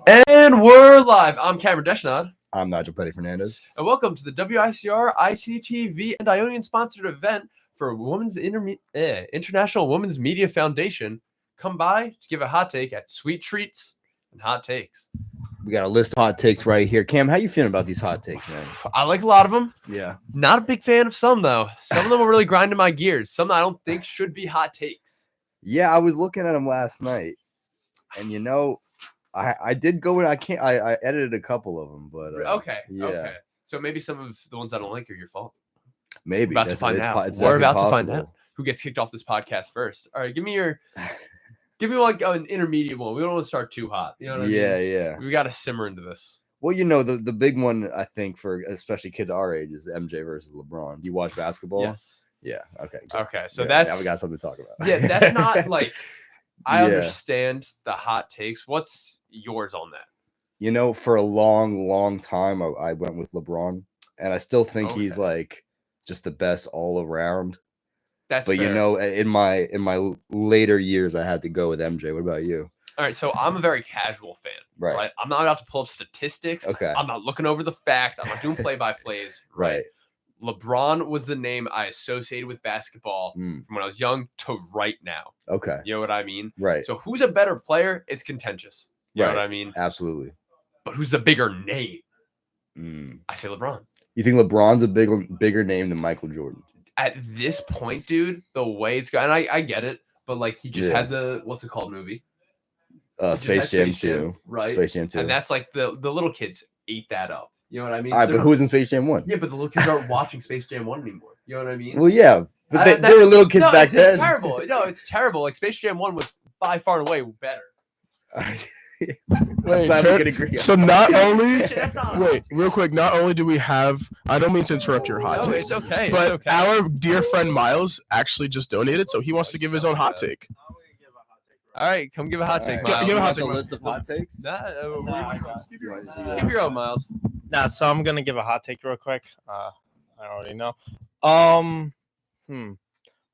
And we're live. I'm Cameron Deshnod. I'm Nigel Petty Fernandez. And welcome to the WICR ICTV and Ionian sponsored event for International Women's Media Foundation. Come by to give a hot take at Sweet Treats and Hot Takes. We got a list of hot takes right here. Cam, how you feeling about these hot takes, man? I like a lot of them. Yeah. Not a big fan of some, though. Some of them are really grinding my gears. Some I don't think should be hot takes. Yeah, I was looking at them last night. And, I did go in. I edited a couple of them, but Okay. Yeah. Okay. So maybe some of the ones I don't like are your fault. Maybe. We're about to find out. It's We're about definitely to find possible. out who gets kicked off this podcast first. All right, give me like an intermediate one. We don't want to start too hot. You know what I mean? Yeah. We got to simmer into this. Well, the big one I think for especially kids our age is MJ versus LeBron. Do you watch basketball? Yes. Yeah. Okay. Good. Okay. So Yeah, that's now we got something to talk about. Yeah, that's not like I Yeah. understand the hot takes. What's yours on that? For a long time, I went with LeBron, and I still think he's Okay. like just the best all around. That's But fair. in my later years, I had to go with MJ. What about you? All right, so I'm a very casual fan. Right. I'm not about to pull up statistics. Okay. I'm not looking over the facts. I'm not doing play-by-plays. Right. LeBron was the name I associated with basketball Mm, from when I was young to right now. okay. You know what I mean? Right. So who's a better player? It's contentious. You know what Right. I mean? Absolutely. But who's the bigger name? Mm. I say LeBron. You think LeBron's a bigger name than Michael Jordan? At this point, dude, the way it's going, I get it, but like he just Yeah. had the what's it called movie? He just Space had Jam 2. right? Space Jam 2. And that's like the little kids ate that up. You know what I mean? All right, They're but who's in Space Jam 1? Yeah, but the little kids aren't watching Space Jam 1 anymore. You know what I mean? Well, yeah. But they That's- were little kids no, back it's then. terrible. No, it's terrible. Like Space Jam 1 was by far and away better. Wait, Glad we can agree. so not only That's not wait, real quick, not only do we have I don't mean to interrupt your hot No, take, it's okay. but it's okay. our dear friend Miles actually just donated, so he wants to give his own hot take. All right, come give a hot take, All right. Miles. Give a hot the take, list of hot takes. Just You want to do give that? your own, Miles. Nah, so I'm gonna give a hot take real quick. I already know. I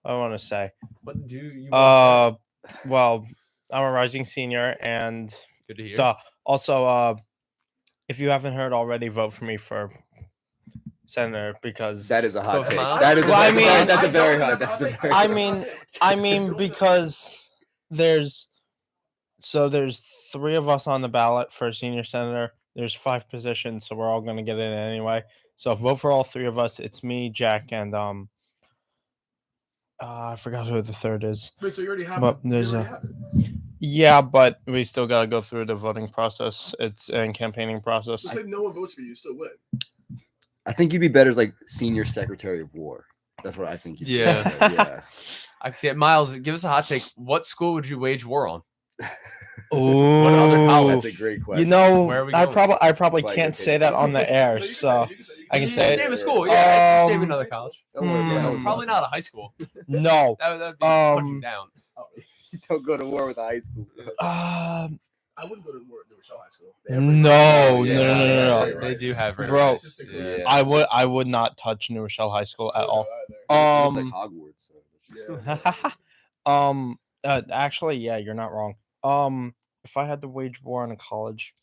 want to say. What do you want Well, I'm a rising senior, and to say? Good to hear. also, if you haven't heard already, vote for me for senator because That is a hot Both take. Miles? That is. Well, I that's a- mean- that's a very hot. That's a very. I mean because there's three of us on the ballot for senior senator. There's 5 positions, so we're all gonna get in anyway. So vote for all 3 of us. It's me, Jack, and I forgot who the third is. Wait, so you already have But there's yeah, but we still gotta go through the voting process. It's and campaigning process. Just like no one votes for you, you still win. I think you'd be better as like senior secretary of war. That's what I think. You'd be Yeah. better at, yeah. I can see it. Miles, give us a hot take. What school would you wage war on? Ooh, What other college? That's a great question. you know, Where are we I going? probably That's why I can't get say paid. that on the air, No, you can so say it, I can You say name it. a school. Yeah, name Um, another college. Don't worry, Hmm. no one Probably wants not a high school. No. That'd be punching Um, down. it. Don't go to war with a high school. Um, I wouldn't go to New Rochelle High School. no, Yeah, no. They do have Bro, Racist yeah. I would not touch New Rochelle High School at all. It's like Hogwarts. So Actually, yeah, you're not wrong. If I had to wage war on a college,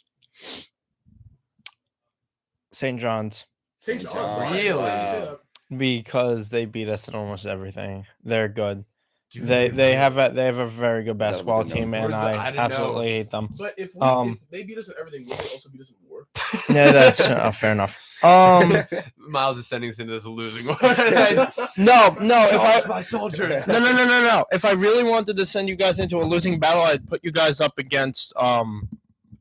St. John's, St. St. John's. John's. Really? Wow. because they beat us in almost everything. They're good. Dude, They have a very good that what basketball they're known team, for? and I I didn't know. absolutely hate them. But if they beat us in everything, will they also beat us in war? Yeah, that's fair enough. Miles is sending us into this losing one. No, if my soldiers. no. If I really wanted to send you guys into a losing battle, I'd put you guys up against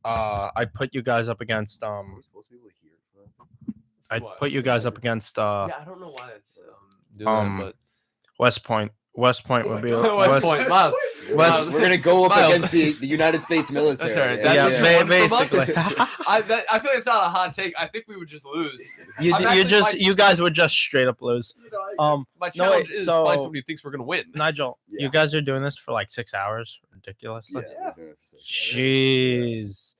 I'd put you guys up against What? put you guys up against Yeah, I don't know why that's doing that, West Point. West Point would be but West Point, Miles. West- We're gonna go up Miles. against the United States military. That's all right. Yeah. That's Yeah, what you wanted from us? basically. I feel like it's not a hot take. I think we would just lose. you I'm actually- you guys would just straight up lose. My No, challenge wait, is so- find somebody who thinks we're gonna win. Nigel, Yeah. you guys are doing this for like 6 hours. Ridiculously. Yeah, we're doing it for 6 Jeez.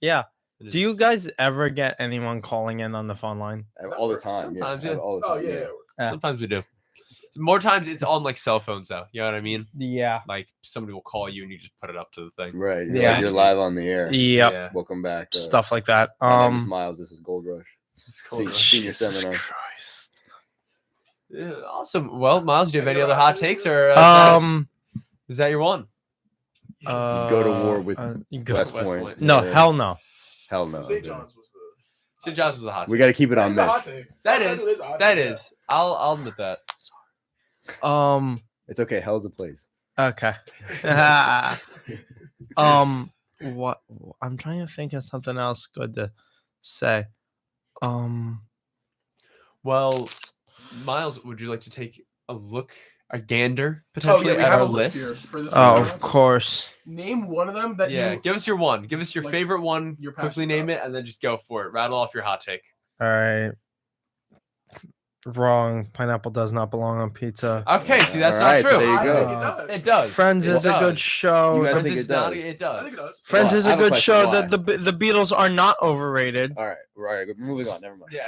Yeah. Do you guys ever get anyone calling in on the phone line? all the time? Sometimes, Yeah, yeah. all the time. Oh yeah. Yeah. Sometimes we do. More times it's on like cell phones though. You know what I mean? Yeah. Like somebody will call you and you just put it up to the thing. Right. You're, Yeah. like, you're live on the air. Yep. Yeah. Welcome back. Stuff like that. My name is Miles. This is Gold Rush. It's cool. Senior Jesus seminar. Christ. Yeah, awesome. Well, Miles, do you have any other hot takes or is that your one? Go to war with you go- West West Point. Point. No, Yeah. hell no. Hell no. St. dude. John's was the. St. John's was a hot We take. got to keep it on That's a hot myth. take. That is. a hot That take, is. I'll admit that. It's okay. Hell's a place. Okay. What? I'm trying to think of something else good to say. Well, Miles, would you like to take a look, a gander Oh potentially yeah, we at have our a list list? here for this. Oh, list. of course. Name one of them that Yeah, you. give us your one. Give us your like, favorite one. you're Quickly passionate name about. it and then just go for it. Rattle off your hot take. All right. Wrong. Pineapple does not belong on pizza. Okay, see that's All right, not so true. there you I go. think It does. Friends It is a good does. show. You guys Friends think is it not. does? It I does. think it does. Friends Well, is I a have a good question, show. why? The Beatles are not overrated. All right. We're moving on. Never mind. Yeah,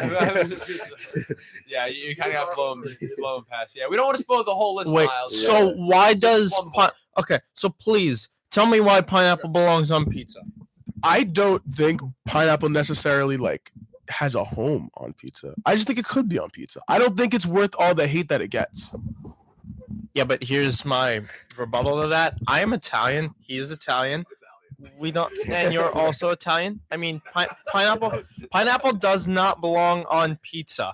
yeah. You kind of got blown past. Yeah, we don't want to spoil the whole list, Wait. Miles. So why does one more. okay? So please tell me why pineapple belongs on pizza. I don't think pineapple necessarily like has a home on pizza. I just think it could be on pizza. I don't think it's worth all the hate that it gets. Yeah, but here's my rebuttal to that. I am Italian. He is Italian. We don't, and you're also Italian. I mean, pineapple does not belong on pizza.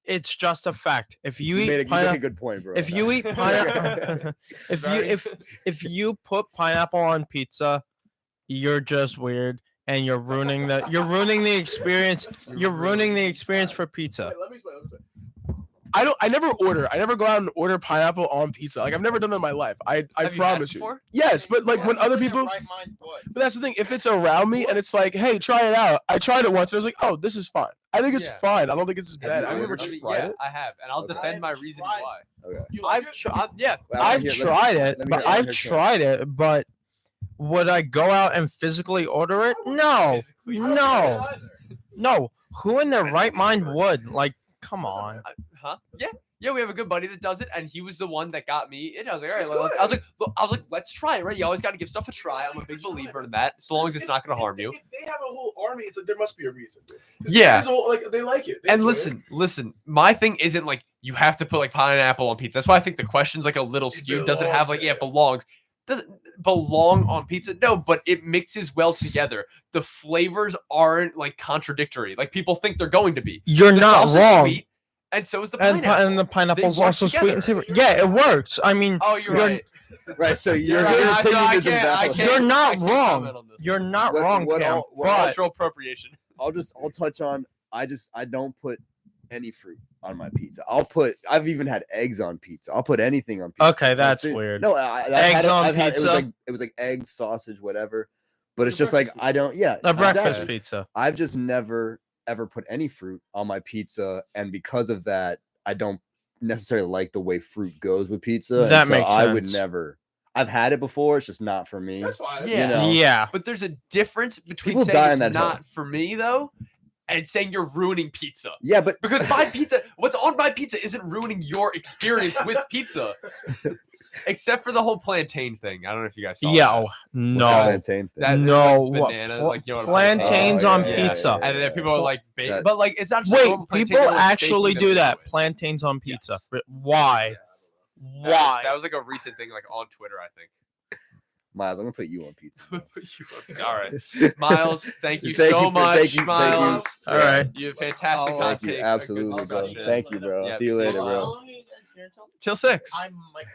It's just a fact. If you You eat make a pineapple, good point, bro. if you eat pineapple, if you put pineapple on pizza, you're just weird, and you're ruining the experience. You're ruining the experience for pizza. Wait, let me explain. I never go out and order pineapple on pizza. Like I've never done that in my life. I Have you had it promise you. before? Yes, but like when other people But that's the thing. If it's around me and it's like, hey, try it out. I tried it once and I was like, oh, this is fine. I think it's Yeah. fine. I don't think it's as Have bad. you I've never ordered it? tried Yeah, it. I have, and I'll Okay. defend my I've reasoning tried. why. Okay. You like I've it? Yeah, Well, I I've wanna hear- tried it, let me but hear- I wanna I've hear Sean. tried it, but would I go out and physically order it? No, physically. I don't no. like it either. no. Who in their right mind would? Like, come on. Huh? Yeah, we have a good buddy that does it, and he was the one that got me. And I was like, all right, It's well, good. I was like, let's try it, right? You always got to give stuff a try. I'm a big believer in that, so long as it's not going to harm you. If they have a whole army, it's like there must be a reason. 'Cause Yeah. guys all, like they like it. They And enjoy it. listen, my thing isn't like you have to put like pineapple on pizza. That's why I think the question's like a little It skewed. Doesn't have like, yeah, it belongs, belongs. Doesn't belong on pizza. No, but it mixes well together. The flavors aren't like contradictory. Like people think they're going to be. You're The not sauce is wrong. sweet, and so is the And, pineapple. and the pineapple's work also sweet and together. savory. Yeah, it works. I mean, Oh, you're right. Right. So your, You're right. your I- so opinion I is can't- I invalid. can't- You're not I can't wrong. comment on this. you're not What- wrong, what Cam. all- what but Cultural appropriation. I'll touch on. I don't put any fruit on my pizza. I've even had eggs on pizza. I'll put anything on pizza. Okay, that's I've seen- weird. No, I've Eggs had it- on I've had- pizza? It was like eggs, sausage, whatever. But it's The just like breakfast I don't. Yeah, a breakfast exactly. pizza. I've just never ever put any fruit on my pizza, and because of that, I don't necessarily like the way fruit goes with pizza. and That so makes I would sense. never. I've had it before. It's just not for me. That's fine. Yeah. know. Yeah. But there's a difference between People saying die it's on that hill. not for me though, and saying you're ruining pizza. Yeah, but Because my pizza, what's on my pizza isn't ruining your experience with pizza. Except for the whole plantain thing. I don't know if you guys saw Yeah. that. Oh, what's no. that plantain thing? That- No. like what- banana, pla- like, you know what a plantains Oh, on yeah, pizza. And then people are like, That- but like it's not just Wait, normal plantain, people they're, like, actually baking them do that. into it. Plantains on pizza. Yes. Why? Yes. Why? That was like a recent thing, like on Twitter, I think. Miles, I'm gonna put you on pizza. All right, Miles, thank you Thank so you for- much, thank you- Miles. All right. You have fantastic I'll- hot Thank you, take. a good absolutely, bro. discussion. Thank you, bro. Yeah, See you see later, you. bro. Till 6. like,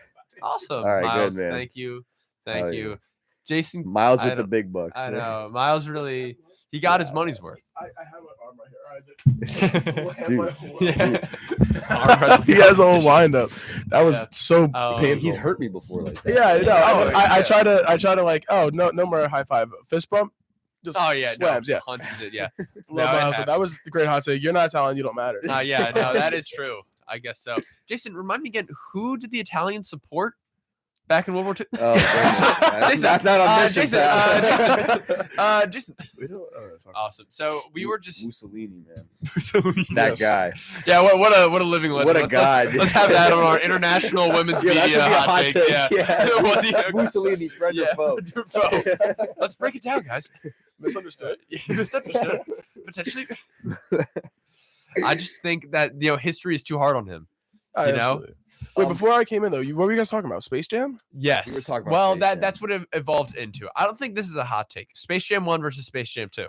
Awesome. All right, good, Miles, man. Thank you. Hell Thank yeah. you. Jason, Miles I with the don't- big bucks. I right? know. Miles really, he got his money's worth. I have my arm right here. Isaac. Dude. My whole- Yeah. Arm wrestling He has a whole competition. wind up. That was Yeah. so Oh. painful. He's hurt me before like that. Yeah, I know. Oh, I yeah. try to like, oh, no more high five. Fist bump. Just Oh yeah, slams, no, yeah. punches it, yeah. Love No, it Miles. happened. That was the great hot take. You're not Italian, you don't matter. Yeah, no, that is true. I guess so. Jason, remind me again, who did the Italians support? back in World War II. Oh, goodness. That's not on mission. Jason, pal. Jason. We don't- sorry. Awesome. So we were just Mussolini, man. Mussolini, That yes. guy. yeah. What a living legend. What a Let's- guy. Let's have that on our international women's Yeah, that media should be a hot take. Yeah. Was he a- Mussolini, friend Yeah. or foe? Let's break it down, guys. Misunderstood. Misunderstood. Potentially. I just think that history is too hard on him. You know? Absolutely. Wait, before I came in though, what were you guys talking about? Space Jam? Yes. We were talking about well, Space Jam. that's what it evolved into. I don't think this is a hot take. Space Jam 1 versus Space Jam 2.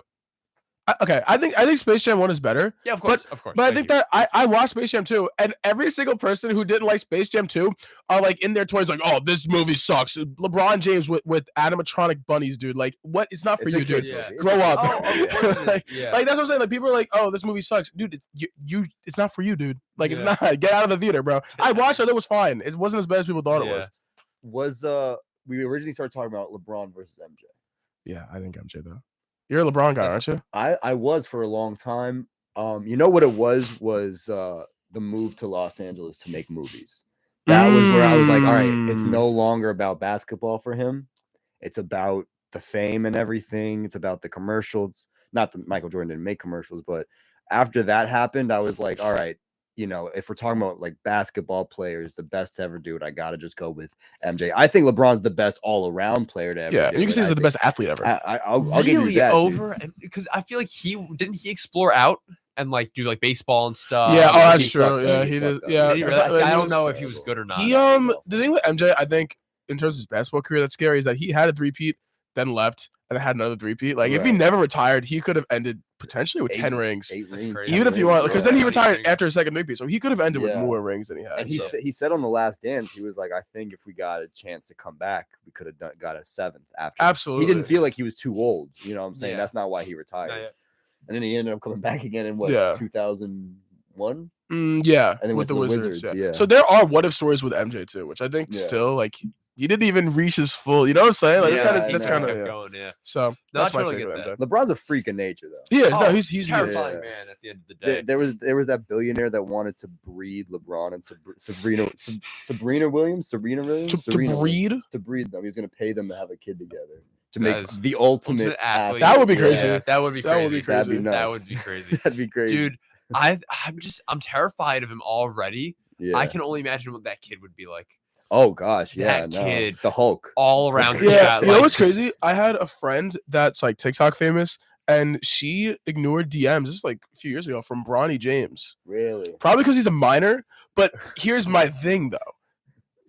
Okay, I think Space Jam 1 is better. Yeah, of course. Of course. But I Thank think you. that I watched Space Jam 2, and every single person who didn't like Space Jam 2 are like in their toys, like, oh, this movie sucks. LeBron James with animatronic bunnies, dude. Like, what? It's not for It's a you, dude. kid Yeah. movie. It's Grow a up. kid Oh, movie. of course it is. like, Yeah. like, that's what I'm saying. Like, people are like, oh, this movie sucks, dude. It's not for you, dude. Like, it's Yeah. not. Get out of the theater, bro. I watched it. It was fine. It wasn't as bad as people thought it Yeah. was. We originally started talking about LeBron versus MJ. Yeah, I think MJ though. You're a LeBron guy, That's- aren't you? I was for a long time. You know what it was the move to Los Angeles to make movies. That was where I was like, all right, it's Mm. no longer about basketball for him. It's about the fame and everything. It's about the commercials. Not that Michael Jordan didn't make commercials, but after that happened, I was like, all right, if we're talking about like basketball players, the best to ever do it, I gotta just go with MJ. I think LeBron's the best all around player to ever Yeah, do you can it. say he's I the think- best athlete ever. I'll give you Really that. dude. over because I feel like he didn't explore out and like do like baseball and stuff. Yeah, oh, Like, that's he true. sucked. Yeah, He he sucked, did. though. Yeah, Did he really? I- See, I he don't was- know if he was good or not. He the thing with MJ, I think in terms of his basketball career that's scary is that he had a three-peat, then left, and then had another three-peat. Like if he Right. never retired, he could have ended potentially with 10 rings. 8 That's rings, crazy. 10 Even if you rings, want, because then he Yeah. retired after his second three-peat, so he could have ended with Yeah. more rings than he had. And he so. he said on the Last Dance, he was like, I think if we got a chance to come back, we could have got a 7th after. Absolutely. He didn't feel like he was too old. You know what I'm saying? Yeah. That's not why he retired. Not yet. And then he ended up coming back again in what, Yeah. 2001? Yeah, And then with went the to the Wizards. Wizards, yeah. yeah. So there are what if stories with MJ too, which I think Yeah. still like he didn't even reach his full. You know what I'm saying? Like Yeah, that's I kind know. of kept yeah. going. Yeah. So No, that's I my totally take get with that. MJ. LeBron's a freak of nature, though. He is. Oh, No, he's huge. terrifying Yeah. man at the end of the day. There was that billionaire that wanted to breed LeBron and Sabrina Williams. To Serena breed. to breed them. He was going to pay them to have a kid together to That make is the ultimate Ultimate athlete. That would be Yeah. crazy. Yeah, that would be That crazy. would be That'd be crazy. nuts. That would be crazy. That'd be crazy, Dude, I'm terrified of him already. Yeah. I can only imagine what that kid would be like. Oh gosh, yeah, that no. kid- the Hulk. All around. Yeah, you know like, what's just- crazy? I had a friend that's like TikTok famous, and she ignored DMs. This is like a few years ago from Bronny James, Really? probably because he's a minor. But here's my thing, though.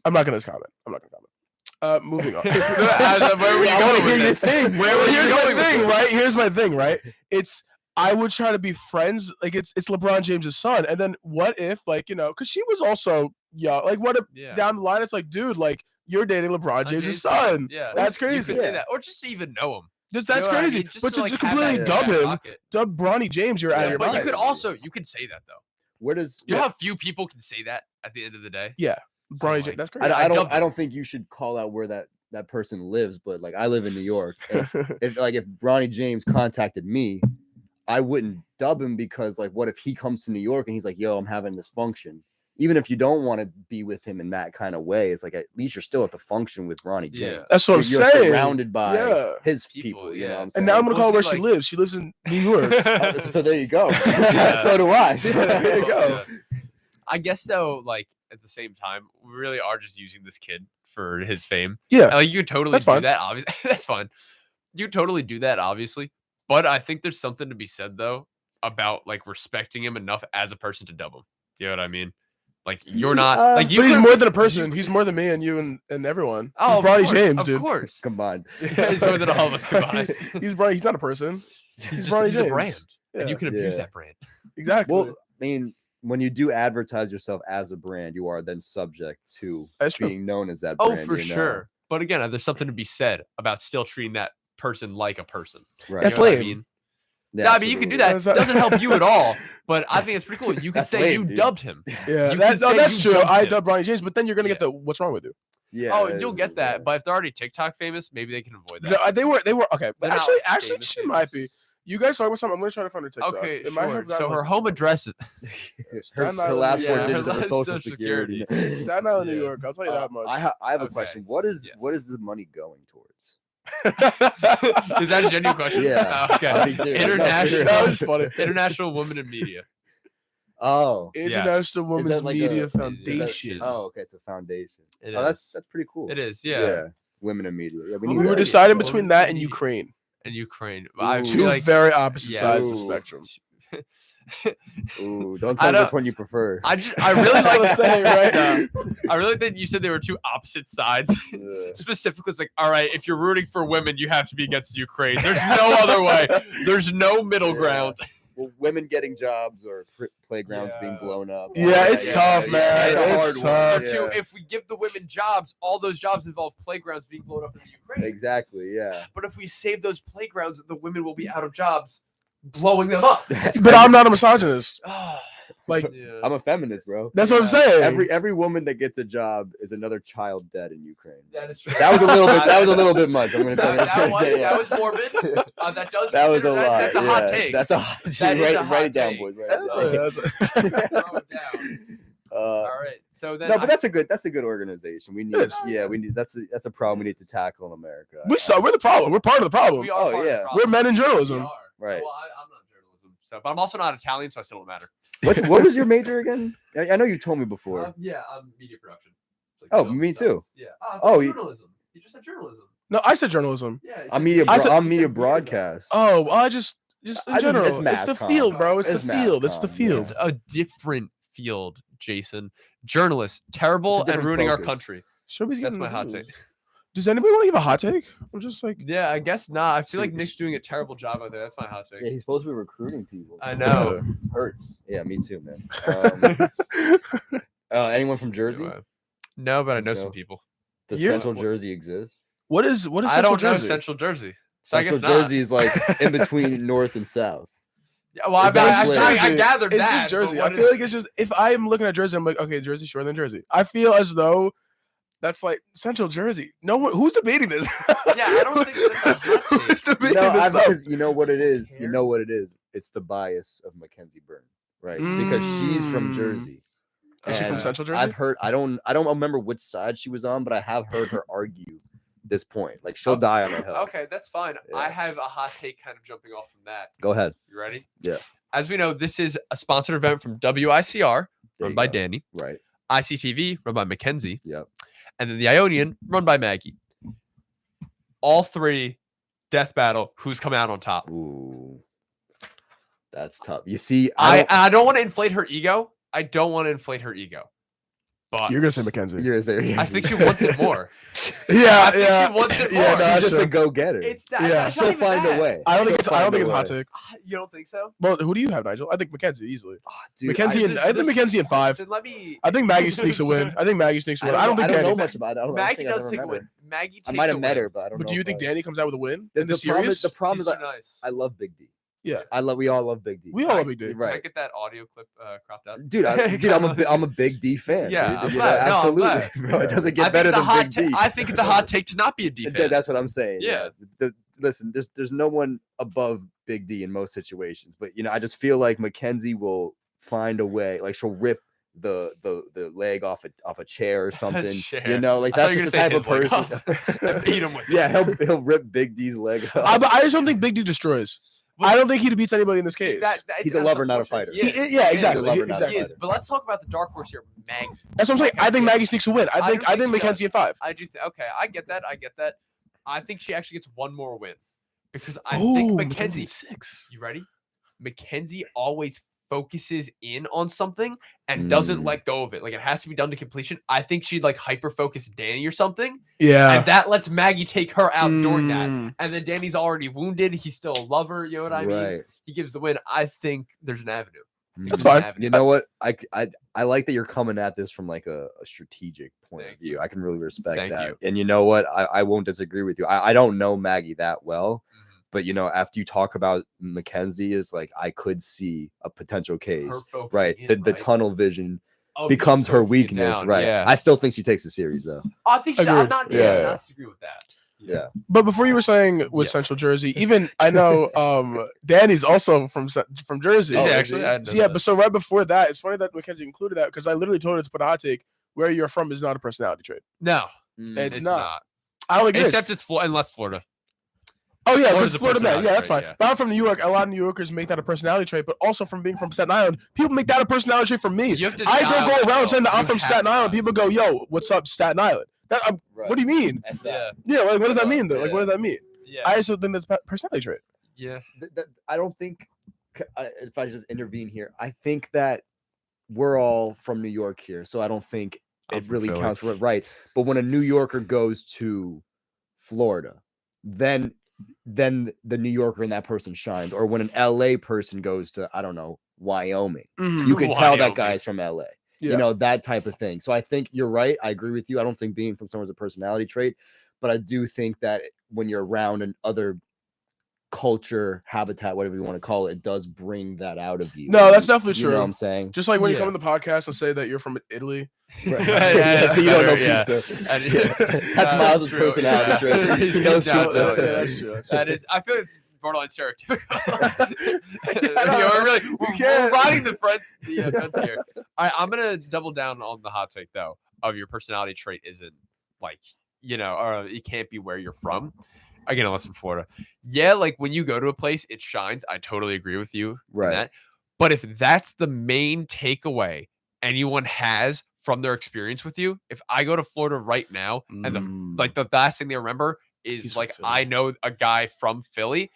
I'm not gonna comment. Moving on. Where were you I going wanna hear with your this? thing. Where were you Here's going my with thing, this? right? Here's my thing, right? I would try to be friends. Like it's LeBron James's son, and then what if, like, because she was also young. Like, what if Yeah. down the line it's like, dude, like you're dating LeBron James's son. Yeah, That's You crazy. could say Yeah. that, or just even know him. Just You that's know what I crazy. mean? But to like, just have completely that dub in your him, pocket. dub Bronny James, you're out Yeah, of your But mind. you could also say that though. Where does You know how few people can say that at the end of the day. Bronny like, James. That's I, crazy. I don't dubbed I him. don't think you should call out where that person lives, but like I live in New York. And if Bronny James contacted me, I wouldn't dub him because like what if he comes to New York and he's like, yo, I'm having this function. Even if you don't want to be with him in that kind of way, it's like at least you're still at the function with Ronnie James. Yeah. That's what I'm You're saying. surrounded by Yeah. his People, people, you know yeah. what I'm And saying? now I'm gonna Well, call her where see, she like- lives. She lives in New York. So there you go. Yeah. So do I. So there you go. I guess though, like at the same time, we really are just using this kid for his fame. Yeah. And, like you could totally That's do fine. that. Obviously, that's fine. You could totally do that, obviously. But I think there's something to be said though about like respecting him enough as a person to dub him. You know what I mean? Like you're not like you. But he's could- more than a person. you He's more than me and you and everyone. Oh, he's of Bronny course, James, of dude. course. Combined. He's more than all of us combined. He's Bronny. He's not a person. He's Bronny just a James. brand, and you Yeah. can abuse Yeah. that brand. Exactly. Well, I mean, when you do advertise yourself as a brand, you are then subject to That's true. being known as that Oh, brand. for you know? sure. But again, there's something to be said about still treating that person like a person. Right. That's You know what I lame. mean? Yeah, Yeah, I mean, you can do absolutely. that. It doesn't help you at all, but I think it's pretty cool. You can That's say lame, you dude. dubbed him. Yeah, you that, can say that's you true. dubbed I him. dubbed Bronny James, but then you're gonna get Yeah. the what's wrong with you? Yeah. Oh, it you'll is, get that. yeah. But if they're already TikTok famous, maybe they can avoid that. No, they were okay. They're Actually, not actually, famous she might be. famous. You guys talk about something. I'm gonna try to find her TikTok. Okay, It might sure. have gotten, So like, her home address is her Staten Island, last yeah, four her digits of her last social social security. security. Staten Island, New Yeah. York. I'll tell you that much. I have a Okay, question. What is yes. the money going towards? Is that a genuine question? Yeah. Oh, okay. I'm being serious. No, International. That was funny. International Women in Media. Oh, International Is Women's that like Media a- is that- Foundation. Oh, okay, it's a foundation. It Oh, is. that's pretty cool. It is. Yeah. Women in media. Yeah, We need We were that. deciding Women's between that and Media. Ukraine. And Ukraine. I Ooh. feel Two like very opposite yeah. sides of the Ooh. spectrum. Ooh, don't I tell me don't- which one you prefer. I really That's like what I'm saying, right? I really think you said they were two opposite sides. Ugh. Specifically, it's like, all right, if you're rooting for women, you have to be against Ukraine. There's no other way. There's no middle Yeah. ground. Well, women getting jobs or playgrounds being Yeah. blown up. Yeah, it's tough, man. It's a hard It's one. tough. Or two, Yeah. if we give the women jobs, all those jobs involve playgrounds being blown up in the Ukraine. Exactly. Yeah. But if we save those playgrounds, the women will be out of jobs, blowing them up. But I'm not a misogynist. Like, Yeah. I'm a feminist, bro. that's what I'm Yeah. saying. Every woman that gets a job is another child dead in Ukraine. That is true. That was a little bit. That was a little bit much. I'm gonna tell you. That was morbid. That does. That was a consider lot. That's a hot yeah. take. That's a hot. That is write, a hot write it down, take. boys. Write it down. Throw it down. All right. So then. No, but that's a good organization. We need. It is. Yeah, we need. That's a problem we need to tackle in America. we're the problem. We're part of the problem. we are Oh, part of the yeah. problem. We're men in journalism. We are. Right. Well, I'm not journalism, so but I'm also not Italian, so I still don't matter. What was your major again? I know you told me before. Yeah, media production. Like Oh, film me stuff. too. Yeah. Oh, you- journalism. You just said journalism. No, I said journalism. Yeah. I'm media. I said- I'm media you said media broadcast. Oh, well, I just in I think general. it's It's mass the comm. field, bro. It's It's the mass field. It's the comm, field. It's a different field, Jason. Journalists, terrible and different ruining our focus. country. Shelby's That's getting my hot views. take. Does anybody want to give a hot take? I'm just like, Yeah, I guess not. I feel like See- Nick's doing a terrible job out there. That's my hot take. Yeah, he's supposed to be recruiting people. I know. Hurts. Yeah, me too, man. Anyone from Jersey? Anyway. No, but I know some No. people. Does You're- Central Jersey exist? what is I Central don't know Jersey? Central Jersey. So I Central guess not. Jersey is like in between north and south. Yeah, well, I, Is that I, just I Jersey? gathered It's that. just but Jersey. I what feel is- like it's just if I'm looking at Jersey, I'm like, okay, Jersey shorter than Jersey. I feel as though that's like Central Jersey. No one who's debating this. Yeah, I don't think that's a hot take. Who's debating No, this stuff? because you know what it is. You care. know what it is. It's the bias of Mackenzie Byrne, right? Because she's from Mm. Jersey. Is she from And Central Jersey? I've heard. I don't remember which side she was on, but I have heard her argue this point. Like she'll die on a hill. Okay, that's fine. I Yeah. have a hot take kind of jumping off from that. Go ahead. You ready? Yeah. As we know, this is a sponsored event from WICR, There run you by go. Danny, Right. ICTV, run by Mackenzie, Yep. and then the Ionian, run by Maggie. All three, death battle. Who's coming out on top? Ooh. That's tough. You see, I don't want to inflate her ego. I don't want to inflate her ego, but You're gonna say Mackenzie. you're gonna say I think she wants it more. Yeah, I think yeah. she wants it Yeah, more. no, she's that's just true. a go-getter. It's not. Yeah. It's She'll not even find that. a way. I don't think She'll it's. I don't find think a it's a hot way. take. You don't think so? Well, who do you have, Nigel? I think Mackenzie easily. Ah, dude, Mackenzie and I think Mackenzie in 5. Then let me. I think Maggie sneaks a win. I think Maggie sneaks a win. I don't think I don't Danny. know much about it. I don't Maggie think I've does ever take a met win. her. Maggie takes I might a have met win. her, but I don't know. But do you if think I- Danny comes out with a win The, in the the problem is series? the problem He's is too nice. I love Big D. Yeah. We all love Big D. We all love Big D. Can I Right. get that audio clip cropped out? Dude, I'm a Big D fan. Yeah, dude. I'm You glad. know, No, I'm absolutely, glad. bro. It doesn't I get think better it's a than hot Big ta- D. I think it's a hot take to not be a D fan. That's what I'm saying. Yeah. Listen, there's no one above Big D in most situations, but I just feel like Mackenzie will find a way. Like she'll rip the leg off a chair or something. Chair. Like I thought that's you just were the gonna type say of his leg person. off. And beat him with it. Yeah, he'll rip Big D's leg off. I just don't think Big D destroys. I don't think he beats anybody in this case. He's a lover, not a fighter. Yeah, Yeah, exactly. lover, not a exactly. He is. fighter. But let's talk about the dark horse here, Maggie. That's what I'm saying. I think Maggie sneaks a win. I I think don't think she Mackenzie in 5. I do. Okay, I get that. I think she actually gets one more win because I Ooh, think Mackenzie Mackenzie. in 6. You ready? Mackenzie always focuses in on something and doesn't Mm. let go of it. Like it has to be done to completion. I think she'd like hyper focus Danny or something, Yeah. and that lets Maggie take her out during that. Mm. And then Danny's already wounded. He's still a lover. You know what I mean? Right. He gives the win. I think there's an avenue. That's There's an fine. avenue. You know what? I like that you're coming at this from like a strategic point Thank of view. I can really respect Thank that. you. And you know what? I won't disagree with you. I don't know Maggie that well, Mhm. but after you talk about Mackenzie, is like I could see a potential case. Her focusing Right. in, The right? tunnel vision Oh, becomes she's her focusing it weakness. down, Right. Yeah. I still think she takes the series though. I think I'm Agreed. not. Yeah, Yeah, yeah. I disagree with that. Yeah. But before you were saying with Yes. Central Jersey, even I know Danny's also from Jersey. Is Oh, it is actually? he? I didn't know So, yeah, that. but so right before that, it's funny that Mackenzie included that because I literally told her to put a hot take. Where you're from is not a personality trait. No, It's it's not. not. I don't think it is. Except it's unless Florida. Oh yeah, Florida's because a Florida man. personality Yeah, that's trait, fine. yeah. But I'm from New York. A lot of New Yorkers make that a personality trait, but also from being from Staten Island, people make that a personality trait for me. You have to I dial don't it go around though. saying that I'm You from have Staten to Island. dial People go, "Yo, what's up, Staten Island?" What do you mean? Yeah, Yeah, like what does that What mean? up? Though? Like what does that mean? yeah, I also think that's a personality trait. yeah. I don't think if I just intervene here, I think that we're all from New York here, so I don't think I'm it from really Philly. counts for it, right? But when a New Yorker goes to Florida, then the New Yorker in that person shines. Or when an LA person goes to, I don't know, Wyoming, you can tell that Wyoming. guy's from LA. Yeah. You know, that type of thing. So I think you're right. I agree with you. I don't think being from somewhere is a personality trait, but I do think that when you're around an other culture, habitat, whatever you want to call it, it does bring that out of you. No, that's definitely You know true. what I'm saying? Just like when you Yeah. come on the podcast and say that you're from Italy. Right. Yeah, so you don't know better, yeah. pizza. And- That's That's Miles' true, personality yeah. trait. He's He knows down pizza. to it, Yeah, that's true. That's That true. is, I feel it's borderline stereotypical. know. We're really we're can't- riding the fence here. I'm gonna double down on the hot take though of your personality trait isn't like or it can't be where you're from. Again, unless in Florida. Yeah, like when you go to a place, it shines. I totally agree with you. in Right. that. But if that's the main takeaway anyone has from their experience with you, if I go to Florida right now and the last thing they remember is He's from like Philly. I know a guy from Philly,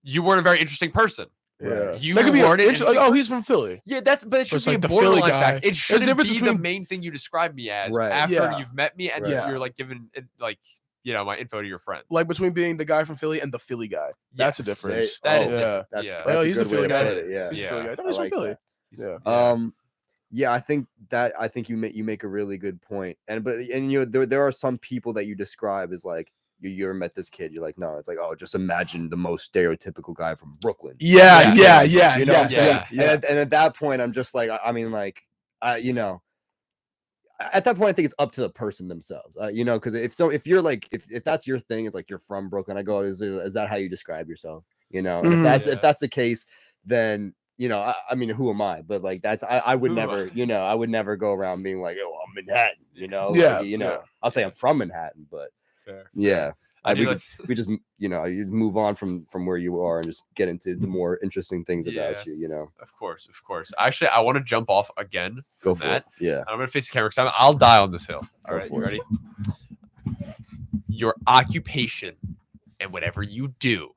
you weren't a very interesting person. Yeah. You That could be weren't an like, interesting oh, he's from Philly. Yeah, but it should it's be like a the Philly borderline guy. fact. It shouldn't difference be the between- main thing you describe me as Right. after Yeah. you've met me and Right. you're like giving it like my info to your friend. Like between being the guy from Philly and the Philly guy. That's a Yes. difference. That is yeah. different. That's, Yeah. that's Oh, a he's a good way Philly to guy. put it. Yeah. He's a Yeah. Philly guy. No, I he's like from Philly. that. Yeah. Yeah, I think you make a really good point. And there are some people that you describe as like you ever met this kid, you're like, no, it's like, oh, just imagine the most stereotypical guy from Brooklyn. Yeah, Yeah. You know what I'm yeah, saying? yeah. And at that point, I'm just like, I mean, like, at that point, I think it's up to the person themselves, because if you're like, if that's your thing, it's like you're from Brooklyn. I go, is that how you describe yourself? And Mhm. if that's the case, then I mean, who am I? But like I would Who am never, I would never go around being like, oh, I'm Manhattan, Yeah, like, yeah. I'll say I'm from Manhattan, but Fair. yeah. I do we, like we just you move on from where you are and just get into the more interesting things about you. Of course. Actually, I want to jump off again Go from for that. it. Yeah. I'm gonna face the camera because I'll die on this hill. All Go right, for you it. ready? Your occupation and whatever you do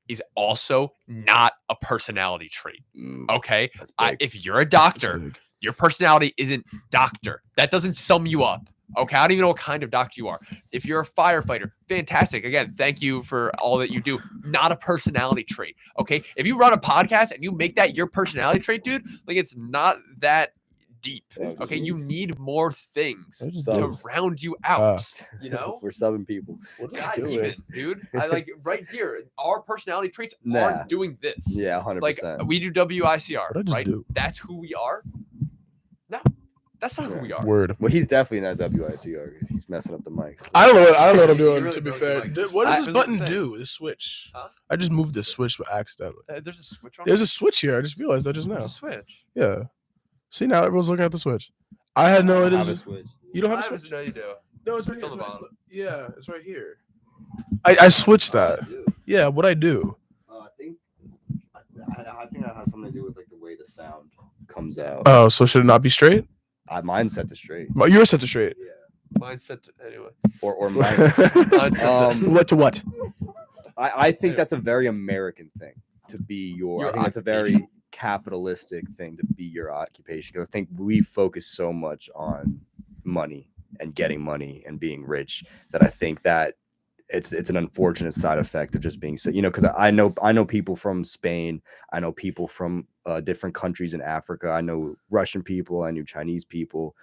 is also not a personality trait. Okay, That's big. if you're a doctor, your personality isn't doctor. That doesn't sum you up. Okay, I don't even know what kind of doctor you are. If you're a firefighter, fantastic. Again, thank you for all that you do. Not a personality trait. Okay, if you run a podcast and you make that your personality trait, dude, like it's not that deep. Oh, Okay, you jeez. need more things to Subs. round you out. You know, We're subbing people. not even, dude. I like right here. Our personality traits Nah. aren't doing this. Yeah, 100%. Like we do WICR, What'd I just right? do? That's who we are. No, that's not who we are. Word. Well, he's definitely not WICR because he's messing up the mics. I don't know what I'm You doing. really To be broke fair, your mic. What I- does this button do? This switch. Huh? I just moved the switch accidentally. There's a switch on. There's a switch here. I just realized that just There's now. a switch. Yeah. See, now everyone's looking at the switch. I had no idea. Have a this- switch. You don't have a I switch? No, you do. No, it's right It's here. on the right- bottom. Yeah, it's right here. I switched that. I do. Yeah, what I do? I think that has something to do with like the way the sound comes out. Oh, so should it not be straight? Mine's set to straight. Well, you're set to straight. Yeah. Mine's set to, anyway. Or mine. Mine's set to, What to what? I think that's a very American thing to be your. I Your think it's a very capitalistic thing to be your occupation because I think we focus so much on money and getting money and being rich that I think that it's an unfortunate side effect of just being so. Because I know people from Spain, I know people from different countries in Africa, I know Russian people, I knew Chinese people.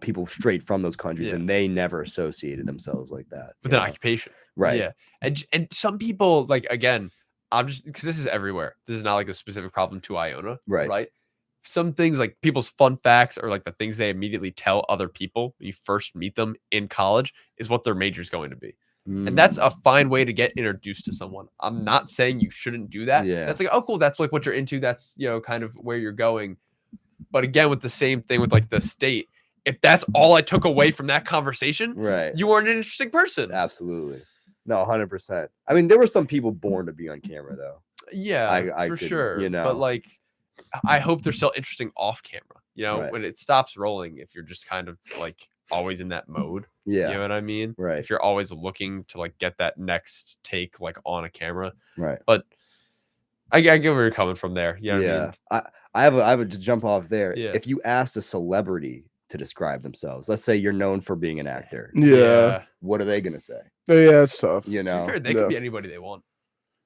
People straight from those countries, Yeah. and they never associated themselves like that. with you an know? occupation. Right. Yeah. And some people like again, I'm just because this is everywhere. This is not like a specific problem to Iona. Right. Right. Some things like people's fun facts or like the things they immediately tell other people when you first meet them in college is what their major is going to be. And that's a fine way to get introduced to someone. I'm not saying you shouldn't do that. Yeah. That's like, oh, cool. That's like what you're into. That's, kind of where you're going. But again, with the same thing with like the state, if that's all I took away from that conversation, right. you weren't an interesting person. Absolutely. No, 100%. I mean, there were some people born to be on camera, though. Yeah, I for could, sure. know. But like, I hope they're still interesting off camera. Right. When it stops rolling, if you're just kind of like always in that mode. Yeah. You know what I mean? Right. If you're always looking to like get that next take like on a camera. Right. But I get where you're coming from there. You know what I mean? I have a to jump off there. Yeah. If you asked a celebrity to describe themselves, let's say you're known for being an actor, Yeah. what are they gonna say? Yeah, it's tough. You To be know, fair, they could be anybody they want.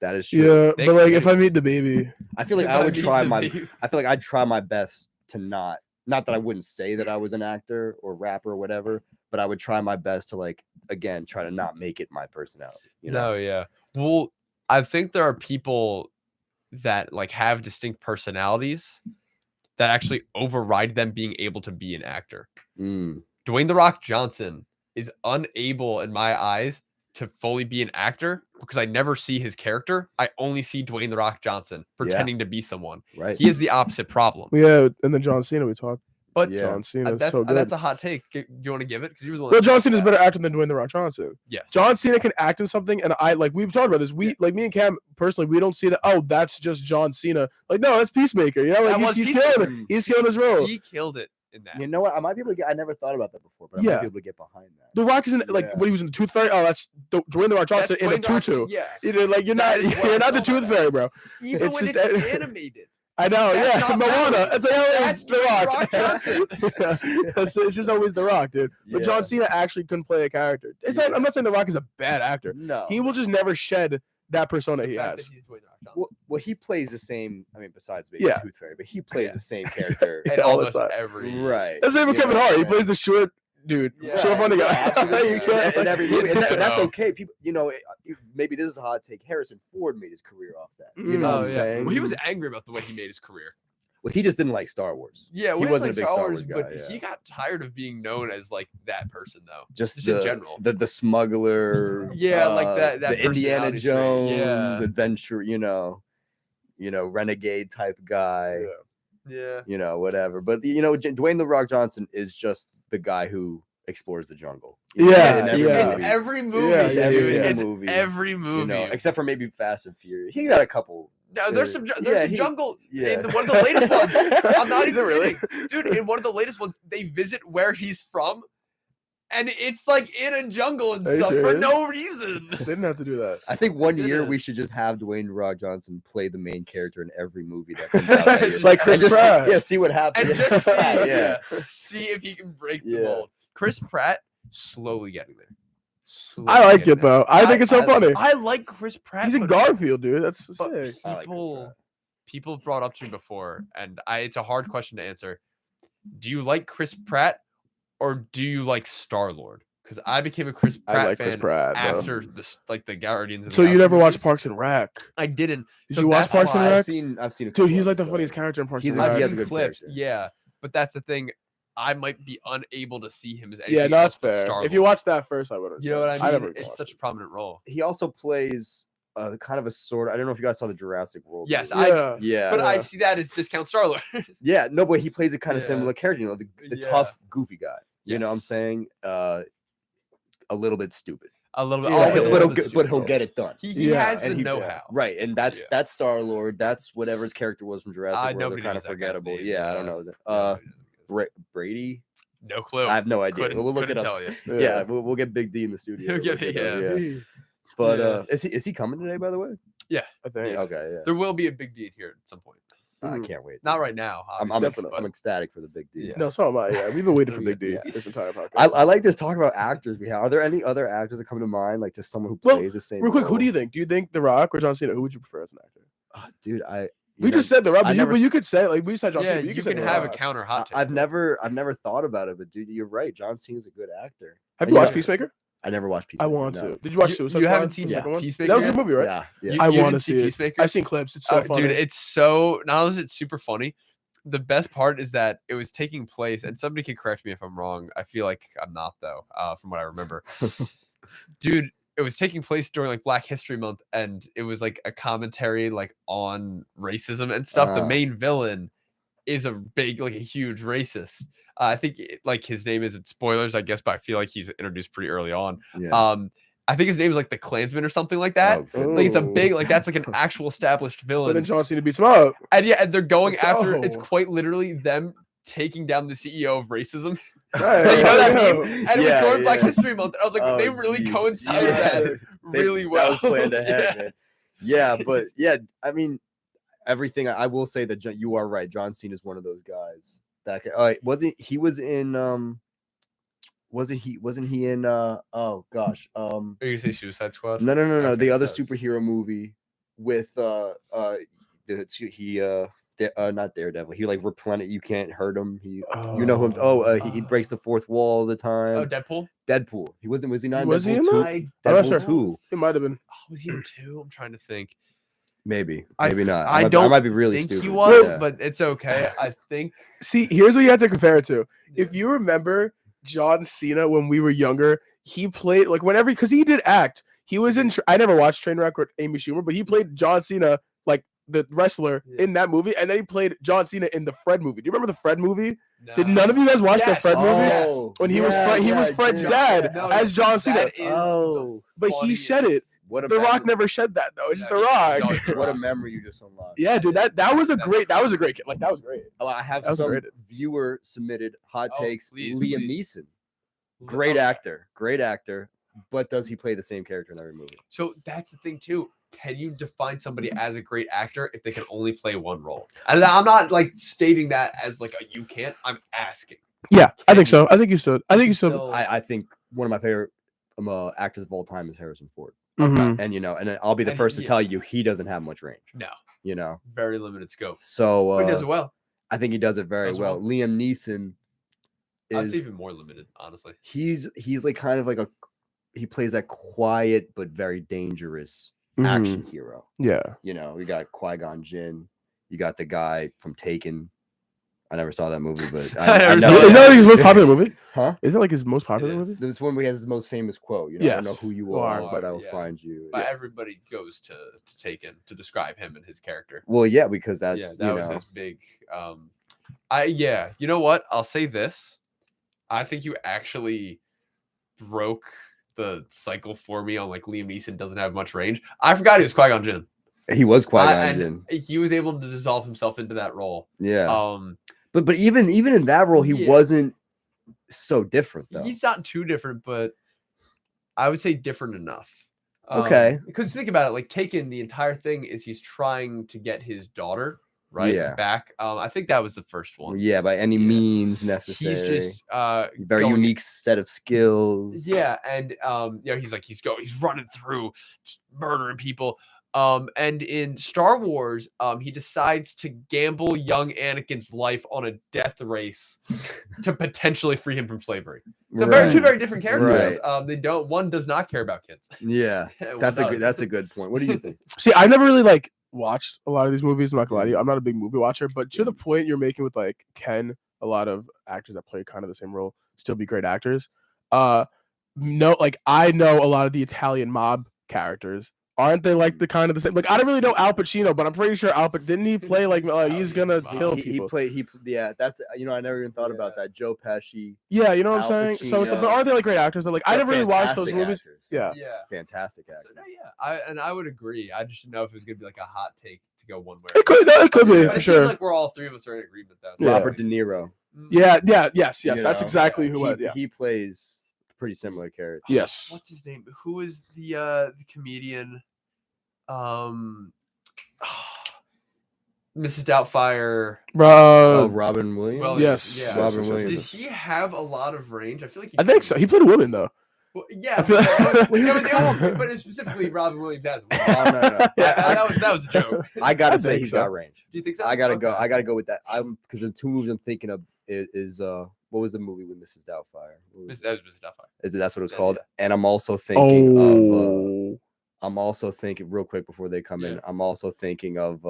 that is true. Yeah, They but could like if be. I meet the baby, I feel like If I would meet try the my. baby- I feel like I'd try my best to not that I wouldn't say that I was an actor or rapper or whatever, but I would try my best to like again try to not make it my personality. You know? No, yeah. Well, I think there are people that like have distinct personalities that actually override them being able to be an actor. Mm, Dwayne The Rock Johnson is unable, in my eyes, to fully be an actor because I never see his character. I only see Dwayne The Rock Johnson pretending to be someone. right. He is the opposite problem. yeah, and then John Cena we talked. But Yeah. John Cena is that's, so good. that's a hot take. Do you want to give it? Because you were the one. Well, that John brought Cena's a that. better actor than Dwayne the Rock Johnson. Yes. John Cena can act in something, and I like we've talked about this. We like me and Cam personally, we don't see that. Oh, that's just John Cena. Like, no, that's Peacemaker. You know, like That was he's killing Peacemaker. it. He's killing his role. He killed it in that. You know what? I might be able to get. I never thought about that before, but I might Yeah. be able to get behind that. The Rock is in like Yeah. when he was in the Tooth Fairy. Oh, that's Dwayne the Rock Johnson That's in a Dwayne The Rock- tutu. Yeah. You know, like you're That not is what you're I'm not the talking Tooth about. Fairy, bro. Even It's when just it's that- animated. I know, That's yeah, not Moana. Maui. It's like always That's the Rock. Rock Johnson. It's just always the Rock, dude. But John Yeah. Cena actually couldn't play a character. It's not, I'm not saying the Rock is a bad actor. No. He will just never shed that persona The he fact has. that he's Dwayne The Rock Johnson. Well, he plays the same. I mean, besides being Yeah. a Tooth Fairy, but he plays Yeah. the same character. And all the almost time. every right. That's even You Kevin know, Hart. He right. plays the short dude, Yeah. short funny guy. Absolutely. You can't- in every movie, and that's No. okay. People, maybe this is a hot take. Harrison Ford made his career off that. You know Mm. what Oh, I'm yeah. saying? Well, he was angry about the way he made his career. Well, he just didn't like Star Wars. Yeah, He well, wasn't like a big Star Wars but guy, yeah. he got tired of being known as like that person though. Just in the, general. the smuggler. Yeah, like that the Indiana personality trait, Jones yeah. adventure. Renegade type guy. Yeah. Whatever. But Dwayne the Rock Johnson is just the guy who explores the jungle. Yeah, in every yeah. It's movie. every movie. Yeah, dude. yeah, every yeah. single It's movie. every movie. Except for maybe Fast and Furious. He got a couple. No, there's some jungle Yeah. in one of the latest ones. I'm not Is even it really? kidding. Dude, in one of the latest ones, they visit where he's from, and it's like in a jungle and Are you stuff for serious? no reason. They didn't have to do that. I think one Did year it. we should just have Dwayne The Rock Johnson play the main character in every movie that comes out. that year. Like And Chris just Pratt. see what happens. And just see, yeah. see if he can break the Yeah. mold. Chris Pratt slowly getting there. I like it though. I think it's so funny. I like Chris Pratt. He's in but Garfield, dude. That's but sick. I like Chris people, Pratt. people have brought up to me before, and it's a hard question to answer. Do you like Chris Pratt or do you like Star Lord? Because I became a Chris Pratt I like fan Chris Pratt. bro. after the Guardians. of the So you Galaxy never watched movies. Parks and Rec? I didn't. Did So you watch that's Parks and why- Rec? I've seen a Dude, couple he's like the episodes. funniest character in Parks He's and a- I've Rec. he has seen a good clips, character. yeah, but that's the thing. I might be unable to see him as Yeah, anything no, that's else but fair. Star If you Lord. watch that first, I would have. You know what I mean? never It's watched such a it. prominent role. He also plays kind of a sort. I don't know if you guys saw the Jurassic World. Yes, movie. Yeah. yeah, But I Yeah. see that as discount Star Lord. yeah. No, but he plays a kind of Yeah. similar character. The Yeah. tough, goofy guy. You know what I'm Yes. saying? A little bit stupid. A little bit. Yeah, always a he'll- but little he'll bit get, but he'll stupid. get it done. He Yeah, has and the he- know-how. Right, and that's Yeah. Star Lord. That's whatever his character was from Jurassic World. nobody They're kind knows of that guy's forgettable. name, Yeah, I don't yeah. know. Nobody knows. Brady. No clue. I have no idea. Couldn't, We'll look it couldn't up. tell you. Yeah, we'll get Big D in the studio. He'll We'll get- get him, yeah. yeah. But Yeah. is he coming today? By the way. I think. Yeah. Okay. Yeah. There will be a big deed here at some point. I Mhm. can't wait. Not right now. I'm obviously, definitely- but- ecstatic for the Big D. Yeah. No, so am I. Yeah, we've been waiting for Big D Yeah. this entire podcast. I like this talk about actors we have. Are there any other actors that come to mind, like just someone who Well, plays the same? Real quick, who do you role? think? Do you think The Rock or John Cena? Who would you prefer as an actor? Dude, We just said The Rock, I but never- you could say like we said John yeah, Cena. But you you, can say The have a Rock. counter hot take. I've never thought about it, but dude, you're right. John Cena's a good actor. Have And you watched know- Peacemaker? I never watched I Peacemaker. want no. to. Did you watch You- Suicide you Squad? haven't seen The second one? Peacemaker That was a yet? good movie, right? Yeah, yeah. You- I you want to didn't see it. Peacemaker? I've seen clips. It's so Oh, funny. dude, it's so not only is it super funny. The best part is that it was taking place, and somebody can correct me if I'm wrong. I feel like I'm not though, from what I remember. Dude, it was taking place during like Black History Month, and it was like a commentary like on racism and stuff. The main villain is a big, like a huge racist. I think like his name isn't spoilers, I guess, but I feel like he's introduced pretty early on. Yeah. I think his name is like the Klansman or something like that. Oh, Like it's a Ooh. big, like that's like an actual established But then villain. John Cena beats him up. And yeah, and they're going Let's after. It's go. quite literally them taking down the CEO of racism. Hey, You know that yeah. meme? And it Yeah, was during Black yeah. History Month. And I was like, Oh, they really geez. coincided Yeah. that really well. That was planned ahead, Yeah. man. Yeah, but yeah, I mean, everything. I will say that you are right. John Cena is one of those guys that wasn't he was in wasn't he in oh gosh Are you gonna say Suicide Squad? no Okay, the other yes. superhero movie with not Daredevil. He like replenish. You can't hurt him. He you know him. He breaks the fourth wall all the time. Oh, Deadpool. Deadpool. Was he not in Was he Deadpool in 2? that? I I'm not Deadpool sure. 2. It might have been. was he in two? I'm trying to think. Maybe I- not. I I don't might be really think stupid. he was, yeah. but it's okay. I think. See, here's what you have to compare it to. If you remember John Cena when we were younger, he played like whenever because he did act. He was in. I never watched Trainwreck with Amy Schumer, but he played John Cena like the wrestler Yeah. in that movie, and then he played John Cena in the Fred movie. Do you remember the Fred movie? Did No. none of you guys watch the Yes. Fred movie? Oh, When he was he was Fred's dad No, as John Cena, that is Oh, the but he shed it. what a The Rock memory- never shed that though. It's just No, The he- Rock. no, it's The What a Rock. memory you just unlocked. Yeah, dude, that was a That's great kid. Like that was great. Oh, I have That was some great. viewer submitted hot Oh, takes. please, Liam please. Neeson, great Okay. actor, but does he play the same character in every movie? So that's the thing too. Can you define somebody as a great actor if they can only play one role? And I'm not like stating that as like a you can't. I'm asking. Yeah, I Can think so. you- I think you should. I think you should. Still- I think one of my favorite actors of all time is Harrison Ford, Mhm. and and I'll be the And first to yeah. tell you he doesn't have much range. No, You know, very limited scope. so But he does it well. I think he does it very Does well. well. Liam Neeson I'd is say even more limited, honestly. he's like kind of like he plays that quiet but very dangerous Mhm. action hero. Yeah. You know, we got Qui-Gon Jinn. You got the guy from Taken. I never saw that movie, but I never I saw know. it. Is that like his most popular movie? Huh? Is that like his most popular is. movie? There's one where he has his most famous quote. You know, I don't know Yes. who you Oh, are, I- but I will yeah. find you. But Yeah. everybody goes to Taken to describe him and his character. Well, yeah, because that's Yeah, you that was know, his big. You know what? I'll say this. I think you actually broke the cycle for me on like Liam Neeson doesn't have much range. I forgot he was Qui-Gon Jinn. he was Qui-Gon And Jinn. he was able to dissolve himself into that role. Yeah, Um, but even in that role, he yeah. wasn't so different though. he's not too different, but I would say different enough. Okay. Because think about it, like Taken, the entire thing is he's trying to get his daughter right Yeah. back. I think that was the first one. Yeah, by any Yeah. means necessary. He's just very going- unique set of skills. Yeah, and he's running through just murdering people. And in Star Wars, he decides to gamble young Anakin's life on a death race to potentially free him from slavery. So two Right. very different characters. Right. One does not care about kids. Yeah, One that's does. a good point. What do you think? See, I never really like watched a lot of these movies. I'm not gonna lie to you. I'm not a big movie watcher, but to the point you're making with like Ken, a lot of actors that play kind of the same role still be great actors. No, like I know a lot of the Italian mob characters. Aren't they like the kind of the same? Like I don't really know Al Pacino, but I'm pretty sure didn't he play like he's gonna Wow. kill he people? played yeah, that's I never even thought about Yeah. that. Joe Pesci. Yeah, you know what Al I'm saying. So it's Pacino. but aren't they like great actors? That like I They're never really watched those fantastic movies. actors. Yeah. Yeah. Fantastic So, actors. no, yeah. I would agree. I just didn't know if it was gonna be like a hot take to go one way. It could be But for it sure. seemed like we're all three of us are in agreement though. Yeah. Robert De Niro. Yes. you That's know, exactly who. he plays pretty similar characters. Yes. What's his name? Who is the comedian? Mrs. Doubtfire. Oh, Bro, Robin Williams. Well, yes. yeah. Robin Did Williams. he have a lot of range? I feel like I think so. He played a woman though. Well, yeah, I feel but, like- yeah, but, but specifically Robin Williams has. one. Oh, no. that was a joke. I gotta I say think he's so. got range. Do you think so? I gotta Okay. go with that. Because the two movies I'm thinking of is what was the movie with Mrs. Doubtfire? That was Mrs. Doubtfire. That's what it's Yeah, called. yeah. And I'm also thinking of. Oh, I'm also thinking real quick before they come in. Yeah. I'm also thinking of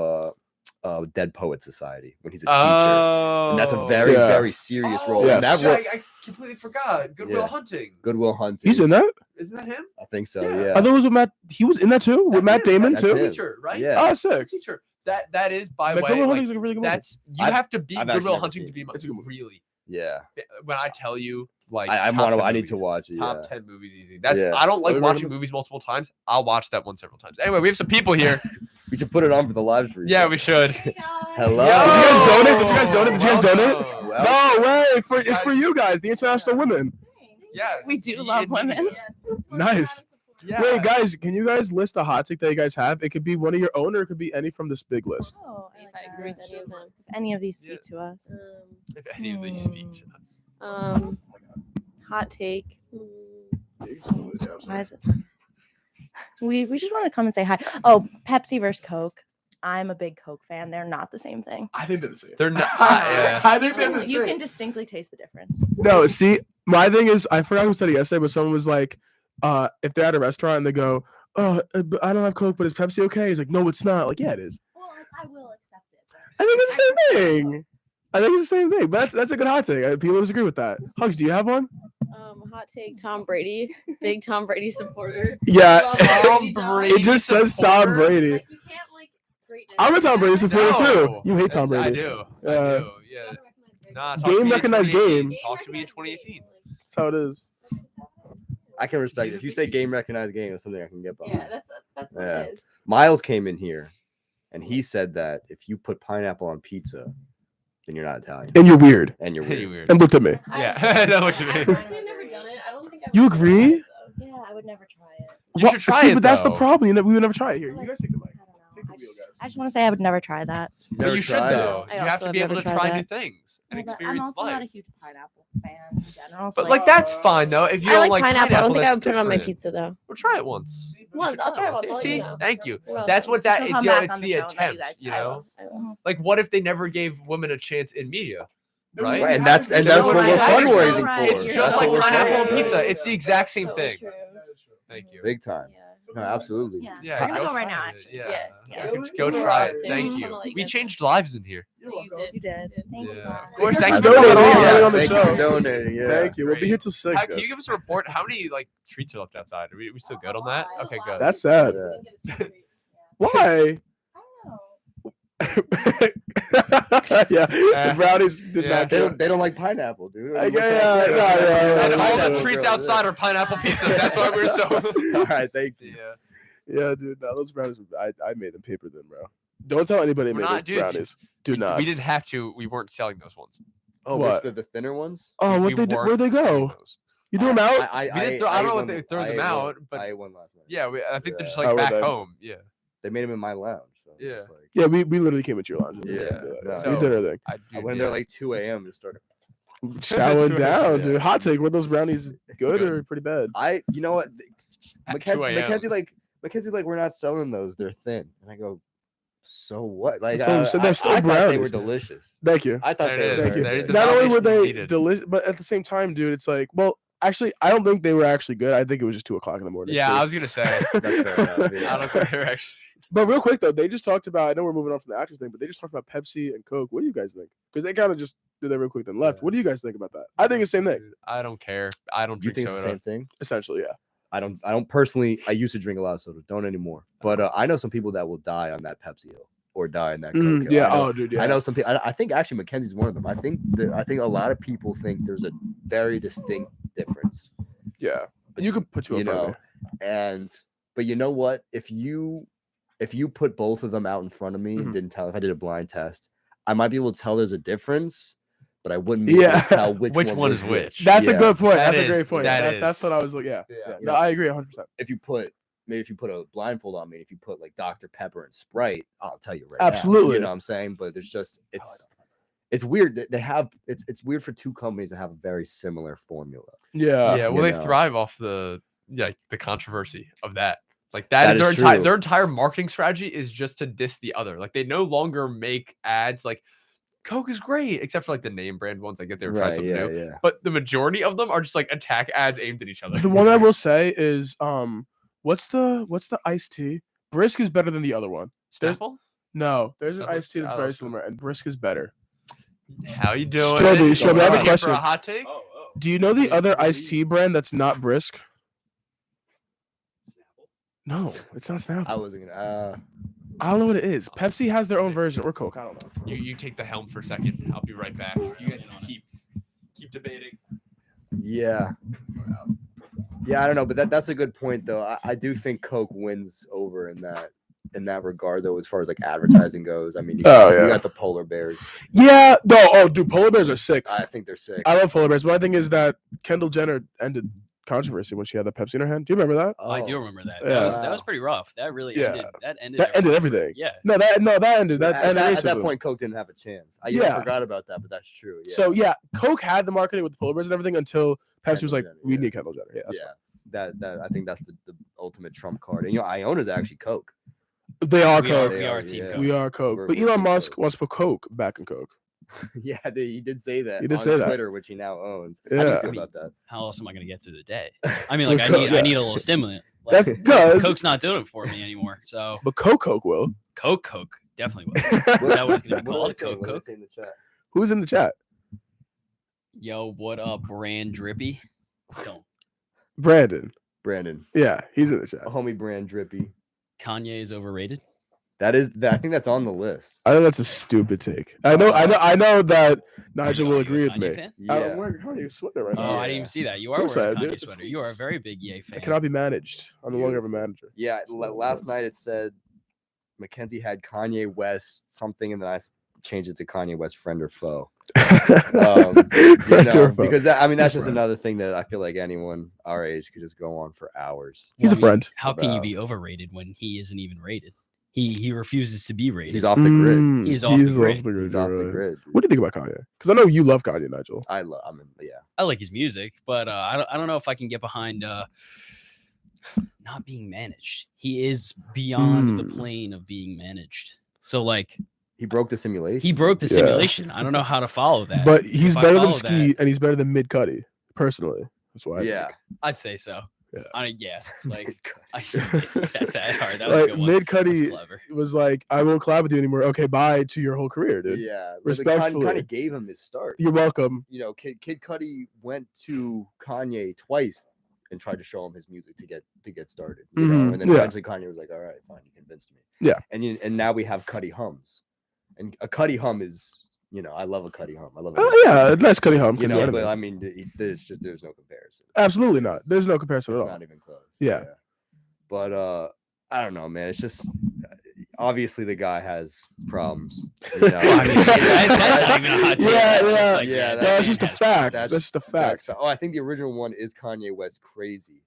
Dead Poet Society when he's a teacher, Oh, and that's a very Yeah. very serious role. Yes. And that yeah, role, I completely forgot. Goodwill Yeah. Hunting. Goodwill Hunting. he's in that. Isn't that him? I think so. Yeah. Yeah. I thought it was with Matt. He was in that too with Matt That's him. Damon That's too. the him. teacher, right? Yeah. Oh, That's the sick. teacher. That is by But way. Goodwill Like, Hunting's like a really good movie. that's you I've- have to beat I've actually Goodwill never Hunting seen to it. be It's a good movie. really. Yeah. When I tell you, like, I top want to. 10 I need to movies. watch it. Top Yeah. 10 movies easy. That's Yeah. I don't like Really watching recommend- movies multiple times. I'll watch that one several times. Anyway, we have some people here. We should put it on for the live stream. Yeah, we should. Hello. Did you guys donate? Did you guys donate? Did you guys donate? Welcome. Well- No way! It's for you guys, the international women. Yes. We do me love and women. media. Nice. Yeah. Wait, guys, can you guys list a hot take that you guys have? It could be one of your own, or it could be any from this big list. Oh, See I if I like agree that. with any of them. If any of these Yeah. speak to us. If any of these speak to us. Hot take. Mm, Why is it? We just want to come and say hi. Oh, Pepsi versus Coke. I'm a big Coke fan. They're not the same thing. I think they're the same. They're not. Yeah. I think they're the You same. can distinctly taste the difference. No, see, my thing is, I forgot who said it yesterday, but someone was like, if they're at a restaurant and they go, "Oh, but I don't have Coke, but is Pepsi okay?" He's like, "No, it's not." Like, yeah, it is. Well, I will accept it. I think it's the same thing. I think it's the same thing. But that's a good hot take. People disagree with that. Hugs, do you have one? hot take, Tom Brady. Big Tom Brady supporter. Yeah. Love Tom Tom. Brady It just says Tom supporter? Brady. Like, you can't like greatness. I'm a Tom Brady supporter too. No. You hate Tom Yes, Brady. I do. I Uh, do. Yeah. Gotta recognize greatness. Nah, talk Game to me in recognized 2018. game. Talk to me in recognized game, 2018. like, That's how it is. I can respect He's it. a If you big say dude. game recognized game, it's something I can get behind. Yeah, that's what Yeah. it is. Miles came in here, and he said that if you put pineapple on pizza, then you're not Italian, And you're weird. and you're Pretty weird. weird. And looked at me. Yeah, I know what you I've mean. personally never done it. I don't think I've You ever tried agree? it, though. Yeah, I would never try it. You Well, should try see, it, but that's the though. problem. We would never try it here. You guys take the mic. I don't know. Take the I wheel, just, guys. I just want to say I would never try that. But Never you should tried it. though. I You have also to have be able never to tried try new that. things and Well, but I'm experience also life. not a huge pineapple fan in general. So But like that's fine though. If you I don't like pineapple. I don't think I that's would put it on my different. pizza though. Well, try it once. Once, I'll try it once. I'll let See, you know. thank you. You're That's welcome. what that She'll is. come Yeah, back it's on the the show and let you attempt. guys You I know, will. I will. like what if they never gave women a chance in media? Right? Right, and that's You what know we're I mean? fundraising Right. for. It's You're just so like right. pineapple on Yeah. pizza. It's the exact same Totally thing. true. Thank you. Big time. Yeah. No, absolutely. Yeah. Yeah, I'm gonna go right try now. it. Actually. Yeah. Yeah. Go Really? try it. Yeah. Thank Mhm. you. Totally We good. changed lives in here. You did. You did. Thank you. Yeah. guys. Of course. Thank Thank you you for for donating. coming Yeah, on. the thank you show. for donating. Yeah. Thank you. We'll be Great. here till 6. Can you give us a report? How many like treats are left outside? Are we still good on that? Okay, good. That's sad. Yeah. Why? I don't know. Yeah, the brownies did Yeah. not They get. don't. They don't like pineapple, dude. I What can I get- say? yeah, And all the yeah. treats outside are pineapple pizzas. That's why we're so. All right, thank you. Yeah. Yeah, dude. No, those brownies. I made them paper thin, bro. Don't tell anybody I We're made not- those dude, brownies. Do not. We didn't have to. We weren't selling those ones. Oh, What? what's the thinner ones? Oh, We what they do? weren't Where'd they selling go? those. You threw them out? I We didn't throw- I don't know ate what they one- threw I them ate out, one- but- I ate one last night. Yeah, I think they're just Yeah. like Oh, were back they? home. Yeah. They made them in my lounge. So Yeah. Just like, Yeah, we literally came into your lounge. Yeah, no. we did our thing. I, I dude, went yeah. there like 2 a.m. to start. Chowing down, Yeah. dude. Hot take. Were those brownies good Good. or pretty bad? You know what? At 2 a.m. Mackenzie, like, we're not selling those. They're thin. And I go, so what? Like, So they're still I thought they were brownies. delicious. Thank you. I thought There they it were is. very There- good. the Not only were validation they needed. delicious, but at the same time, dude, it's like, well, actually, I don't think they were actually good. I think it was just 2:00 in the morning. Yeah, so- I was gonna say. That's fair enough, yeah. I don't think they were actually. But real quick though, they just talked about. I know we're moving on from the actors thing, but they just talked about Pepsi and Coke. What do you guys think? Because they kind of just did that real quick then left. Yeah. What do you guys think about that? I think it's the same thing. Dude, I don't care. I don't You drink think it's the soda. same thing? Essentially, yeah. I don't personally. I used to drink a lot of soda. Don't anymore. But I know some people that will die on that Pepsi Hill or die in that Coke Hill. Yeah. I know, Oh, dude. Yeah. I know some people. I think actually Mackenzie's one of them. I think a lot of people think there's a very distinct difference. Yeah. You could put you You in front of know, me. but you know what? If you put both of them out in front of me and Mhm. didn't tell, if I did a blind test, I might be able to tell there's a difference, but I wouldn't be able Yeah. to tell which Which one one was is which? That's a Yeah. good point. That That's is- a great point. that That's what is- I was like. Yeah. Yeah. Yeah. You No, know, I agree 100%. If you put a blindfold on me, if you put like Dr. Pepper and Sprite, I'll tell you right now. Absolutely. You know what I'm saying? But there's just it's weird that they have it's weird for two companies to have a very similar formula. Yeah. Yeah, well, you they know. thrive off the controversy of that. Like That that is is their true. their entire marketing strategy is just to diss the other. Like they no longer make ads like Coke is great, except for like the name brand ones. I get they were trying something yeah, new. yeah. But the majority of them are just like attack ads aimed at each other. The one I will say is what's the iced tea? Brisk is better than the other one. there's- Snapple? No, there's an Snapple? iced tea that's Oh, very that's cool. similar, and Brisk is better. How you doing? Strawberry, Strawberry, I have a Here for question. a hot take? Do you know the Yeah, other what do iced tea brand that's not Brisk? No, it's not Snapple. I wasn't gonna. I don't know what it is. Pepsi has their own version or Coke. I don't know. You take the helm for a second. I'll be right back. You guys keep debating. Yeah. Yeah, I don't know, but that's a good point though. I do think Coke wins over in that regard though, as far as like advertising goes. I mean, you got the polar bears. Yeah, no. Oh, dude, polar bears are sick. I think they're sick. I love polar bears. But my thing is that Kendall Jenner ended controversy when she had the Pepsi in her hand. Do you remember that? I do remember that. Yeah. That was pretty rough. That really Yeah. ended. That ended everything. Yeah. No, that ended. That ended At that racism. point, Coke didn't have a chance. I Yeah. forgot about that, but that's true. Yeah. So yeah, Coke had the marketing with the polar bears and everything until Pepsi was Kendall like, Jenner, "We yeah. need Kendall Jenner." Yeah, that's that I think that's the ultimate trump card. And Iona's actually Coke. fine. They are We are- Coke. we are Team Coke. We are Coke. We're- But we're Elon Team Musk Coke. wants to put Coke back in Coke. Yeah, he did say that. He did on say that. Twitter, which he now owns. How do Yeah. you feel about that? How else am I gonna get through the day? I mean, like With I Coke, need yeah. I need a little stimulant. Like, That's because Coke's not doing it for me anymore. So but Coke will. Coke definitely will. Is that what it's gonna be What called? are they saying? Coke What are they Coke. saying in the chat? Who's in the chat? Yo, what up, brand drippy? Don't. Brandon, Yeah, he's in the chat. homie Brand Drippy. Kanye is overrated. I think that's on the list. I think that's a stupid take. I know that Nigel will Are you a agree with Kanye me. fan? Yeah. I'm wearing a Kanye sweater right Oh, now. I didn't even see that. You are course wearing a I Kanye did. sweater. You are a very big Ye fan. It cannot be managed. I'm no longer a manager. Yeah, last night it said Mackenzie had Kanye West something, and then I changed it to Kanye West friend or foe. Friend or foe. Because that's just friend. another thing that I feel like anyone our age could just go on for hours. He's a I mean, friend. How can you About- be overrated when he isn't even rated? He refuses to be rated. He's off the grid. He's off the grid. He's off the grid. What do you think about Kanye? Because I know you love Kanye, Nigel. I mean, yeah. I like his music, but I don't know if I can get behind not being managed. He is beyond the plane of being managed. So like He broke the simulation. he broke the Yeah. simulation. I don't know how to follow that. But he's If I better than follow Ski, that- and he's better than Mid Cudi, personally. That's why. I Yeah. think. I'd say so. Yeah. Yeah. Like that's hard. That was a Like good one. Mid That's Cudi clever. was like, "I won't collab with you anymore." Okay, bye to your whole career, dude. Yeah. Respectfully. Kind of gave him his start. You're welcome. Kid Cudi went to Kanye twice and tried to show him his music to get started. You know? And then Yeah. eventually Kanye was like, "All right, fine, you convinced me." Yeah. And now we have Cudi hums, and a Cudi hum is, I love a Cudi hum. I love it. Oh yeah, nice Cudi hum. You can do know, anything. but I mean, there's no comparison. Absolutely not. There's no comparison at It's all. not even close. Yeah. But I don't know, man. It's just obviously the guy has problems. You know? I mean, that's not even a hot take. Yeah, That's just yeah. like, Yeah, that No, it's man just a has fact. That's- That's just a That's fact. fa- I think the original one is Kanye West crazy.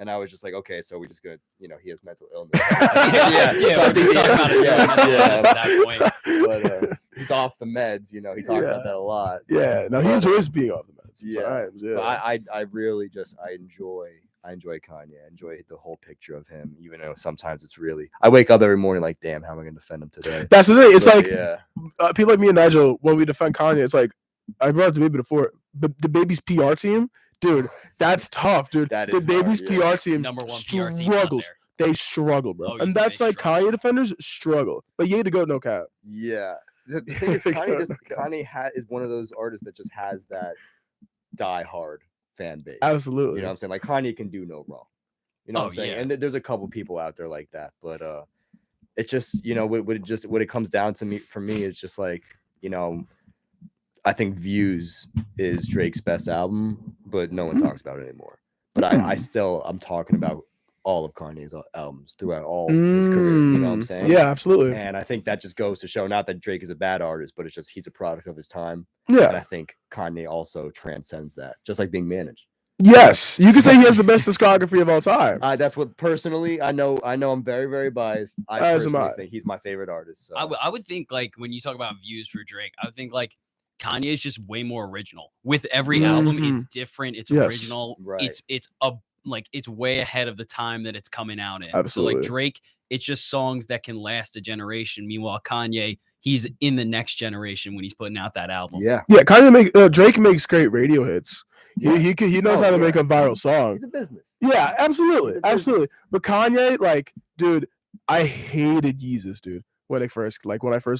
And I was just like, okay, so we're just gonna, he has mental illness. Yeah, we're just talking about it. Yeah. At that point. But he's off the meds. He talks Yeah. about that a lot. Yeah. No, he But, enjoys being off the meds. Yeah. Sometimes, yeah. But I really just I enjoy Kanye. I enjoy the whole picture of him, even though sometimes it's really. I wake up every morning like, damn, how am I gonna defend him today? That's the thing. It's But, like yeah, people like me and Nigel, when we defend Kanye, it's like I brought up the baby before, but the baby's PR team, dude, that's tough, dude. That The is baby's hard, yeah. PR team Number one PR team out struggles. there. They struggle, bro, Oh, you and think that's they like struggle? Kanye defenders struggle. But Ye to go no cap. yeah. The thing is, Like, Kanye is one of those artists that just has that die hard fan base. Absolutely. You know what I'm saying? Like Kanye can do no wrong. You know what Oh, I'm saying? yeah. And there's a couple people out there like that, but it's just what it comes down to for me is just like, I think Views is Drake's best album, but no one talks about it anymore. But I'm talking about all of Kanye's albums throughout all his career. You know what I'm saying? Yeah, absolutely. And I think that just goes to show not that Drake is a bad artist, but it's just he's a product of his time. And Yeah. I think Kanye also transcends that, just like being managed. Yes, you can say he has the best discography of all time. That's what personally I know. I'm very, very biased. I As am personally I. think he's my favorite artist. So. I would think like when you talk about views for Drake, I would think like Kanye is just way more original. With every album, it's different. It's Yes. original. Right. It's way ahead of the time that it's coming out in. Absolutely. So like Drake, it's just songs that can last a generation. Meanwhile, Kanye, he's in the next generation when he's putting out that album. Yeah, Yeah, Drake makes great radio hits. He knows Oh, how to yeah. make a viral song. he's a business. Yeah, absolutely, It's a business. absolutely. But Kanye, like, dude, I hated Yeezus, dude. when I first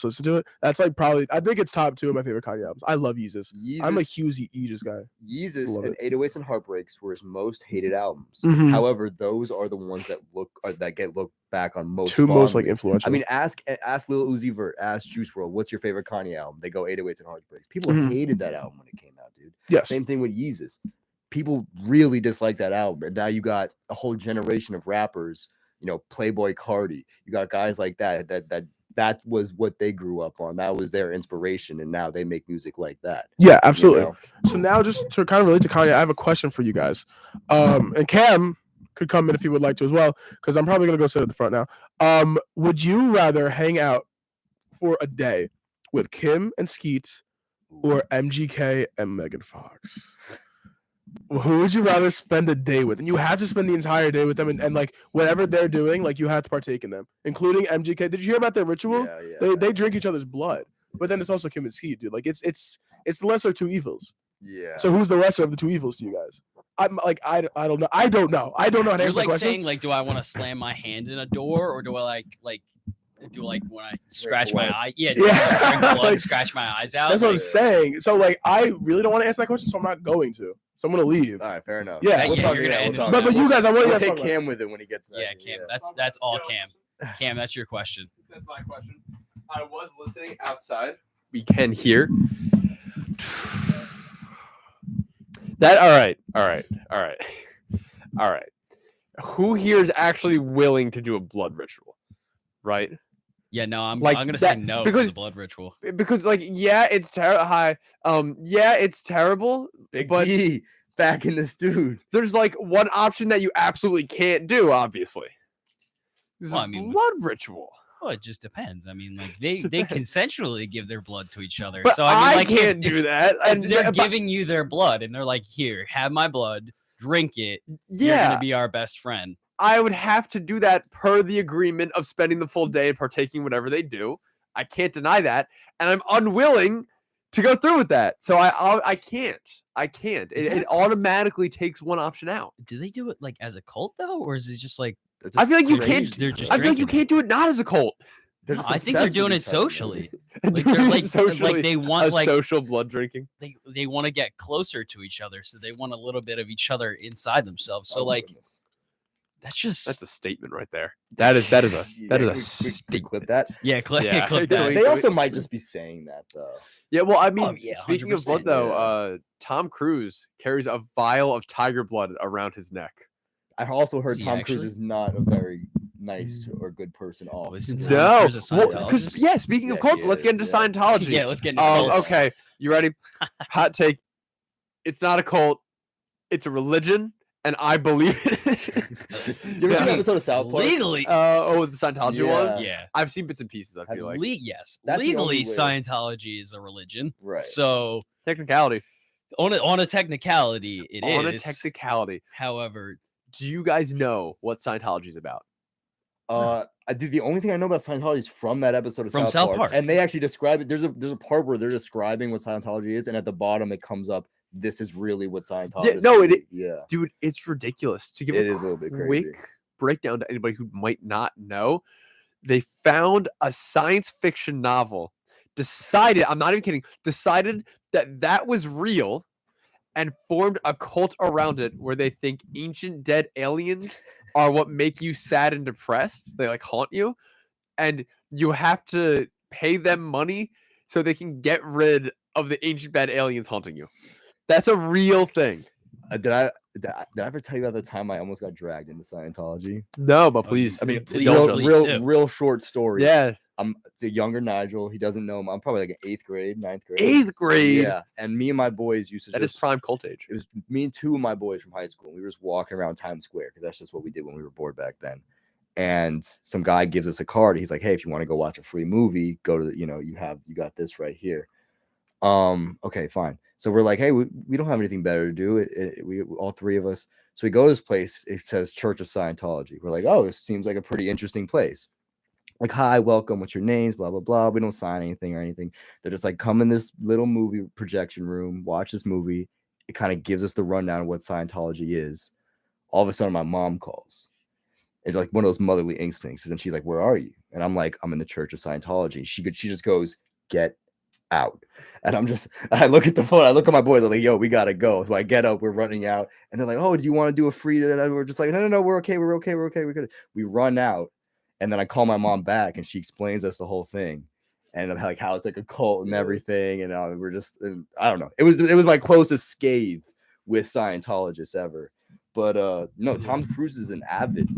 listened to it. That's like probably I think it's top 2 of my favorite Kanye albums. I love Yeezus. I'm a huge Yeezus guy. Yeezus Love and it. 808s and Heartbreaks were his most hated albums. Mhm. However, those are the ones that get looked back on most. 2 most like fondly. influential. I mean, ask Lil Uzi Vert, ask Juice WRLD, what's your favorite Kanye album? They go 808s and Heartbreaks. People Mhm. hated that album when it came out, dude. yes. Same thing with Yeezus. People really dislike that album. And now you got a whole generation of rappers, Playboy Cardi. You got guys like that was what they grew up on. That was their inspiration. And now they make music like that. Yeah, absolutely. know? So now just to kind of relate to Kanye, I have a question for you guys. And Cam could come in if he would like to as well, because I'm probably gonna go sit at the front now. Would you rather hang out for a day with Kim and Skeets or MGK and Megan Fox? Who would you rather spend a day with? And you have to spend the entire day with them, and like whatever they're doing, like you have to partake in them, including MGK. Did you hear about their ritual? Yeah. They drink each other's blood, but then it's also Kim and Skeet, dude. Like it's the lesser of 2 evils. Yeah. So who's the lesser of the 2 evils to you guys? I'm like I don't know. I don't know how to You're answer the like question. saying like, do I want to slam my hand in a door, or do I like when I scratch my blood. eye? Yeah, Yeah. drink blood, Like, scratch my eyes out. That's what I'm like, saying. So like I really don't want to answer that question, so I'm not going to. So I'm gonna leave. All right, fair enough. Yeah. we'll Yeah, talk. you're Yeah, gonna we'll end it talk. on But you guys, I want you We'll guys to take talk about Cam with it when he gets back. Yeah, Cam. That's all Cam. Cam, that's your question. That's my question. I was listening outside. We can hear. That all right. Who here is actually willing to do a blood ritual? Right? Yeah, no, I'm Like gonna that- say no for because- the blood ritual. Because it's terrible. It's terrible. Big But- B back in this dude. There's like one option that you absolutely can't do. Obviously, this is Well, a I mean- blood ritual. Well, it just depends. I mean, like they consensually give their blood to each other. But So I mean, like can't do that. If they're but- giving you their blood and they're like, "Here, have my blood, drink it. You're yeah, gonna be our best friend." I would have to do that per the agreement of spending the full day and partaking in whatever they do. I can't deny that, and I'm unwilling to go through with that. So I can't. It, Is that it automatically takes one option out. Do they do it like as a cult though, or is it just like I feel like you crazy. can't. They're just I feel like you drinking can't do it not as a cult. They're No, just I think they're obsessed with doing it each other, man. socially. Like they're like they want a like social blood drinking. they want to get closer to each other, so they want a little bit of each other inside themselves. So Oh, like goodness. that's just That's a statement right there. That is a Yeah, can we statement. clip that. yeah, clip, Yeah. clip Yeah, that. we- They also might just be saying that though. Yeah, well, I mean, yeah, speaking of blood 100%, though, yeah. Tom Cruise carries a vial of tiger blood around his neck. I also heard Is he Tom actually? Cruise is not a very nice or good person. Oh, Off. isn't Tom No, Cruise a because Scientologist? speaking of Yeah, cults, he let's get is, into yeah. Scientology. Yeah, let's get into cults. Okay, you ready? Hot take. It's not a cult. It's a religion, and I believe it. You ever seen an Yeah. episode of South Park? Legally, The Scientology one. yeah. I've seen bits and pieces. I Have feel you- like Yes, That's the only legally, way. Scientology is a religion. Right. So technicality. on a technicality, it is. On a technicality, However, do you guys know what Scientology is about? I do. The only thing I know about Scientology is from that episode of From South, South Park. and they actually describe it. There's a part where they're describing what Scientology is, and at the bottom it comes up. This is really what Scientology. no, it- Yeah, Dude, it's ridiculous. To give it a is a little bit quick crazy. breakdown to anybody who might not know, they found a science fiction novel, decided, I'm not even kidding, decided that was real and formed a cult around it where they think ancient dead aliens are what make you sad and depressed. They like haunt you, and you have to pay them money so they can get rid of the ancient bad aliens haunting you. That's a real thing. Did I ever tell you about the time I almost got dragged into Scientology? No, but please. I mean, Please, indulge real, us. please do. real short story. Yeah, It's a younger Nigel. He doesn't know him. I'm probably like in 8th grade, 9th grade. 8th grade. Yeah, and me and my boys used to That is just. prime cult age. It was me and 2 of my boys from high school. We were just walking around Times Square because that's just what we did when we were bored back then. And some guy gives us a card. He's like, "Hey, if you want to go watch a free movie, go to the, you got this right here." Okay, fine. So we're like, "Hey, we don't have anything better to do." We all 3 of us. So we go to this place. It says Church of Scientology. We're like, "Oh, this seems like a pretty interesting place." Like, "Hi, welcome. What's your names? Blah blah blah." We don't sign anything or anything. They're just like, "Come in this little movie projection room, watch this movie." It kind of gives us the rundown of what Scientology is. All of a sudden, my mom calls. It's like one of those motherly instincts. And then she's like, "Where are you?" And I'm like, I'm in the Church of Scientology. She just goes, get out. And I look at the phone, I look at my boy, they're like, yo, we gotta go. So I get up, we're running out, and they're like, oh, do you want to do a free? And we're just like, no, we're okay, we're good. We run out, and then I call my mom back, and she explains us the whole thing, and like how it's like a cult and everything, and we're just, and I don't know. It was my closest scathe with Scientologists ever. But no, Tom Cruise is an avid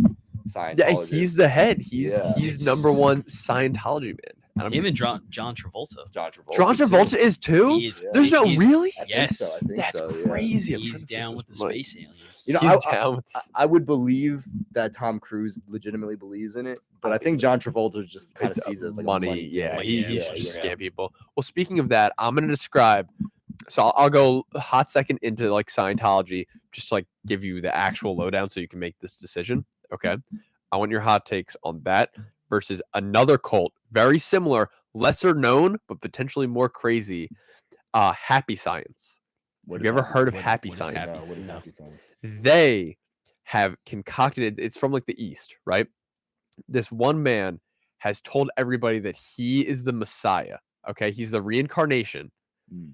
Scientologist. Yeah, he's the head. He's Yeah. number one Scientology man. And I'm- Him and John Travolta. John Travolta. John Travolta is too. He is, Yeah. There's no he's- really. I think Yes. so, I think That's so, yeah. crazy. I'm He's trying to down fix with the this mic. space aliens. You know, He's down with. I would believe that Tom Cruise legitimately believes in it, but I think John Travolta just kind of It's sees it as like money. a money Yeah, thing. he's yeah, just yeah. scam people. Well, speaking of that, I'm gonna describe. So I'll go a hot second into like Scientology, just to, like give you the actual lowdown so you can make this decision. Okay, I want your hot takes on that versus another cult, very similar, lesser known but potentially more crazy. Happy Science. What Have is you ever Happy- heard of what is- Happy what is Science? Happy- No, what is No. Happy Science? They have concocted it. It's from like the East, right? This one man has told everybody that he is the Messiah. Okay, he's the reincarnation, Mm.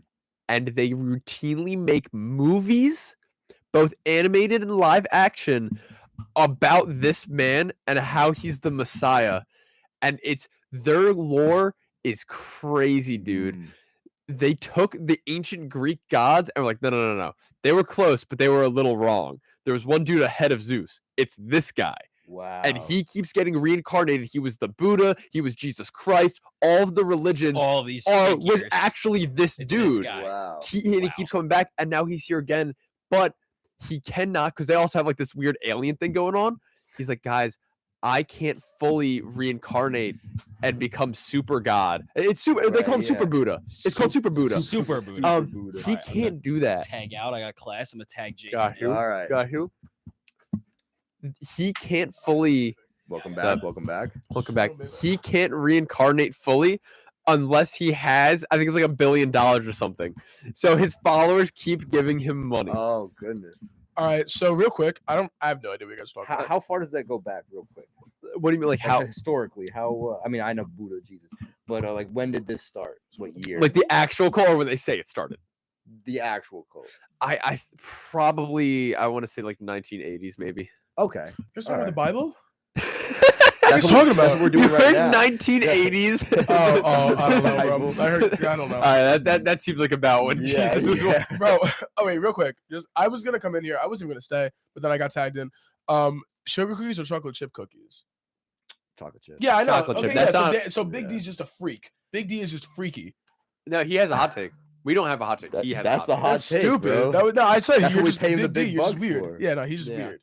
and they routinely make movies, both animated and live action, about this man and how he's the Messiah. And it's their lore is crazy, dude. Mm. They took the ancient Greek gods and were like, no. They were close, but they were a little wrong. There was one dude ahead of Zeus. It's this guy. Wow. And he keeps getting reincarnated. He was the Buddha. He was Jesus Christ. All of the religions All of these was figures. actually this It's this dude. guy. Wow. And he Wow. keeps coming back, and now he's here again. But he cannot, because they also have like this weird alien thing going on. He's like, guys, I can't fully reincarnate and become super God. It's super. They Right, call him Super yeah. Buddha. It's called Super Buddha. Super Buddha. Um, Buddha. He Alright, I'm gonna can't do that. Tag out. I got class. I'm gonna tag Jake. Got in. who? All right. Got who? He can't fully. Welcome What's back. up? Welcome back. Welcome back. He can't reincarnate fully unless he has, I think it's like $1 billion or something. So his followers keep giving him money. Oh goodness. All right, so real quick, I have no idea what you guys are talking about. How far does that go back, real quick? What do you mean, like how? Historically? How? I mean, I know Buddha, Jesus, but like when did this start? What year? Like the actual cult, or when they say it started? the actual cult. I probably I want to say like 1980s maybe. Okay. You're talking about the Alright. Bible? That's talking what, that's about? what we're doing right now. 1980s. I don't know, bro. I don't know. All right, that seems like about when Yeah, Jesus was. yeah. Bro, oh wait, real quick. I was gonna come in here. I wasn't gonna stay, but then I got tagged in. Sugar cookies or chocolate chip cookies? Chocolate chip. Yeah, I know. Chocolate chip, Okay, that's yeah, not- so Big yeah. D's just a freak. Big D is just freaky. No, he has a hot take. We don't have a hot take. That- he has. that's a the hot hot That's take, stupid. bro. No, I said That's you're what we just pay him the Big D, big you're just bucks weird. for. Yeah, no, he's just Yeah. weird.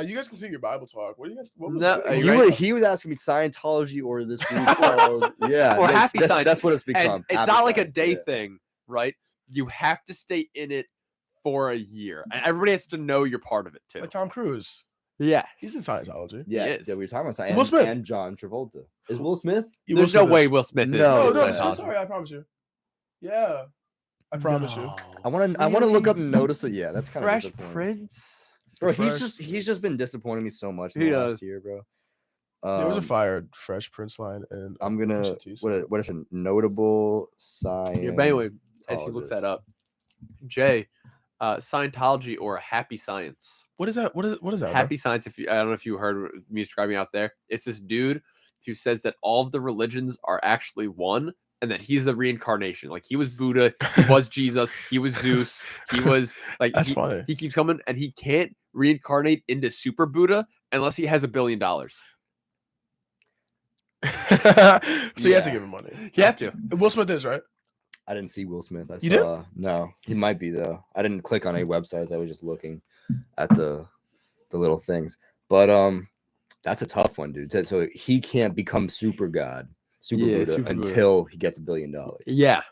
You guys continue your Bible talk. What do you guys? What was No, it? are He, you right? he was asking me Scientology or this group called yeah. Or that's- Happy that's, Science. That's what it's become. And it's Happy not like a Science, day yeah. thing, right? You have to stay in it for a year, and everybody has to know you're part of it too. Like Tom Cruise. Yeah, He's in Scientology. Yeah, is. yeah, we were talking about Will and, Smith. and John Travolta. Is Will Smith? Yeah, there's Will no Smith way is. Will Smith is. No, in No, it's no, Scientology. sorry, I promise you. Yeah, I promise you. I want to look up and notice it. Yeah, that's kind of Fresh disappointing. Prince. Bro, Fresh- he's just been disappointing me so much in He the does. last year, bro. There was a Um, fired Fresh Prince line, and I'm gonna Pusha T, so- what is a notable sign? Yeah, but anyway, as he looks that up, Jay, Scientology or Happy Science? What is that? What is that? bro? Happy Science. If you, I don't know if you heard me describing out there, it's this dude who says that all of the religions are actually one, and that he's the reincarnation. Like he was Buddha, he was Jesus, he was Zeus, he was like That's he, funny. he keeps coming, and he can't reincarnate into Super Buddha unless he has $1 billion. So you have to Yeah. give him money. You have to. Will Smith is right. I didn't see Will Smith. I You did? saw no. He might be though. I didn't click on any websites. I was just looking at the little things. But that's a tough one, dude. So he can't become super god, super Yeah, Buddha Super Buddha. until he gets $1 billion. Yeah,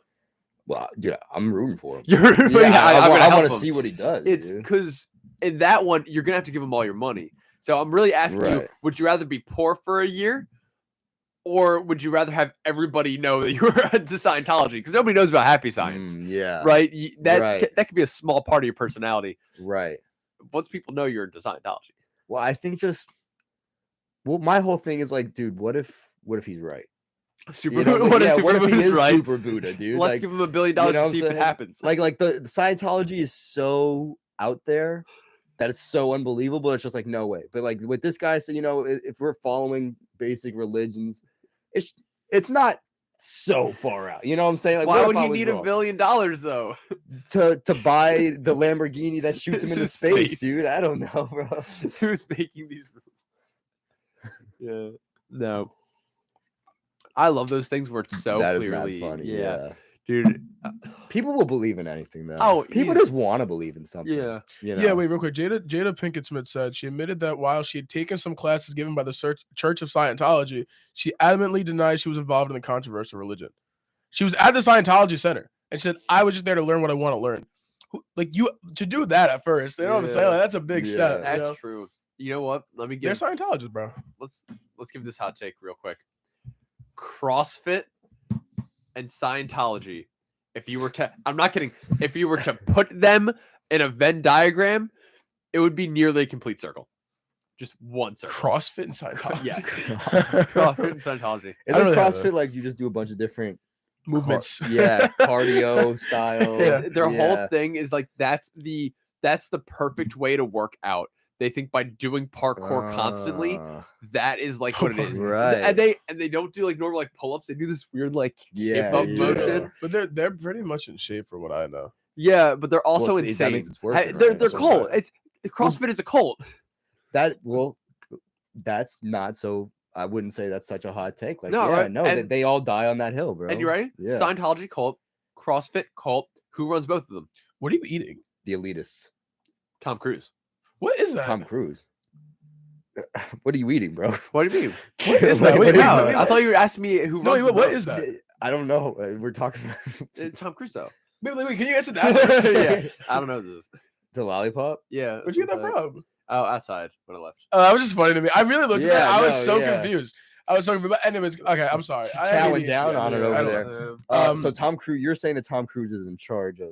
Well, dude, I'm rooting for him. you're. Yeah, I'm gonna I help want to him. see what he does. It's dude. because in that one you're gonna have to give them all your money. So I'm really asking you: Right. would you rather be poor for a year, or would you rather have everybody know that you were into Scientology? Because nobody knows about Happy Science, Yeah. right? That Right. that could be a small part of your personality. Right. Once people know you're into Scientology, Well, I think just well, my whole thing is like, dude, what if what if he's right? Super You know, Buddha. What yeah, if what Super if he Buddha's is right? Super Buddha, dude? Let's Like, give him $1 billion know to what see I'm if it saying? happens. like the Scientology is so out there that it's so unbelievable. It's just like no way. But like with this guy, so if we're following basic religions, it's not so far out. You know what I'm saying? Like, why what would if I he was need wrong? $1 billion though? to buy the Lamborghini that shoots him into space, Space. dude? I don't know, bro. Who's making these rules? Yeah. No. I love those things where it's so That is mad clearly funny. Yeah. Yeah. Dude. People will believe in anything though. Oh, people easy. just want to believe in something. Yeah. You know? Yeah, wait, real quick. Jada Pinkett Smith said she admitted that while she had taken some classes given by the Church of Scientology, she adamantly denied she was involved in the controversial religion. She was at the Scientology Center and she said, "I was just there to learn what I want to learn." Like you to do that at first, you know what I'm saying? Yeah. Like, that's a big step. Yeah. you That's know? true. You know what? Let me They're give Scientologists, bro. let's give this hot take real quick. CrossFit and Scientology. If you were to I'm not kidding, if you were to put them in a Venn diagram, it would be nearly a complete circle. Just one circle. CrossFit and Scientology. Yes. CrossFit and Scientology. Isn't I don't really have CrossFit like you just do a bunch of different Movements. yeah, cardio style. Yeah. Their whole thing is like that's the perfect way to work out. They think by doing parkour constantly, that is like what it is. Right. And they don't do like normal like pull-ups. They do this weird like Yeah, hip up yeah. motion. But they're pretty much in shape for what I know. Yeah, but they're also Well, that insane. means it's working, They're right? they're So cult. sad. It's CrossFit is a cult. That's not so. I wouldn't say that's such a hot take. Like, No, yeah, right? no, And- they all die on that hill, bro. And you ready? Yeah. Scientology cult, CrossFit cult. Who runs both of them? What are you eating? The elitists. Tom Cruise. What is that? Tom Cruise. What are you eating, bro? What do you mean? What is that? What Wait, is wow, that? I thought you were asking me who No, runs what what is that? I don't know. We're talking about It's Tom Cruise though. Wait, can you answer that? Yeah, I don't know what this is. the lollipop. Yeah. Where'd you get that from? Oh, outside when I left. That was just funny to me. I really looked at Yeah, that. I was no, so yeah. confused. I was so confused. But anyways, okay, I'm sorry. I Chowing ADHD, down on it yeah, over I don't- there. So Um, Tom Cruise, you're saying that Tom Cruise is in charge of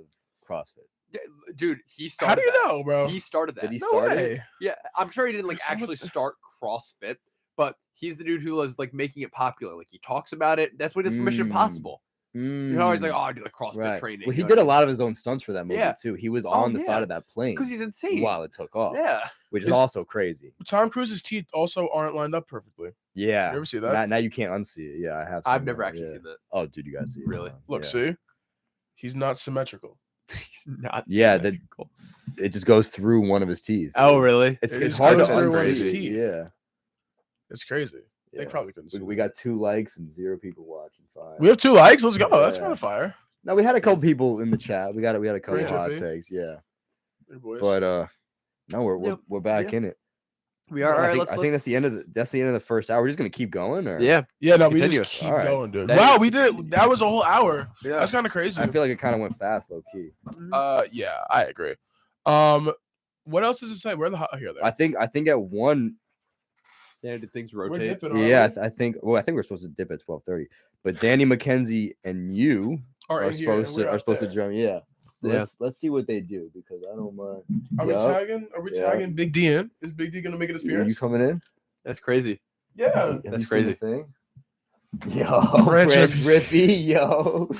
CrossFit? Yeah, dude, he started. How do you that. know, bro? He started that. Did he No start it? way. Yeah, I'm sure he didn't like There's so actually much- start CrossFit, but he's the dude who was like making it popular. Like he talks about it. That's what he does for Mission Mm. Impossible. You know, he's like, Mm, oh, I do like CrossFit right. training. Well, he did a lot of his own stunts for that movie Yeah. too. He was Oh, on the yeah. side of that plane because he's insane. while it took off. Yeah. Which is Is- also crazy. Tom Cruise's teeth also aren't lined up perfectly. Yeah. You ever see that? Now you can't unsee it. Yeah, I have. I've seen never that, actually yeah. seen that. Oh, dude, you gotta see it. Really? man. Look, yeah. see, he's not symmetrical. He's not. Yeah, symmetrical. It just goes through one of his teeth. Oh, really? It's It it's just hard to goes through one of his unsee. teeth. Yeah. It's crazy. They yeah. probably couldn't. We, See we it. got 2 likes and 0 people watching. 5. We have 2 likes. Let's go. That's Yeah. kind of fire. No, we had a couple people in the chat. We had a couple Great hot job, B. takes. Yeah, Hey, boys. but no, we're Yep. we're back Yeah. in it. We are. All I right. think, I think that's the end of the first hour. We're just gonna keep going, or Yeah. yeah, no, we continuous. just keep All right. going, dude. That Wow, is- we did it. That was a whole hour. Yeah. That's kind of crazy. I feel like it kind of went fast, low key. Yeah, I agree. What else does it say? Where the oh, here? There. I think at one. Yeah. Did things We're rotate? dipping, Yeah, aren't we? I think. Well, I think we're supposed to dip at 12:30, but Danny McKenzie and you Are are in here and supposed we're to out to there. join. Yeah. Yeah. Let's see what they do because I don't mind. Are we Yup. tagging? Are we Yeah. tagging Big D in? Is Big D gonna make an Are appearance? you coming in? That's crazy. Yeah. Have That's you seen the crazy. thing? Yo, French French Rippies. Rippy, yo.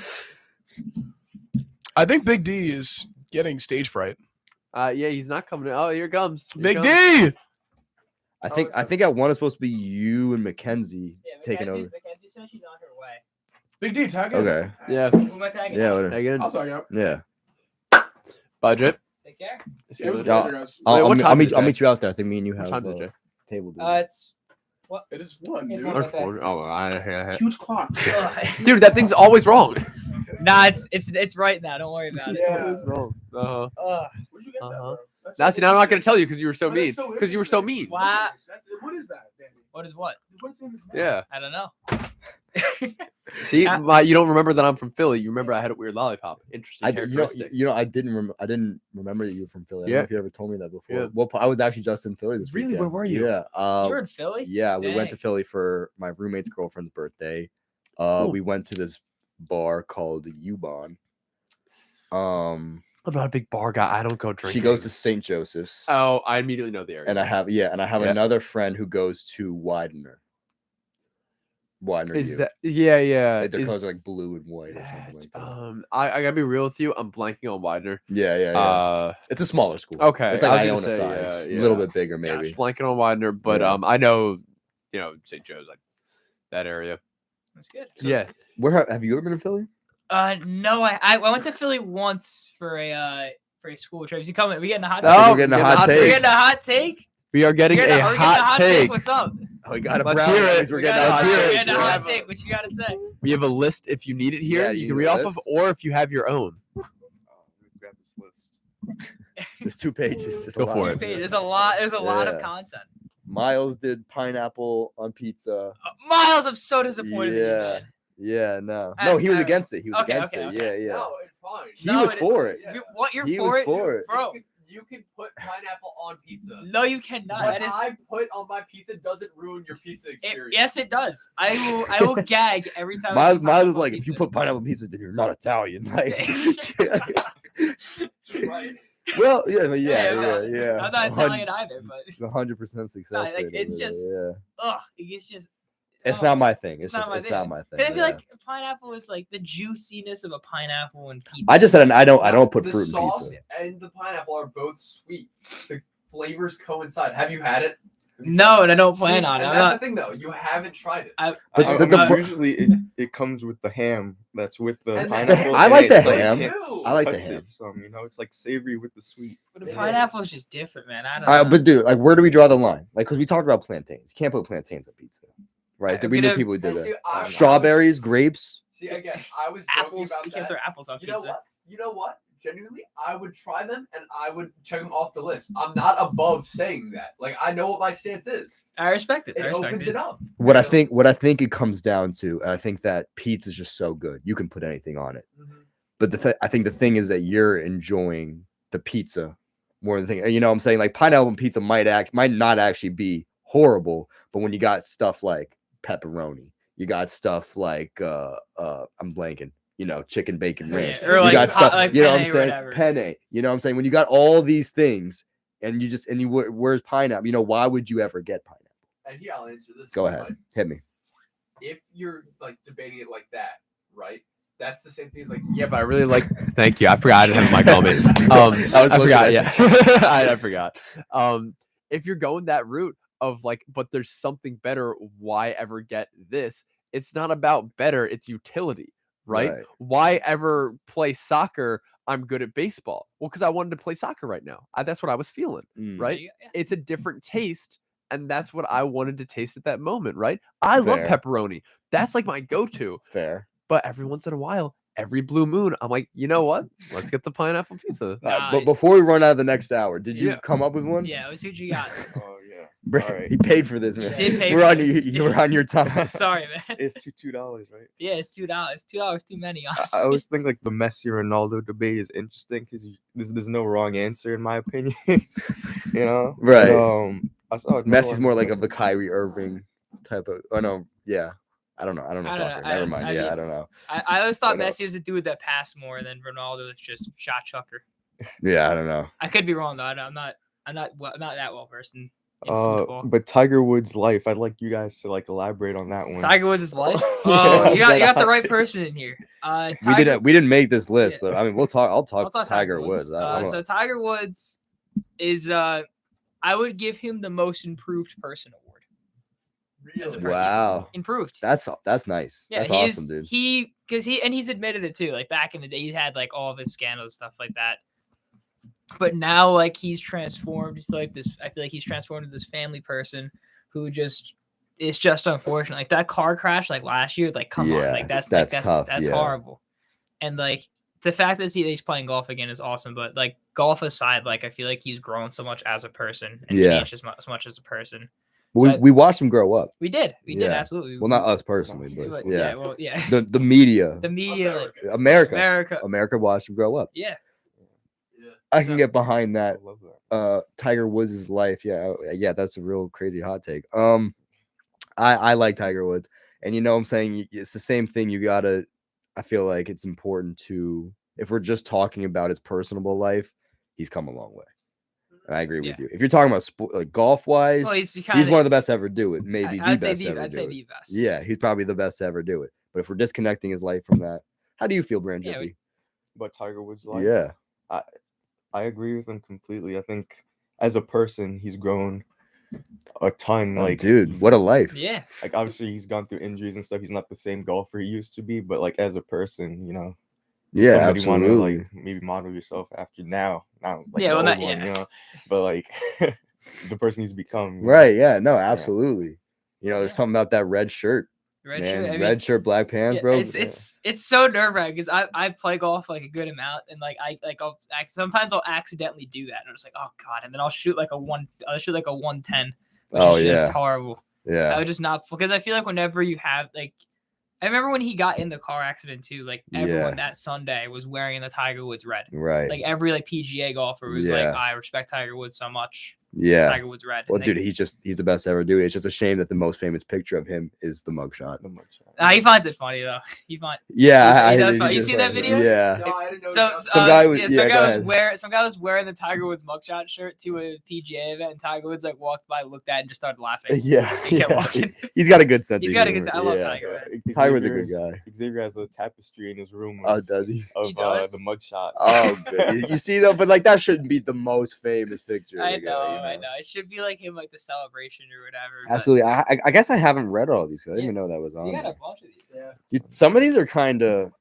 I think Big D is getting stage fright. Yeah, he's not coming. Oh, here it comes. Here it Big comes. D. I think at one is supposed to be you and Mackenzie taking over. Mackenzie said she's on her way. Big D, tag in. Okay. Yeah. Who am I tagging? Yeah. Whatever. Again, I'll tag out. Yeah. budget. Take care. Yeah, it was a Yeah. pleasure, guys. I'll, Wait, I'll, what meet- time I'll is it, meet Jay? you out there. I think me and you What have time is it, Jay? table. duty. It's It is 1, It's dude. one. Or Right there. 4. Oh, I Huge clock. dude, that thing's always wrong. nah. It's right now. Don't worry about it. Yeah. It's wrong. Uh-huh. Where'd you get that, Uh-huh. bro? That's Now, so see, now I'm not gonna interesting. tell you because you were so But mean. it's so Because you were so interesting. mean. Wow. What is that, Danny? What is what? What's in this? Yeah. I don't know. See, Uh, you don't remember that I'm from Philly. You remember I had a weird lollipop. Interesting I characteristic. I didn't remember that you were from Philly. I don't Yeah. know if you ever told me that before. Yeah. Well, I was actually just in Philly this Really? weekend. Where were you? Yeah. You're in Philly. Yeah, we went to Dang. Philly for my roommate's girlfriend's birthday. Cool. We went to this bar called U-Bon. I'm not a big bar guy. I don't go drinking. She goes to St. Joseph's, Oh, I immediately know the area. and I have Yeah. another friend who goes to Widener. Widener Is U. that yeah? Like, their is colors are like blue and white or something like that. I gotta be real with you. I'm blanking on Widener. Yeah. It's a smaller school. Okay, It's I like was gonna Iona say, size, yeah, a little yeah. bit bigger Gosh, maybe. blanking on Widener, but Yeah. I know, St. Joe's like that area. That's good. Yeah. Where have you ever been to Philly? No, I went to Philly once for a school trip. Is he coming? We getting a hot I think take? we're getting a hot We're take. getting a hot take. We are getting We're a getting we're getting hot take. What's up? Oh, we got a Let's brownie. hear it. Means We're We getting a got hot a, we're take. getting a bro. hot take. What you gotta say? We have a list if you need it here. Yeah, you you can need read a off of, list? or if you have your own. Grab this list. There's 2 pages. It's a Go lot. for it. There's a lot. There's a lot of Yeah. content. Miles did pineapple on pizza. Miles, I'm so disappointed in you, Yeah. man. Yeah, no. That's No, he was terrible. against it. He was Okay, against okay, it. okay. Yeah. it's fine. He No, was it- for it. What you're He for was it, for it. bro? You can put pineapple on pizza. No, you cannot. That is. put on my pizza doesn't ruin your pizza Yes, it does. I will gag every time. I see Miles is pineapple like, if you pizza. put pineapple on pizza, then you're not Italian. Like, Right. well, yeah. I'm not Italian either, but It's 100% success like, rate it's over there, just- yeah. it's just. It's oh, not my thing. It's not just my it's thing. not my thing. But I feel yeah. like pineapple is like the juiciness of a pineapple and pizza. I just said I don't put the fruit in sauce pizza. and the pineapple are both sweet. The flavors coincide. Have you had it? No, and I don't plan See, on it. And I'm that's not. the thing, though. You haven't tried it. But I the mean, pro- usually it comes with the ham that's with the And the pineapple. I and like the it's ham. you can't I like the touch ham. it some, it's like savory with the sweet. But the pineapple is just different, man. I don't know. But dude, like, where do we draw the line? Like, because we talked about plantains. You can't put plantains on pizza, right? I'm We knew gonna- people who did See, that. I- Strawberries, grapes. See, again, I was joking apples. about You can't that. throw apples on You pizza. know what? You know what? Genuinely, I would try them and I would check them off the list. I'm not above saying that. Like, I know what my stance is. I respect it. It I respect opens it. it up. What I You know? think it comes down to, I think that pizza is just so good. You can put anything on it. Mhm. But I think the thing is that you're enjoying the pizza more than the thing. You know what I'm saying? Like, pineapple on pizza might not actually be horrible, but when you got stuff like pepperoni, you got stuff like I'm blanking. Chicken bacon Yeah, ranch. or You like got stuff, like you know what I'm penne or saying? whatever. Penne. You know what I'm saying? When you got all these things and where's pineapple? Why would you ever get pineapple? And here, I'll answer this. Go but ahead. Hit me. If you're like debating it like that, right? That's the same thing as like, yeah, but I really like. Thank you. I forgot I didn't have my comment. I was looking forgot. at Yeah, I forgot. If you're going that route of like, but there's something better. Why ever get this? It's not about better. It's utility, right? Why ever play soccer? I'm good at baseball. Well, because I wanted to play soccer right now. That's what I was feeling, Mm, right? Yeah. It's a different taste. And that's what I wanted to taste at that moment, right? I love Fair. pepperoni. That's like my go-to. Fair. But every once in a while, every blue moon, I'm like, you know what? Let's get the pineapple pizza. But before we run out of the next hour, did you Yeah. come up with one? Yeah, let's see what you got. Oh yeah. Brand, All right. He paid for this, man. Yeah, did pay we're for on this. you were on your time. Sorry, man. It's $2, right? Yeah, it's $2. $2 too many. I Honestly. always think like the Messi Ronaldo debate is interesting because there's no wrong answer in my opinion. Right. But, I saw another Messi's one more that's like of the Kyrie Irving type of. Oh no, yeah. I don't know. I don't know I don't know. soccer. I Never don't- mind. I Yeah, mean- I don't know. I always thought I know. Messi was a dude that passed more than Ronaldo was just shot chucker. Yeah, I don't know. I could be wrong though. I'm not that well versed in football. but Tiger Woods' life, I'd like you guys to like elaborate on that one. Tiger Woods' is life. Yeah, Oh, is you that got a the hot right take? person in here. We didn't make this list, Yeah. but I mean, I'll I'll talk talk Tiger Woods. So Tiger Woods is I would give him the most improved person award. As a person. Wow, Improved. that's nice. Yeah, That's he's awesome, dude. he's admitted it too. Like back in the day, he's had like all of his scandals, stuff like that. But now, like he's transformed. He's like this. I feel like he's transformed into this family person who just it's just unfortunate. Like that car crash, like last year. Like come on, Yeah, like that's tough, That's yeah. horrible. And like the fact that he's playing golf again is awesome. But like golf aside, like I feel like he's grown so much as a person and Yeah. changed as much as a person. We, so we watched him grow up. We did Yeah. absolutely. Well, not us personally, But but yeah, yeah, well, yeah. the media, The media, like, America America. watched him grow up. Yeah. I So- can get behind that. I love that. Tiger Woods' life. Yeah, that's a real crazy hot take. I like Tiger Woods, and you know what I'm saying, it's the same thing. I feel like it's important to, if we're just talking about his personal life, he's come a long way. I agree Yeah. with you. If you're talking about sport, like golf wise, Well, he's he's kinda- one of the best to ever do it. Maybe the I'd say best the ever I'd do say it. the best. Yeah, he's probably the best to ever do it. But if we're disconnecting his life from that, how do you feel, Brand Yeah, Drippy? But Tiger Woods' life. Yeah. I agree with him completely. I think as a person, he's grown a ton. Oh, Like, dude, what a life. Yeah. like obviously he's gone through injuries and stuff. He's not the same golfer he used to be, but like as a person, you know, Yeah, somebody absolutely. wanna like maybe model yourself after now, not like Yeah, the well, old not- one, yeah. you know, but like the person he's become. you know? Right. Yeah. No, absolutely. You know, there's Yeah. something about that red shirt. Red man. shirt. I mean, Red shirt, black pants, yeah, bro. it's so nerve wracking because I play golf like a good amount and like sometimes I'll accidentally do that and I'm just like, oh god, and then I'll shoot like a 110, which Oh, is just yeah. horrible. I Yeah. would just not, because I feel like whenever you have like, I remember when he got in the car accident too. Like everyone Yeah. that Sunday was wearing the Tiger Woods red. Right. Like every like PGA golfer was Yeah. like, I respect Tiger Woods so much. Yeah. Tiger Woods red. Well, And dude, he's the best to ever do it. It's just a shame that the most famous picture of him is the mugshot. The mugshot. he finds it funny though. He finds. Yeah, He does he fine. You just see that like- video? Yeah. No, I didn't know. So Some guy was- yeah, yeah, go ahead. some guy was wearing the Tiger Woods mugshot shirt to a PGA event, and Tiger Woods like walked by, looked at, it, and just started laughing. Yeah. He kept yeah. walking. He's got a good sense. He's of got a humor. good. I love yeah. Tiger. Man. Tiger's a good Xavier's- guy. Xavier has a tapestry in his room Oh, of, does he? of does? the mugshot. Oh, good. You see though, but like that shouldn't be the most famous picture. of I the guy, know, you I know. It should be like him, like the celebration or whatever. but Absolutely. I guess I haven't read all these. 'Cause I didn't Yeah. even know that was on. You got a there. bunch of these. Yeah. Dude, some of these are kind of.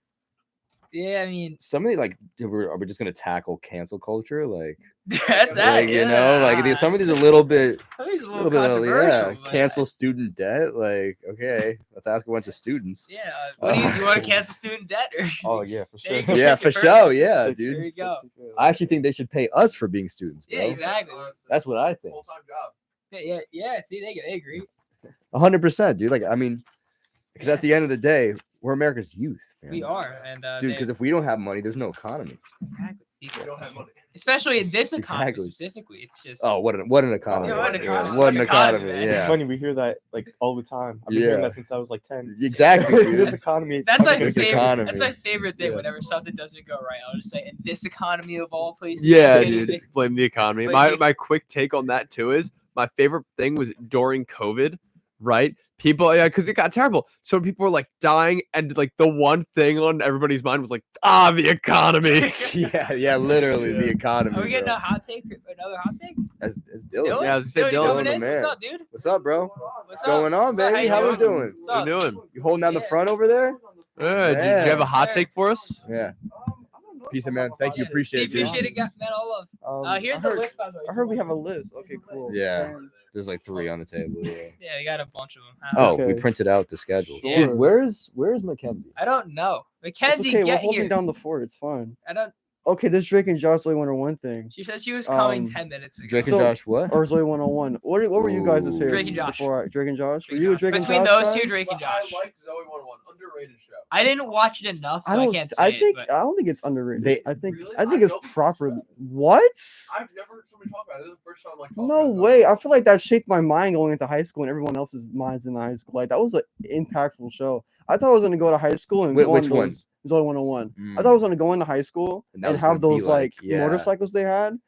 Yeah, I mean, Some of these like, are we just gonna tackle cancel culture? Like, that's that. like you know, like some of these are a little bit. Some of these are a little little bit of, controversial. yeah, but, cancel student debt. Like, okay, let's ask a bunch of students. Yeah. What do you want to cancel student debt or? Oh yeah, for There sure. you go. Yeah, That's for it, sure. perfect. Yeah, Take- dude. There you go. I actually think they should pay us for being students, bro. Yeah, exactly. That's what I think. Full time job. Yeah. See, they agree. 100%, dude. Like, I mean, because Yeah. at the end of the day, we're America's youth, man. We are, and dude. they- Because if we don't have money, there's no economy. exactly. We don't have money. Especially in this economy Exactly. specifically, it's just. Oh, what an economy! Yeah, what an economy. What an What economy, economy! man. It's Yeah, funny, we hear that like all the time. I've been hearing Yeah. that since I was like 10. exactly. dude. This economy. it's That's my fucking This favorite. economy. That's my favorite thing. Yeah. Whenever something doesn't go right, I'll just say, "In this economy of all places." Yeah, it's dude. gonna Blame the economy. But My you- my quick take on that too is my favorite thing was during COVID, right? People, yeah, because it got terrible. So people were like dying, and like the one thing on everybody's mind was like, the economy. yeah, literally the economy. Are we getting bro. a hot take? Another hot take? It's Dylan. Dylan? Yeah, I was gonna say you Dylan, coming the in? man. What's up, dude? What's up, bro? What's What's going on, What's up? baby? you How we doing? doing? What's What up? you doing? You holding down the Yeah. front over there? Did you have a Yes. hot take for us? Yeah. Peace, man. Thank you. Yeah, Appreciate it. dude. Appreciate it, man. All love. Here's I the heard, list, by the way. I heard we have a list. Okay, cool. Yeah. And- There's like 3 on the table. Yeah. Yeah, we got a bunch of them. Oh, we Okay. printed out the schedule. Yeah. Dude, where's Mackenzie? I don't know. It's Mackenzie, okay, we're get holding here. down the fort. It's fine. I don't. Okay, this Drake and Josh Zoe 101 thing. She said she was coming Um, 10 minutes ago. Drake and So- Josh, what? Or Zoe 101. What were you guys' Ooh. favorite? Drake and Josh. Drake and Josh? Were Drake you a and Josh. Drake and Between Josh those two, guy? Drake and But Josh. I liked Zoe 101. Underrated show. I didn't watch it enough, so I I, don't. can't say I think it. But I don't think it's underrated. They- I think Really? I think I it's don't- proper. What? I've never heard somebody talk about it. This is the first time like talking No about it. way. I feel like that shaped my mind going into high school and everyone else's minds in high school. Like that was an impactful show. I thought I was gonna go to high school and Wait, go which on one? those- Zoe 101. Mm. I thought I was gonna go into high school And that and was gonna have be those like, like yeah. motorcycles they had,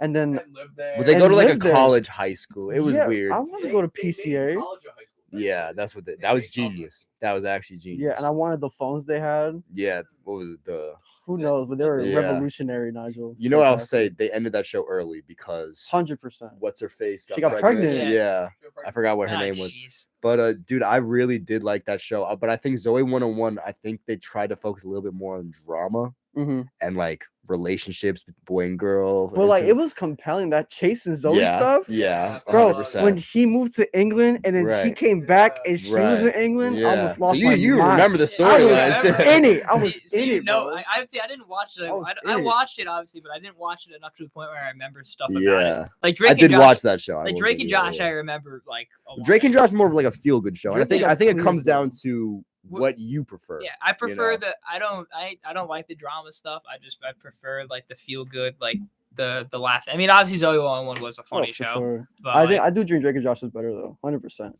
and then And lived there. Well, they And go to like a lived there. college high school. It was yeah, weird. I wanted to go to They made PCA. college a high school. That's Yeah, it. that's what They that was made college. genius. That was actually genius. Yeah, and I wanted the phones they had. Yeah, what was it? Who knows? But they were Yeah. revolutionary, Nigel. You know what I'll say? They ended that show early because 100%. what's her face? She got pregnant. Yeah. I forgot what her Ah, name was. jeez. But dude, I really did like that show. But I think Zoe 101, I think they tried to focus a little bit more on drama Mm-hmm. and like relationships with boy and girl. But like into- it was compelling that Chase and Zoe yeah, stuff. Yeah, Bro, 100%. when he moved to England and then he Right. came back and she was in Right. England, I Yeah. almost lost so my you mind. remember the Yeah, I was storylines. in it. I was So in you it, know, bro. I didn't watch it. I was I in it. watched it obviously, but I didn't watch it enough to the point where I remember stuff about Yeah. it. Like Drake I and did Josh, watch that show. I Like will Drake give and you that, Josh, yeah. I remember like a lot. Drake and Josh more of like a feel good show. And I Drake and think Josh it comes pleased down me. to what you prefer. Yeah, I prefer know? the I don't like the drama stuff. I prefer like the feel good, like the laugh. I mean, obviously Zoe 101 was a funny Oh, for show, sure. but I like, think I do think Drake and Josh is better though, 100%.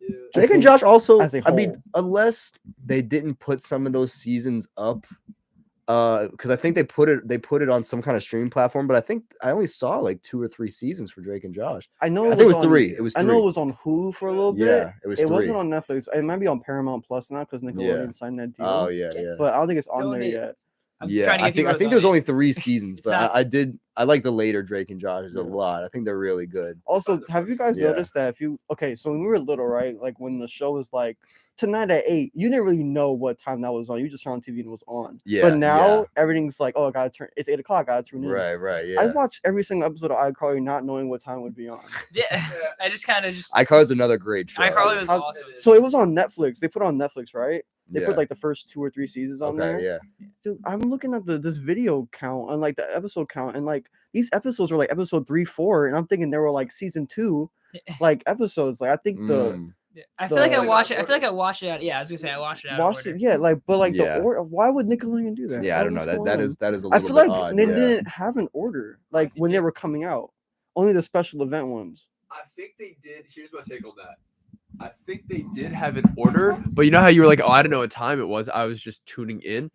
Yeah. Drake and think Josh also, as a I mean, whole. unless they didn't put some of those seasons up Because I think they put it on some kind of streaming platform, but I think I only saw like 2 or 3 seasons for Drake and Josh. I know I think it was on, 3. It was 3. I know it was on Hulu for a little bit. Yeah, it was. It 3. wasn't on Netflix. It might be on Paramount Plus now because Nickelodeon signed that deal. Oh yeah, yeah. But I don't think it's on Donate. there yet. I'm Yeah, trying to I get think people to there's donate. only 3 seasons, It's but not- I like the later Drake and Josh a Yeah. lot. I think they're really good. Also, have you guys Yeah. noticed that so when we were little, right? Like when the show was like tonight at 8, you didn't really know what time that was on. You just turned on TV and it was on. Yeah, But now yeah. everything's like, oh, I gotta turn. It's 8 o'clock. I gotta tune in. Right, I yeah. watched every single episode of iCarly not knowing what time it would be on. Yeah, I just kind of just. iCarly's another great show. iCarly was How- awesome. So it was on Netflix. They put it on Netflix, right? They Yeah. put like the first 2 or 3 seasons on there. Okay, yeah. Dude, I'm looking at this video count on like the episode count, and like these episodes were like episode 3, 4, and I'm thinking they were like season 2, like episodes. Like I think the Mm. Yeah, I feel like I the- watch it. I feel like I watched it out. Yeah, I was gonna say I watched it out. of watched order. it, yeah, like but like Yeah. the order. Why would Nickelodeon do that? Yeah, I Like, don't know. what's That going on? that is a I little feel bit like odd. they yeah. didn't have an order like when they were coming out. Only the special event ones. I think they did. Here's my take on that. I think they did have an order, but you know how you were like, oh, I don't know what time it was. I was just tuning in.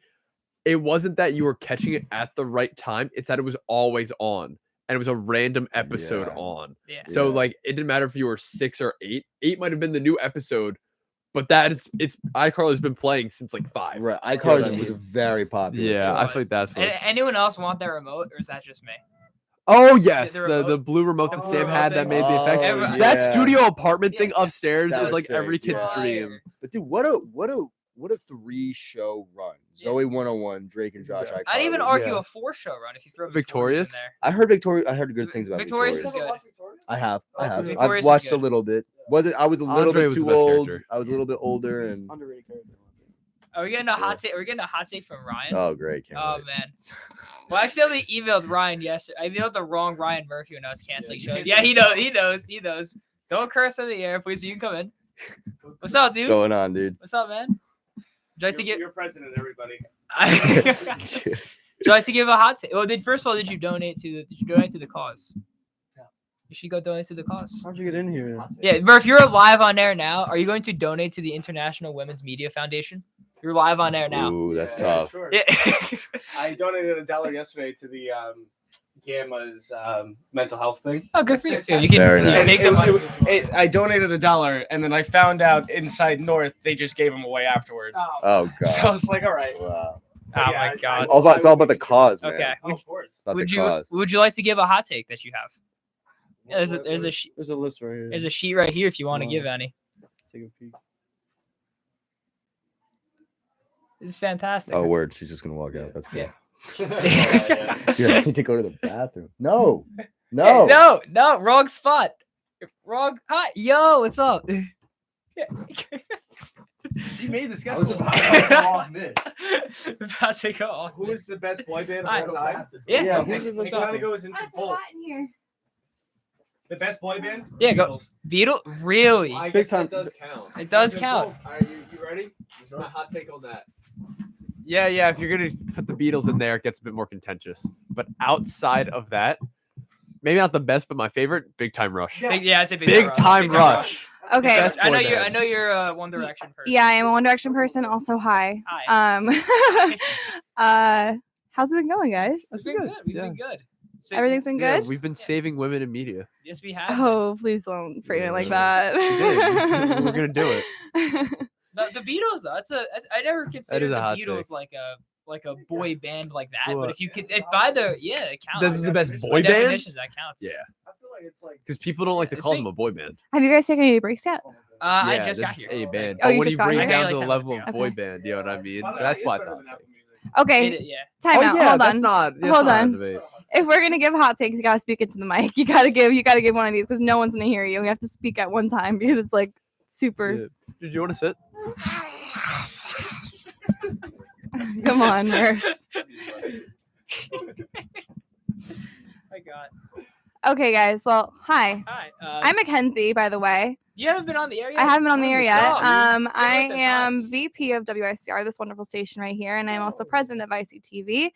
It wasn't that you were catching it at the right time. It's that it was always on, and it was a random episode Yeah. on. Yeah. So Yeah. like, it didn't matter if you were 6 or 8. 8 might have been the new episode, but it's iCarly's been playing since like 5. Right, what I iCarly was a mean? very popular. Yeah, show. I feel like that's what. Anyone else want that remote, or is that just me? Oh yes, the the remote? blue remote The that blue Sam remote had that thing? made the effects. Oh, That yeah. studio apartment thing Yeah. upstairs That was was like sick, every kid's yeah. dream. But dude, what a 3-show run. Yeah. Zoe 101, Drake and Josh. Yeah. I'd even iCarly. argue Yeah. a 4-show run if you throw Victorious? Victorious in there. I heard good things about Victorious Victorious. is good. I have. Victorious I've is watched a good. little bit. I was a little Andre bit was the too best old. character. I was a little bit older and Underrated character. Are we getting a hot take? Are we getting a hot take from Ryan? oh great. Can't Oh wait. man. Well, I accidentally emailed Ryan yesterday. I emailed the wrong Ryan Murphy when I was canceling shows. Yeah, he knows. Don't curse in the air, please. You can come in. What's up, What's dude? going on, dude? What's up, man? Would you like to get? You're president, everybody. Would you like to give a hot take? Well, first of all, did you donate to the cause? You should go donate to the cause. How'd you get in here? Yeah, Murph, you're live on air now. Are you going to donate to the International Women's Media Foundation? You're live on air now. Ooh, that's tough. Sure. Yeah. I donated $1 yesterday to the Gamma's mental health thing. Oh, good for you. Yeah, you can Very you can nice. take the money. I donated $1, and then I found out inside North they just gave them away afterwards. Oh god. So I was like, all right. Wow. Oh Yeah, my it's god. It's all about the cause, man. Okay. Oh, of course. About Would the you cause. would you like to give a hot take that you have? Yeah, there's a There's a list right here. there's a sheet right here if you want to Oh. give any. Take a peek. This is fantastic. Oh word, she's just gonna walk out. That's good. Yeah. Dude, I need to go to the bathroom. No. Hey, No. no, wrong spot. Wrong. Hi, yo, what's up? Yeah. She made this guy. I was about to go off mid. About to go off. Who is the best boy band of Hi. all time? Yeah. Yeah, okay. who's the It best kind boy? of goes into both. in here. The best boy band? Yeah, go. Beatles. Beetle? Really? I Big guess time. that does count. It does They're count. both. All right, you ready? This is my hot take on that. Yeah. If you're gonna put the Beatles in there, it gets a bit more contentious. But outside of that, maybe not the best, but my favorite, Big Time Rush. Yeah, it's a Big Time Rush. Okay. Best I know boy you're. I band. know you're a One Direction person. Yeah, I am a One Direction person. Also, hi. Hi. How's it been going, guys? It's been good. We've Yeah. been good. So, Everything's been Yeah, good. we've been saving women in media. Yes, we have. Oh, please don't frame it like Yeah. that. We're gonna do it. The Beatles, though, I never considered a the hot Beatles take. like a boy band like that. What? But if you could, by the it counts. This is the best By boy band? definition, that counts. Yeah. I feel like it's like Because people don't like to It's call big. them a boy band. Have you guys taken any breaks yet? I Yeah, just got that's here. a band. Oh, But you when just you got bring here? it down Okay, to like the 10 level minutes of ago. boy Okay. band, you know what I mean? By So the way, that's it's why it's better hot than Apple take. Music. Okay. Yeah. Time out. yeah, Hold that's on. not. That's Hold not a on. debate. If we're gonna give hot takes, you gotta speak into the mic. You gotta give one of these because no one's gonna hear you. You have to speak at one time because it's like super. Yeah. Did you want to sit? Come on, Murph. My God. Okay, guys. Well, hi. Hi. I'm Mackenzie, by the way. You haven't been on the air yet. I haven't been on the air yet. job, dude. I like the am vibes. VP of WICR, this wonderful station right here, and I'm also president of ICTV.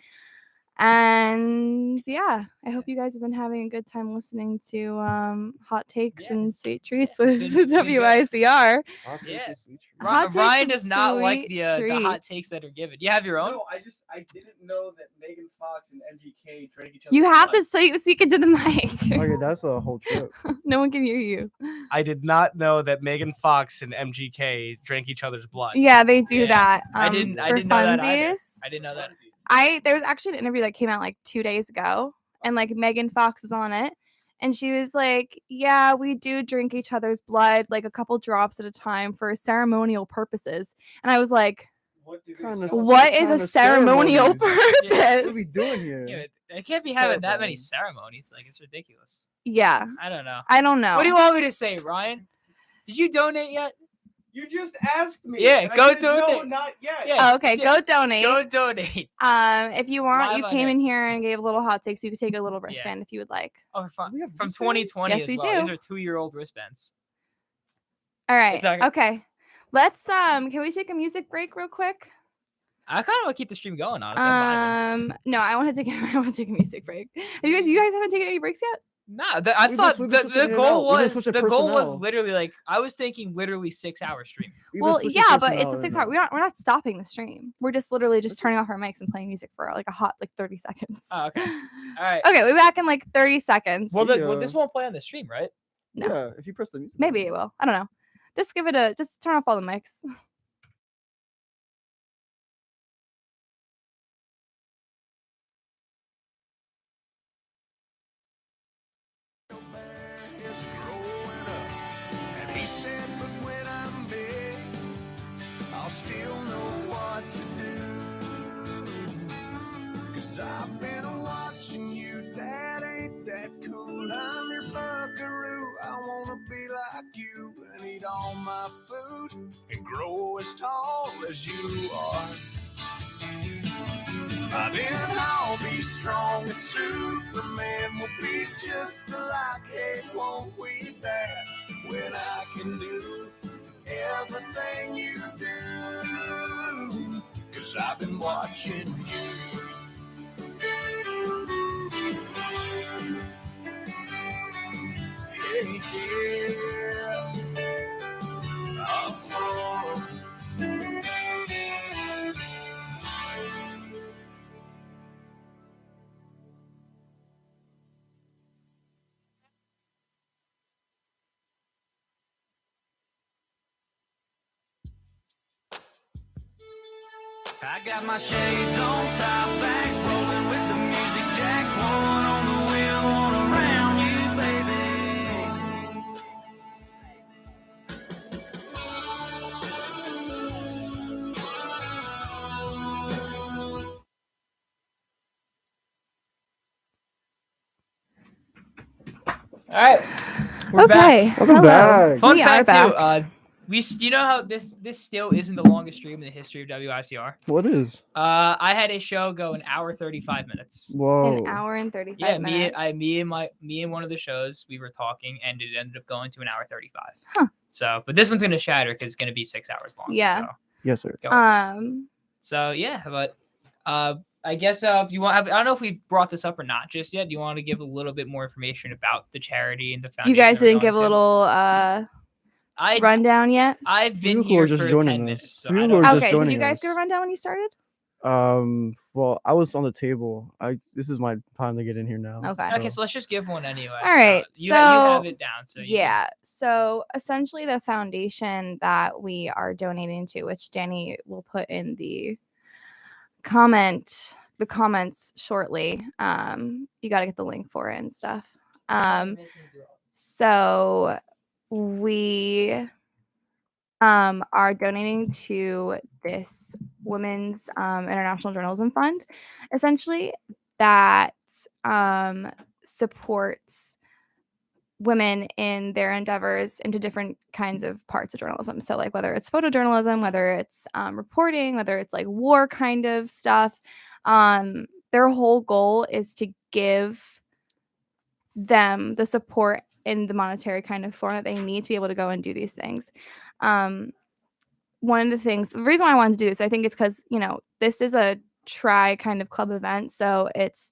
And yeah, I hope you guys have been having a good time listening to hot takes and sweet treats with it's been good. WICR. Yeah. Hot takes Ryan and does not like sweet the hot treats. takes that are given. You have your own? No, I didn't know that Megan Fox and MGK drank each other's You have to blood. speak into the mic. Okay, that's a whole trip. No one can hear you. I did not know that Megan Fox and MGK drank each other's blood. Yeah, they do Yeah. that. I didn't for know that either. funsies. I didn't know that. There was actually an interview that came out like 2 days ago, and like Megan Fox was on it, and she was like, "Yeah, we do drink each other's blood, like a couple drops at a time for ceremonial purposes." And I was like, What do they Kinda- celebrate? "What is a kind of ceremonial ceremonies? purpose?" Yeah. What are we doing here? Yeah, they can't be having that many Terrifying. ceremonies. Like, it's ridiculous. Yeah, I don't know. I don't know. What do you want me to say, Ryan? Did you donate yet? You just asked me. Yeah, and I go said, No, donate. not yet. Yeah. Oh, okay, go donate. Go donate. If you want, Live you on came air. in here and gave a little hot takes. You could take a little wristband if you would like. Oh, We have from wristbands? 2020 Yes, as we well. These do. are 2-year-old wristbands. All right. okay. Okay. Let's can we take a music break real quick? I kind of want to keep the stream going, honestly. I'm vibing. No, I want to take a music break. You guys haven't taken any breaks yet? Nah, We've I been- thought we've been the switching in and goal out. We've been was switching the goal was personnel. literally like I was thinking literally 6-hour stream. We've been Well, switching yeah, but it's personnel a in 6 and hour. out. We're not stopping the stream. We're just literally just turning off our mics and playing music for like a hot 30 seconds. Oh, okay. All right. Okay, we'll be back in like 30 seconds. Well, See this ya. won't play on the stream, right? No. Yeah, if you press the music. Maybe it will. I don't know. Just just turn off all the mics. And he said, but when I'm big, I'll still know what to do. 'Cause I've been watching you, Dad, ain't that cool? I'm your buckaroo. I wanna be like you and eat all my food and grow as tall as you are. Then I'll be strong as Superman. We'll be just like, hey, won't we, Dad? When I can do everything you do. 'Cause I've been watching you. Hey, yeah. Oh. I got my shades on, top back, rolling with the music jack, one on the wheel, one around you, baby. All right. We're Okay. back. Welcome back. Fun We are fact back. too. You know how this still isn't the longest stream in the history of WICR. What is? I had a show go an hour 35 minutes. Whoa. An hour and 35 Yeah, minutes. me and one of the shows we were talking, and it ended up going to an hour 35. Huh. So, but this one's gonna shatter because it's gonna be 6 hours long. Yeah. So, Yes, sir. go on. So yeah, but I guess you want. I don't know if we brought this up or not just yet. Do you want to give a little bit more information about the charity and the foundation? You guys we're didn't going give a to? little rundown yet? I've been People are here just for joining 10 us. minutes. So People I are don't, just Okay, did you joining guys us. give a rundown when you started? Well, I was on the table. This is my time to get in here now. Okay. okay, so let's just give one anyway. All right, you have so- it down. So you Yeah. So essentially, the foundation that we are donating to, which Danny will put in the comments shortly. You got to get the link for it and stuff. So we are donating to this Women's International Journalism Fund, essentially that supports women in their endeavors into different kinds of parts of journalism. So like whether it's photojournalism, whether it's reporting, whether it's like war kind of stuff. Their whole goal is to give them the support in the monetary kind of form that they need to be able to go and do these things. One of the reason why I wanted to do this, I think it's because, this is a tri kind of club event. So it's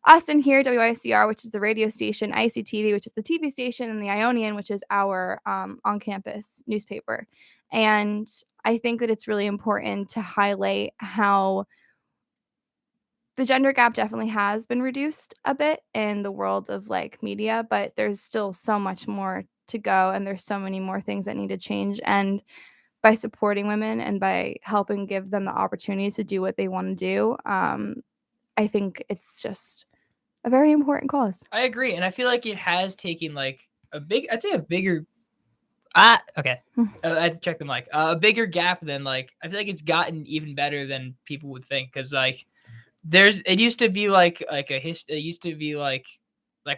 us in here, WICR, which is the radio station, ICTV, which is the TV station, and the Ionian, which is our on-campus newspaper. And I think that it's really important to highlight how the gender gap definitely has been reduced a bit in the world of like media, but there's still so much more to go, and there's so many more things that need to change. And by supporting women and by helping give them the opportunities to do what they want to do, I think it's just a very important cause. I agree, and I feel like it has taken like I'd say a bigger. Okay. I had to check the mic. A bigger gap than like I feel like it's gotten even better than people would think, because like it used to be like it used to be like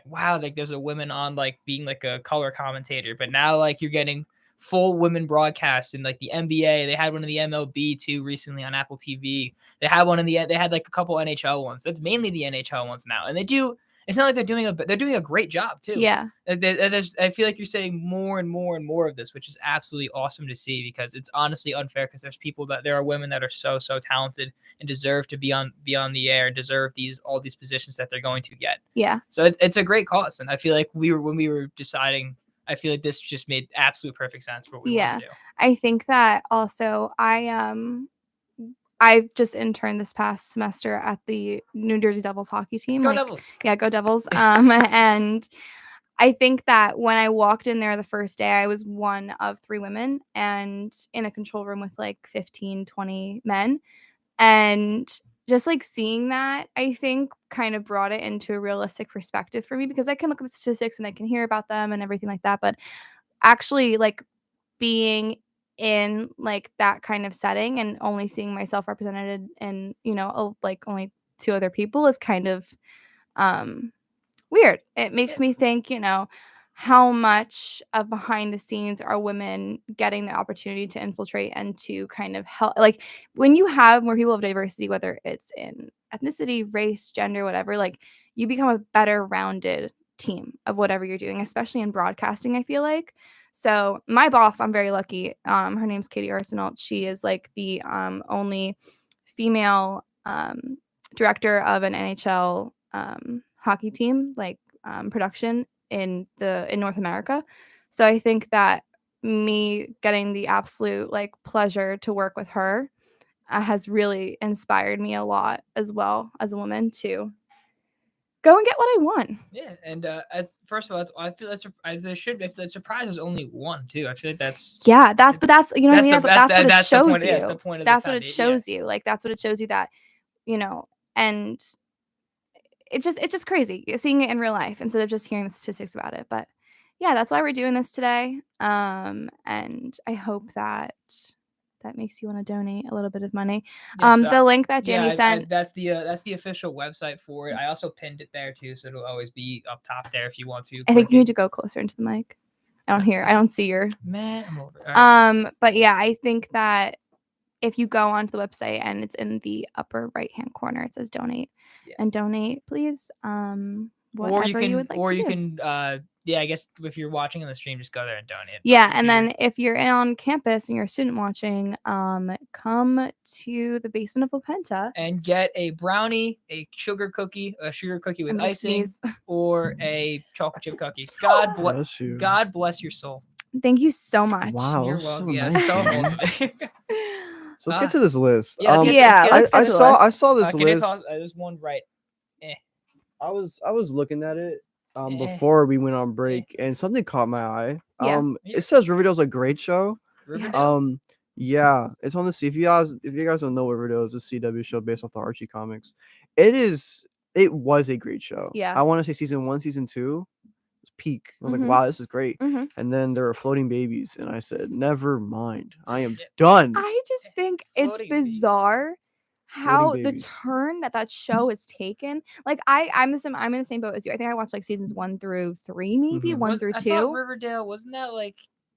wow, like there's a woman on like being like a color commentator, but now like you're getting full women broadcasts in like the NBA. They had one in the MLB too recently on Apple TV. They had like a couple NHL ones. That's mainly the NHL ones now, and it's not like they're doing a great job too. Yeah. I feel like you're saying more and more and more of this, which is absolutely awesome to see, because it's honestly unfair, because there are women that are so talented and deserve to be on the air and deserve all these positions that they're going to get. Yeah. So it's a great cause, and I feel like when we were deciding, I feel like this just made absolute perfect sense for what we want to do. I think that also I just interned this past semester at the New Jersey Devils hockey team. Go Devils. Yeah, go Devils. And I think that when I walked in there the first day, I was one of 3 women and in a control room with like 15, 20 men. And just like seeing that, I think kind of brought it into a realistic perspective for me, because I can look at the statistics and I can hear about them and everything like that. But actually like being in like that kind of setting and only seeing myself represented in, like only 2 other people is kind of weird. It makes me think, how much of behind the scenes are women getting the opportunity to infiltrate and to kind of help. Like when you have more people of diversity, whether it's in ethnicity, race, gender, whatever, like you become a better rounded team of whatever you're doing, especially in broadcasting, I feel like. So my boss, I'm very lucky. Her name's Katie Arsenault. She is like the only female director of an NHL hockey team, like production in North America. So I think that me getting the absolute like pleasure to work with her has really inspired me a lot as well as a woman to go and get what I want. Yeah, and first of all, I feel if the surprise is only 1 too. I feel like that's what I mean. That's what it shows you. That's the point of that's what it shows you. Like that's what it shows you that, and it's just crazy seeing it in real life instead of just hearing the statistics about it. But yeah, that's why we're doing this today. And I hope that makes you want to donate a little bit of money. The link that Danny sent. That's the official website for it. I also pinned it there too, so it'll always be up top there if you want to. I think you need to go closer into the mic. I don't see your. Man, I'm over. Right. But yeah, I think that if you go onto the website and it's in the upper right hand corner, it says donate, and donate, please. Whatever you would like to do. You can. Yeah, I guess if you're watching on the stream, just go there and donate. Yeah, and then if you're on campus and you're a student watching, come to the basement of La Penta and get a brownie, a sugar cookie with icing, or a chocolate chip cookie. God bless you. God bless your soul. Thank you so much. Wow, you're welcome. Yeah, so awesome. So let's get to this list. I saw this list. There's one right. I was looking at it before we went on break, and something caught my eye. It says Riverdale's a great show. Riverdale? Yeah, it's on the C. If you guys don't know, Riverdale is a CW show based off the Archie comics. It was a great show. Yeah, I want to say season 1, season 2 was peak. I was like, wow, this is great. And then there were floating babies, and I said, never mind, I am done. I just think it's bizarre how the turn that show is taken. Like I'm in the same boat as you. I think I watched like seasons 1 through 3, maybe 1 through 2. I thought Riverdale, wasn't that like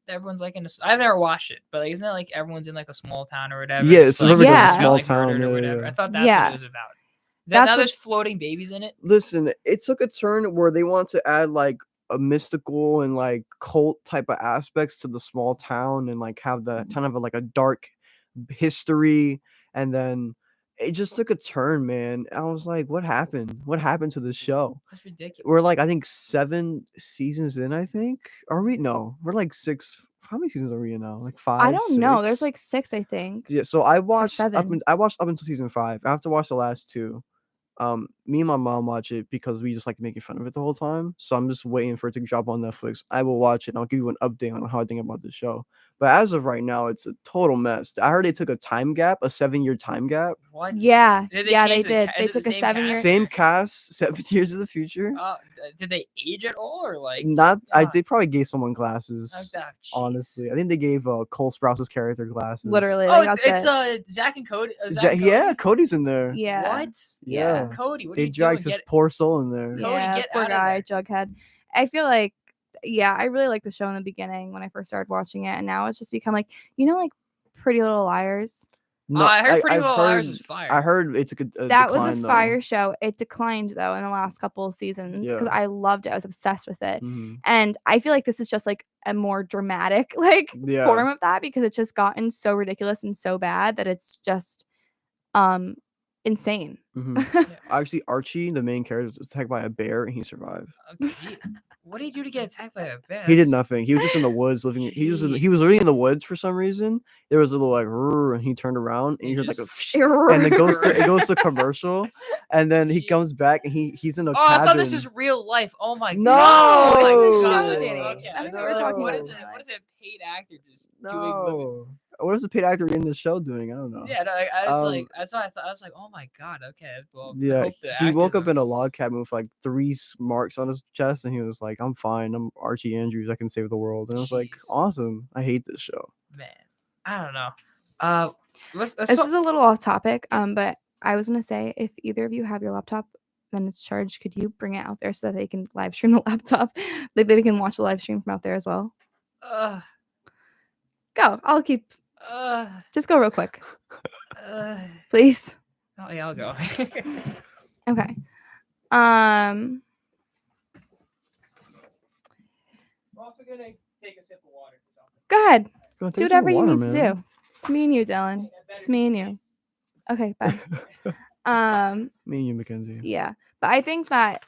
everyone's like I've never watched it, but like isn't that like everyone's in like a small town or whatever? Yeah, so Riverdale's like, a small town or whatever. I thought that's what it was about. Now there's floating babies in it. Listen, it took a turn where they want to add like a mystical and like cult type of aspects to the small town and like have the kind of like a dark history, and then it just took a turn, man. I was like, what happened? What happened to this show? That's ridiculous. We're like, I think 7 seasons in, I think. Are we? No, we're like 6. How many seasons are we in now? Like 5, I don't know. There's 6? like 6, I think. Yeah, so I watched up 7. I watched up until season 5. I have to watch the last 2. Me and my mom watch it because we just like making fun of it the whole time. So I'm just waiting for it to drop on Netflix. I will watch it and I'll give you an update on how I think about the show. But as of right now, it's a total mess. I heard they took a time gap, a 7-year time gap. What? Yeah, Did yeah, change they the did. ca- They is it the took a same 7-year. cast? Same cast, 7 years in the future. Did they age at all or like? Not, God. they probably gave someone glasses. Oh, jeez. Honestly, I think they gave Cole Sprouse's character glasses. Literally, Oh, like, that's it's it. Zach and Cody. Yeah, Cody's in there. Yeah. What? Yeah. Cody, what are They you dragged doing? his poor soul in there. Cody, Yeah, get poor out of guy, Jughead. I feel like, yeah, I really liked the show in the beginning when I first started watching it, and now it's just become like, like Pretty Little Liars. No, I heard Pretty I've Little Liars heard- was fire. I heard it's a good. That was a decline, though. fire show. It declined though in the last couple of seasons because Yeah. I loved it. I was obsessed with it, Mhm. and I feel like this is just like a more dramatic like Yeah. form of that because it's just gotten so ridiculous and so bad that it's just insane. Mhm. Actually, Archie, the main character, was attacked by a bear and he survived. What did he do to get attacked by a bear? He did nothing. He was just in the woods living. He was literally in the woods for some reason. There was a little like "Rrr," and he turned around and you heard like a and it goes to commercial, and then he comes back and he's in a Oh, I cabin. thought this is real life. Oh my No! god. It's Oh the my show, God. Danny. Okay, I was thought we were like, talking what about is it? real What is a paid actor just doing? No. What is the paid actor in the show doing? I don't know. Yeah, no, I was like, that's why I thought. I was like, oh my god. Okay, well, I Yeah, hope the he woke actors up in a log cabin with like 3 marks on his chest, and he was like, "I'm fine. I'm Archie Andrews. I can save the world." And I was like, "Awesome. I hate this show." man, I don't know. Let's This is a little off topic, but I was gonna say if either of you have your laptop, then it's charged. Could you bring it out there so that they can live stream the laptop? Like they can watch the live stream from out there as well. Go. I'll keep. Just go real quick, please. Oh yeah, I'll go. Okay. I'm also gonna take a sip of water. Go ahead. Go take Do some whatever you water, need to man. do. Just me and you, Dylan. Just me and you. Okay, bye. Me and you, Mackenzie. Yeah. But I think that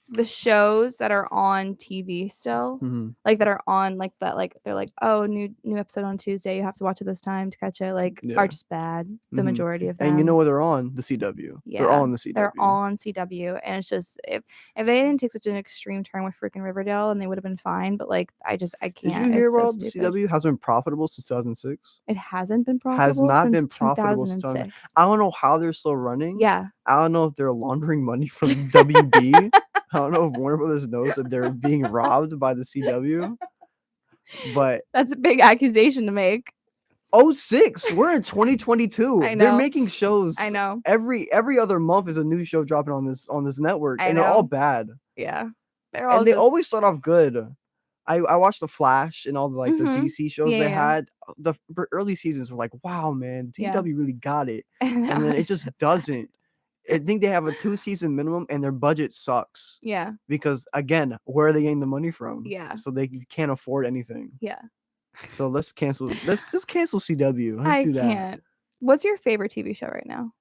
the shows that are on TV still, Mhm. like that are on like that, like they're like, oh, new episode on Tuesday, you have to watch it this time to catch it, like Yeah. are just bad. The Mhm. majority of them. And you know where they're on? The CW. They're all on the CW. They're all on CW, and it's just if they didn't take such an extreme turn with freaking Riverdale, and they would have been fine. But like, I Did can't. you hear It's so about the stupid. CW has been profitable since 2006? It hasn't been profitable. Has not since been profitable since 2006. I don't know how they're still running. Yeah. I don't know if they're laundering money from WB. I don't know if Warner Brothers knows that they're being robbed by the CW. But That's a big accusation to make. 06, we're in 2022. I They're know. making shows. I know. Every other month is a new show dropping on this network, I and they're all know. bad. Yeah. They're all And they just- always start off good. I watched the Flash and all the Mhm. the DC shows Yeah, they yeah. had. The early seasons were like, wow, man, Yeah. CW really got it, And and then now it just doesn't. I think they have a 2-season minimum, and their budget sucks. Yeah. Because again, where are they getting the money from? Yeah. So they can't afford anything. Yeah. So let's cancel. Let's cancel CW. Let's I do that. can't. What's your favorite TV show right now?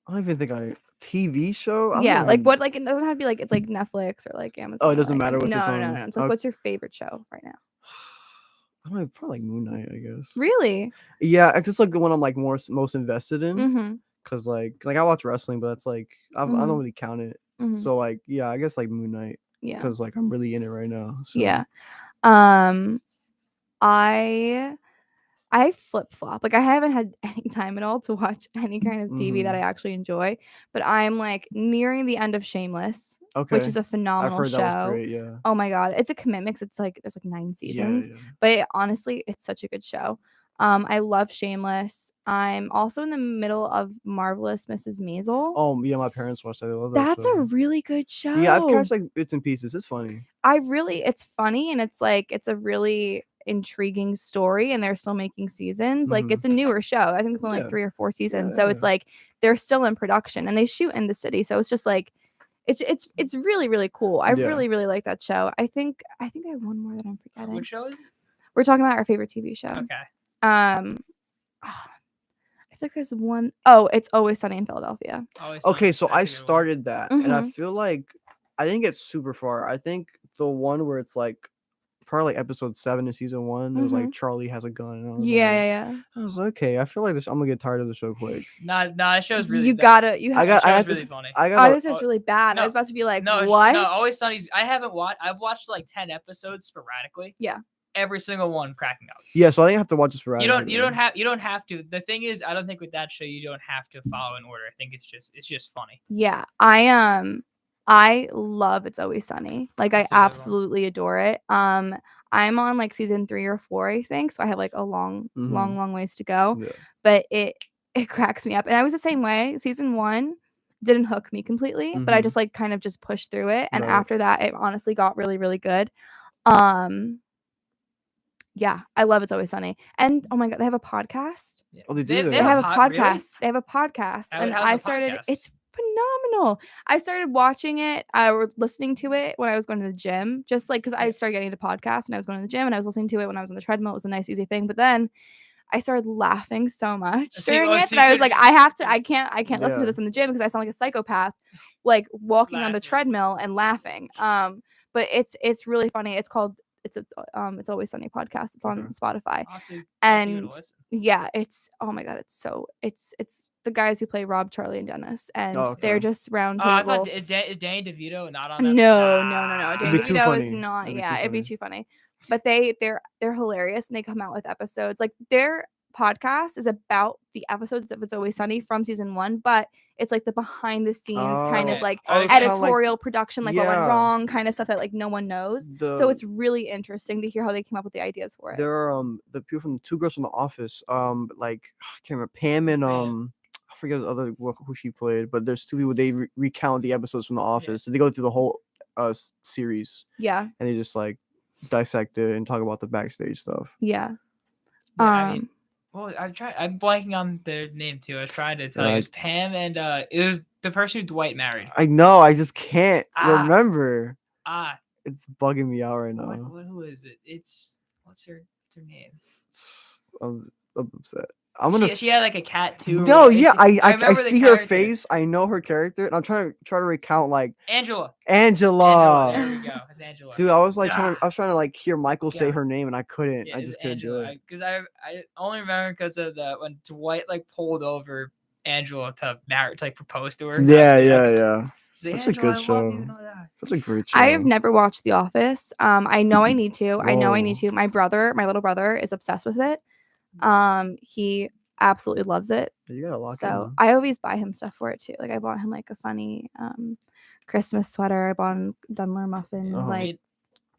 I don't even think TV show. I don't Yeah, like even- what? Like it doesn't have to be like it's like Netflix or like Amazon. Oh, it or, doesn't like- matter what no, it's no, on. no, no. It's like, Okay. what's your favorite show right now? I don't know, probably like Moon Knight, I guess. Really? Yeah, it's like the one I'm like most invested in. Mm-hmm. Cause like I watch wrestling, but it's like I don't Mhm. really count it. Mhm. So like yeah, I guess like Moon Knight. Yeah. Cause like I'm really in it right now. So. Yeah. I flip flop. Like I haven't had any time at all to watch any kind of TV that Mhm. I actually enjoy. But I'm like nearing the end of Shameless, Okay. which is a phenomenal heard show. that was great, yeah. Oh my god, it's a commitment. 'Cause it's like there's like 9 seasons, yeah. but honestly, it's such a good show. I love Shameless. I'm also in the middle of Marvelous Mrs. Maisel. Oh yeah, my parents watched that. They love that. That's show. a really good show. Yeah, I've catched like bits and pieces. It's funny. It's funny and it's like it's a really intriguing story and they're still making seasons. Like Mhm. it's a newer show. I think it's only Yeah. like 3 or 4 seasons. Yeah, So it's like they're still in production and they shoot in the city. So it's just like it's really really cool. I Yeah. really really like that show. I think I have one more that I'm forgetting. What show is it? We're talking about our favorite TV show. Okay. I I feel like there's one oh, It's Always Sunny in Philadelphia. Always Okay, Sunny, so that's I a good one. started that, and I Mhm. feel like I didn't get super far. I think the one where it's like probably like episode 7 in season 1. It was like Mhm. Charlie has a gun, and I was Yeah, like, yeah, yeah. I was like, okay. I feel like this. I'm gonna get tired of the show quick. Nah, that show's really. You gotta you I have got. I show's had really this. funny. I Oh, got. this is really bad. I was about to be like, no, what? no, Always Sunny's. I haven't watched. I've watched like 10 episodes sporadically. Yeah. Every single one cracking up. Yeah, so I think I have to watch this sporadically. You don't have to. The thing is, I don't think with that show you don't have to follow in order. I think it's just funny. Yeah, I love It's Always Sunny. Like I It's a good one. absolutely adore it. I'm on like season 3 or 4, I think, so I have like a long ways to go. Yeah. But it cracks me up, and I was the same way. Season 1 didn't hook me completely, but I Mhm. just like kind of just pushed through it, and Right. after that, it honestly got really, really good. Yeah, I love It's Always Sunny, and oh my god, they have a podcast. Oh, they do. They have a pod- really? podcast. They have a podcast, How- and how's I the started. podcast? It's phenomenal. I started watching it or listening to it when I was going to the gym, just like because I started getting into podcasts and I was going to the gym and I was listening to it when I was on the treadmill. It was a nice, easy thing. But then I started laughing so much See, during well, it see, that I was could- like, I can't listen Yeah. to this in the gym because I sound like a psychopath, like walking on the Laughing. treadmill and laughing. But it's really funny. It's called It's Always Sunny podcast. It's on Okay. Spotify. I'll have to give it a And listen. yeah, it's oh my god, it's the guys who play Rob, Charlie, and Dennis, and Oh, they're okay. just round Oh, I table. thought is Danny DeVito not on that? No. Ah. Danny It'd be too DeVito is funny. not. It'd be Yeah, too it'd be funny. too funny. But they're hilarious, and they come out with episodes. Like their podcast is about the episodes of It's Always Sunny from season 1, but it's like the behind the scenes kind of Okay. like Oh, it's kinda like- editorial production, like what went yeah. wrong, kind of stuff that like no one knows. So The- it's really interesting to hear how they came up with the ideas for it. There are the people from Two Girls from the Office. Like I can't remember Pam and I forget the other who she played, but there's two people. They recount the episodes from the Office. So they go through the whole series Yeah, and they just like dissect it and talk about the backstage stuff. yeah. Yeah, I mean, well, I'm blanking on their name too. I was trying to tell you. It was Pam and it was the person who Dwight married. I know. I just can't Ah. remember. Ah, It's bugging me out right now. who is it? It's what's her name? I'm upset. I'm gonna. She had like a cat too. or No, what- yeah, it's- I remember the see her character. face. I know her character, and I'm trying to recount like Angela. Angela. There we go. It's Angela. Dude, I was like Ah. I was trying to like hear Michael say Yeah. her name, and I couldn't. Yeah, I it's just couldn't do Angela. it. Because I only remember because of the when Dwight like pulled over Angela to marry to like propose to her. Yeah, yeah, That's- yeah. He's like, That's a "Angela, good I love show. you," and all that. That's a great show. I have never watched The Office. I know I need to. I know I need Whoa. to. My little brother, is obsessed with it. He absolutely loves it. You gotta lock So in. I always buy him stuff for it too. Like I bought him like a funny Christmas sweater. I bought him Dunler muffin Uh-huh. like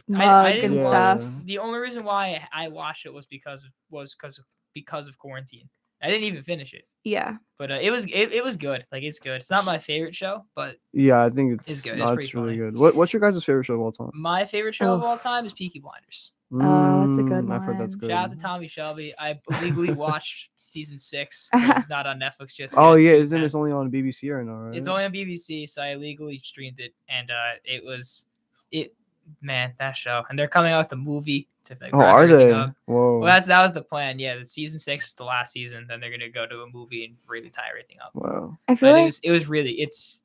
I mug didn't and Yeah. stuff. The only reason why I watched it was because of quarantine. I didn't even finish it, Yeah. but it was good. Like it's good. It's not my favorite show, but Yeah, I think it's good. It's no, pretty it's really funny. good. What's your guys' favorite show of all time? my favorite show of Oh. all time is Peaky Blinders. Oh, that's a good I've heard that's one. good. Shout out to Tommy Shelby. I legally watched season 6. 'Cause It's not on Netflix just Oh yet. yeah, isn't it only on BBC right now, right? It's only on BBC, so I legally streamed it, and it was it. Man, that show, and they're coming out with the movie to like, Oh, wrap are everything they? up. Whoa. Well, that was the plan. Yeah, the season 6 is the last season. Then they're gonna go to a movie and really tie everything up. Wow. I feel But like it was really it's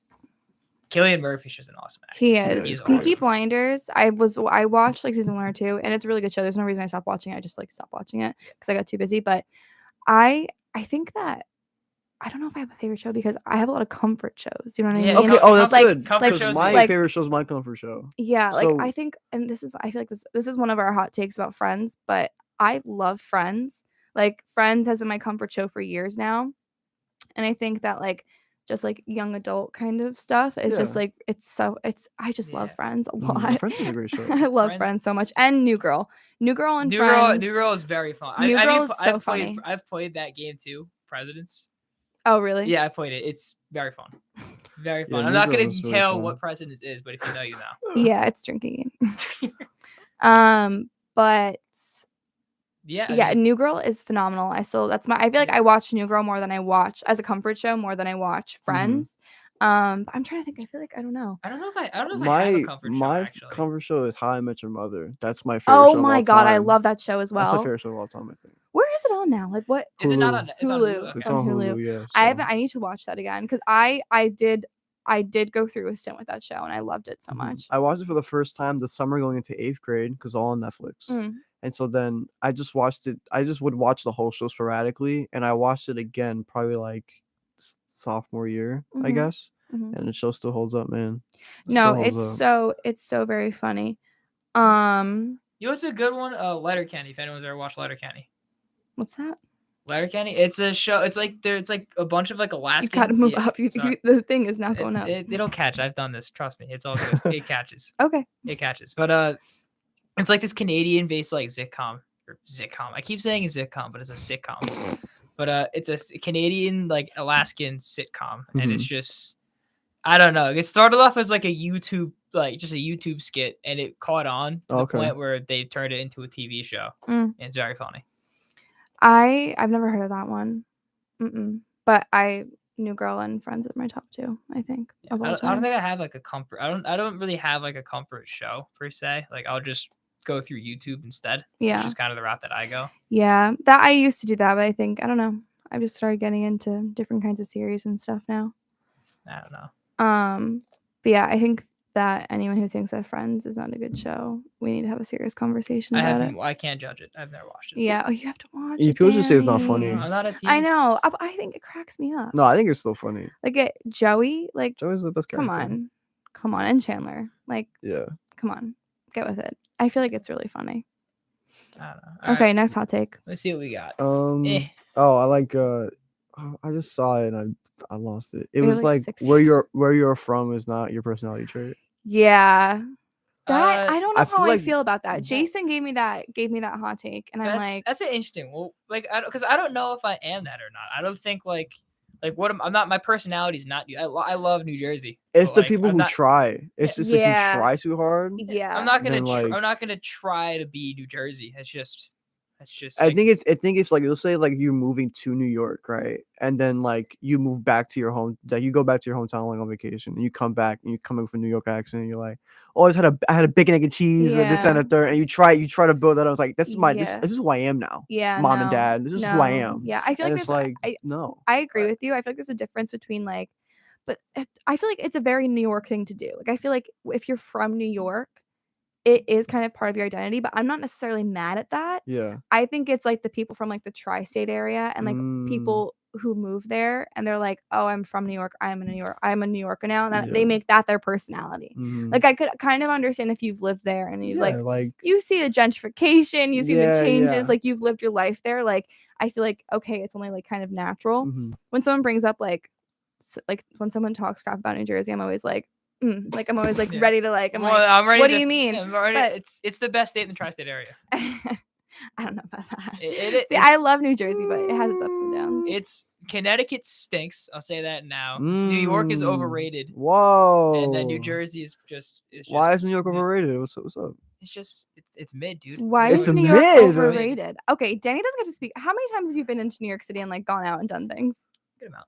Killian Murphy's just an awesome actor. he is. He's Peaky awesome. Blinders. I watched like season 1 or 2, and it's a really good show. There's no reason I stopped watching it. I just like stopped watching it because I got too busy. But I think that I don't know if I have a favorite show because I have a lot of comfort shows. You know what I Yeah, mean? Okay. Oh, that's like, good. comfort like, Because shows my is- like- favorite show is my comfort show. Yeah, like So- I think, and I feel like this is one of our hot takes about Friends, but I love Friends. Like Friends has been my comfort show for years now, and I think that like just like young adult kind of stuff is just Yeah. like I just love Yeah. Friends a Mhm. lot. Friends is a great show. I love Friends- Friends so much, and New Girl and New Friends. Girl is very fun. New I Girl mean, is so funny. I've played that game too, Presidents. Oh really? Yeah, I played it. It's very fun. Very fun. Yeah, I'm New not Girl gonna is really detail fun. what Presidents is, but if you know, you know. Yeah, it's drinking game. But Yeah. I yeah, mean, New Girl is phenomenal. I feel like I watch New Girl more than I watch as a comfort show more than I watch Mm-hmm. Friends. But I'm trying to think. I feel like I don't know. I don't know if I have a comfort show my actually. comfort show is How I Met Your Mother. That's my favorite. Oh show of my all god, I time. love that show as That's my well. favorite show of all time. I think. Where is it on now? Like what? Is it not Hulu. on? It's on Hulu. Hulu. It's on on Hulu. Hulu. Yeah. I so- haven't. I need to watch that again because I did go through a stint with that show and I loved it so Mhm. much. I watched it for the first time the summer going into 8th grade because all on Netflix. Mm. And so then I just watched it. I just would watch the whole show sporadically, and I watched it again probably like sophomore year, I Mhm. guess. Mhm. And the show still holds up, man. It No, still holds up. it's so very funny. You know what's a good one? Letterkenny. If anyone's ever watched Letterkenny. What's that? Letterkenny. It's a show. It's like a bunch of like You Alaskans. gotta move yeah, up. sorry. The thing is not going up. It'll catch. I've done this. Trust me. It's all good. It catches. Okay. It catches. But it's like this Canadian-based like sitcom or sitcom. I keep saying it's sitcom, but it's a sitcom. But it's a Canadian like Alaskan sitcom, and it's just I don't know. It started off as like a YouTube just a YouTube skit, and it caught on to the Okay. point where they turned it into a TV show, Mm. and it's very funny. I've never heard of that one. But New Girl and Friends is my top 2, I think. I Of all don't time. think I have like a comfort. I don't really have like a comfort show per se. Like I'll just go through YouTube instead. Yeah. Which is kind of the route that I go. Yeah, that I used to do that, but I don't know. I've just started getting into different kinds of series and stuff now. I don't know. But yeah, I think that anyone who thinks that Friends is not a good show, we need to have a serious conversation about it. I can't judge it. I've never watched it. Yeah, you have to watch Yeah, it. people just say it's not Danny. funny. I'm not a TV. I know. I think it cracks me up. No, I think it's still funny. Like Joey, like Joey's the best come character. on, and Chandler, like Yeah. come on, get with it. I feel like it's really funny. I don't know. All Okay, right, next hot take. let's see what we got. Oh, I like I just saw it and I lost it. It We have, was like, like 60 where you're from is not your personality trait. Yeah. That I don't know I how feel I like- feel about that. Jason gave me that hot take, and I'm like, That's an interesting. Well, like, because I don't know if I am that or not. I don't think like I'm not. My personality is not. I love New Jersey. It's but, the like, people I'm who not- try. It's just if Yeah. you try too hard. yeah. I'm not gonna. then, like- I'm not gonna try to be New Jersey. It's just. I like, think it's like let's say like you're moving to New York, right? And then like you move back to your home, that you go back to your hometown like on vacation, and you come back and you come in with a New York accent, and you're like, oh, I had a bacon egg and cheese, and this and a Yeah. third, and you try to build that. I was like, this is my Yeah. this is who I am now. Yeah, Mom and no, dad, this is who I no. am. Yeah, I feel and like it's there's like no. I agree with you. I feel like there's a difference between like, but I feel like it's a very New York thing to do. Like I feel like if you're from New York, it is kind of part of your identity. But I'm not necessarily mad at that. Yeah. I think it's like the people from like the tri-state area and like people who move there and they're like, oh, I'm from New York. I'm a New Yorker now, and that they Yeah. make that their personality. Mhm. Like I could kind of understand if you've lived there and you Yeah, like you see the gentrification, you see Yeah, the changes, yeah. like you've lived your life there. Like I feel like okay, it's only like kind of natural. Mhm. When someone brings up like when someone talks crap about New Jersey, I'm always like, like I'm always like Yeah. ready to like. well, like, I'm ready. what to, do you mean? I'm ready, But- it's the best state in the tri-state area. I don't know about that. It- See, I love New Jersey, but it has its ups and downs. It's Connecticut stinks. I'll say that now. New York is overrated. Whoa. And then New Jersey is just. It's just Why is New York overrated? What's up? It's just. It's mid, dude. Why It's is a New York mid. overrated? Okay, Danny doesn't get to speak. How many times have you been into New York City and like gone out and done things? Good amount.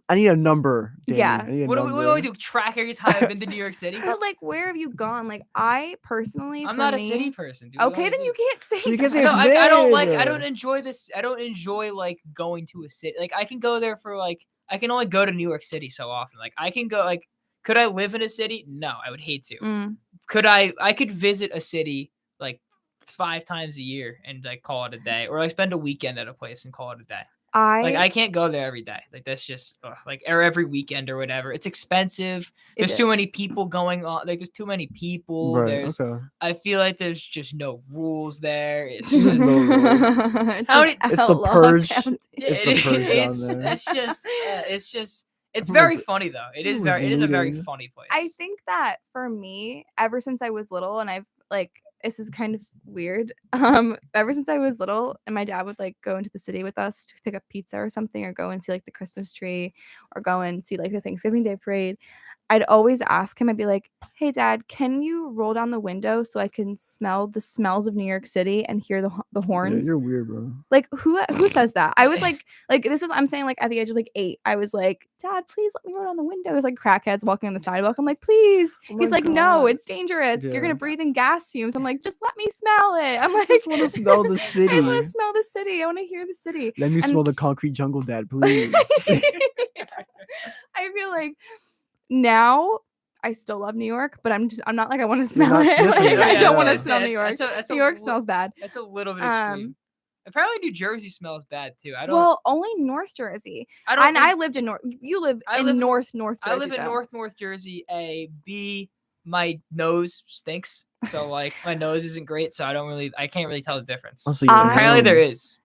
I need a number. Danny. Yeah. I need a What do number. we do? Track every time I've been to New York City? But like, where have you gone? Like, I personally, I'm for not a me- city person. Dude. What do Okay, I then do? you can't say. So you can't that. say it's I don't like. I mid. don't enjoy this. I don't enjoy like going to a city. Like I can go there for like. I can only go to New York City so often. Like I can go. Like, could I live in a city? No, I would hate to. Mm. Could I? I could visit a city like 5 times a year and like call it a day, or like spend a weekend at a place and call it a day. Like I can't go there every day. Like that's just like or every weekend or whatever. It's expensive. It There's too many is. people going on. Like there's too many people. Right. There's. Okay. I feel like there's just no rules there. It's There's just, no rules. How many- It's the outlaw purge. county. It's the purge down there. It's just. It's Everyone's- very funny though. It is everyone's very. It is a very looting. funny place. I think that for me, ever since I was little, and I've like this is kind of weird. Ever since I was little, and my dad would like go into the city with us to pick up pizza or something, or go and see like the Christmas tree, or go and see like the Thanksgiving Day parade. I'd always ask him, I'd be like, hey dad, can you roll down the window so I can smell the smells of New York City and hear the Yeah, horns? you're weird, bro. Like who says that? I was like this is I'm saying like at the age of like 8, I was like, Dad, please let me roll down the window. It was like crackheads walking on the sidewalk. I'm like, please. Oh He's my like, no, God. it's dangerous. You're Yeah. gonna breathe in gas fumes. I'm like, just let me smell it. I'm like, I just want to smell the I just want city. to smell the city. I want to hear the city. Let me And- smell the concrete jungle, Dad, please. I feel like now I still love New York, but I'm not like I want to You're smell not it. sniffing Like, it, I yeah. don't want to That's- smell New that's- York. that's a New York li- smells bad. That's a little bit extreme. Apparently, New Jersey smells bad too. I don't. Well, only North Jersey. I don't. And I lived in North. You live I in live in- North I Jersey. live in though. North Jersey. B. My nose stinks, so like my nose isn't great, so I can't really tell the difference. Oh, so you're Apparently, there numb. is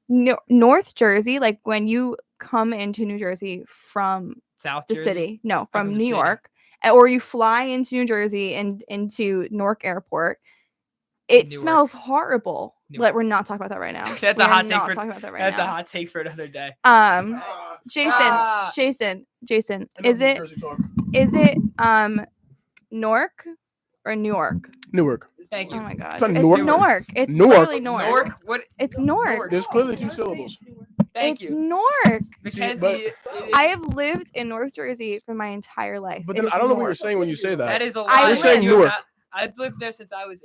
North Jersey, like when you come into New Jersey from South the Jersey? city, no, Oh, from from the New city. York, or you fly into New Jersey and into Newark Airport, it Newark. smells horrible. Newark. We're not talking about that right now. That's We're a hot take not for. talking about that right That's now. a hot take for another day. Jason, Ah. Jason, I is know it Jersey talk. Newark or Newark? Newark. Thank you. Oh my god. It's not It's Newark. Newark. It's Newark. literally Newark. Newark. What? It's Newark. There's clearly 2 syllables. Thank It's you, Newark. Mackenzie. but- it is- I have lived in North Jersey for my entire life. But It then is I don't know what you're Newark. saying when you say that. that is a lie. I You're saying You- Newark. I've lived there since I was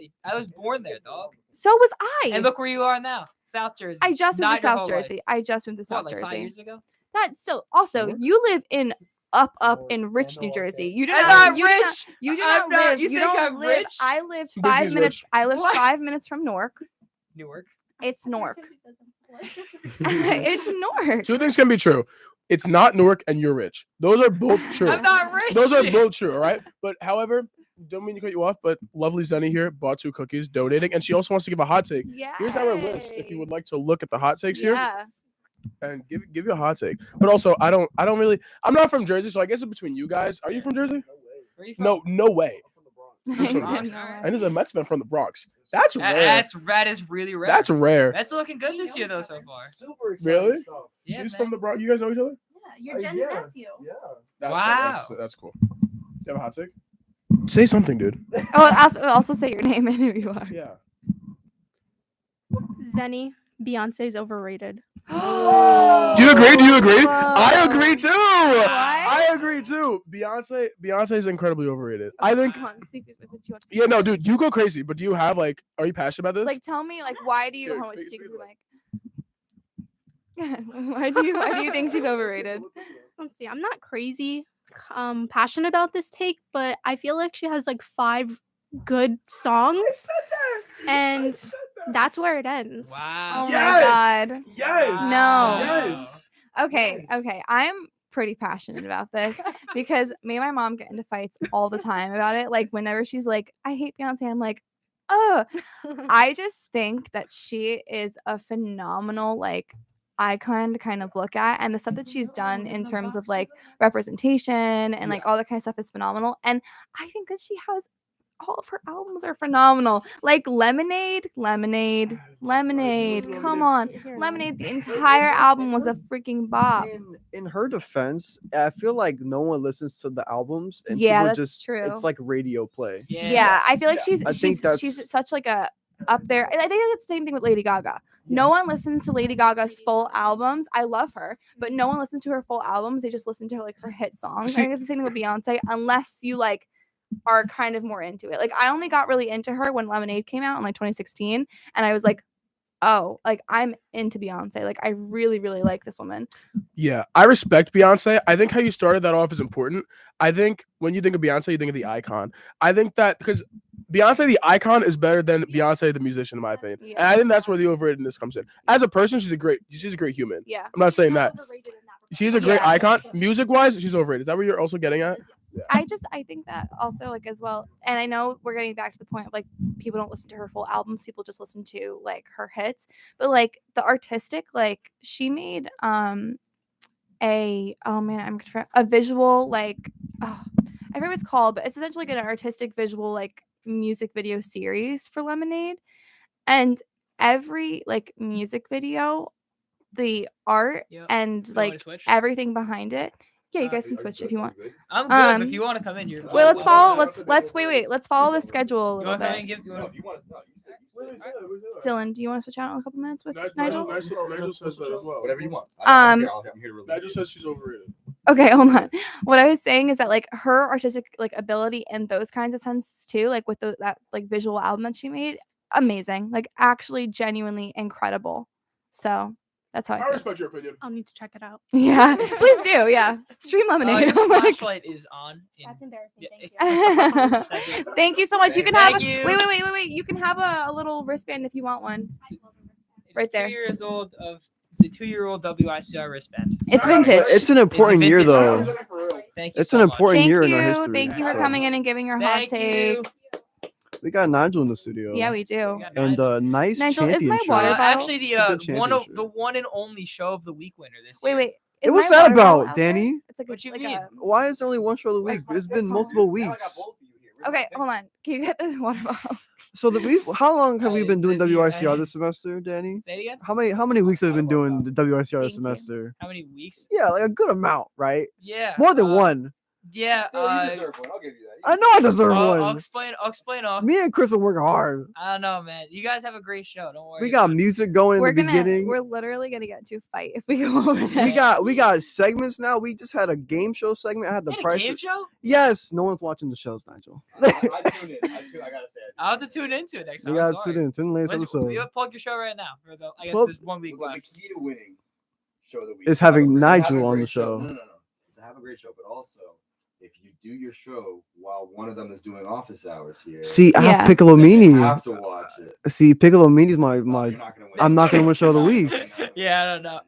born there, dog. So was I. And look where you are now, South Jersey. I just moved Not to your South whole life. Jersey. I just moved to South What, like 5 Jersey. years ago? That's still also you live in up in rich New Jersey. You do I'm not. not you do not- rich. You do I'm not not- live. you think don't I'm live. rich? I lived You think 5 he's minutes. rich? I lived What? 5 minutes from Newark. Newark. It's Newark. It's Newark. 2 things can be true. It's not Newark and you're rich. Those are both true. I'm not rich. Those are both true, all right? But however, don't mean to cut you off, but lovely Zenny here bought 2 cookies, donating, and she also wants to give a hot take. Yeah. Here's our list if you would like to look at the hot takes here Yeah. and give you a hot take. But also, I'm not from Jersey, so I guess it's between you guys. Are you from Jersey? Where are you from? No way. Bronx, No. alright. I know the Mets fan from the Bronx. That's rare. That is really rare. That's rare. That's looking good this year though so far. Super Really? Yeah, She's man. from the Bronx. You guys know each other? You're Jen's nephew. That's Wow. That's cool. Do you have a hot take? Say something, dude. Oh, also say your name and who you are. Yeah. Zenny, Beyonce's overrated. Do you agree? Do you agree? I Whoa. agree too. I agree too. Beyonce is incredibly overrated. I think. Come on, speak what you want to Yeah, no, dude, you go crazy. But do you have like? Are you passionate about this? Like, tell me, like, why do you? Here, Hold on, speak- speak speak to the mic. Why do you think she's overrated? Let's see. I'm not crazy passionate about this take, but I feel like she has like 5 good songs, and that's where it ends. Wow. Oh my god. Yes. No. Yes. Okay, I'm pretty passionate about this because me and my mom get into fights all the time about it. Like whenever she's like, I hate Beyonce, I'm like, I just think that she is a phenomenal like icon to kind of look at, and the stuff that she's done in terms of like representation and like all that kind of stuff is phenomenal. And I think that she has all of her albums are phenomenal. Like Lemonade. Come on. Lemonade, the entire album was a freaking bop. In her defense, I feel like no one listens to the albums, and Yeah, people that's just true. it's like radio play. Yeah, I feel like she's I think she's such like a up there. I think it's the same thing with Lady Gaga. No one listens to Lady Gaga's full albums. I love her, but no one listens to her full albums. They just listen to her like her hit songs. I think it's the same thing with Beyonce, unless you like are kind of more into it. Like I only got really into her when Lemonade came out in like 2016, and I was like, oh, like I'm into Beyonce. Like I really, really like this woman. Yeah, I respect Beyonce. I think how you started that off is important. I think when you think of Beyonce, you think of the icon. I think that because Beyonce, the icon, is better than Beyonce, the musician, in my opinion. And I think that's where the overratedness comes in. As a person, she's a great human. Yeah. I'm not saying that. She's a great Yeah. icon. Music wise, she's overrated. Is that what you're also getting at? I think that also like as well, and I know we're getting back to the point of like people don't listen to her full albums, people just listen to like her hits, but like the artistic, like she made a visual like I forget what it's called, but it's essentially like an artistic visual like music video series for Lemonade, and every like music video, the art Yep. and You want me to like switch? everything behind it Yeah, you guys can switch if you want. I'm good. But Um, if you want to come in, you're. Wait, let's follow. Let's wait. Let's follow the schedule a You little want to come in bit. and give? You wanna, Dylan, do you want to switch out in a couple minutes with Nigel? Nigel says that as well. Whatever you want. Nigel says she's overrated. Okay, hold on. What I was saying is that like her artistic like ability in those kinds of sense too, like with that like visual album that she made, amazing. Like actually genuinely incredible. So that's how I I feel. respect your opinion. I'll need to check it out. Yeah, please do. Yeah, stream Lemonade. your I'm like- flashlight is on. That's embarrassing. Thank you. Thank you so much. You can Thank have. you. Wait. You can have a little wristband if you want one. Right there. 2 years old of it's a 2-year-old WICR wristband. It's vintage. It's an important year, vintage. though. Thank you. It's so an much. important Thank year you. in our history. Thank you for so. coming in and giving your hot Thank take. you. We got Nigel in the studio. Yeah, we do. And nice Nigel, is my championship. water bottle- Actually, It's a good the one and only show of the week winner this year. Wait. Hey, is what's my that water bottle about, out there? Danny? It's like What you like mean? Why is there only one show of the week? It's been multiple weeks. Okay, hold on. Can you get the water bottle? So how long have we been doing it's the WICR this semester, Danny? Say it again. How many weeks have we been doing the WICR this Thank you. semester? How many weeks? Yeah, like a good amount, right? Yeah. More than one. Yeah. one. I'll give you that. I know I deserve I'll one. explain off. Me and Chris been working hard. I don't know, man. You guys have a great show. Don't worry. We got music going in We're the beginning. we're literally gonna get into a fight if we go over there. We got segments now. We just had a game show segment. I had the You had a price. game show? Yes, no one's watching the shows, Nigel. I tune in. I gotta say. I'll have to tune into it next time. We I'm got sorry. tune in the latest episode. You plug your show right now. For the, I guess Plug- there's 1 week The left. key to winning show of the week Is to have a having great- to have a Nigel on great the show. No. It's to have a great show, but also if you do your show while one of them is doing office hours here. See, I Yeah. have then you Piccolomini. have to watch it. See, Piccolomini's my. You're not gonna win. I'm not gonna win show of the week. Yeah, I don't know.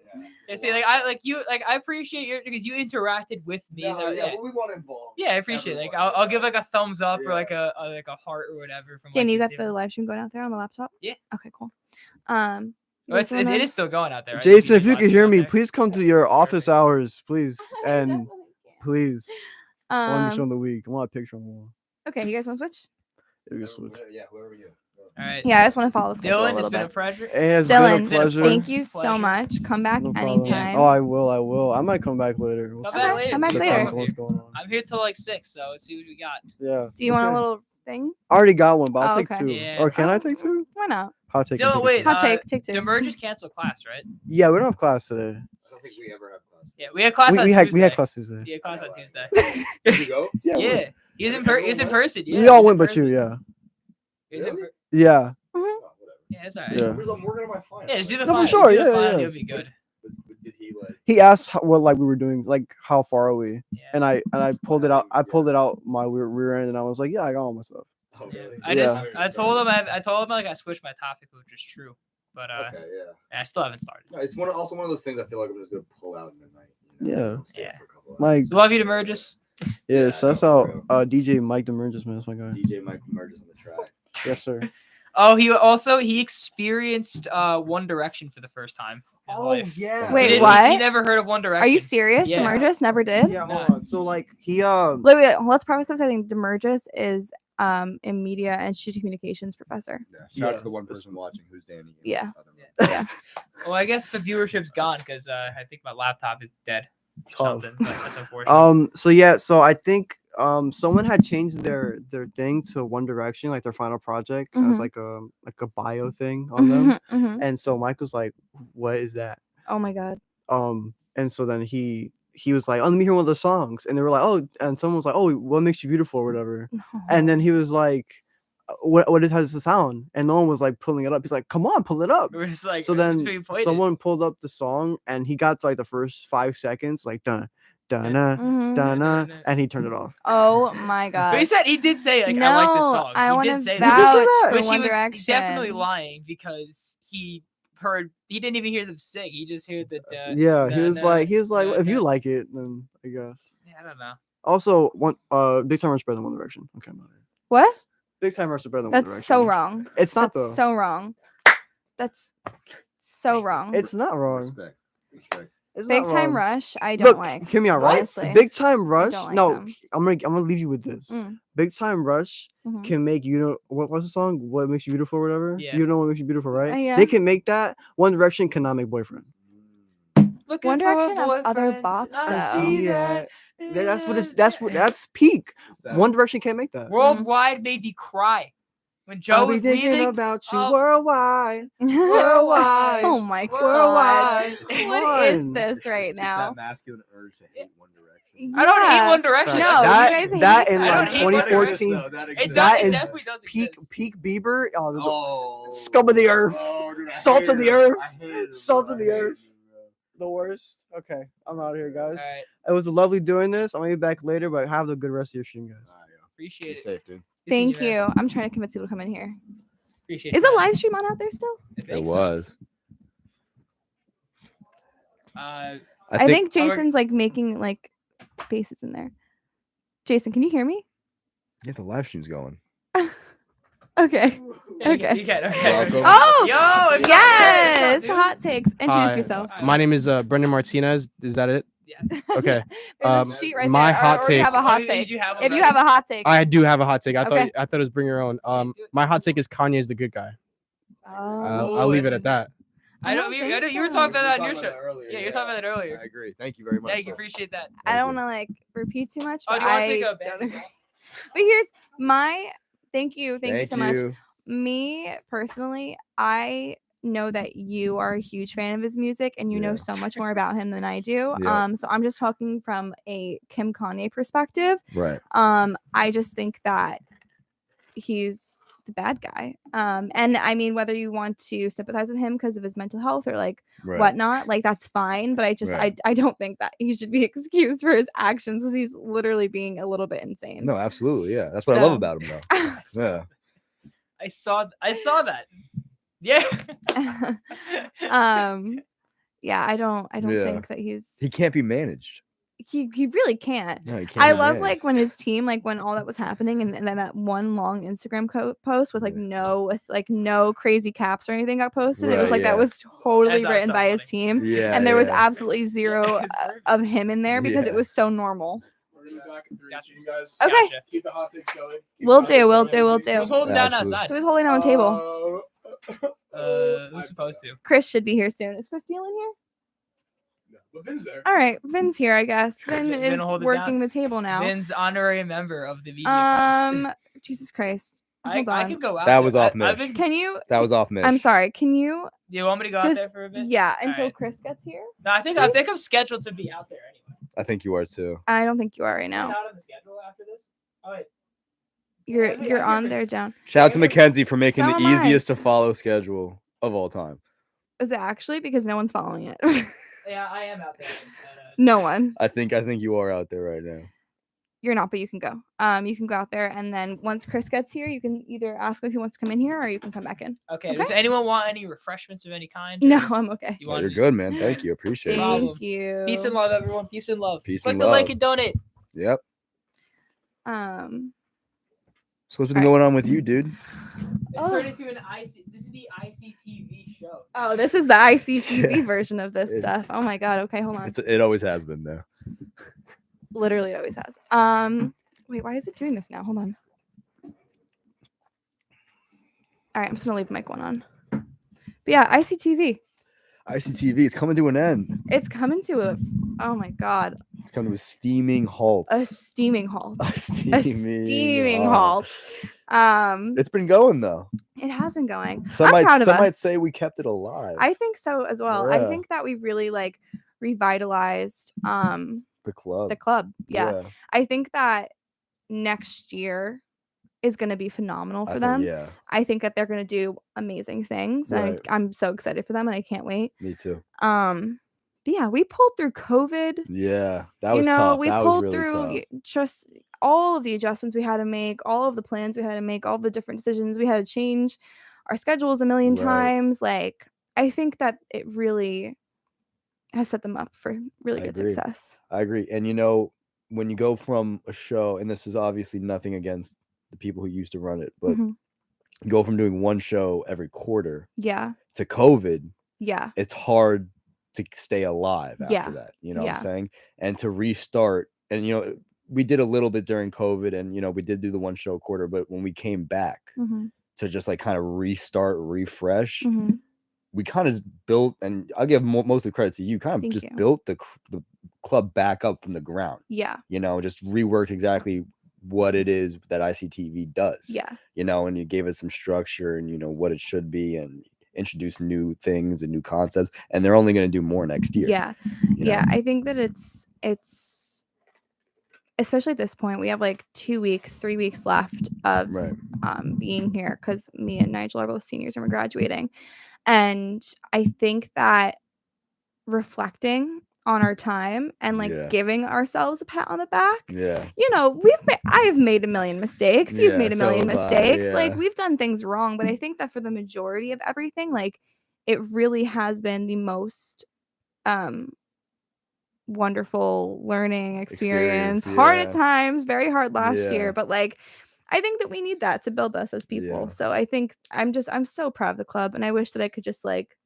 Yeah, see, like I appreciate your because you interacted with me. No, so, yeah, yeah. but we want involved. Yeah, I appreciate it. Like everyone. I'll give like a thumbs up or Yeah. like a heart or whatever. From Dan, like, you got different- the live stream going out there on the laptop? Yeah. Okay, cool. You Well, guys it wanna- is still going out there. right? Jason, if you watch can it hear out me, there. please come to your office hours, please, and please. I want to be shown Um, the week. I want a picture on the wall. okay, you guys want to switch? Yeah, we can switch. Yeah, whoever you. All right. Yeah, I just want to follow the schedule a Dylan, it's little been a bit. pleasure. It has Dylan, been a pleasure. thank you so Pleasure. much. Come back No problem. anytime. Oh, I will. I might come back later. We'll Come see. back later. come back dude. later. Depends on what's going on. I'm here till like 6, so let's see what we got. Yeah. Do you want a Okay. little thing? I already got one, but I'll Oh, take okay. two. Yeah. Or can I take two? Why not? I'll take. Dylan, two. wait. Hot take two. Demerge just canceled class, right? Yeah, we don't have class today. I don't think we ever have class. Yeah, we had class on We Tuesday. had class Tuesday. Yeah, class on Tuesday. Did you go? Yeah. we- Yeah, he's in person. Yeah, we all he's in went, but you. person. Yeah. He's in Really? Yeah. Oh, whatever. Yeah, it's alright. Yeah. I'm working on my final. Yeah, just do the No, for final. sure, Do the yeah, final, yeah. You'll be good. Did he like? He asked what like we were doing, like how far are we, Yeah. and I pulled it out. I pulled it out my rear end, and I was like, yeah, I got all my stuff. Oh, Yeah. really? I told him like I switched my topic, which is true, but Okay, yeah. I still haven't started. No, it's also one of those things I feel like I'm just gonna pull out in the night. Yeah. I'm staying Yeah. for a couple hours. Like, Love you to merge us. yeah, Yeah, so that's no, how for DJ Mike Demergis, man, that's my guy. DJ Mike Merges on the track. Yes, sir. Oh, he experienced One Direction for the first time in his life. yeah. He Wait, didn't- what? He never heard of One Direction. Are you serious? Yeah. Demergis never did? Yeah, Nah. hold on. So like he Wait, let's preface this. I think Demergis is a media and strategic communications professor. Yeah. Shout out to the Yes, one that's- person watching who's Danny. Yeah. Yeah. Well, I guess the viewership's gone because I think my laptop is dead. Or Tough. something. But that's unfortunate. So yeah, so I think someone had changed their thing to One Direction, like their final project. It was Mhm. like a bio thing on them. Mhm. And so Mike was like, what is that? Oh my god. And so then he was like, oh, let me hear one of the songs. And they were like, oh, and someone was like, oh, what makes you beautiful or whatever. And then he was like, what has the sound? And no one was like pulling it up. He's like, come on, pull it up. We're just like So we then played it. someone pulled up the song and he got to like the first 5 seconds, like dun dun dun Mhm. dun, and he turned it off. Oh my god. But he did say like I like this No, song. I He wanna did say He did say vouch that. for Which One he was Direction. definitely lying because he didn't even hear them sing. He just heard the Yeah, he was like, dun, if you dun. like it, then I guess. Yeah, I don't know. Also, one Big Time Rush better than One Direction. Okay, I'm out of here. What? Big Time Rush is better than One Direction. That's so wrong. It's not That's though. so wrong. That's so wrong. It's not wrong. Respect. Respect. It's Big not Time wrong. Rush. I don't Look, like. hear me out, right? honestly. Big Time Rush. like no, them. I'm gonna leave you with this. Mm. Big Time Rush Mhm. can make you know what's the song? What makes you beautiful, or whatever. Yeah. You know what makes you beautiful, right? yeah. They can make that. One Direction cannot make Boyfriend. Looking One for a Direction has other boyfriend. bops I though. see that. That's peak. One Direction can't make that. Worldwide made me cry when Joe I'll be was thinking leaving. about you Oh, worldwide. worldwide. Oh my god. Worldwide. What is Fun. this right It's now? that masculine urge to hate One Direction. I don't hate Yeah. One Direction. No, That's you that guys hate that it. in I like don't hate One Direction. 2014. It, That it and definitely does peak exist. Bieber. Oh, Oh, scum of the earth. dude, I Salt hate of the him. earth. I hate him, Salt bro. of I the hate earth. him, bro. The worst. Okay, I'm out of here, guys. All right. It was lovely doing this. I'm gonna be back later, but have a good rest of your stream, guys. Be Appreciate it. safe, dude. Thank man. you. I'm trying to convince people to come in here. Appreciate Is it, the man. live stream on out there still? I It think so. was. I think Jason's like making like faces in there. Jason, can you hear me? Yeah, the live stream's going. Okay. Yeah, Okay. You can. Okay. Welcome. Oh, Yo, it's yes. dude. Hot takes. Introduce Hi. yourself. My name is Brendan Martinez. Is that it? Yes. Okay. There's a sheet right my there. hot or you take. have a hot Oh, take. you have one If you ready? have a hot take. I do have a hot take. I Okay. thought it was bring your own. My hot take is Kanye's the good guy. Oh. I'll leave it that's at that. I know. don't I know. think You were so. talking about that on We your were show. talking about that earlier, Yeah, you were yeah. talking about that earlier. I agree. Thank you very much. Thank you. sir. Appreciate that. I don't want to like repeat too much. Oh, But do you want to I take a don't back? agree. But here's my thank you Thank so much. you. Me personally, I know that you are a huge fan of his music and you know Yeah. so much more about him than I do. Yeah. So I'm just talking from a Kim Kanye perspective. Right. I just think that he's the bad guy. And I mean, whether you want to sympathize with him because of his mental health or like Right. whatnot, like that's fine. But I just Right. I don't think that he should be excused for his actions because he's literally being a little bit insane. No, absolutely. Yeah. That's what I love So- about him, though. Yeah. I saw that. Yeah. Yeah, I don't Yeah. think that He can't be managed. he really can't. No, he can't. I be love managed. like when his team, like when all that was happening, and then that one long Instagram post with like no crazy caps or anything got posted. It was Right, like that yeah. was totally That's written so by his funny. team, Yeah. and there was yeah. absolutely zero It's perfect. of him in there because it Yeah. was so normal. We're gonna be back in 3, Gotcha. you guys. Okay. Gotcha. Keep the hot takes going. Keep We'll the hot do, takes we'll going, do, we'll please. do. Who's holding down Absolutely. outside? Who's holding on the table? Who's supposed to? Chris should be here soon. Is Chris Steele in here? No, but Vin's there. All right, Vin's here, I guess. Vin Vin is hold it working down. the table now. Vin's honorary member of the media. Force. Jesus Christ. I Hold on. could go out. That there. was off I've Mitch. been. Can you? That was off Mitch. I'm sorry. Can you Do you want me to go out just there for a bit? yeah All until right. Chris gets here? No, I think I'm scheduled to be out there anyway. I think you are too. I don't think you are right Am now. I not on the schedule after this? Oh wait. You're I'm here you're on for- there down. Shout out to Mackenzie for making So the am I. easiest to follow schedule of all time. Is it actually because no one's following it? Yeah, I am out there. No one. I think you are out there right now. You're not, but you can go. You can go out there, and then once Chris gets here, you can either ask him if he wants to come in here, or you can come back in. Okay. Does anyone want any refreshments of any kind? No, or I'm okay. You No, want you're good, man. Thank you. Appreciate it. Problem. Thank you. Peace and love, everyone. Peace and love. Peace Click and the link love. and donate. Yep. Um. So what's been going on with you, dude? It's turned into an IC. This is the ICTV show. Oh, this is the ICTV Yeah. version of this It- stuff. Oh my god. Okay, hold on. It always has been though. Literally, it always has. Wait, why is it doing this now? Hold on. All right, I'm just gonna leave the mic one on. But yeah, ICTV. ICTV is coming to an end. It's coming to a. Oh my god, It's coming to a steaming halt. a steaming halt. A A steaming halt. halt. It's been going though. It has been going. Some I'm proud might of some might us. say we kept it alive. I think so as well. I Yeah. think that we really like revitalized the club. the club. Yeah. I think that next year is going to be phenomenal for them. Yeah, I think that they're going to do amazing things. Right. I'm so excited for them and I can't wait. me too. But yeah, we pulled through COVID. Yeah, that was tough. We that pulled was really through tough. just all of the adjustments we had to make, all of the plans we had to make, all the different decisions we had to change our schedules a million Right. times. Like, I think that it really has set them up for really I good agree. success. I agree. And when you go from a show, and this is obviously nothing against the people who used to run it, but Mhm. you go from doing one show every quarter Yeah. to COVID, Yeah. it's hard to stay alive after Yeah. that. You know what Yeah. I'm saying? And to restart, and we did a little bit during COVID, and we did do the one show a quarter, but when we came back hmm to just like kind of restart, refresh, hmm we kind of built, and I'll give most of the credit to you, kind of Thank just you. built the club back up from the ground. Yeah. You know, just reworked exactly what it is that ICTV does. Yeah. You know, and you gave it some structure and, you know, what it should be, and introduce new things and new concepts. And they're only going to do more next year. Yeah. you Yeah. know? I think that it's especially at this point, we have like 3 weeks left of Right. being here, because me and Nigel are both seniors and we're graduating. And I think that reflecting on our time and like Yeah. giving ourselves a pat on the back, Yeah. you know, I've made a million mistakes. You've Yeah, made a so million have I, mistakes. Like yeah. we've done things wrong, but I think that for the majority of everything, like it really has been the most wonderful learning experience. Hard at yeah. times, very hard last Yeah. year, but like I think that we need that to build us as people. Yeah. So I think I'm so proud of the club, and I wish that I could just like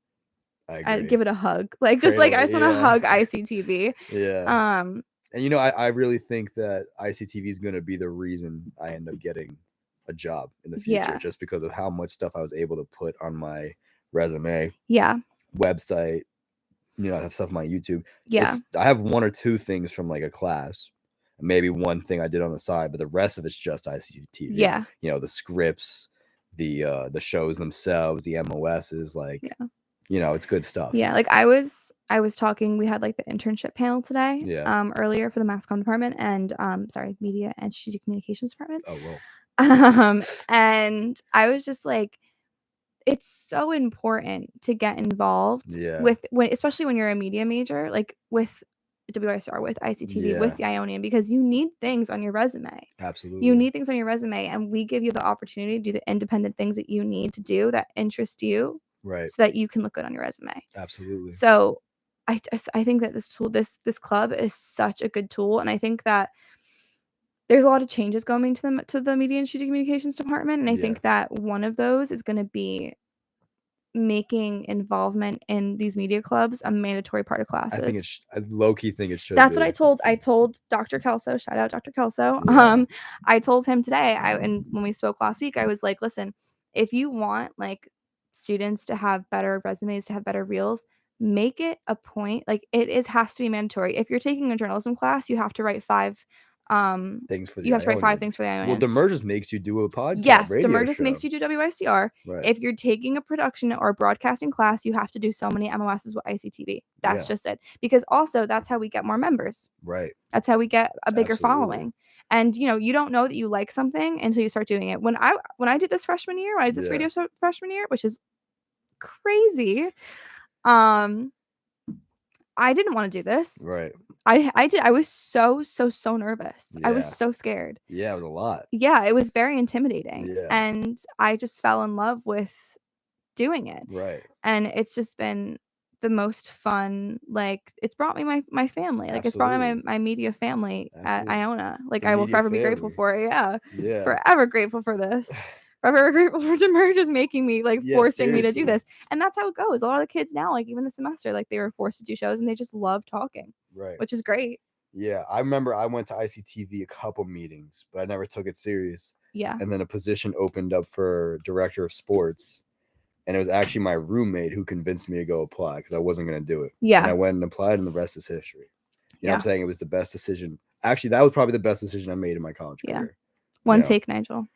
I agree. give it a hug. Like just like I just want to Yeah. hug ICTV. Yeah. And you know, I really think that ICTV is going to be the reason I end up getting a job in the future, Yeah. just because of how much stuff I was able to put on my resume, Yeah. website. You know, I have stuff on my YouTube. Yeah. I have 1 or 2 things from like a class, maybe 1 thing I did on the side, but the rest of it's just ICTV. Yeah. You know, the scripts, the shows themselves, the MOSs, like, Yeah. you know, it's good stuff. Yeah, like I was talking, we had like the internship panel today, Yeah. earlier for the mass comm department and media and strategic communications department. Oh, well. And I was just like, it's so important to get involved Yeah. especially when you're a media major, like with WISR, with ICTV, with the Ionian, because you need things on your resume. Absolutely. You need things on your resume, and we give you the opportunity to do the independent things that you need to do that interest you, Right. so that you can look good on your resume. Absolutely. So I think that this tool, this club is such a good tool, and I think that there's a lot of changes going to the media and strategic communications department, and I think that one of those is going to be making involvement in these media clubs a mandatory part of classes. I think I low-key think it should That's be. what I told Dr. Kelso. Shout out Dr. Kelso. Yeah. I told him today, and when we spoke last week, I was like, listen, if you want like students to have better resumes, to have better reels, make it a point. Like has to be mandatory. If you're taking a journalism class, you have to write 5 things for the you have to write 5 Ionian. things for the Ionian. Well, Demergis makes you do a podcast. Yes, radio Demergis show. makes you do WICR. Right. If you're taking a production or broadcasting class, you have to do so many MOSs with ICTV. That's Yeah. just it. Because also that's how we get more members. Right. That's how we get a bigger Absolutely. following. And you know, you don't know that you like something until you start doing it. When I did this freshman year, when I did this radio show freshman year, which is crazy, I didn't want to do this. Right. I was so nervous. I was Yeah. so scared. Yeah, it was a lot. Yeah, it was very intimidating. Yeah. And I just fell in love with doing it. Right. And it's just been the most fun. Like it's brought me my family. Like it's brought me my media family at Absolutely. Iona. Like The I will media forever be grateful family. for it. Yeah. Yeah. Forever grateful for this. Forever grateful for Demergis making me like Yeah, forcing me to do seriously. this. And that's how it goes. A lot of the kids now, like even this semester, like they were forced to do shows and they just love talking. Right. Which is great. Yeah, I remember I went to ICTV a couple meetings, but I never took it serious. Yeah. And then a position opened up for director of sports, and it was actually my roommate who convinced me to go apply because I wasn't going to do it. Yeah. And I went and applied, and the rest is history. You know what I'm Yeah. saying? It was the best decision. Actually, that was probably the best decision I made in my college Yeah. career. One You know? take, Nigel.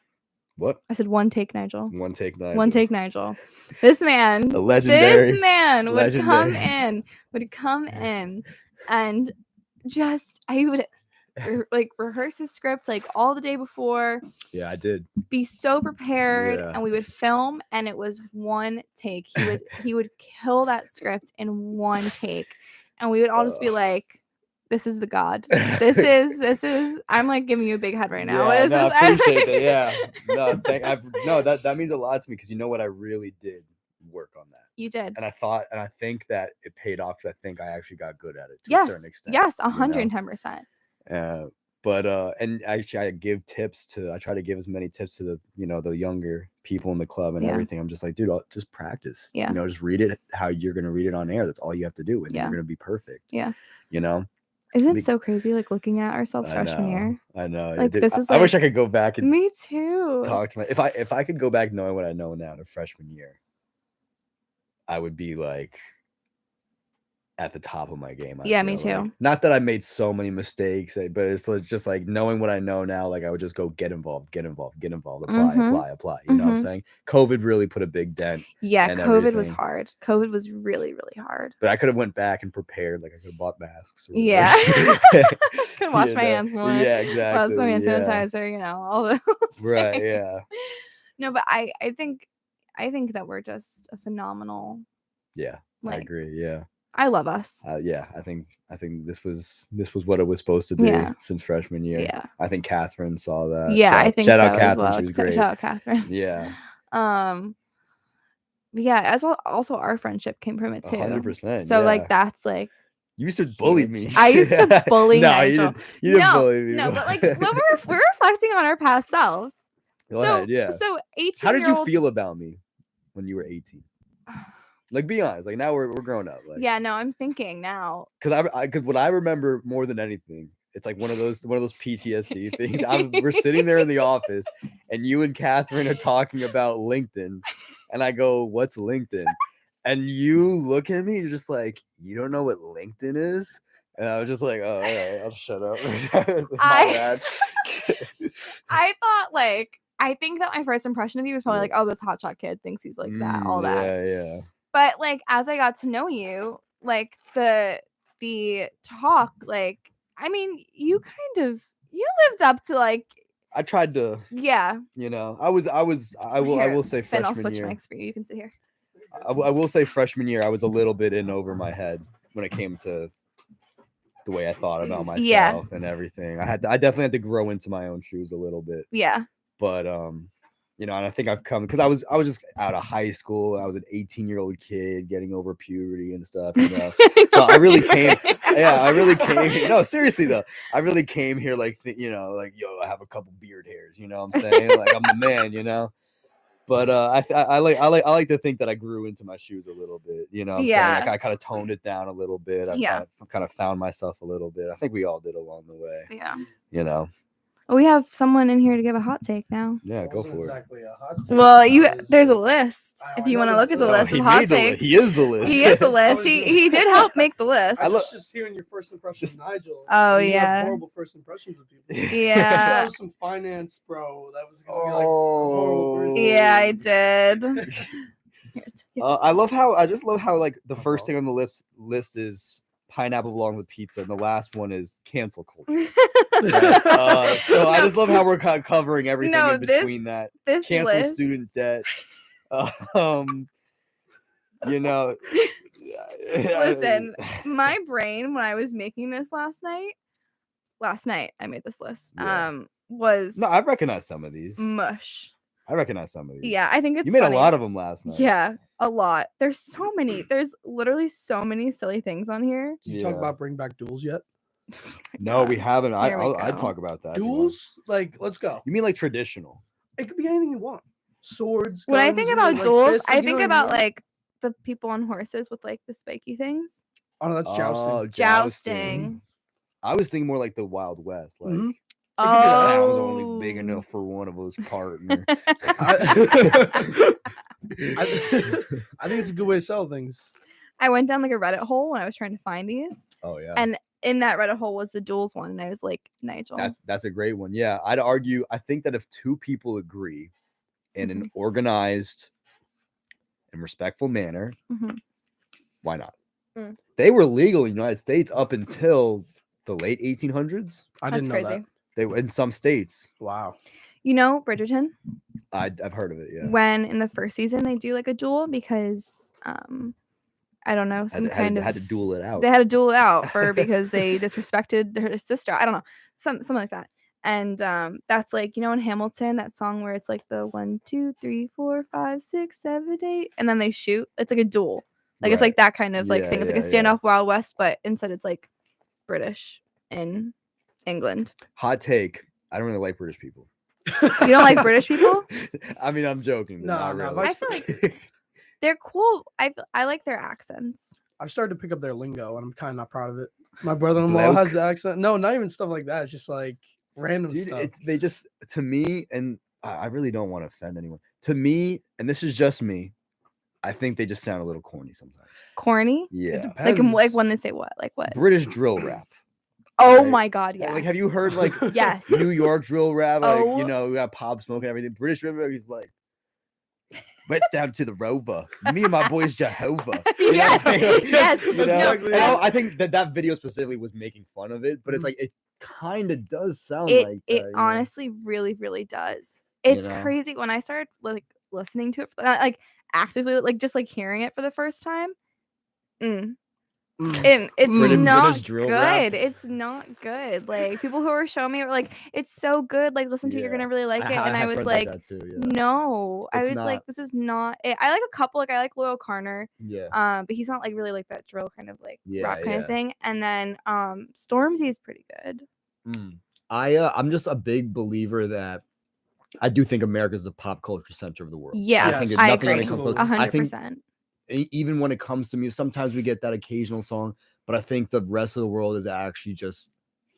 What? I said one take, Nigel. One take, Nigel. One take, Nigel. This man, The legendary- this man would come legendary. in, and just I would like rehearse his script like all the day before, Yeah, I did. be so prepared, Yeah. and we would film, and it was one take. He would kill that script in one take, and we would all just be like, "This is the God. This is." I'm like giving you a big head right now. Yeah, This no, is- I appreciate that. Yeah, no, that means a lot to me because you know what, I really did work on that, You did. and I think that it paid off because I think I actually got good at it to a Yes. certain extent. Yes. you know? 110%. But and actually I give I try to give as many tips to the younger people in the club and Yeah. everything. I'm just like, dude, just practice. Yeah. Just read it how you're gonna read it on air. That's all you have to do, and Yeah. you're gonna be perfect. Yeah. You know. Isn't Be- it so crazy, like looking at ourselves freshman year? I know. Like, Dude, this is I wish I like- could go back and Me too. talk to my if I could go back knowing what I know now to freshman year, I would be like at the top of my game. I Yeah, me feel like. too. Not that I made so many mistakes, but it's just like knowing what I know now. Like I would just go get involved, apply, Mhm. apply. You know what I'm Mhm. saying? COVID really put a big dent. Yeah, in COVID was everything. hard. COVID was really, really hard. But I could have went back and prepared. Like I could have bought masks. Or Yeah. whatever. Could wash You my know? hands more. Yeah, Lots exactly. of hand Yeah. sanitizer, all those Right. things. Yeah. No, but I think that we're just a phenomenal. Yeah. I Like, agree. Yeah. I love us. Yeah. I think this was what it was supposed to be Yeah. since freshman year. Yeah. I think Catherine saw that. Yeah, I think shout so out as Catherine. well. She was great. Shout out Catherine. Yeah. Yeah, as well. Also, our friendship came from it too. 100%. So yeah. like that's like You used to bully me. I used to bully no, Nigel. You didn't no, bully me. no, but like when we're reflecting on our past selves. Go so ahead, yeah. so 18. How did you feel about me when you were 18? Like, be honest. Like now we're grown up. Like, Yeah, no, I'm thinking now. Because what I remember more than anything, it's like one of those PTSD things. We're sitting there in the office, and you and Catherine are talking about LinkedIn, and I go, "What's LinkedIn?" And you look at me, you're just like, "You don't know what LinkedIn is?" And I was just like, "Oh, all right, I'll shut up." My bad. I thought like I think that my first impression of you was probably like, oh, this hotshot kid thinks he's like that, all that. Yeah. But like as I got to know you, like the talk, like I mean, you lived up to like I tried to, yeah. I will say Finn, I'll freshman switch year. mics for you. You can sit here. I will say freshman year, I was a little bit in over my head when it came to the way I thought about myself Yeah. and everything. I definitely had to grow into my own shoes a little bit. Yeah. But and I think I've come because I was just out of high school. I was an 18-year-old kid getting over puberty and stuff. So I really came. Yeah, I really came. No, seriously though, I really came here like yo, I have a couple beard hairs. You know what I'm saying? Like I'm the man. But I like to think that I grew into my shoes a little bit. You know what I'm saying? Like I kind of toned it down a little bit. I kind of found myself a little bit. I think we all did along the way. Yeah. Well, we have someone in here to give a hot take now. Yeah, go for it. Exactly a hot take. Well, there's a list. If you want to look at the Oh, list he of hot made the takes. He is the list. He is the list. He did help make the list. I was just hearing your first impression of Nigel. Oh, You have yeah. horrible first impressions of people. Yeah. That was some finance, bro. That was gonna be like a horrible person. Yeah, I did. I just love how like the first thing on the list is pineapple along with pizza, and the last one is cancel culture. Right? So I just love how we're kind of covering everything in between that. This Cancel list. student debt. Listen, my brain when I was making this last night I made this list. Was No, I've recognized some of these. mush. I recognize some of these. Yeah, I think it's You made funny. a lot of them last night. Yeah, a lot. There's so many. There's literally so many silly things on here. Did you talk about bring back duels yet? No, we haven't. Here we I'd go. talk about that. if you want. Duels? Like, let's go. You mean like traditional? It could be anything you want. Swords. When I think guns, about like duels, fists, I you know think what about mean? like the people on horses with like the spiky things. Oh, no, that's jousting. Oh, Jousting. I was thinking more like the Wild West. Like Mhm. the town was only big Oh. enough for one of us partner. I think it's a good way to sell things. I went down like a Reddit hole when I was trying to find these. Oh yeah. And in that Reddit hole was the duels one. And I was like, Nigel. That's a great one. Yeah, I'd argue. I think that if two people agree in an organized and respectful manner, Mhm. why not? Mm. They were legal in the United States up until the late 1800s. I That's didn't know crazy. They were in some states. that. Wow. You know, Bridgerton, I've heard of it. Yeah. when in the first season they do like a duel because I don't know, some kind of had to duel it out. They had to duel it out for because they disrespected their sister. I don't know. Something like that. And that's like, you know, in Hamilton, that song where it's like the 1, 2, 3, 4, 5, 6, 7, 8, and then they shoot. It's like a duel. Like it's Right. like that kind of like Yeah, thing. It's like a yeah, yeah. standoff Wild West, but instead it's like British in England. Hot take. I don't really like British people. You don't like British people? I mean, I'm joking. But No, not no, really. I feel like they're cool. I like their accents. I've started to pick up their lingo, and I'm kind of not proud of it. My brother-in-law has the accent. No, not even stuff like that. It's just like random Dude, stuff. they just to me, and I really don't want to offend anyone. To me, and this is just me, I think they just sound a little corny sometimes. Corny? Yeah. Like when they say what? Like what? British drill rap. Oh right? my god, yes. Like, have you heard like Yes. New York drill rap? Like, Oh. you know, we got Pop Smoke and everything. British drill rap, he's like, went down to the Rover. Me and my boys Jehovah. You know what I'm saying? Like, Yes. You know? No, And I think that video specifically was making fun of it, but it's like it kind of does sound It like it that, you know? honestly really really does. It's know? crazy when I started like listening to it like actively like just like hearing it for the first time. It's not British drill rap. good. It's not good. Like people who were showing me were like, "It's so good. Like listen to it, you're gonna really like it." And I have was friends like, that too, yeah. "No." I It's was like, not- "This is not." It. I like a couple. Like I like Loyal Carner. Yeah. But he's not like really like that drill kind of like Yeah, rap kind yeah. of thing. And then Stormzy is pretty good. I'm just a big believer that I do think America is the pop culture center of the world. Yeah, I think there's I nothing agree. that comes close. I think 100%. even when it comes to music, sometimes we get that occasional song, but I think the rest of the world is actually just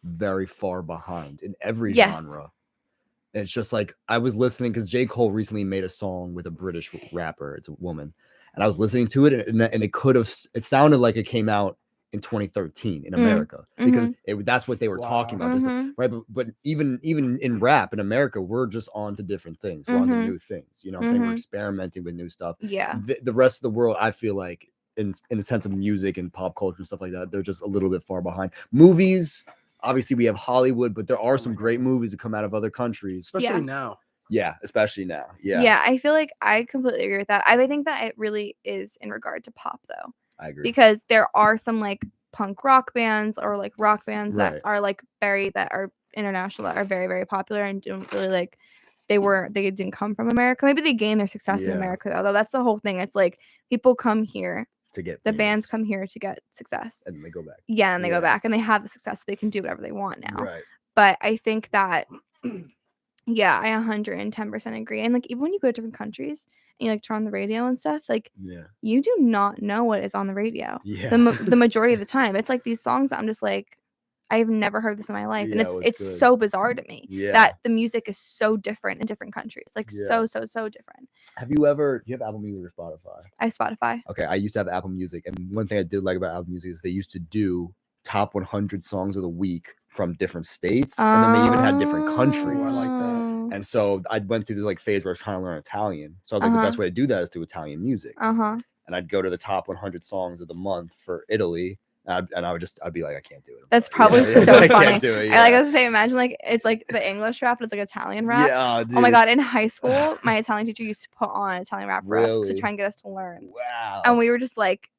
very far behind in every Yes. genre. And it's just like I was listening because J. Cole recently made a song with a British rapper. It's a woman, and I was listening to it, and it sounded like it came out in 2013 in America because that's what they were talking about. Just right, but even in rap in America, we're just on to different things. We're on to new things. You know what I'm saying? We're experimenting with new stuff. Yeah. The rest of the world, I feel like, in the sense of music and pop culture and stuff like that, they're just a little bit far behind. Movies, obviously, we have Hollywood, but there are some great movies that come out of other countries, especially now. Yeah, especially now. Yeah, I feel like I completely agree with that. I think that it really is in regard to pop though. I agree. Because there are some like punk rock bands or like rock bands Right. that are like that are international that are very very popular and don't really like they didn't come from America. Maybe they gained their success in Yeah. America though. That's the whole thing. It's like people come here to get the bands come here to get success. and they go back. Yeah, and they go back and they have the success so they can do whatever they want now. Right. But I think that yeah, I 110% agree. And like even when you go to different countries and you like turn on the radio and stuff, like you do not know what is on the radio. Yeah. The majority of the time, it's like these songs that I'm just like, I've never heard this in my life, and Yeah, it's good. so bizarre to me Yeah. that the music is so different in different countries, like Yeah. so different. Have you ever? Do you have Apple Music or Spotify? I have Spotify. Okay, I used to have Apple Music, and one thing I did like about Apple Music is they used to do top 100 songs of the week from different states, and then they even had different countries. I like that. And so I went through this like phase where I was trying to learn Italian. So I was like, the best way to do that is through Italian music. Uh-huh. And I'd go to the top 100 songs of the month for Italy, and I'd be like, I can't do it. That's probably Yeah, so I funny. can't do it, I like yeah. I was saying, imagine like it's like the English rap, but it's like Italian rap. Yeah, oh my god! dude. In high school, my Italian teacher used to put on Italian rap for us to Really? try and get us to learn. Wow. And we were just like,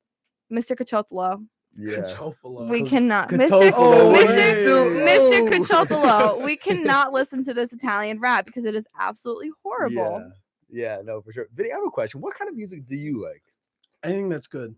Mr. Cacciotolo, Yeah. we cannot. Cacciotolo, what Mr. you do? Mr. Cacciotolo, we cannot listen to this Italian rap because it is absolutely horrible. Yeah, no, for sure. Vinny, I have a question. What kind of music do you like? Anything that's good.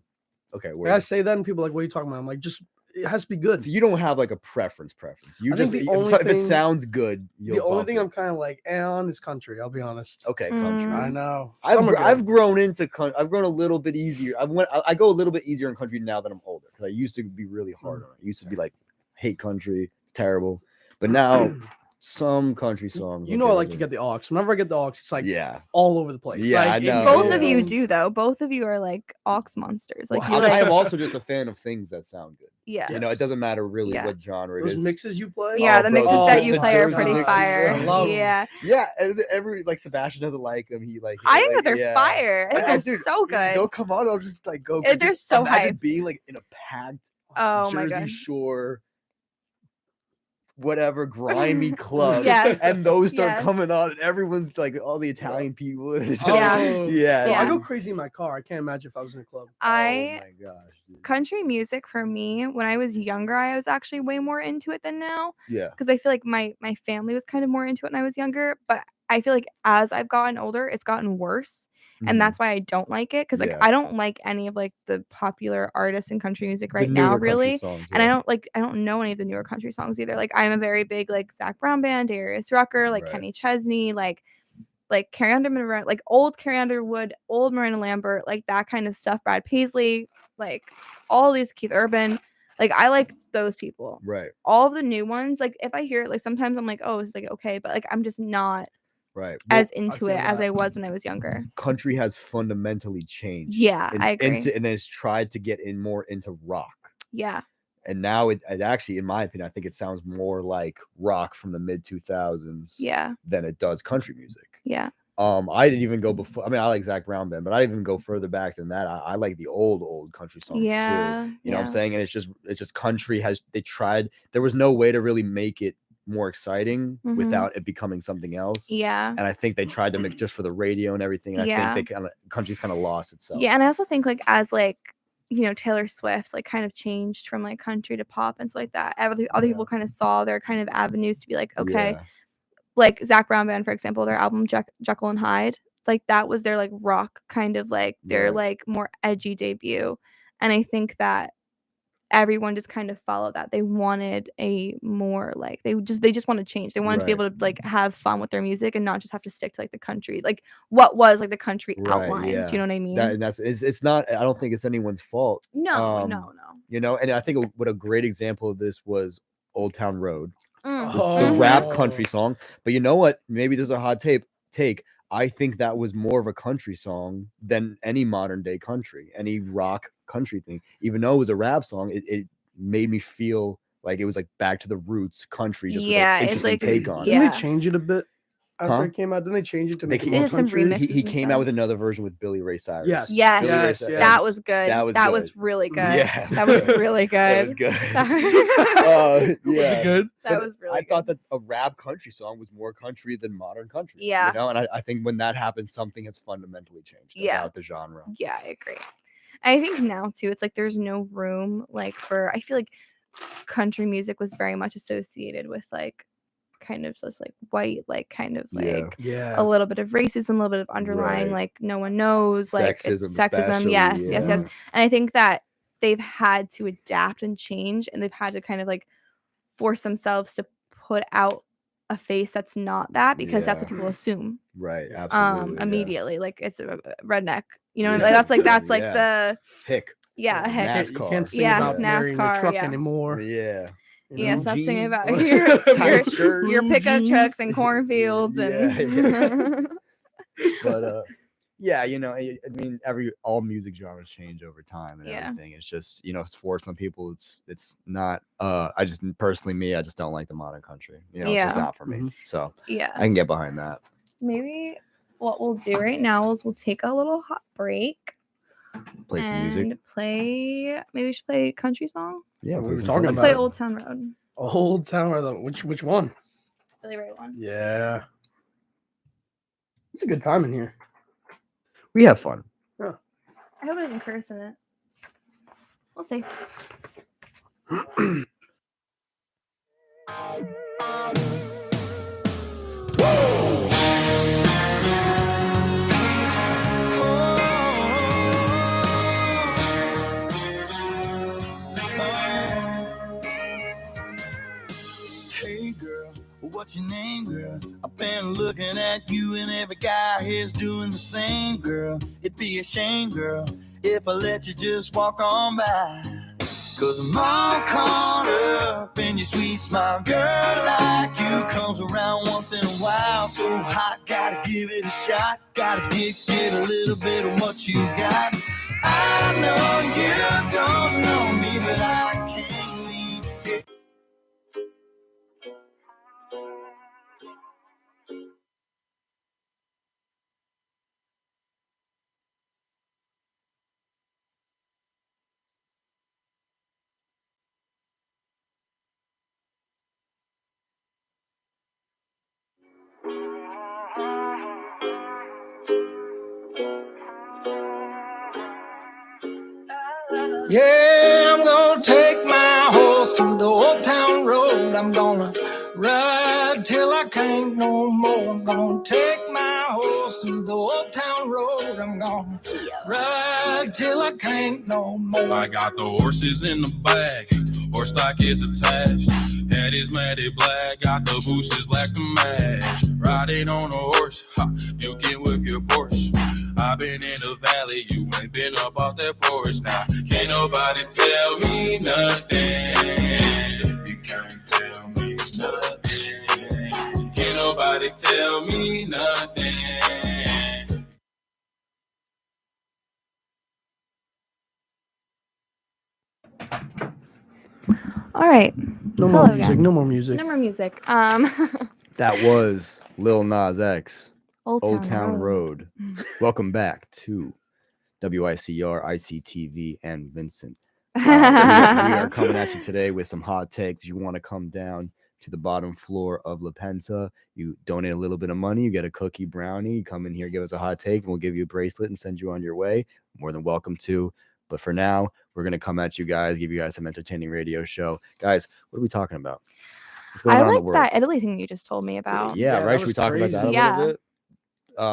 Okay, Like I say that, and people are like, "What are you talking about?" I'm like, just it has to be good. So you don't have like a preference. You I just think if it sounds good, The only thing I'm kind of like on is country. I'll be honest. Okay, country. I know. Some are good. I've grown into I've grown a little bit easier. I go a little bit easier in country now that I'm older because I used to be really hard on it. I used to be like hate country, it's terrible, but now some country songs. You know, I like to get the aux. Whenever I get the aux, it's like all over the place. Yeah, like, I know. Both of you do though. Both of you are like aux monsters. Like you like. I'm also just a fan of things that sound good. Yeah. You know, it doesn't matter really Yeah. what genre it Those is. mixes you play. Yeah, the mixes that you play are Jersey pretty mixes, fire. I love 'em. Yeah. Yeah, and every like Sebastian doesn't like them. He like. I like, think they're yeah. fire. I think they're Dude, so good. They'll come on. I'll just like go. They're so imagine hype. being like in a packed Oh my Jersey god. Shore, whatever grimy club, Yes. and those start Yes. coming on, and everyone's like all the Italian people. Yeah. yeah. Yo, I Yeah. go crazy in my car. I can't imagine if I was in a club. I Oh my gosh. country music for me when I was younger, I was actually way more into it than now. Yeah. Because I feel like my family was kind of more into it when I was younger, but I feel like as I've gotten older, it's gotten worse. And that's why I don't like it. Because like Yeah. I don't like any of like the popular artists in country music The right now, newer country really. songs, And I yeah. don't know any of the newer country songs either. Like I'm a very big like Zach Brown Band, Darius Rucker, like Right. Kenny Chesney, like Carrie Underwood, like old Carrie Underwood, old Miranda Lambert, like that kind of stuff. Brad Paisley, like all these Keith Urban. Like I like those people. Right. All of the new ones, like if I hear it, like sometimes I'm like, oh, it's like okay, but like I'm just not Right. as Well, into it as I was when I was younger. country has fundamentally changed. Yeah, I agree. And it's tried to get in more into rock. Yeah. And now it actually, in my opinion, I think it sounds more like rock from the mid 2000s Yeah. than it does country music. Yeah. I didn't even go before. I mean, I like Zach Brown Band, but I didn't even go further back than that. I like the old country songs Yeah, too. You know what I'm yeah. saying? And it's just country they tried. There was no way to really make it more exciting Mhm. without it becoming something else. Yeah. And I think they tried to mix just for the radio and everything. And Yeah. I think country's kind of lost itself. Yeah, and I also think like as like Taylor Swift like kind of changed from like country to pop and stuff like that. Other people kind of saw their kind of avenues to be like, okay, Yeah. like Zach Brown Band, for example, their album Jekyll and Hyde, like that was their like rock kind of like their Right. like more edgy debut. And I think that everyone just kind of followed that. They wanted a more like they just want to change. They wanted to be Right. able to like have fun with their music and not just have to stick to like the country, like what was like the country Right, outline. yeah. Do you know what I mean? It's not. I don't think it's anyone's fault. No, Um, no. You know, and I think what a great example of this was Old Town Road, Mm. the rap country song. But you know what? Maybe there's a hot take. I think that was more of a country song than any modern day country, any rock country thing. Even though it was a rap song, it made me feel like it was like back to the roots country, just Yeah, with an it's interesting like- take on Didn't it. they change it a bit after Huh? it came out? Didn't they change it to They make it came- more some country? remixes He and came stuff. out with another version with Billy Ray Cyrus. Yes. Yes, Billy Ray Yes, Cyrus. yes. that was good. That was that good. was really good. Yeah, that was really That was good. good. That Yeah. Was it good? that was really I good. thought that a rap country song was more country than modern country. Yeah. You know, and I think when that happens, something has fundamentally changed Yeah. about the genre. Yeah, I agree. I think now too, it's like there's no room like for. I feel like country music was very much associated with like kind of just like white, like kind of Yeah. like Yeah. a little bit of racism, a little bit of underlying Right. like no one knows, like it's Sexism sexism. especially, Yes, yes, yes. yeah. And I think that they've had to adapt and change, and they've had to kind of like force themselves to put out a face that's not that because that's what Yeah. people assume Right. Absolutely. yeah. immediately. Like it's a redneck. You know, Yeah. like that's like Yeah. the Hick. yeah, heck. You NASCAR. can't sing Yeah, about marrying a NASCAR, truck yeah. anymore. Yeah. you Yeah, know? stop singing about jeans. your Tight shirt. your pickup jeans. trucks and cornfields and Yeah, But yeah, you know, I mean, all music genres change over time and Yeah. everything. It's just, you know, for some people, it's not. I just personally, I just don't like the modern country. You know, it's just Yeah. not for me. Mhm. So yeah. I can get behind that. Maybe what we'll do right now is we'll take a little hot break Play some and music. maybe we should play a country song. Yeah, we play were some talking Let's country. play about Old Town Road. Old Town or which one? Billy Ray one. Yeah. It's a good time in here. We have fun. I hope it doesn't curse in it. We'll see. Hey girl, what's your name, girl? I've been looking at you and every guy here's doing the same, girl. It'd be a shame, girl, if I let you just walk on by. Cause I'm all caught up in your sweet smile. Girl like you comes around once in a while. So hot, gotta give it a shot. Gotta get a little bit of what you got. I know you don't know me, but I can't leave it. Yeah, I'm gonna take my horse through the old town road. I'm gonna ride till I can't no more. I'm gonna take my horse through the old town road. I'm gonna ride till I can't no more. I got the horses in the bag, horse stock is attached. Head is matted black, got the boosters black to match. Riding on a horse, ha, you can whip your Porsche. I've been in the valley, you ain't been up off that porch. Now, can't nobody tell me nothing. You can't tell me nothing. Can't nobody tell me nothing. All right. No more Hello music. again. No more music. No more music. That was Lil Nas X, Old Old Town Town Road. Road. Welcome back to WICR, ICTV, and Vincent. We are coming at you today with some hot takes. You want to come down to the bottom floor of La Penta, you donate a little bit of money, you get a cookie brownie, you come in here, give us a hot take, and we'll give you a bracelet and send you on your way. More than welcome to. But for now, we're going to come at you guys, give you guys some entertaining radio show. Guys, what are we talking about? What's going I on in the like world? that Italy thing you just told me about. Yeah, that right. Should we was talk about that a crazy. Yeah. little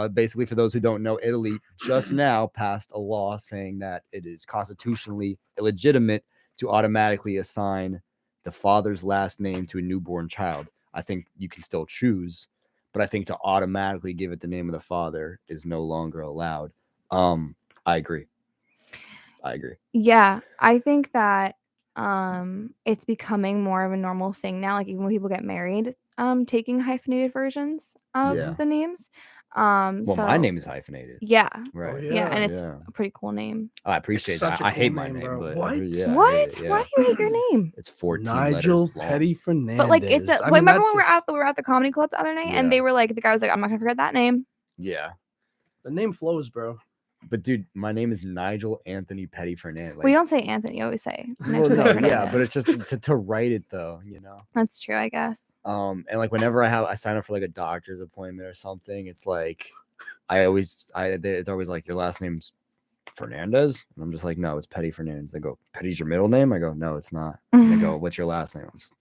bit? Basically, for those who don't know, Italy just now passed a law saying that it is constitutionally illegitimate to automatically assign the father's last name to a newborn child. I think you can still choose, but I think to automatically give it the name of the father is no longer allowed. I agree. Yeah, I think that it's becoming more of a normal thing now. Like even when people get married, taking hyphenated versions of Yeah. the names. Well, my so- name is hyphenated. Yeah. Right. Yeah, and it's Yeah. a pretty cool name. I appreciate such that. a I hate cool my name, name, bro. but What? yeah, I hate What? it, yeah. Why do you hate your name? It's 14 Nigel letters long. Petty Fernandez. But like it's a I wait, mean, remember when that's we were at the comedy club the other night Yeah. and they were like the guy was like, I'm not gonna forget that name. Yeah. the name flows, bro. But dude, my name is Nigel Anthony Petty Fernandez. We don't say Anthony, you always say Well, Nigel no, Petty yeah, but Fernandez. it's just to write it though, you know. That's true, I guess. And like whenever I sign up for like a doctor's appointment or something, it's like they're always like, your last name's Fernandez, and I'm just like, no, it's Petty Fernandez. They go, Petty's your middle name? I go, no, it's not. And they go, what's your last name? I'm just,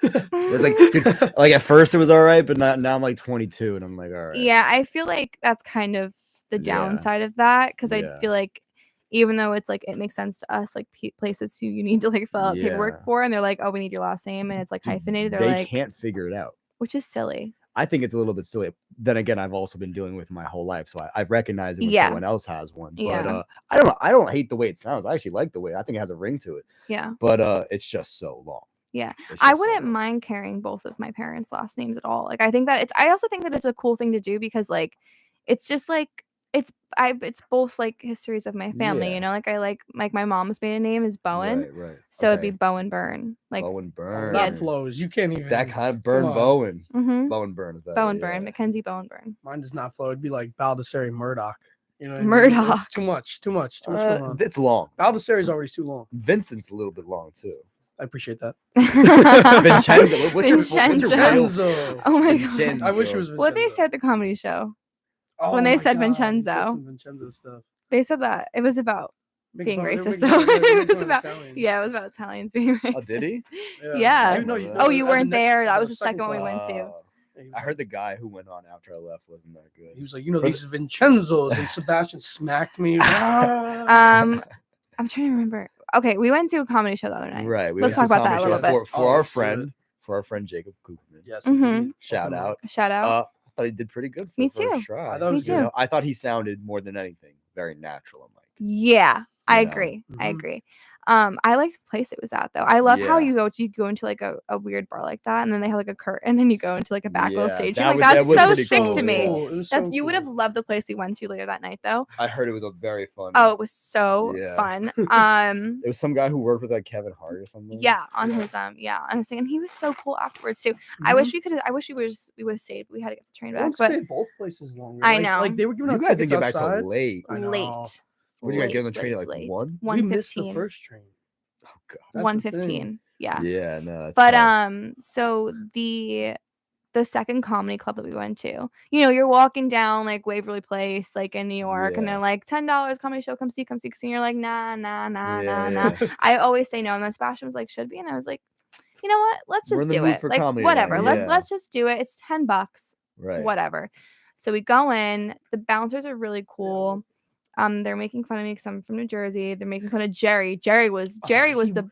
it's like, dude, like at first it was all right, but now I'm like 22, and I'm like, all right. Yeah, I feel like that's kind of the downside of that because I Yeah. feel like even though it's like it makes sense to us, like places who you need to like fill out paperwork Yeah. for, and they're like, oh, we need your last name, and it's like hyphenated. They're They like, can't figure it out. which is silly. I think it's a little bit silly. Then again, I've also been dealing with my whole life, so I've recognized it when Yeah. someone else has one. But Yeah. I don't know. I don't hate the way it sounds. I actually like the way. I think it has a ring to it. Yeah. But it's just so long. Yeah. It's I just so wouldn't mind carrying both of my parents' last names at all. Like I think that I also think that it's a cool thing to do because like it's just like it's both like histories of my family, Yeah. you know? Like I like my mom's maiden name is Bowen. Right. So it'd be Okay. Bowen Byrne. Like Bowen Oh, Byrne. that flows. You can't even. That kind of Burn Come on. Bowen. Mhm. Bowen Byrne is better. Bowen yeah. Byrne, Mackenzie Bowen Byrne. Mine does not flow. It'd be like Baldessari Murdoch. You know, what I mean? Murdoch. It's too much. Too much going on. It's long. Baldessari's already too long. Vincent's a little bit long too. I appreciate that. Vincenzo. What's your real? Vincenzo. Oh my god. I wish it was What they Vincenzo. say at the comedy show. Oh when they my said God, he said Vincenzo. some Vincenzo stuff. They said that. It was about Making being fun- they racist were though. making fun- they were It was making fun of about Italians. yeah, it was about Italians being racist. Oh, did he? Yeah. You know, you Oh, know, you at the weren't next- there. That the was the second one we class. went to. I heard the guy who went on after I left wasn't that good. He was like, you know, For these Vincenzos, and Sebastian smacked me. I'm trying to remember. Okay, we went to a comedy show the other night. Right. We Let's went talk to about that a comedy little show bit. for our friend Jacob Cooperman. Yes. Mhm. Shout out. Shout out. I thought he did pretty good for Me the first too. try. I thought it was Me good. too. I thought he sounded more than anything very natural. I'm like, Yeah, I You know. agree. I Mhm. agree. I liked the place it was at though. I love how Yeah. you go into like a weird bar like that, and then they have like a curtain, and you go into like a back little Yeah, stage. that Like was- that that's was so pretty sick cool, to me. yeah. Cool. It was That's so you would cool. have loved the place we went to later that night though. I heard it was a very fun. Oh, it was so Yeah. fun. There was some guy who worked with like Kevin Hart or something. Yeah, on his on his thing, and he was so cool afterwards too. I wish we could. I wish we would have stayed. We had to get the train We back, don't but stay at both places longer. I Like- know. Like they were giving You out guys didn't tickets get back till outside. late. I know. late. What did you guys get on the Late, train at like late. 1? We missed the 1:15. first train. Oh god. That's the 1:15. thing. Yeah. Yeah, no. That's But tough. so the second comedy club that we went to, you know, you're walking down like Waverly Place, like in New York, and Yeah. they're like $10 comedy show, come see, and you're like, nah. Yeah. I always say no, and then Sebastian was like, should be, and I was like, you know what? Let's We're just in the do mood it. for Like comedy whatever. tonight, yeah. Let's just do it. It's $10. Right. Whatever. So we go in. The bouncers are really cool. They're making fun of me because I'm from New Jersey. They're making fun of Jerry. Jerry was the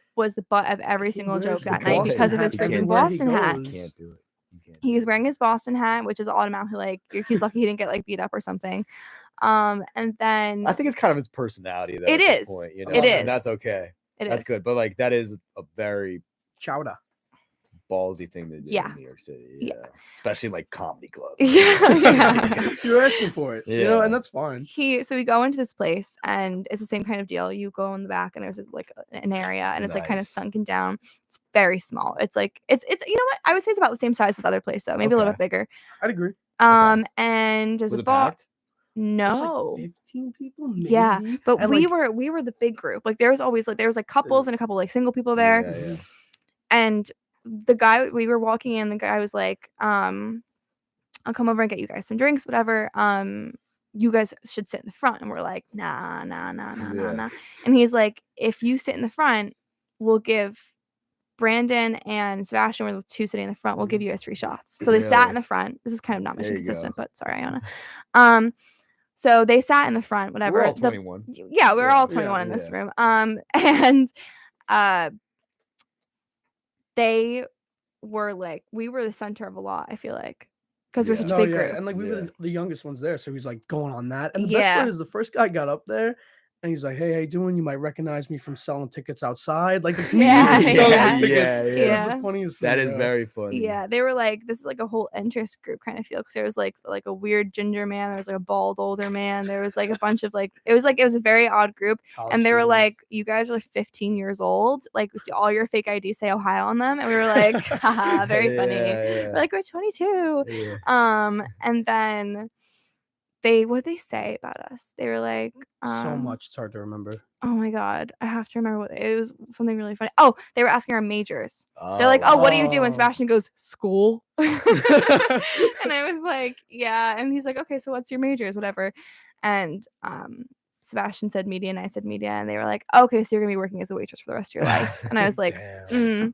butt of every single joke wears the that night Boston because of hat his freaking everywhere he Boston hat. goes. Can't do it. You can't. He was wearing his Boston hat, which is automatically like he's lucky he didn't get like beat up or something. And then I think it's kind of his personality though. It at this is. Point, you know? It and is. that's okay. it That's is. good. But like that is a very Chowder. ballsy thing to do Yeah. in New York City. Yeah. Especially like comedy clubs. Yeah. You're asking for it, you know, Yeah. and that's fine. So we go into this place and it's the same kind of deal. You go in the back and there's an area and it's like kind of Nice. sunken down. It's very small. It's like it's you know what? I would say it's about the same size as the other place though, maybe a little Okay. bit bigger. I'd agree. And there's Was a it bar. packed? There's No. like 15 people, maybe. Yeah, but and, we like, were the big group. Like there was always like there was like couples and a couple like single people there. Yeah. And the guy we were walking in, the guy was like, I'll come over and get you guys some drinks, whatever. You guys should sit in the front. And we're like, nah. Yeah. And he's like, if you sit in the front, we'll give Brandon and Sebastian, were the two sitting in the front, we'll give you guys free shots. So they sat in the front. This is kind of not There mission you consistent, go. but sorry, Iona. So they sat in the front, whatever. We're all 21. Yeah, we were all Yeah, 21 in this yeah. room. And they were like, we were the center of a lot, I feel like, because we're such a No, big yeah, group. and like we were Yeah. the youngest ones there, so he's like going on that. And the best Yeah. part is the first guy got up there and he's like, "Hey, how you doing? You might recognize me from selling tickets outside." Like the comedians Yeah, are selling yeah. tickets. Yeah, It was yeah. the funniest That thing. is bro. very funny. Yeah, they were like, this is like a whole interest group kind of feel because there was like a weird ginger man, there was like a bald older man, there was like a bunch of like it was a very odd group, College and they were like, students. you guys are like 15 years old, like do all your fake IDs say Ohio on them, and we were like, haha, very funny. Yeah. We're like, we're 22. Yeah. And then what they say about us? They were like, So much, it's hard to remember. oh my god, I have to remember what it was. Something really funny. Oh, they were asking our majors. They're Oh, like, oh, what do you do? wow. And Sebastian goes, school. And I was like, yeah. And he's like, okay, so what's your majors? Whatever. And Sebastian said media and I said media. And they were like, okay, so you're gonna be working as a waitress for the rest of your life. And I was like, Damn.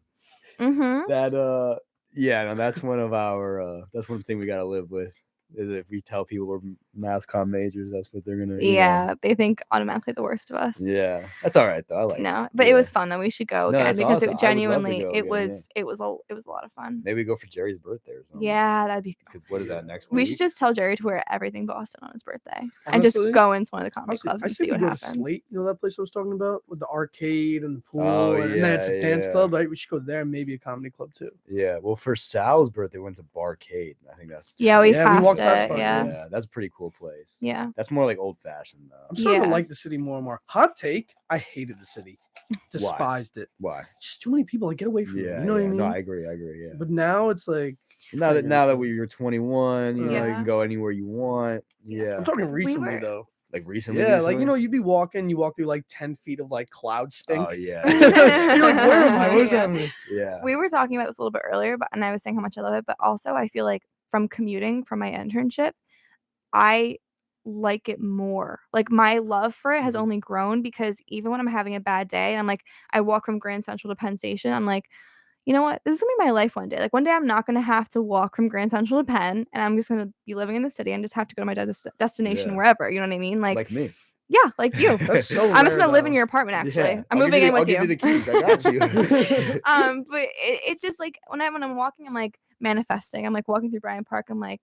That yeah, no, that's one of our that's one thing we gotta live with. Is if we tell people we're mass comm majors, that's what they're gonna yeah, they think automatically the worst of us. Yeah. That's all right though. I like it. No, but it Yeah. was fun though. We should go No, again that's because awesome. it I would love to genuinely go it again, was it was a lot of fun. Maybe go for Jerry's birthday or something. Yeah, that'd be Because what is that next we week? should just tell Jerry to wear everything Boston on his birthday and just Honestly, go into one of the comedy Honestly, clubs I and say see we what go to happens. Slate. You know that place I was talking about with the arcade and the pool, Oh, and then it's a yeah, dance yeah. club. Right, we should go there. And maybe a comedy club too. Yeah. Well, for Sal's birthday, we went to Barcade. I think that's Yeah, we Yeah, we passed walked past it. Barcade. Yeah. yeah, that's a pretty cool place. Yeah. That's more like old fashioned though. I'm starting to Yeah. like the city more and more. Hot take: I hated the city, despised it. Why? Just too many people. Like, get away from me. Yeah. You know what I mean? No, I agree. Yeah. But now it's like Now that Yeah. you're 21, you know, you Yeah. can go anywhere you want. Yeah. I'm talking recently were- though. Like recently. Yeah, like you know, you'd be walking, you walk through like 10 feet of like cloud stink. Oh yeah. You're like, where am I? What's Yeah. happening? Yeah. We were talking about this a little bit earlier, but and I was saying how much I love it, but also I feel like from commuting from my internship, I like it more. Like my love for it has Mm-hmm. only grown because even when I'm having a bad day and I'm like, I walk from Grand Central to Penn Station, I'm like, you know what? This is gonna be my life one day. Like one day I'm not gonna have to walk from Grand Central to Penn and I'm just gonna be living in the city and just have to go to my destination Yeah. wherever. You know what I mean? Like me. yeah, like you. That's so I'm just rare, gonna live in though. your apartment actually. Yeah. I'm I'll give moving in I'll with give you. the keys. I got you. But it's just like when I'm walking, I'm like manifesting. I'm like walking through Bryant Park. I'm like,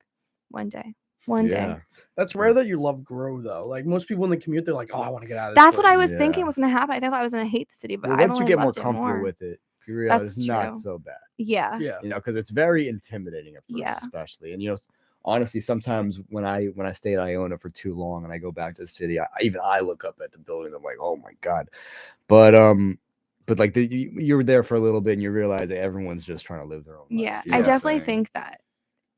one day. Yeah. That's rare that your love grow though. Like most people in the commute, they're like, "Oh, I want to get out of this." That's what I place." was thinking Yeah. was gonna happen. I thought I was gonna hate the city, but Well, I've once you only get more loved it comfortable more. with it, you realize That's it's not true. so bad. Yeah. Yeah. You know, because it's very intimidating at first, Yeah. especially. And you know, honestly, sometimes when I stay at Iona for too long and I go back to the city, I look up at the building. I'm like, oh my god. But like you're there for a little bit and you realize that everyone's just trying to live their own life. Yeah. you know I what I'm definitely saying? think that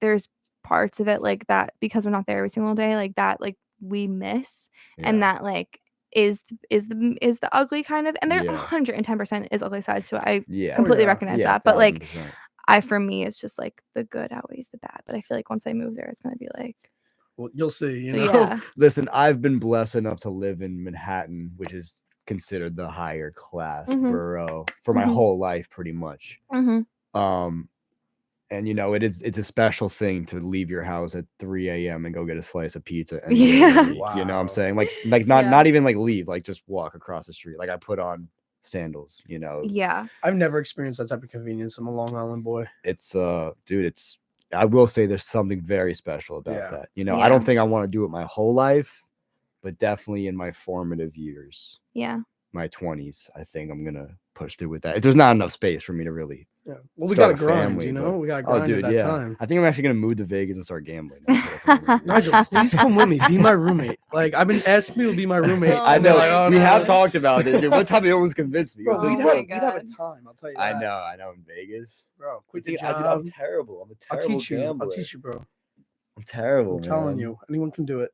there's parts of it like that because we're not there every single day, like that like we miss and Yeah. that like is the ugly kind of and there Yeah. 110% is ugly sides to it. I Yeah. completely yeah. recognize Yeah, that. But like 1000%. for me it's just like the good outweighs the bad. But I feel like once I move there it's gonna be like Well, you'll see. You know. yeah. Listen, I've been blessed enough to live in Manhattan, which is considered the higher class Mhm. borough for my Mhm. whole life, pretty much. Mm-hmm. And you know, it's a special thing to leave your house at 3 a.m. and go get a slice of pizza. And Yeah. you know what I'm Wow. saying? Like Yeah. not even like leave, like just walk across the street. Like I put on sandals, you know. Yeah. I've never experienced that type of convenience. I'm a Long Island boy. It's dude, I will say there's something very special about Yeah. that. You know, I Yeah. don't think I want to do it my whole life, but definitely in my formative years, Yeah. my 20s, I think I'm gonna push through with that. If there's not enough space for me to really. Yeah. Well, we start gotta a grind, family, you but- know? We gotta grind at that time. I think I'm actually gonna move to Vegas and start gambling. now. Nigel, please come with me. Be my roommate. Like I've been asking people to be my roommate. I and they're know like, "Oh, we no." have talked about it. Dude. One time you almost convinced me. Bro, It was we'd, like, have, we'd have a time. I'll tell you. I that. know in Vegas. Bro. Quit You the think- job. I'm terrible. I'm a I'll terrible teach you. gambler. I'll teach you, bro. I'm terrible. I'm telling man. you, anyone can do it.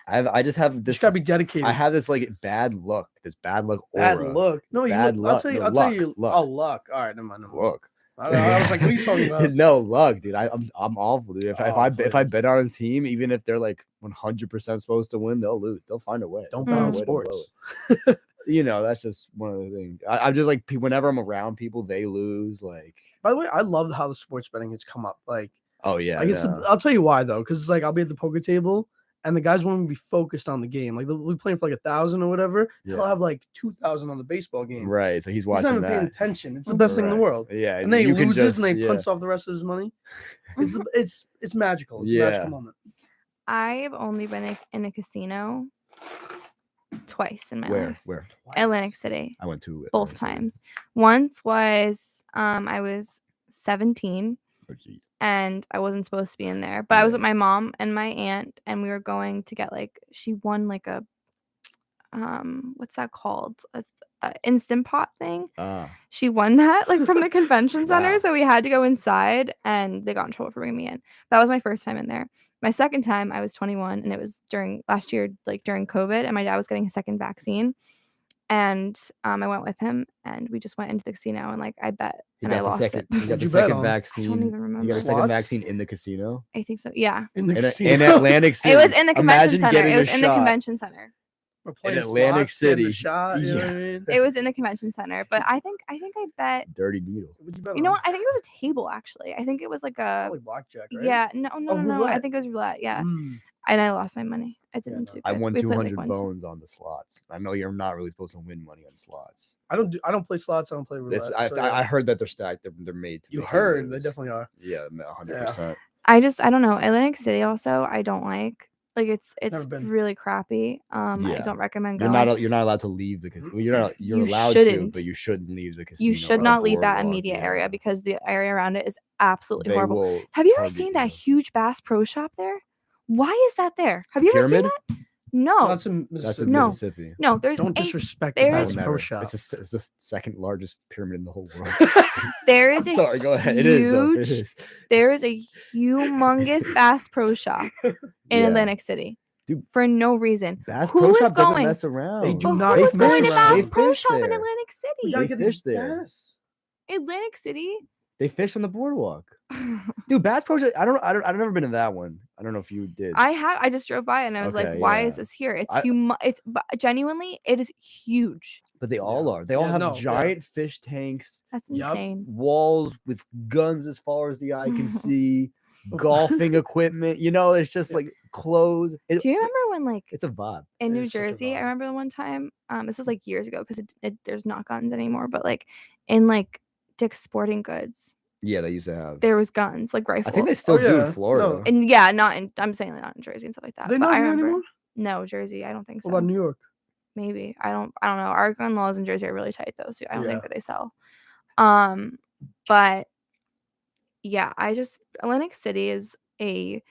I just have You this. just gotta be dedicated. I have this like bad luck. This bad luck aura. Bad luck. No, you. Bad I'll luck. tell you. No, I'll luck, tell you. luck. Oh, luck. All right, never mind. Look. I was like, what are you talking about? No luck, dude. I'm awful, dude. If I please. bet on a team, even if they're like 100% supposed to win, they'll lose. They'll find a way. Don't They'll bet find on a way to blow sports. it. You know, that's just one of the things. I'm just like whenever I'm around people, they lose. Like, By the way, I love how the sports betting has come up. Like, oh yeah, like I'll tell you why though, because it's like I'll be at the poker table and the guys want me to be focused on the game. Like they'll be playing for like 1,000 or whatever. They'll Yeah. have like 2,000 on the baseball game. right. So he's He's not watching even paying that. attention. It's the best thing in the Right. world. Yeah, And then he you can loses just- and they yeah. punch off the rest of his money. It's magical. It's a Yeah. magical moment. I've only been in a casino twice in my Where? life. Where? Atlantic City. I went to Both Atlantic City. times. Once was I was 17 Oh, gee. and I wasn't supposed to be in there, but I was with my mom and my aunt and we were going to get like she won like a what's that called? A instant pot thing. Ah. She won that like from the convention center, Wow. so we had to go inside and they got in trouble for bringing me in. That was my first time in there. My second time I was 21 and it was during last year, like during COVID, and my dad was getting a second vaccine. And I went with him and we just went into the casino and like I bet You and I got the lost second. it. You got What'd the you bet second on? vaccine. even You got remember. a second Slots? vaccine in the casino. I think so. Yeah. In the In casino. Atlantic City. It was in the convention Imagine center. getting It a was in the shot. convention center. We're playing Atlantic slots, getting City. a shot, you know what I Yeah. mean? It was in the convention center, but I think I bet. Dirty needle. What'd you bet You know on? what? I think it was a table actually. I think it was like a Probably blackjack, right? yeah. No. Oh, I roulette. think it was roulette. Yeah. Mm. And I lost my money. I didn't do I good. won We played, like, 200 1, 2. bones on the slots. I know you're not really supposed to win money on slots. I don't play slots. I don't play roulette. I, so, yeah. I heard that they're stacked. They're made to. You make heard. They lose. definitely are. Yeah, 100%. I don't know. Atlantic City also I don't like. Like it's Never been. really crappy. I Yeah. don't recommend You're going. you're not allowed to leave the casino. You're You allowed to, shouldn't. but you shouldn't leave the casino. You should or not leave that boardwalk, immediate yeah. area because the area around it is absolutely They horrible. will Have you ever target seen you. that huge Bass Pro Shop there? Why is that there? Have you ever seen Pyramid? that? No. That's in That's Mississippi. in No. Mississippi. No, there's Don't a- disrespect the there's- Bass Never. Pro Shop. It's the second largest pyramid in the whole world. There is I'm a sorry, go ahead. It is though. It huge- is. There is a humongous Bass Pro Shop in Yeah. Atlantic City Dude, for no reason. Bass Who Pro is Shop doesn't going? mess around. They do But not who's mess going to around. Bass They Pro fish Shop in there. Atlantic We City? gotta They get these fish there. bass. Atlantic City? They fish on the boardwalk. Dude, Bass Pro Shop. I've never been to that one. I don't know if you did. I just drove by and I was like, Okay, why is yeah. this here? It's I- it's genuinely it is huge. But they all are. They all Yeah, have no, yeah. giant fish tanks, That's Yup. insane. walls with guns as far as the eye can see, golfing equipment. You know, it's just like clothes. Do you remember when like It's a vibe. in It New is such a Jersey, I vibe. remember one time, this was like years ago because there's not guns anymore, but like in like Dick's Sporting Goods, Yeah, they used to have. there was guns, like rifles. I think they still do yeah. in Florida. No. and yeah, not in I'm saying like not in Jersey and stuff like that. Are they but not I here remember anymore? no Jersey, I don't think so. What about New York? Maybe. I don't know. Our gun laws in Jersey are really tight though, so I don't Yeah. think that they sell. But yeah, Atlantic City is a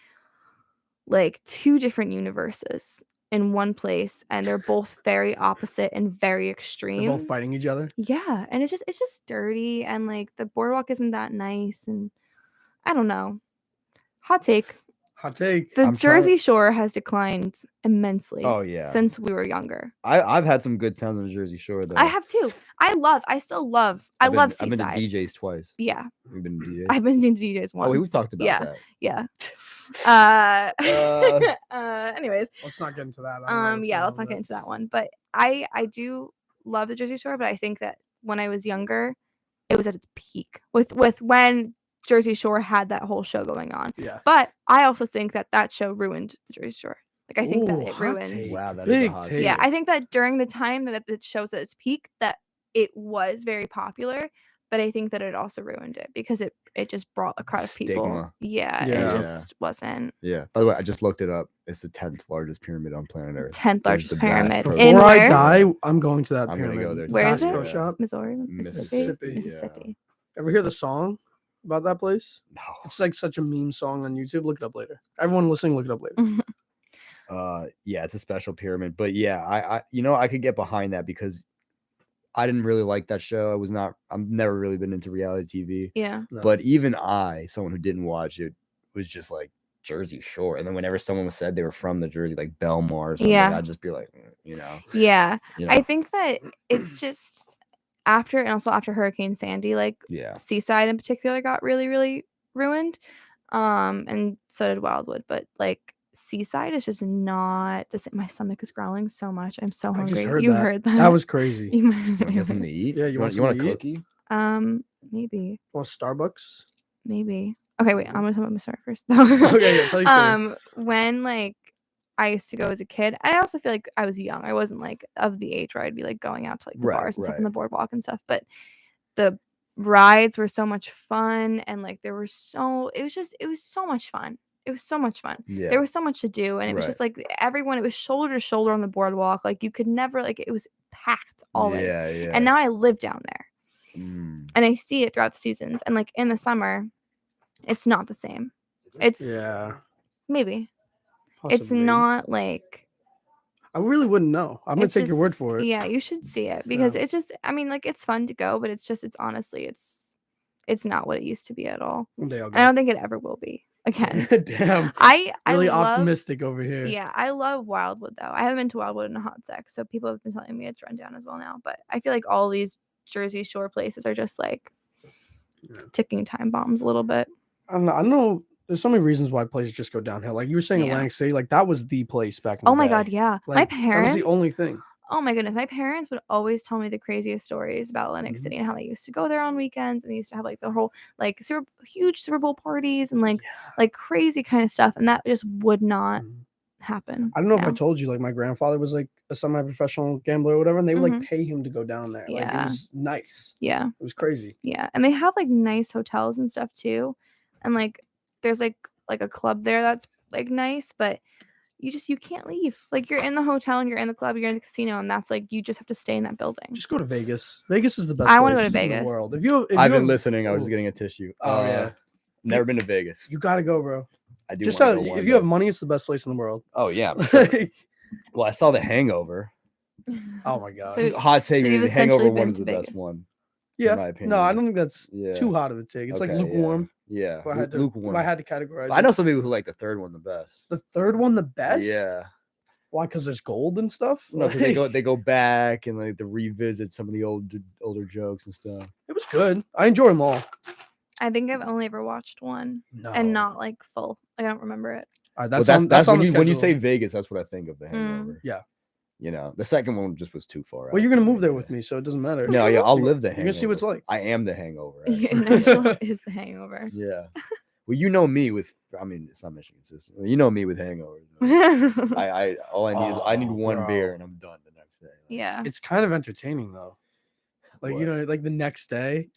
like two different universes in one place and they're both very opposite and very They're extreme. both fighting each other. Yeah, and it's just dirty and like the boardwalk isn't that nice and I don't know. Hot take. Hot take. The I'm Jersey Shore has declined immensely Oh, yeah. since we were younger. I've had some good times on the Jersey Shore though. I have too. I still love I've love been to Seaside. DJs twice. Yeah. We've been to DJs. I've been to DJs once. Oh, we talked about yeah, that. Yeah. Anyways, Let's not get into that. I don't know what's yeah, going let's on not get with into that one. But I do love the Jersey Shore, but I think that when I was younger, it was at its peak with when Jersey Shore had that whole show going on. Yeah. But I also think that show ruined the Jersey Shore. Like I think Ooh, that it hot ruined. take. Wow, that is a Big hot take. Yeah, take. I think that during the time that it shows at its peak, that it was very popular. but I think that it also ruined it because it just brought a crowd of people. Stigma. Yeah, Yeah. it just wasn't Yeah. By the way, I just looked it up. It's the 10th largest pyramid on planet Earth. 10th There's largest the vast pyramid. pro- In Before I where? die, I'm going to that I'm gonna pyramid. go there. Where is Bass it? Pro Shop. Missouri, Mississippi, yeah. Mississippi. Ever hear the song about that place? No. It's like such a meme song on YouTube. Look it up later. Everyone listening, look it up later. Yeah, it's a special pyramid. But yeah, I could get behind that because I didn't really like that show. I've never really been into reality TV. Yeah. No. But even someone who didn't watch it, was just like Jersey Shore. And then whenever someone said they were from the Jersey, like Belmar or something, Yeah. I'd just be like, you know. Yeah. You know? I think that it's just after Hurricane Sandy, like Yeah. Seaside in particular got really, really ruined. And so did Wildwood. But like Seaside is just not the same. My stomach is growling so much. I'm so I hungry. just heard You that. heard that? That was crazy. You might You want something to eat? Yeah, you want a something to eat? cookie? Maybe. Or Starbucks? Maybe. Okay, wait. I'm gonna tell my story first. Okay, yeah, tell your story. When like I used to go as a kid, I also feel like I was young. I wasn't like of the age where I'd be like going out to like the Right, bars and stuff right. on the boardwalk and stuff. But the rides were so much fun, and like it was so much fun. It was so much fun. Yeah. There was so much to do, and it was Right. just like everyone. It was shoulder to shoulder on the boardwalk. Like you could never like it was packed always. Yeah, yeah. And now I live down there, Mm. and I see it throughout the seasons. And like in the summer, it's not the same. It's Yeah. maybe it's Possibly. not like I really wouldn't know. I'm gonna it's take your word just- for it. Yeah, you should see it because Yeah. it's just. I mean, like it's fun to go, but it's honestly it's not what it used to be at all. They all And I don't think it ever will be again. Damn. I Really love, optimistic over here. Yeah, I love Wildwood though. I haven't been to Wildwood in a hot sec, so people have been telling me it's run down as well now. But I feel like all these Jersey Shore places are just like ticking time bombs a little bit. I don't know. There's so many reasons why places just go downhill. Like you were saying, Yeah. Atlantic City, like that was the place back in the Oh my day. god, yeah. My Like, parents. That was the only thing. Oh my goodness, my parents would always tell me the craziest stories about Atlantic Mhm. City and how they used to go there on weekends and they used to have like the whole like huge Super Bowl parties and like crazy kind of stuff, and that just would not happen. I don't know if I now. told you, like my grandfather was like a semi-professional gambler or whatever, and they would like Mhm. pay him to go down there. Like it Yeah. was nice. Yeah. It was crazy. Yeah, and they have like nice hotels and stuff too, and like there's like a club there that's like nice, but you can't leave. Like you're in the hotel and you're in the club, you're in the casino, and that's like you just have to stay in that building. Just go to Vegas. Vegas is the best. I wanna go to place in the Vegas. world. If you, I've been have- listening. I was oh, just getting a tissue. Oh, yeah. Never been to Vegas. You gotta go, bro. I do. Just wanna go one if you day. have money, it's the best place in the world. Oh yeah. I'm sure. Well, I saw The Hangover. Oh my god. So- Hot take. so you've The Hangover essentially one been is to the best Vegas. one. Yeah. my opinion. No, I don't think that's Yeah. too hot of a take. It's like Okay, yeah. lukewarm. Yeah. If I had to, lukewarm. If I had to categorize, I it. know some people who like the third one the best. The third one the best. Yeah. Why? Because there's gold and stuff. No, 'cause they go Like, they go back and like they revisit some of the older jokes and stuff. It was good. I enjoy them all. I think I've only ever watched one No. and not like full. I don't remember it. All right, Well, that's on when the when you schedule. say Vegas, that's what I think of The Hangover. Yeah. You know, the second one just was too far. Well, you're gonna move there with me, so it doesn't matter. No, yeah, I'll live The You're Hangover. gonna see what it's like. I am The Hangover. Yeah, actually. Nashville is the Hangover. Yeah. Well, you know me with. I mean, it's not mission consistent. You know me with hangovers. though. I all I need is I need Oh, one bro. beer and I'm done the next day. Yeah. It's kind of entertaining though. Like What? you know, like the next day,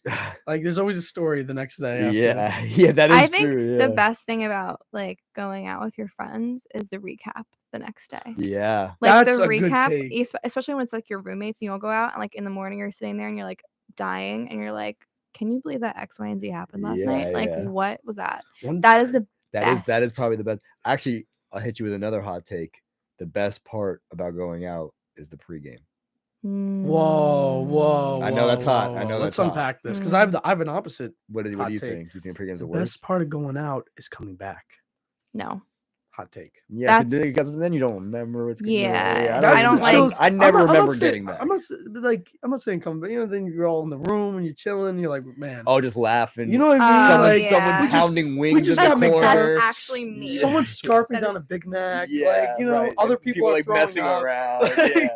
like there's always a story the next day. After. Yeah, yeah, that is I think true. the Yeah. best thing about like going out with your friends is the recap the next day. Yeah. Like That's the a good recap, take. especially when it's like your roommates and you all go out and like in the morning you're sitting there and you're like dying and you're like, can you believe that X, Y, and Z happened last night? Yeah, Like yeah. what was that? One That is the That is best. probably the best. Actually, I'll hit you with another hot take. The best part about going out is the pregame. Whoa, whoa. I know that's whoa, hot. I whoa. know Let's that's hot. unpack this because I have an opposite. What do hot you take. think? You think pregame's The the worst? best part of going out is coming back. No. Hot take. Yeah, That's- because then you don't remember what's going Yeah, on. I don't like- I never remember getting back. back. I'm not saying coming back. You know, then you're all in the room and you're chilling. And you're like, man. Oh, just laughing. You know what I mean? Like, someone's we just- pounding we wings just in the got corner. McDonald's. That's actually me. Someone's scarfing That down is- a Big Mac. Yeah, like you know, right. other And people are like throwing messing up. around. Like, Yeah.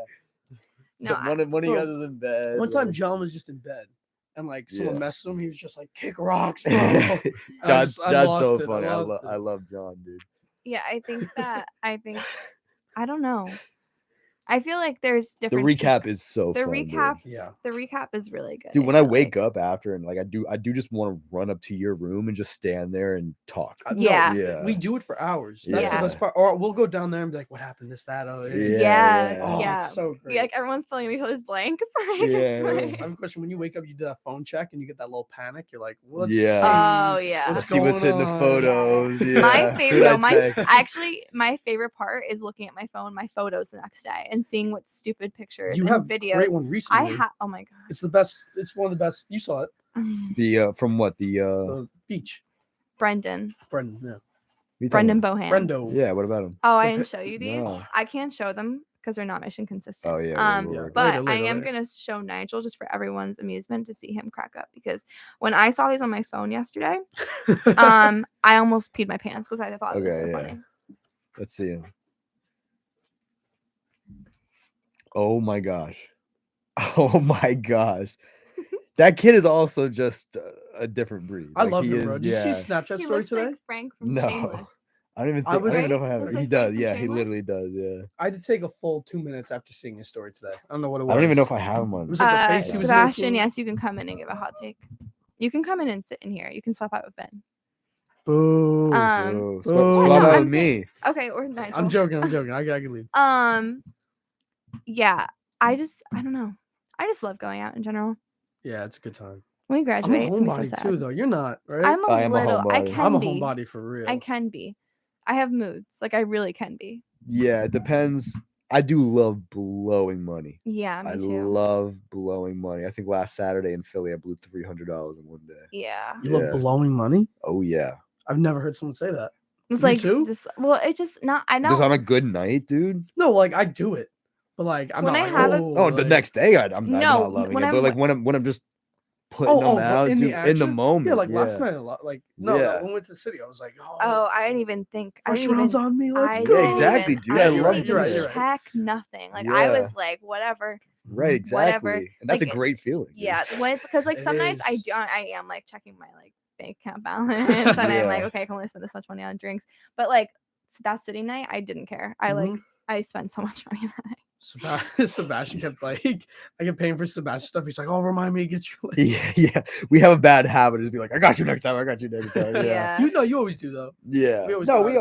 No, So one of you bro, guys is in bed. One time, like- John was just in bed, and like someone Yeah. messed with him. He was just like, "Kick rocks, bro." I John's I so lost it, funny. lost it. I love John, dude. Yeah, I think I don't know. I feel like there's The different. recap peaks. is so the fun, dude. recap. Yeah. The recap is really good. Dude, when I feel wake like. up after and like I do just want to run up to your room and just stand there and talk. No, Yeah. Yeah. we do it for hours. That's the Yeah. best part. Or we'll go down there and be like, "What happened? This, that, oh, Yeah. Oh, Yeah. it's so great. Yeah, like everyone's filling in each other's blanks. Like, Yeah, it's yeah. like- I have a question. When you wake up, you do that phone check and you get that little panic. You're like, "What's Oh yeah. Let's see what's in the going on? photos. Yeah. My Who'd favorite, I no, text? my favorite part is looking at my phone, my photos the next day, and seeing what stupid pictures You and have videos. great one I recently. have. Oh my god. It's the best. It's one of the best. You saw it. The from what the The beach. Brendan. Brendan. Yeah. what are you talking Brendan about? Bohan. Brendo. Yeah, what about him? Oh, I The didn't show you these. No. I can't show them because they're not mission consistent. Oh, yeah, yeah. But Later, I am later. gonna show Nigel just for everyone's amusement to see him crack up because when I saw these on my phone yesterday, I almost peed my pants because I thought it was so Okay, yeah. funny. Let's see him. Oh my gosh. Oh my gosh. That kid is also just a different breed. I Like, love he him, is, bro. Did you yeah. see his Snapchat He story looks today? like Frank from No. Shameless. I don't even I think I, was- don't even know if I Right? have Looks it. He like does. Frank from Yeah, he Shameless? literally does. Yeah. I had to take a full 2 minutes after seeing his story today. I don't know what it was. I don't even know if I have him on. Was it the face he was Sebastian, making? yes, you can come in and give a hot take. You can come in and sit in here. You can swap out with Ben. Boo. Boo. Swap Boo. swap No, out I'm with saying- me. Okay, or Nigel. I'm joking. I'm joking. I can leave. Yeah, I don't know. I just love going out in general. Yeah, it's a good time. When we I'm graduate, a it's gonna be so homebody sad. too, though. You're not, right? I'm a I am a little. I homebody. can I'm a be. homebody for real. I can be. I have moods. Like I really can be. Yeah, it depends. I do love blowing money. Yeah, me I too. love blowing money. I think last Saturday in Philly, I blew $300 in one day. Yeah. You love blowing money? Oh yeah. I've never heard someone say that. It's You like too? just well, it just not. I know. Just on a good night, dude. No, like I do it, but like I'm When not I like, have a- oh, Oh, the like- next day I'm No, not loving when it, I'm- but like when I'm just putting them but out, dude, in the action? moment. Yeah, like last yeah. night, a lot. Like no, Yeah. when we went to the city, I was like, oh, Oh, I didn't even think. I first didn't round's even, on me. Let's I go. didn't exactly, even- dude. I I didn't love even You're right, doing you're that. right. check nothing. Like I Yeah. was like, whatever. Right, exactly. Whatever. And that's Like, a great feeling. dude. Yeah, when it's because like It some nights is. I am like checking my like bank account balance and I'm like, Yeah. okay, I can only spend this much money on drinks. But like that city night, I didn't care. I like Mhm. I spent so much money that night. Sebastian kept like, I kept paying for Sebastian stuff. He's like, oh, remind me to get you. Like, Yeah. We have a bad habit is be like, I got you next time. I got you next time. Yeah. Yeah. you know, you always do though. Yeah. We always No, do we that,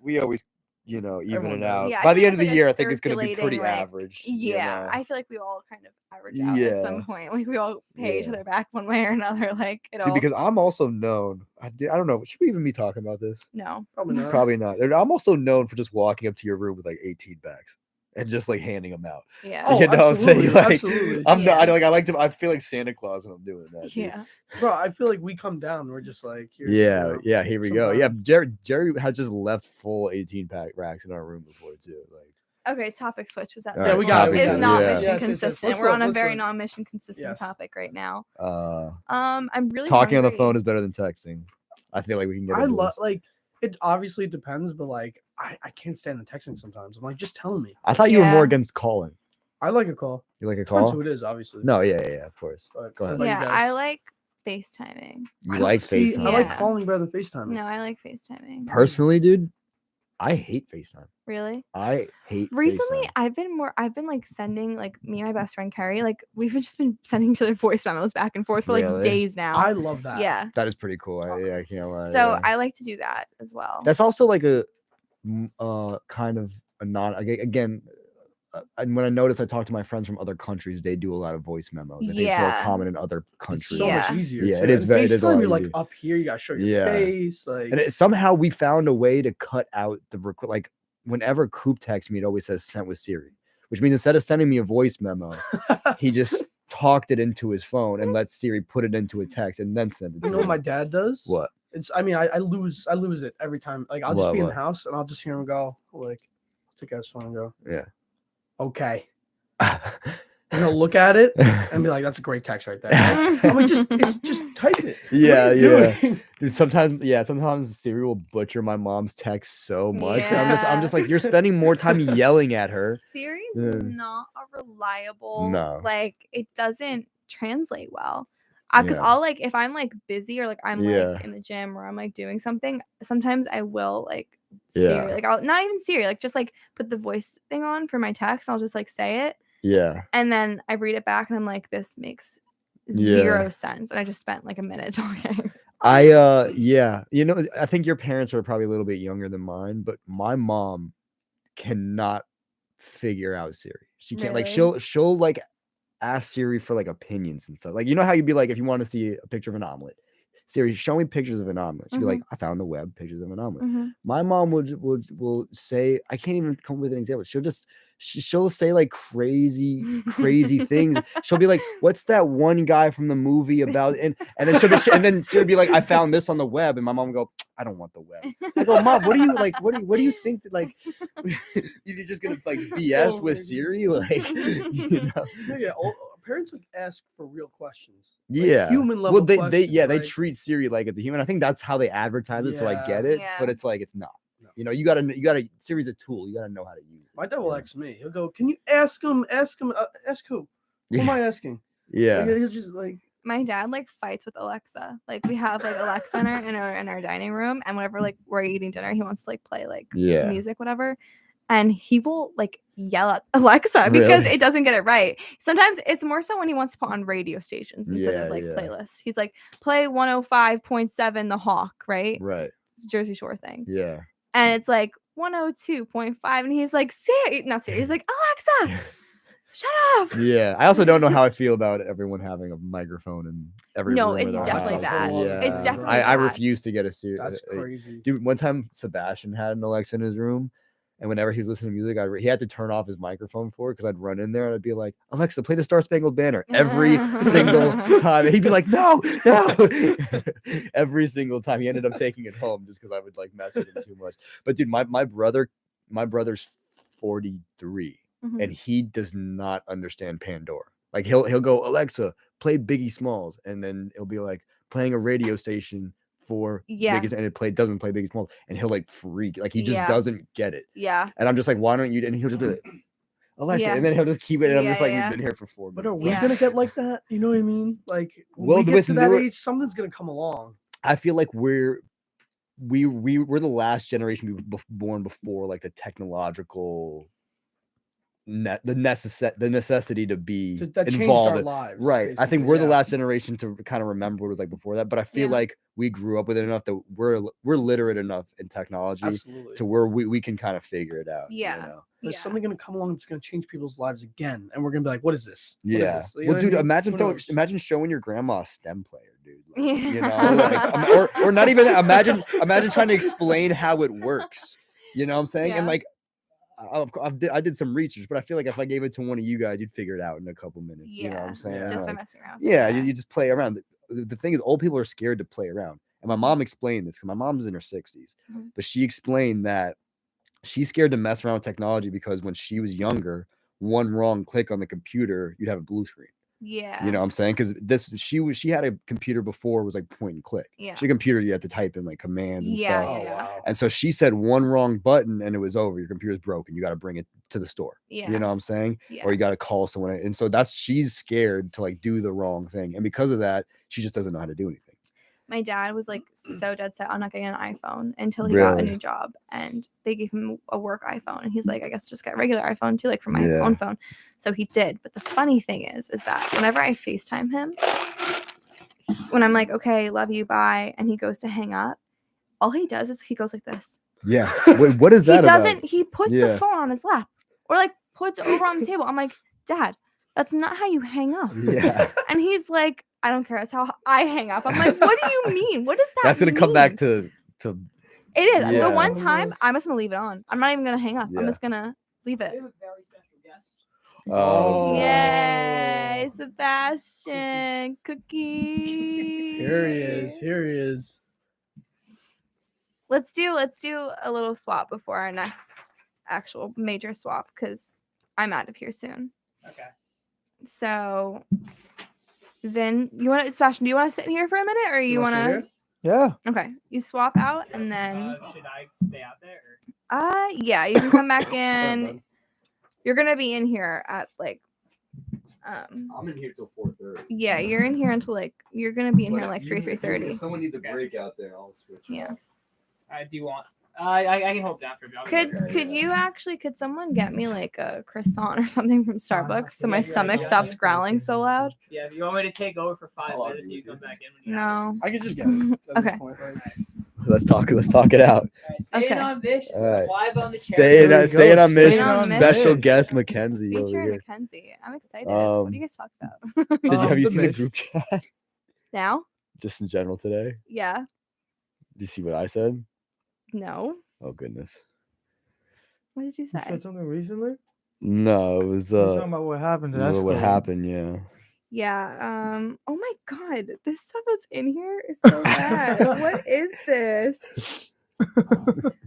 yeah. always, you know, even Everyone it does. out. Yeah, I By feel the end like of the a year, I think it's gonna be circulating, pretty like- average. you Yeah, know? I feel like we all kind of average out at some Yeah. point. Like we all pay each Yeah. other back one way or another. Like it Dude, all. because I'm also known. I don't know. Should we even be talking about this? No. Probably not. Probably not. And I'm also known for just walking up to your room with like 18 bags and just like handing them out. Yeah. Oh, You know what I'm saying? absolutely, Like, absolutely. I'm not. Yeah. I like to. I feel like Santa Claus when I'm doing that. dude. Yeah. Bro, I feel like we come down. We're just like, here's, Yeah, you know, yeah. Here we go. Yeah, sometime. Jerry has just left full 18-pack racks in our room before too. Like, Okay, topic switch. Was that? All right, we got it, we It's got it. not Yeah. mission Yes, yes, yes. consistent. Let's We're look, on a let's very look. non-mission consistent Yes. topic right now. uh, I'm really talking on the hungry. phone is better than texting. I feel like we can get. I into love this. like it. Obviously depends, but like I can't stand the texting sometimes. I'm like, just tell me. I thought you were Yeah. more against calling. I like a call. You like a Depends call? who it is, obviously. No, yeah, of course. But Go what ahead. about you Yeah, guys? I like FaceTiming. You I like see, FaceTime? I like Yeah. calling better than FaceTiming. No, I like FaceTiming. Personally, dude, I hate FaceTime. Really? I hate Recently, FaceTime. I've been like sending like me and my best friend Carrie, like we've just been sending each other voice memos back and forth for like Really? days now. I love that. Yeah. That is pretty cool. I can't lie. So yeah. I like to do that as well. That's also like a kind of a again. And when I notice, I talk to my friends from other countries. They do a lot of voice memos. I think it's more Yeah. common in other It's countries. so much Yeah. easier. Yeah, too. it is And very- it is a FaceTime, lot you're like easier. up here. You gotta show your Yeah. face. Like And somehow we found a way to cut out the like whenever Coop texts me, it always says sent with Siri, which means instead of sending me a voice memo, he just talked it into his phone and let Siri put it into a text and then send it to you know me. what my dad does? What? It's. I mean, I lose it every time. Like I'll just be in the What? house and I'll just hear him go like, take out his phone and go, Yeah. okay. And he'll look at it and be like, "That's a great text right there." I'm like, just type it. What Yeah, are you yeah. doing? Dude, sometimes Siri will butcher my mom's text so much. I'm Yeah. just like, you're spending more time yelling at her. Siri's Yeah. not a reliable. No. Like it doesn't translate well. Because I'll like if I'm like busy or like I'm Yeah. like in the gym or I'm like doing something, sometimes I will like Yeah. Siri, like I'll not even Siri, like just like put the voice thing on for my text. I'll just like say it. Yeah. And then I read it back and I'm like, this makes Yeah. 0 sense. And I just spent like a minute talking. Yeah. You know, I think your parents are probably a little bit younger than mine, but my mom cannot figure out Siri. She can't like Really? she'll like ask Siri for like opinions and stuff. Like you know how you'd be like if you want to see a picture of an omelet, Siri, show me pictures of an omelet. She'd be like, I found the web, pictures of an omelet. My mom will say, I can't even come up with an example. She'll say like crazy things. She'll be like, "What's that one guy from the movie about?" And then and then Siri be like, "I found this on the web," and my mom will go, "I don't want the web." I go, "Mom, what do you like? What do you think that like you're just gonna like BS with Siri?" Like, you know? Yeah, parents like ask for real questions. Like, Yeah, human level. Well, they questions, they right? treat Siri like it's a human. I think that's how they advertise it, so I get it. Yeah. But it's like it's not. You know, you gotta. Siri's a tool. You gotta know how to use it. My dad will ask me. He'll go, "Can you ask him? Ask who? Who am I asking?" Yeah. Like, he's just like. My dad like fights with Alexa. Like we have like Alexa in our dining room, and whenever like we're eating dinner, he wants to like play like Yeah. music, whatever. And he will like yell at Alexa because Really? it doesn't get it right. Sometimes it's more so when he wants to put on radio stations instead Yeah, of like yeah. playlists. He's like, play 105.7 The Hawk, right? Right. It's a Jersey Shore thing. Yeah. And it's like 102.5, and he's like, not Siri. He's like, Alexa, shut up. Yeah. I also don't know how I feel about everyone having a microphone in every No, room of it's their definitely house. bad. Yeah. It's definitely I bad. refuse to get a Siri. That's crazy. Dude, one time Sebastian had an Alexa in his room, and whenever he was listening to music, he had to turn off his microphone for it because I'd run in there and I'd be like, "Alexa, play the Star Spangled Banner" every single time. And he'd be like, "No." Every single time. He ended up taking it home just because I would like mess with him too much. But dude, my brother's 43 and he does not understand Pandora. Like he'll go, "Alexa, play Biggie Smalls," and then it'll be like playing a radio station for Biggie, and it doesn't play Biggie Smalls, and he'll like freak, like he just doesn't get it. Yeah. And I'm just like, "Why don't you?" And he'll just be like, "Alexa," Yeah. and then he'll just keep it. And I'm just like, Yeah, "We've yeah. been here for 4 minutes." But are we gonna get like that? You know what I mean? Like when Well, we get with to that neuro- age, something's gonna come along. I feel like we're the last generation to be born before like the technological the necessity to be That changed involved our in- lives, right. I think basically, we're the yeah. last generation to kind of remember what it was like before that, but I feel Yeah. like we grew up with it enough that we're literate enough in technology Absolutely. to where we can kind of figure it out. Yeah. You know? There's something gonna come along that's gonna change people's lives again, and we're gonna be like, "What is this? What is Yeah. this?" You know Well, what I dude, mean? imagine showing your grandma a STEM player, dude. Like, Yeah. you know, like, or not even that. Imagine trying to explain how it works. You know what I'm saying? And Yeah. like, I did some research, but I feel like if I gave it to one of you guys, you'd figure it out in a couple minutes. You know what I'm saying? Just by Like, messing around. yeah, you just play around. The thing is, old people are scared to play around. And my mom explained this because my mom's in her 60s, but she explained that she's scared to mess around with technology because when she was younger, one wrong click on the computer, you'd have a blue screen. Yeah. You know what I'm saying? Because she had a computer before it was like point and click. Yeah. She had a computer you had to type in like commands and Yeah, stuff. yeah, yeah. And so she said one wrong button and it was over. Your computer's broken. You got to bring it to the store. Yeah. You know what I'm saying? Yeah. Or you got to call someone. And so she's scared to like do the wrong thing. And because of that, she just doesn't know how to do anything. My dad was like so dead set on not getting an iPhone until he got a Really? new job, and they gave him a work iPhone, and he's like, I guess just get a regular iPhone too, like for my Yeah. own phone. So he did. But the funny thing is that whenever I FaceTime him, when I'm like, okay, love you, bye, and he goes to hang up, all he does is he goes like this. Yeah. Wait, what is that He about? doesn't. He puts Yeah. the phone on his lap, or like puts it over on the table. I'm like, Dad, that's not how you hang up. Yeah. And he's like, I don't care. That's how I hang up. I'm like, what do you mean? What does that That's gonna mean? come back to It is. Yeah. The one time, I'm just gonna leave it on. I'm not even gonna hang up. I'm Yeah. just gonna leave it. Oh, Yay, Sebastian cookie. Here he is. Here he is. Let's do a little swap before our next actual major swap because I'm out of here soon. Okay. So, Vin, Sebastian, do you want to sit in here for a minute, or you wanna sit want to? Yeah. Okay, you swap out and then. Should I stay out there? Yeah, you can come back in. You're gonna be in here at like I'm in here till 4:30. Yeah, you're in here until like you're gonna be in But here if like you- 3:30. If someone needs a break out there, I'll switch. Yeah. I do want. I can hold down for a bit. I'll be right Could you actually? Could someone get me like a croissant or something from Starbucks so my stomach stops growling so loud? Yeah, if you want me to take over for 5 minutes, you come back in. When you No. I could just get it. Okay. Let's talk it out. Staying on Mish, All right. live on the chair. Staying on mission. Staying on Special Mish. guest Mackenzie over Featuring here. Mackenzie. I'm excited. What do you guys talk about? Have you the seen the Mish. group chat Now? just in general today? Yeah. Did you see what I said? No. Oh goodness. What did you You say? said something recently? No, it was You're talking about what happened. what happened, yeah. Yeah. Oh my god, this stuff that's in here is so bad. What is this?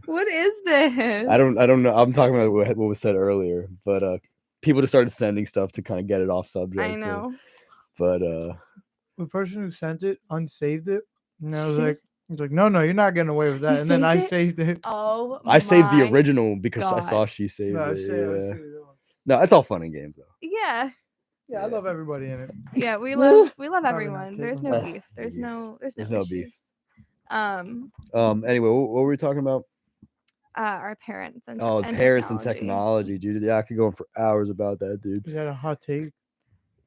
What is this? I don't know. I'm talking about what was said earlier, but people just started sending stuff to kind of get it off subject. I know. But The person who sent it unsaved it, and I was like, he's like, no, you're not getting away with that. You And then I saved it? saved it. Oh, I saved the my original because I God. saw she saved No, I it. saved Yeah. it all. No, it's all fun and games though. Yeah. Yeah, I love everybody in it. Yeah, we love Probably not everyone. There's no Caitlin. beef. There's no There's no beef. issues. Um Anyway, what were we talking about? our parents and Oh, parents and technology, dude. Yeah, I could go on for hours about that, dude. Is that a hot take?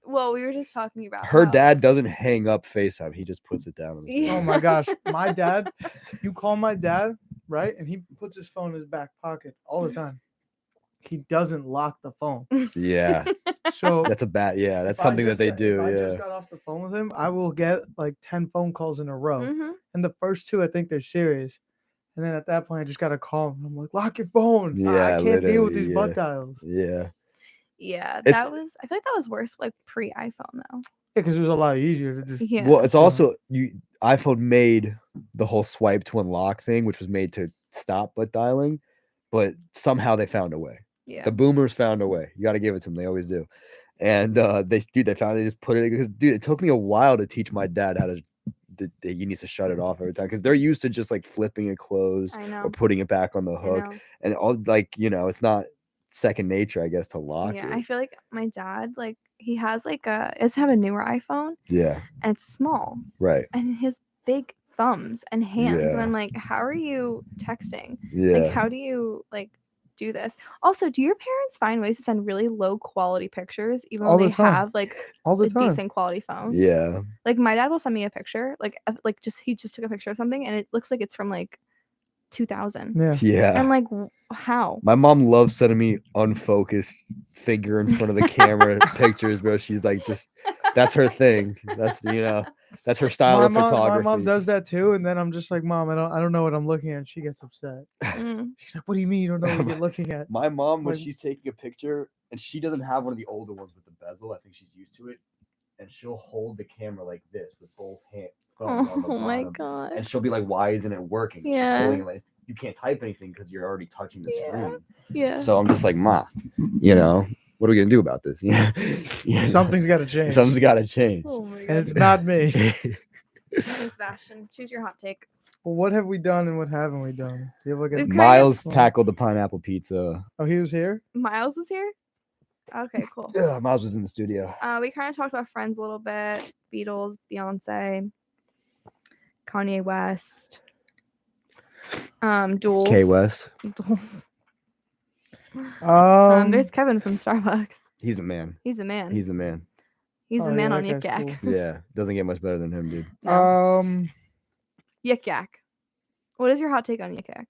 Well, we were just talking about Her how- dad doesn't hang up FaceTime. He just puts it down on the Yeah. Oh my gosh. My dad, you call my dad, right? And he puts his phone in his back pocket all the time. He doesn't lock the phone. Yeah. So That's a bad that's if I something that just they got- do. If I Yeah. just got off the phone with him, I will get like 10 phone calls in a row. Mhm. And the first two, I think they're serious. And then at that point, I just got to call him. I'm like, lock your phone. Yeah, I can't deal with literally, these yeah. butt dials. Yeah. Yeah, It's- that was I feel like that was worse like pre-iPhone though. Yeah, because it was a lot easier to just. Yeah. Well, it's also iPhone made the whole swipe to unlock thing, which was made to stop butt dialing, but somehow they found a way. Yeah. The boomers found a way. You got to give it to them. They always do. And they just put it because dude, it took me a while to teach my dad how to he needs to shut it off every time because they're used to just like flipping it closed I know. or putting it back on the hook, know. and all like it's not second nature, I guess, to lock Yeah, it. I feel like my dad like he has like does have a newer iPhone Yeah, and it's small right. and his big thumbs and hands and Yeah. I'm like, how are you texting? Yeah. Like how do you like do this? Also, do your parents find ways to send really low quality pictures even All though the they time. have like All the a time. decent quality phones? Yeah. Like my dad will send me a picture like just he just took a picture of something and it looks like it's from like 2000. Yeah. Yeah. I'm like, how? My mom loves sending me unfocused figure in front of the camera pictures, bro. She's like, that's her thing. That's that's her style of photography. My mom does that too, and then I'm just like, Mom, I don't know what I'm looking at. And she gets upset. Mm. She's like, What do you mean you don't know what you're looking at? My mom, when Like- she's taking a picture, and she doesn't have one of the older ones with the bezel. I think she's used to it, and she'll hold the camera like this with both hands. Oh my god. And she'll be like, "Why isn't it working?" She's Yeah. holding it like you can't type anything because you're already touching the screen. Yeah. So I'm just like, Ma, what are we gonna do about this? Yeah, Something's got to change. Something's got to change. Oh my And it's not me. Okay, Sebastian, choose your hot take. Well, what have we done and what haven't we done? Do you have like a We've kind Miles Well, tackled the pineapple pizza. Oh, he was here? Miles was here? Okay, cool. Yeah, Miles was in the studio. We kind of talked about Friends a little bit, Beatles, Beyonce, Kanye West, Duels. K West. Duels. Um, There's Kevin from Starbucks. He's the man. He's the man. He's the man. He's Oh, the yeah, man on that Yik guy's Yak. cool. Yeah, doesn't get much better than him, dude. Yik Yak. What is your hot take on Yik Yak?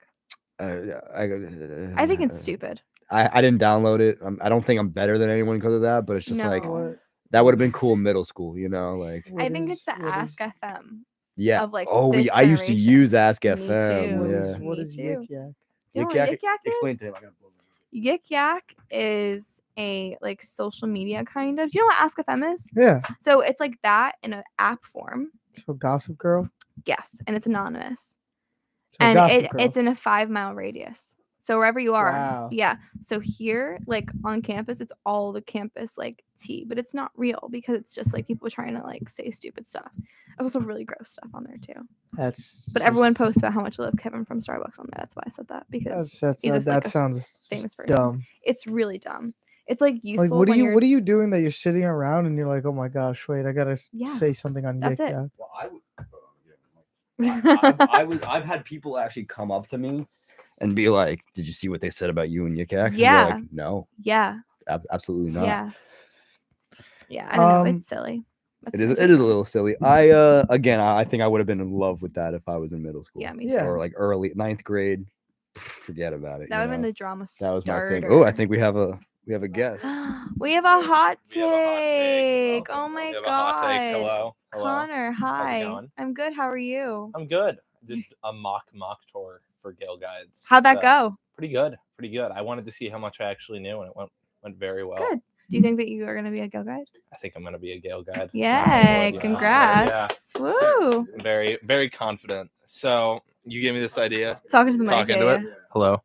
I think it's stupid. I didn't download it. I don't think I'm better than anyone because of that, but it's just like No. that would have been cool in middle school, like I think it's the Ask FM. yeah. Of like Oh, this I used to generation. use Ask Me FM. too. Yeah. What Me is too. Yik Yak? You know what Yik Yak- Yik Yak explain is? to him. I gotta blow Yik Yak is a like social media kind of. Do you know what Ask FM is? Yeah. So it's like that in an app form. So Gossip Girl. Yes, and it's anonymous. So And Gossip Girl. it's in a 5-mile radius. So wherever you are, Wow. yeah. So here, like on campus, it's all the campus like tea, but it's not real because it's just like people trying to like say stupid stuff. There's also really gross stuff on there too. That's. But everyone posts about how much they love Kevin from Starbucks on there. That's why I said that because That he's a, like, that a sounds famous person. dumb. It's really dumb. It's like useful. Like, what are when you you're- what are you doing that you're sitting around and you're like, oh my gosh, wait, I gotta Yeah, say something on that's Yik it. Yak. I've had people actually come up to me and be like, "Did you see what they said about you and Yik Yak?" And be Yeah. like, no, Yeah. absolutely not. Yeah. Yeah. I don't know. Um, It's silly. It is a little silly. I think I would have been in love with that if I was in middle school. Yeah, me Yeah. Or like early 9th grade. Forget about it. That you would have been know? the drama That was my thing. starter. Oh, I think we have a guest. We have a hot take. Oh my We have a god. hot take. Hello. Hello. Connor, hi. going? I'm good. How are you? I'm good. I did a mock tour for Gale Guides. How'd that so go? Pretty good. Pretty good. I wanted to see how much I actually knew, and it went very well. Good. Do you think that you are going to be a Go Guide? I think I'm gonna be a Gale Guide. Yay! Yeah. Congrats. Woo! I'm very, very confident. So you gave me this idea. Talking to the mic, Talk into yeah, it. Hello.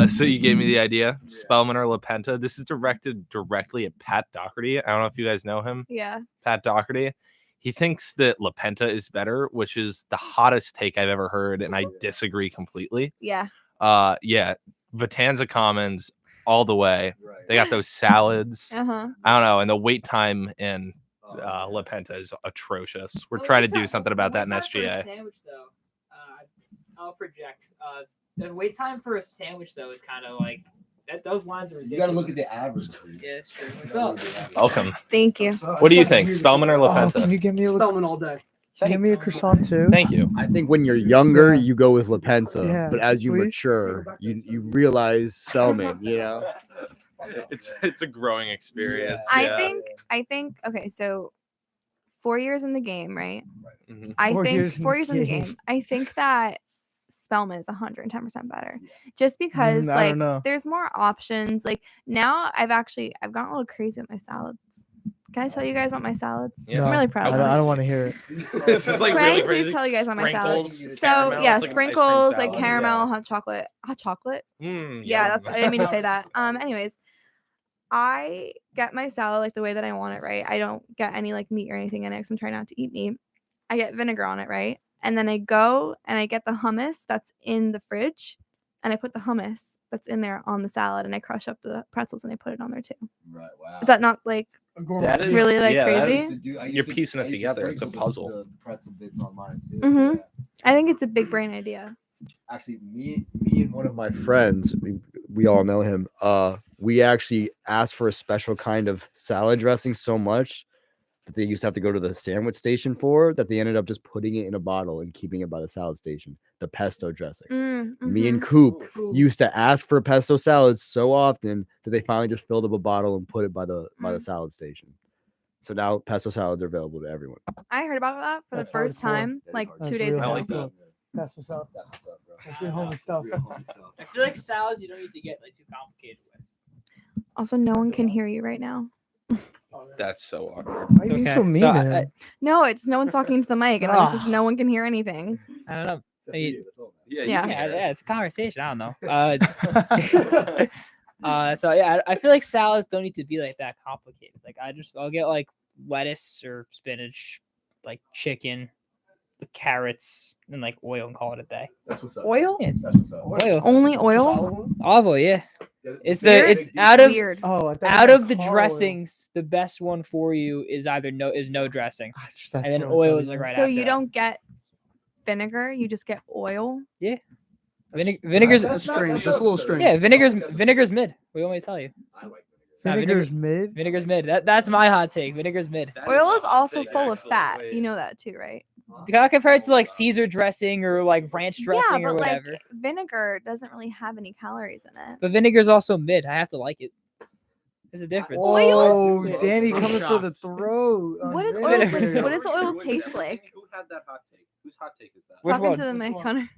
So you gave me the idea. Spellman or LaPenta. This is directed directly at Pat Doherty. I don't know if you guys know him. Yeah. Pat Doherty. He thinks that LaPenta is better, which is the hottest take I've ever heard, and I disagree completely. Yeah. Yeah, Vitanza Commons all the way. They got those salads. Uh-huh. I don't know, and the wait time in LaPenta is atrocious. We're trying to do something about that in SGA. Sandwich though, I'll project. The wait time for a sandwich though is kind of like those lines are ridiculous. You got to look at the average. Yeah, it's true. What's up? Welcome. Thank you. What do you think, Spellman or Oh, LaPenta? can you give me a Spellman all day. Can you give me a croissant too? Thank you. I think when you're younger, you go with LaPenta, Yeah, but as you please. mature, you realize Spellman. You know. It's a growing experience. I think okay, so 4 years in the game, right? Mhm. I 4 think years in 4 the years in the game. game. I think that Spellman is 110% better. Just because I don't know. there's more options. Like now I've gotten a little crazy with my salads. Can I tell you guys about my salads? Yeah. I'm really proud of them. I don't want to hear it. This is like Can I really please crazy. tell you guys about my salads? Sprinkles, So caramel, yeah, it's like an ice cream sprinkles, like salad. caramel, hot chocolate. Hot chocolate? Mm, Yeah, yum. that's I didn't mean to say that. Anyways, I get my salad like the way that I want it, right? I don't get any like meat or anything in it because I'm trying not to eat meat. I get vinegar on it, right? And then I go and I get the hummus that's in the fridge and I put the hummus that's in there on the salad and I crush up the pretzels and I put it on there too. Right. Wow. Is that not like That is really like yeah, that crazy? is- You're piecing it together. It's a puzzle. Pretzel bits on mine too. Mm-hmm. I think it's a big brain idea. Actually, me and one of my friends, we all know him. We actually asked for a special kind of salad dressing so much that they used to have to go to the sandwich station for that they ended up just putting it in a bottle and keeping it by the salad station. The pesto dressing. Me and Coop used to ask for pesto salads so often that they finally just filled up a bottle and put it by the salad station. So now pesto salads are available to everyone. I heard about that for That's the first hardcore. time like That's 2 days real ago. I like that. That's what's up. That's real homie stuff. I feel like salads you don't need to get like too complicated with. Also, no one can hear you right now. That's so awkward. Why are you being so mean to him? No, it's no one's talking to the mic, and then it's just no one can hear anything. I don't know. Yeah. Yeah, it's a conversation. I don't know. So yeah, I feel like salads don't need to be like that complicated. Like I'll get like lettuce or spinach, like chicken, carrots, and like oil and call it a day. That's what's up. Oil? Yes. That's what's up. Oil. Only oil? Olive oil, yeah. It's Weird? out of Weird. Oh, I thought out you of meant the car oil. dressings, the best one for you is either no dressing, That's and then what I oil thought is you like meant. right So after. you that. don't get vinegar, you just get oil? Yeah. Vinegar's That's strange. That's a little strange. Yeah, vinegar's mid. We want me to tell you. Nah, Vinegar's mid. Vinegar's mid. That's my hot take. Vinegar's mid. Oil is also full of fat. You know that too, right? Not compared to like Caesar dressing or like ranch dressing yeah, or but whatever. like vinegar doesn't really have any calories in it. But vinegar's also mid. I have to like it. There's a difference. Oh, Danny coming for the throat. on What is oil? vinegar. What does the oil taste like? Who had that hot take? Whose hot take is that? Which Talking one? to the mic, Connor.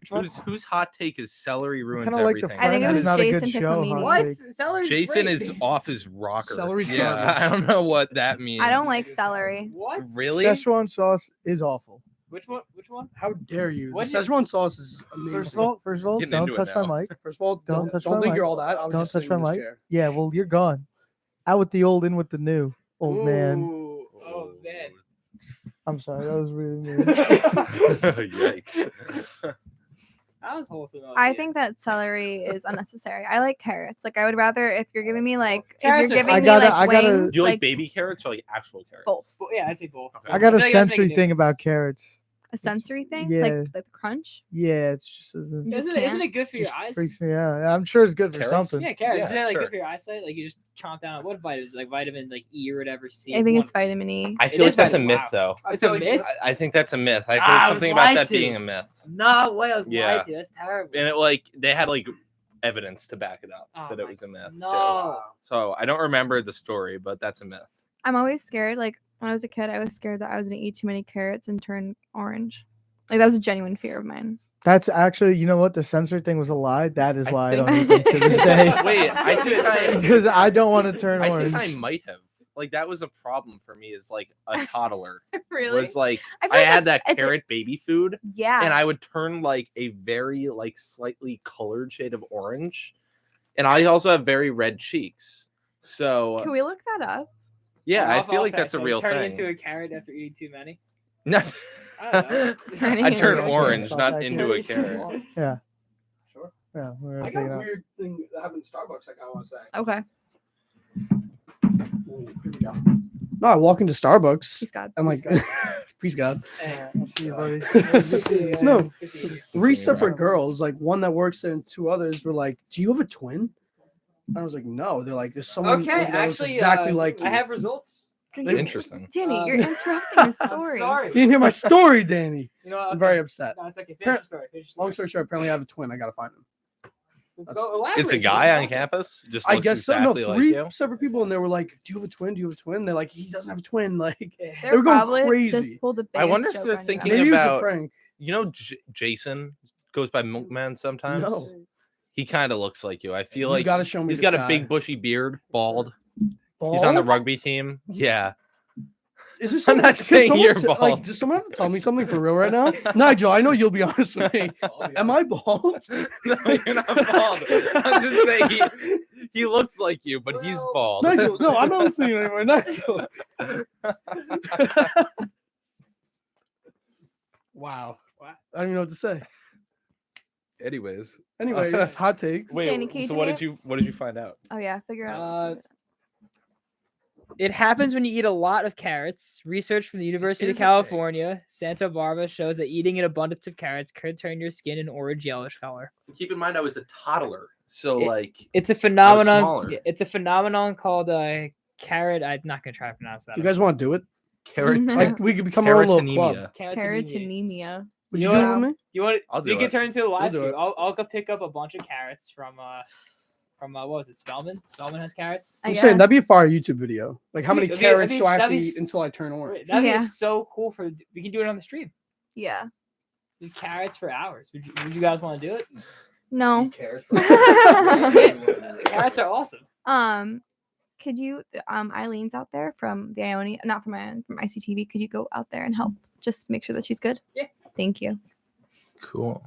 Whose hot take is celery ruins Kinda like the everything? I think it Friends was is not a good Jason show, Piccolini. huh? What? Like- Celery's Jason great. is off his rocker. Celery's yeah, garbage. I don't know what that means. I don't like celery. What? Really? Szechuan sauce is awful. Which one? Which one? How dare you? What The did- Szechuan sauce is amazing. First of all, Getting don't into it touch my now. mic. First of all, Don't touch my don't think mic. you're all that. I was Don't just touch sitting my in this mic. chair. Yeah, well, you're gone. Out with the old, in with the new, old man. Ooh, oh man. I'm sorry, that was really mean. Yikes. That was wholesome. I think that celery is unnecessary. I like carrots. Like I would rather if you're giving me like if Carrots you're are giving fine. me like I gotta- wings, Do you like like baby carrots or like actual carrots? both. Well, yeah, I'd say both. I got a feel like that's sensory making thing difference. about carrots. a sensory thing, Yeah. like the crunch. Yeah, it's just. You just Isn't can't. it good for your just eyes? freaks me out. Yeah, I'm sure it's good for Carrots? something. Yeah, carrots. Yeah, Isn't that like sure. good for your eyesight? Like you just chomp down on what vitamins? Like vitamin like E or whatever. C. I think one- it's vitamin E. I It feel like is that's a vitamin- myth, wow. though. It's a myth. I think that's a myth. I Ah, heard I was something about lied that to. being a myth. No way, I was Yeah. lied to. That's terrible. And it like they had like evidence to back it up Oh that it my was a myth too. No. So I don't remember the story, but that's a myth. I'm always scared. Like when I was a kid, I was scared that I was gonna eat too many carrots and turn orange. Like that was a genuine fear of mine. That's actually, you know what? The sensor thing was a lie. That is I why I think- don't eat them to this day. Wait, I think Because I don't want to turn I orange. think I might have. Like that was a problem for me as like a toddler. Really? Was like I I, feel like had that that's- it's a- carrot baby food. Yeah. And I would turn like a very like slightly colored shade of orange. And I also have very red cheeks. So Can we look that up? yeah, I Off- feel off like that's a that, real turning thing. into a carrot after eating too many. No. I don't know. Turning I into turned a carrot. orange, not Thought into a that carrot. Yeah. Sure. Yeah. We're I gonna got take a it out. weird thing that happened in Starbucks. I kind of want to say. Okay. Ooh, here we go. No, I walk into Starbucks. Peace God. I'm like, peace God. I'll see you, buddy. No, three separate girls, like one that works there and two others, were like, "Do you have a twin?" And I was like, "No." They're like, "There's someone Okay, over there that's actually, exactly like you." I have results. Interesting. Danny, Um, you're interrupting the story. Sorry. You didn't hear my story, Danny. You know, I'm very upset. No, it's okay. Finish Appar- the story. Finish the Long story. story short, apparently I have a twin. I gotta find him. Go It's a elaborate, guy on Awesome. campus. Just I looks guess so. exactly No, like three you. separate people, and they were like, "Do you have a twin? Do you have a twin?" They're like, "He doesn't have a twin." Like they They're were going probably crazy. just pulled the I wonder if biggest they're joke on you. thinking Maybe it was a about prank. you know Jason goes by Milkman sometimes. No. He kind of looks like you. I feel You like gotta show me he's this got a guy. big bushy beard, bald. He's on the Bald? rugby team. Yeah. Is there I'm someone, not can saying someone you're t- bald. Like, does someone have to tell me something for real right now? Nigel, I know you'll be honest with me. Am I bald? No, you're not bald. I'm just saying he looks like you, but he's bald. Nigel, no, I'm not listening anymore. Nigel. Wow. I don't even know what to say. Anyways. Anyways, hot takes. Wait, Danny, can you so do what me did you find out? Oh yeah, figure out. It happens when you eat a lot of carrots. Research from the University of is a thing. California, Santa Barbara, shows that eating an abundance of carrots could turn your skin an orange yellowish color. Keep in mind I was a toddler. So It- like It's a phenomenon. smaller. It's a phenomenon called carrot. I'm not gonna try to pronounce that. You guys want to do it? carrot Like we could become our own little club. Carotene. Would you do it with me? You want? I'll do You can it. turn into a live do stream. it. I'll go pick up a bunch of carrots from what was it? Spellman. Spellman has carrots. I'm saying that'd be a fire YouTube video. Like how many That'd be- carrots that'd do be- I have to that'd be eat until I turn orange? That'd Yeah. be so cool for. We can do it on the stream. Yeah. Do carrots for hours. Would you guys want to do it? No. Carrots are awesome. Could you Eileen's out there from the Ione, not from Ione, from ICTV. Could you go out there and help? Just make sure that she's good. Yeah. Thank you. cool.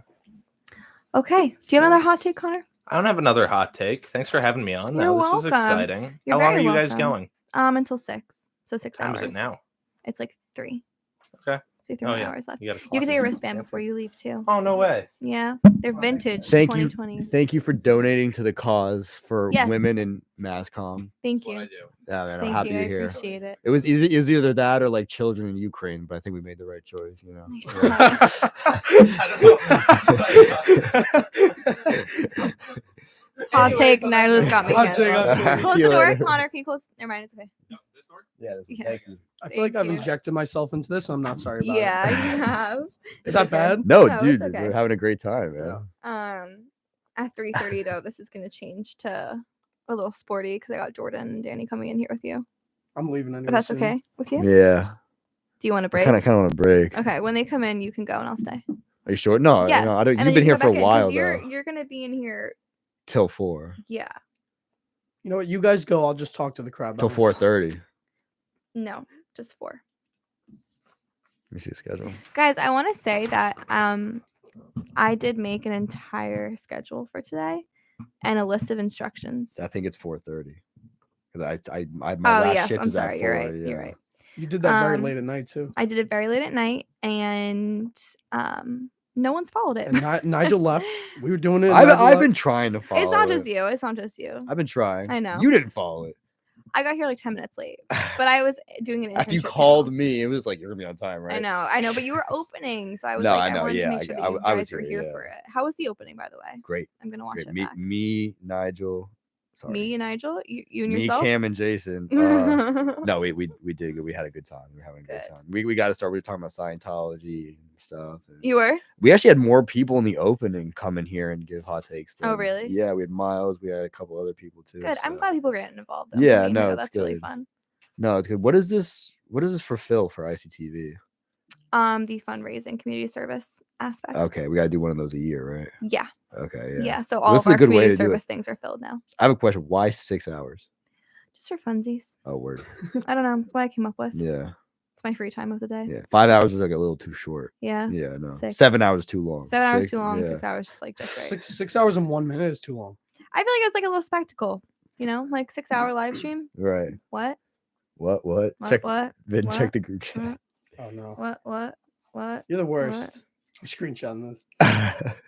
Okay. Do you have another hot take, Connor? I don't have another hot take. Thanks for having me on. You're This was welcome. exciting. You're How long are very you guys welcome. going? Until 6. So 6 What time hours. is it now? It's like 3. Okay. 3 Oh, more yeah. hours left. You You, gotta can clock take it a in. wristband before you leave too. Oh no way. Yeah. They're vintage Thank you. 2020. Thank you for donating to the cause for Yes. women in mass comm. Thank you. Yeah, man, I'm Thank happy you. I you're here. appreciate it. It was easy. It was either that or like children in Ukraine, but I think we made the right choice. You know. Hot take. Nigel just got me Hot take, canceled. hot take. Close See the you door, later. Connor. Can you close? Never mind. It's okay. Yeah. Yeah. Thank you. I feel like Thank I've you. injected myself into this. I'm not sorry about Yeah, it. you have. Is that bad? No, No, dude, it's okay. we're having a great time, man. At 3:30 though, this is gonna change to a little sporty because I got Jordan and Danny coming in here with you. I'm leaving anyway. If that's soon. okay with you? Yeah. Do you want to I break? kind of want to break. Okay, when they come in, you can go and I'll stay. Are you sure? No, yeah, no, I don't. and then You've you been can here go for a back in, 'cause while You're though. you're gonna be in here. Till 4. Yeah. You know what? You guys go. I'll just talk to the crowd. Till by 4:30. Let No, just 4. me see the schedule. Guys, I want to say that I did make an entire schedule for today and a list of instructions. I think it's 4:30. Because my Oh last yes, shift I'm is at sorry. You're 4, right. You're yeah. right. You did that very Um, late at night too. I did it very late at night, and No one's followed it. And Nigel left. We were doing it. and I've Nigel been left. trying to follow It's not it. just you. It's not just you. I've been trying. I know. You didn't follow it. I got here like 10 minutes late, but I was doing an internship. After you panel. called me, it was like you're gonna be on time, right? I know, but you were opening, so I was No, like, I know, wanted yeah, to make sure that you I guys was were here, here yeah. for it. How was the opening, by the way? Great. I'm gonna watch Great. it Me, back. me, Nigel. Sorry. Me and Nigel, you and Me, yourself. Cam, and Jason. No, we did good. We had a good time. We were having a good time. We got to start. We were talking about Scientology and stuff. And You were? we actually had more people in the opening come in here and give hot takes. Oh, than- really? Yeah, we had Miles. We had a couple other people too. Good. I'm so- glad people are getting involved. Though. Yeah, I mean, no, you know, it's that's really good. fun. No, it's good. What is this? What is this for Phil for ICTV? The fundraising community service aspect. Okay, we got to do one of those a year, right? Yeah. Okay, Yeah. yeah. So Well, all this of is a our good way community to do it. service things are filled now. I have a question. Why 6 hours? Just for funsies. Oh, word. I don't know. It's what I came up with. Yeah. It's my free time of the day. Yeah. 5 hours is like a little too short. Yeah. Yeah, no. 6. 7 hours is too long. 7 hours 6, too long. yeah. 6 hours just like just right. 6 hours and 1 minute is too long. I feel like it's like a little spectacle. You know, like 6 hour live stream. Right. What? What? What? Check. What? Then What? check the group chat. What? Oh no. What? You're the What? worst. I'm screenshotting this.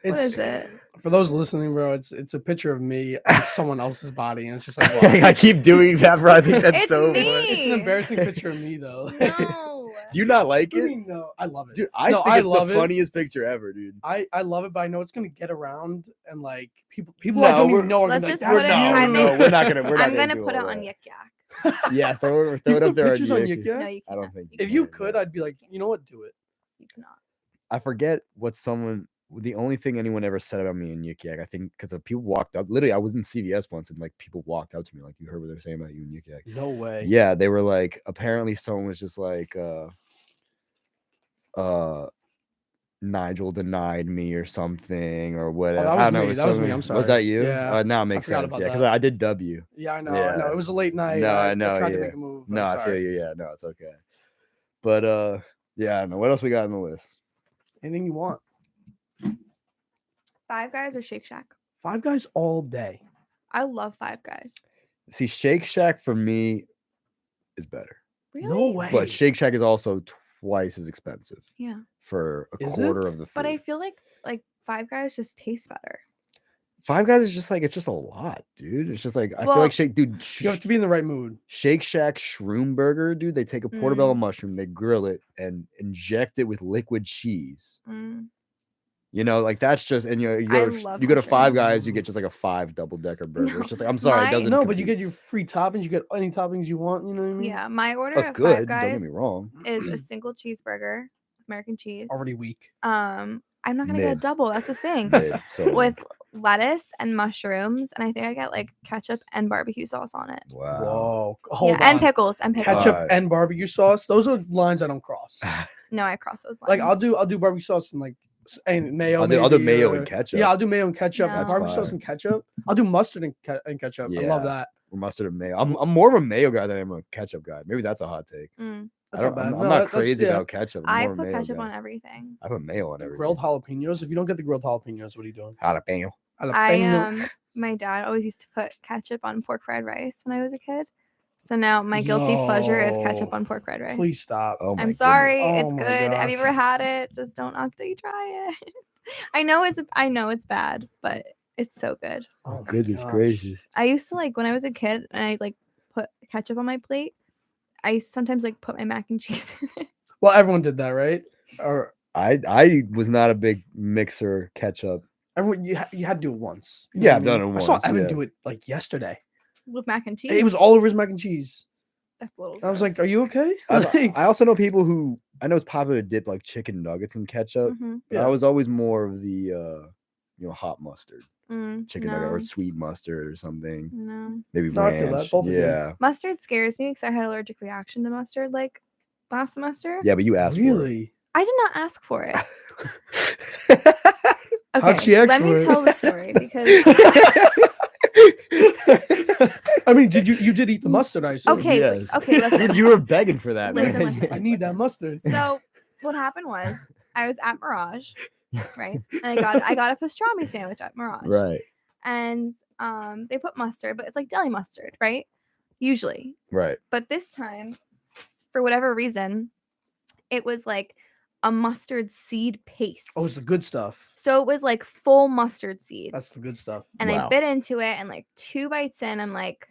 What is it? For those listening, bro, it's a picture of me on someone else's body, and it's just like I keep doing that, bro. I think that's It's so. me. It's an embarrassing picture of me, though. No. Do you not like What do you it? mean, no, I love it. Dude, I No, think it's love the it. funniest picture ever, dude. I love it, but I know it's gonna get around, and like people No, I don't we're- even know are Let's gonna be just like, put it. "That's I you." think no, we're not gonna. We're not I'm gonna do put it all on that. Yik Yak. Yeah, throw it up there. Pictures on Yik Yak? No, you I don't think. If you could, I'd be like, you know what, do it. You cannot. I forget what someone. The only thing anyone ever said about me in Yik Yak, I think, because people walked up. Literally, I was in CVS once, and like people walked up to me, like, "You heard what they're saying about you in Yik Yak?" No way. Yeah, they were like, apparently, someone was just like, Nigel denied me or something or whatever. that I was don't know. me, it was that was me, something- I'm Was sorry. that you? Yeah, now it I makes forgot sense. about Yeah, because that. I did W. Yeah, I know. I know. It was a late night. No, I I know. tried to yeah. make a move. No, I'm I feel sorry. you. Yeah, no, it's okay. But yeah, I don't know. What else we got on the list? Anything you want. Five Guys or Shake Shack? Five Guys all day. I love Five Guys. See, Shake Shack for me is better. Really? No way. But Shake Shack is also twice as expensive Yeah. for a Is it? quarter of the food. But I feel like Five Guys just tastes better. Five Guys is just like it's just a lot, dude. It's just like I feel Well, like Shake, dude. You have to be in the right mood. Shake Shack shroom burger, dude. They take a portobello Mm. mushroom, they grill it, and inject it with liquid cheese. Mm. You know, like that's just and you I go love you go to Five mushrooms. Guys, you get just like a 5 double-decker burger. It's just like I'm sorry, it my- doesn't. No, but you compete. get your free toppings. You get any toppings you want. You know what I mean? Yeah, my order That's at good. Five Don't get Guys me wrong. is a single cheeseburger, American cheese. Already weak. I'm not gonna get a Mid. double. That's the thing. Mid, so With lettuce and mushrooms, and I think I get like ketchup and barbecue sauce on it. wow. Whoa. Hold yeah, and on. pickles and pickles. Ketchup Alright. and barbecue sauce. Those are lines I don't cross. No, I cross those lines. Like I'll do barbecue sauce and like and mayo. I'll do maybe, mayo and ketchup. Yeah, I'll do mayo and ketchup. No. That's Barbecue sauce fine. and ketchup. I'll do mustard and ketchup. I love Yeah. that. Or mustard and mayo. I'm more of a mayo guy than I'm a ketchup guy. Maybe that's a hot take. Mm. That's I not don't, bad. I'm No, not that's- crazy yeah. about ketchup. I'm I more a put mayo ketchup guy. on everything. I put mayo on everything. Grilled jalapenos. If you don't get the grilled jalapenos, what are you doing? jalapeno. I my dad always used to put ketchup on pork fried rice when I was a kid. So now my guilty pleasure is ketchup No. on pork fried rice. Please stop. Oh my I'm sorry, goodness. it's Oh my good. Have you gosh. ever had it? Just don't knock till you try it. I know it's bad, but it's so good. Oh my Goodness gosh. gracious. I used to like when I was a kid and I like put ketchup on my plate. I used to sometimes like put my mac and cheese in it. Well, everyone did that, right? Or I was not a big mixer ketchup. everyone you had to do it once. You know Yeah, what I've done mean? it I saw once, Evan yeah. do it like yesterday. With mac and cheese. It was all over his mac and cheese. That's a little. I was like, gross. "Are you okay?" I also know people who I know it's popular to dip like chicken nuggets in ketchup. Mhm. But I Yeah. was always more of the hot mustard, Mm, chicken nugget or no, sweet mustard or something. no. Maybe No, I feel that. ranch. Both of you. Yeah. Mustard scares me because I had an allergic reaction to mustard like last semester. Yeah, but you asked Really? I did not ask for it. for it. Okay, How'd she ask let for me it? tell the story because I mean, you did eat the mustard, I assume. okay, Yes. okay, listen. You were begging for that, Listen, man. listen. I need that mustard. So what happened was I was at Mirage, right? And I got a pastrami sandwich at Mirage. Right. And they put mustard, but it's like deli mustard, right? Usually. Right. But this time, for whatever reason, it was like a mustard seed paste. Oh, it's the good stuff. So it was like full mustard seeds. That's the good stuff. And I Wow. bit into it, and like 2 bites in, I'm like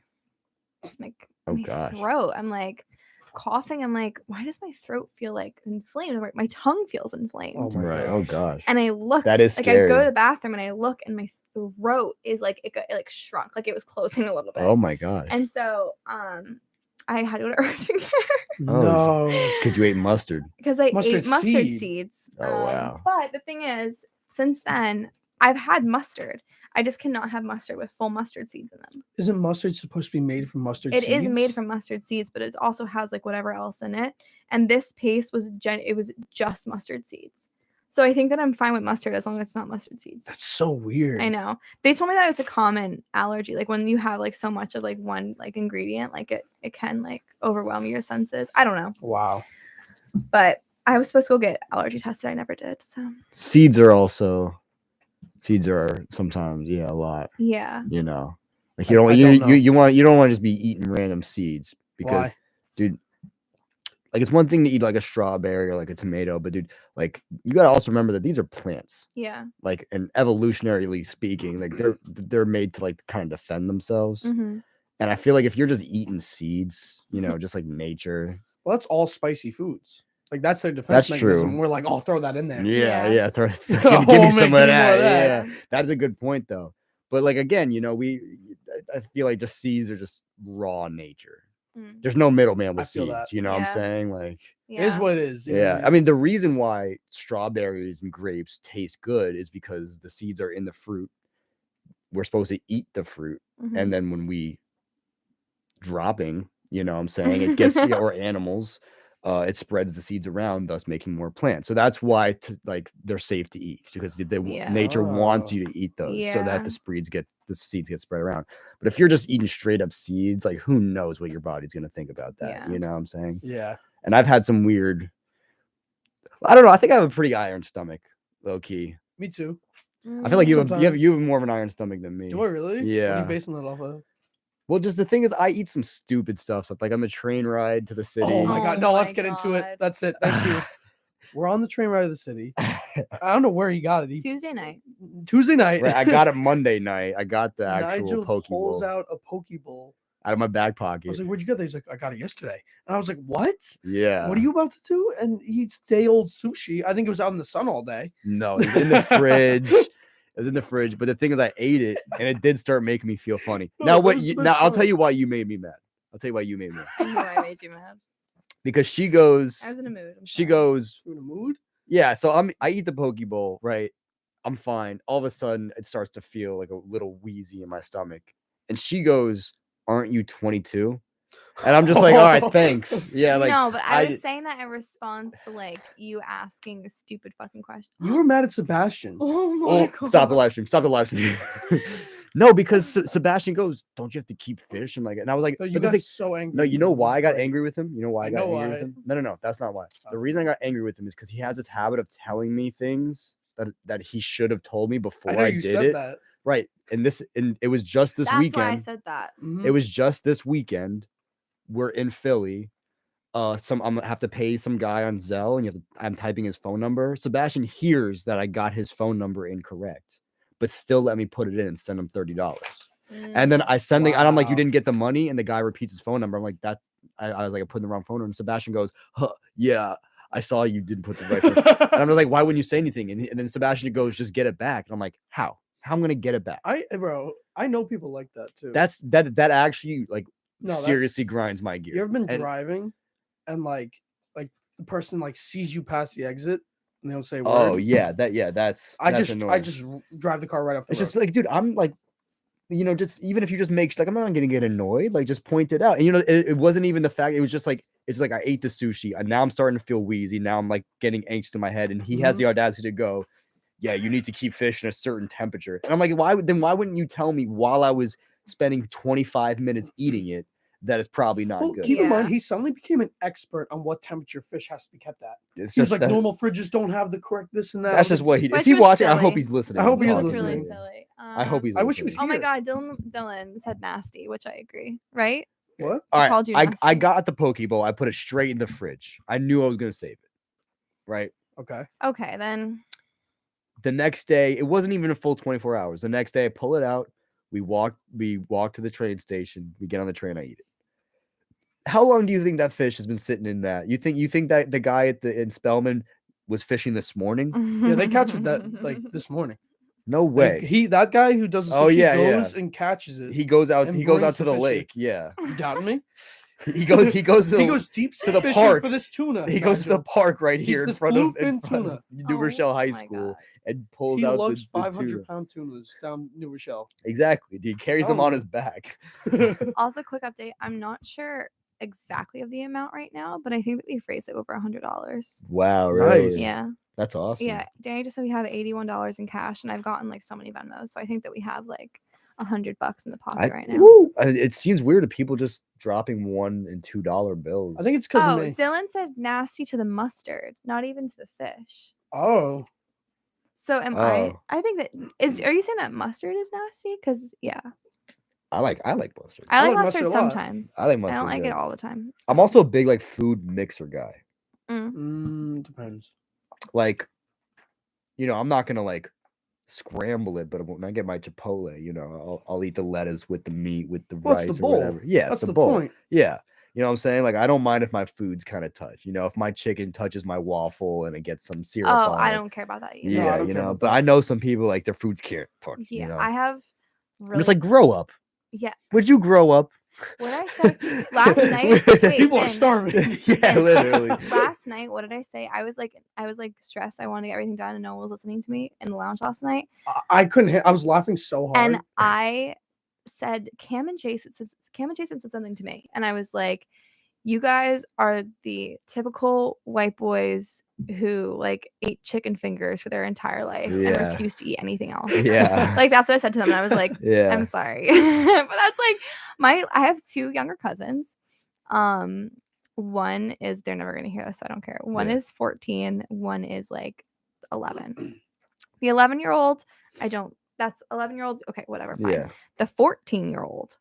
Oh my gosh. throat. I'm like coughing. I'm like, why does my throat feel like inflamed? I'm like, my tongue feels inflamed. Right. Oh gosh. And I look, That is like I go scary. to the bathroom and I look, and my throat is like it like shrunk, like it was closing a little bit. Oh my gosh. And so I had to go to urgent care Oh, because you ate mustard. because I Mustard ate mustard seed. seeds. Oh, wow. But the thing is, since then I've had mustard. I just cannot have mustard with full mustard seeds in them. Isn't mustard supposed to be made from mustard It seeds? is made from mustard seeds, but it also has like whatever else in it. And this paste was it was just mustard seeds. So I think that I'm fine with mustard as long as it's not mustard seeds. That's so weird. I know. They told me that it's a common allergy. Like when you have like so much of like one like ingredient, like it can like overwhelm your senses. I don't know. Wow. But I was supposed to go get allergy tested. I never did. So Seeds are sometimes a lot. yeah. You know, like I you don't don't know. you don't want to just be eating random seeds because, Why? dude, like it's one thing to eat like a strawberry or like a tomato, but dude, like you gotta also remember that these are plants. Yeah. Like, and evolutionarily speaking, like they're made to like kind of defend themselves. Mm-hmm. And I feel like if you're just eating seeds, you know, just like nature. Well, that's all spicy foods. Like that's their defense That's mechanism. true. We're like, oh, throw that in there. Yeah. Throw, give me Oh, some man, of give me more that. of that. Yeah, that's a good point though. But like again, you know, I feel like just seeds are just raw nature. Mm. There's no middleman with I feel seeds. that. You know what I'm Yeah. saying? Like, It is what it is. you know what yeah. I mean, the reason why strawberries and grapes taste good is because the seeds are in the fruit. We're supposed to eat the fruit, Mhm. and then when we dropping, you know what I'm saying, it gets or animals, it spreads the seeds around, thus making more plants. So that's why like they're safe to eat because Yeah. nature wants Oh. you to eat those so Yeah. that the seeds get spread around. But if you're just eating straight up seeds, like who knows what your body's gonna think about that? Yeah. You know what I'm saying? Yeah. And I've had some weird. I don't know. I think I have a pretty iron stomach, low key. Me too. I feel like you have Sometimes. more of an iron stomach than me. Do I really? What are Yeah. you basing that off of? Well, just the thing is, I eat some stupid stuff, like on the train ride to the city. Oh my god. Oh No, my let's get into it. God. That's it. Thank you. We're on the train ride to the city. I don't know where he got it. Tuesday night. Tuesday night. Right, I got it Monday night. I got the actual Nigel poke pulls bowl out a poke bowl. out of my back I pocket. was like, "Where'd you get that?" He's like, "I got it yesterday." And I was like, "What? Yeah. What are you about to do?" And he eats day old sushi. I think it was out in the sun all day. No, it's in the fridge. It was in the fridge. But the thing is, I ate it, and it did start making me feel funny. Oh, Now, what? that's Now, I'll tell funny. you why you made me mad. I'll tell you why you made me mad. I knew I made you mad. Because she goes. I was in a mood. I'm She sorry. goes. You in a mood? Yeah, so I eat the poke bowl, right? I'm fine. All of a sudden, it starts to feel like a little wheezy in my stomach. And she goes, "Aren't you 22?" And I'm just like, "All right, thanks." Yeah, like no, but I was did- saying that in response to like you asking a stupid fucking question. You were mad at Sebastian. Oh my Oh, god! stop the live stream. Stop the live stream. No, because Sebastian goes, "Don't you have to keep fish?" And I was like, No, you but the got thing- so angry. No, you know It was why I got great. angry with him? You know why I I got know angry with why. him? No, that's not why. The Oh. reason I got angry with him is because he has this habit of telling me things that he should have told me before I know you did said it. that. Right. And it was just this That's weekend. why I said that. Mhm. It was just this weekend. We're in Philly. I'm gonna have to pay some guy on Zelle, and I'm typing his phone number. Sebastian hears that I got his phone number incorrect, but still let me put it in and send him $30. And then I send and I'm like, "You Wow. didn't get the money," and the guy repeats his phone number. I'm like, I was like, I put in the wrong phone number. And Sebastian goes, "Huh, yeah, I saw you didn't put the right phone." And I'm just like, "Why wouldn't you say anything?" And then Sebastian goes, "Just get it back." And I'm like, "How? How am I gonna get it back?" Bro, I know people like that too. That actually like No, that- seriously grinds my gears. You ever been And- driving and like the person like sees you past the exit and they don't say a Oh word? yeah, that's I that's just annoying. drive the car right off the It's road. just like, dude, I'm like, you know, just even if you just make like, I'm not gonna get annoyed. Like, just point it out. And you know, it wasn't even the fact. It was just like, it's like I ate the sushi, and now I'm starting to feel wheezy. Now I'm like getting anxious in my head, and he has the audacity to go, "Yeah, you need to keep fish in a certain temperature." And I'm like, why wouldn't you tell me while I was spending 25 minutes eating it that it's probably not Well, good? keep in mind, he suddenly became an expert on what temperature fish has to be kept at. It's He was just like, that- normal fridges don't have the correct this and that. That's I was just like, what he is. Which He was watching? I hope silly. he's listening. I hope he is That's Honestly. really listening. silly. I hope he's. I wish he was listening. Oh my here. god, Dylan said nasty, which I agree. Right? What? All called you right, I nasty. got the poke bowl. I put it straight in the fridge. I knew I was gonna save it. Right. Okay. Okay, then. The next day, it wasn't even a full 24 hours. The next day, I pull it out. We walk to the train station. We get on the train. I eat it. How long do you think that fish has been sitting in that? You think that the guy in Spellman was fishing this morning? Yeah, they catch it that like this morning. No Like, way. that guy who does the Oh, sushi yeah, goes yeah. and catches it. He goes out. and He goes brings out to the fish in. lake. Yeah. You doubting me? He goes. He goes. He goes deep to the fishing park for this tuna. He goes to the Nigel. park right He's here in this front of bluefin tuna. New Rochelle High School and pulls He out lugs the 500 tuna. pound tunas down New Rochelle. Exactly. He carries them Telling on you. his back. Also, quick update. I'm not sure exactly of the amount right now, but I think that we phrased it over $100. Wow. Really? Nice. Yeah. That's awesome. Yeah. Danny just said we have $81 in cash, and I've gotten like so many Venmos. So I think that we have like $100 in the pocket right now. It seems weird to people just dropping $1 and $2 bills. I think it's because Oh, of me. Dylan said nasty to the mustard, not even to the fish. Oh. So am Oh. I think that are you saying that mustard is nasty? Because yeah. I like mustard. I like like mustard mustard a lot. sometimes. I like I mustard. don't like it yeah. all the time. I'm also a big like food mixer guy. Depends. Like, I'm not gonna like scramble it, but when I get my Chipotle, I'll eat the lettuce with the meat with the Well, it's rice the or bowl. whatever. Yeah, That's it's the the bowl. point. Yeah. You know what I'm saying? Like, I don't mind if my food's kind of touch. If my chicken touches my waffle and it gets some syrup Oh, on I it. don't care about that either. Yeah, I don't care about but that. I know some people like their foods can't touch. Yeah, I have really I'm just like, grow up. yeah. Would you grow up? What I said last night. Wait, People are Ben, starving. Yeah, literally. last night, what did I say? I was like stressed. I wanted to get everything done, and no one was listening to me in the lounge last night. I couldn't. I was laughing so hard. And I said, Cam and Jason said something to me, and I was like, "You guys are the typical white boys who like ate chicken fingers for their entire life and Yeah. refuse to eat anything else." Yeah. Like that's what I said to them, and I was like, Yeah. "I'm sorry," but that's like I have two younger cousins. One is they're never gonna hear this, so I don't care. One Yeah. is 14. One is like 11. The 11-year-old, that's 11-year-old. Okay, whatever. Fine. Yeah. The 14-year-old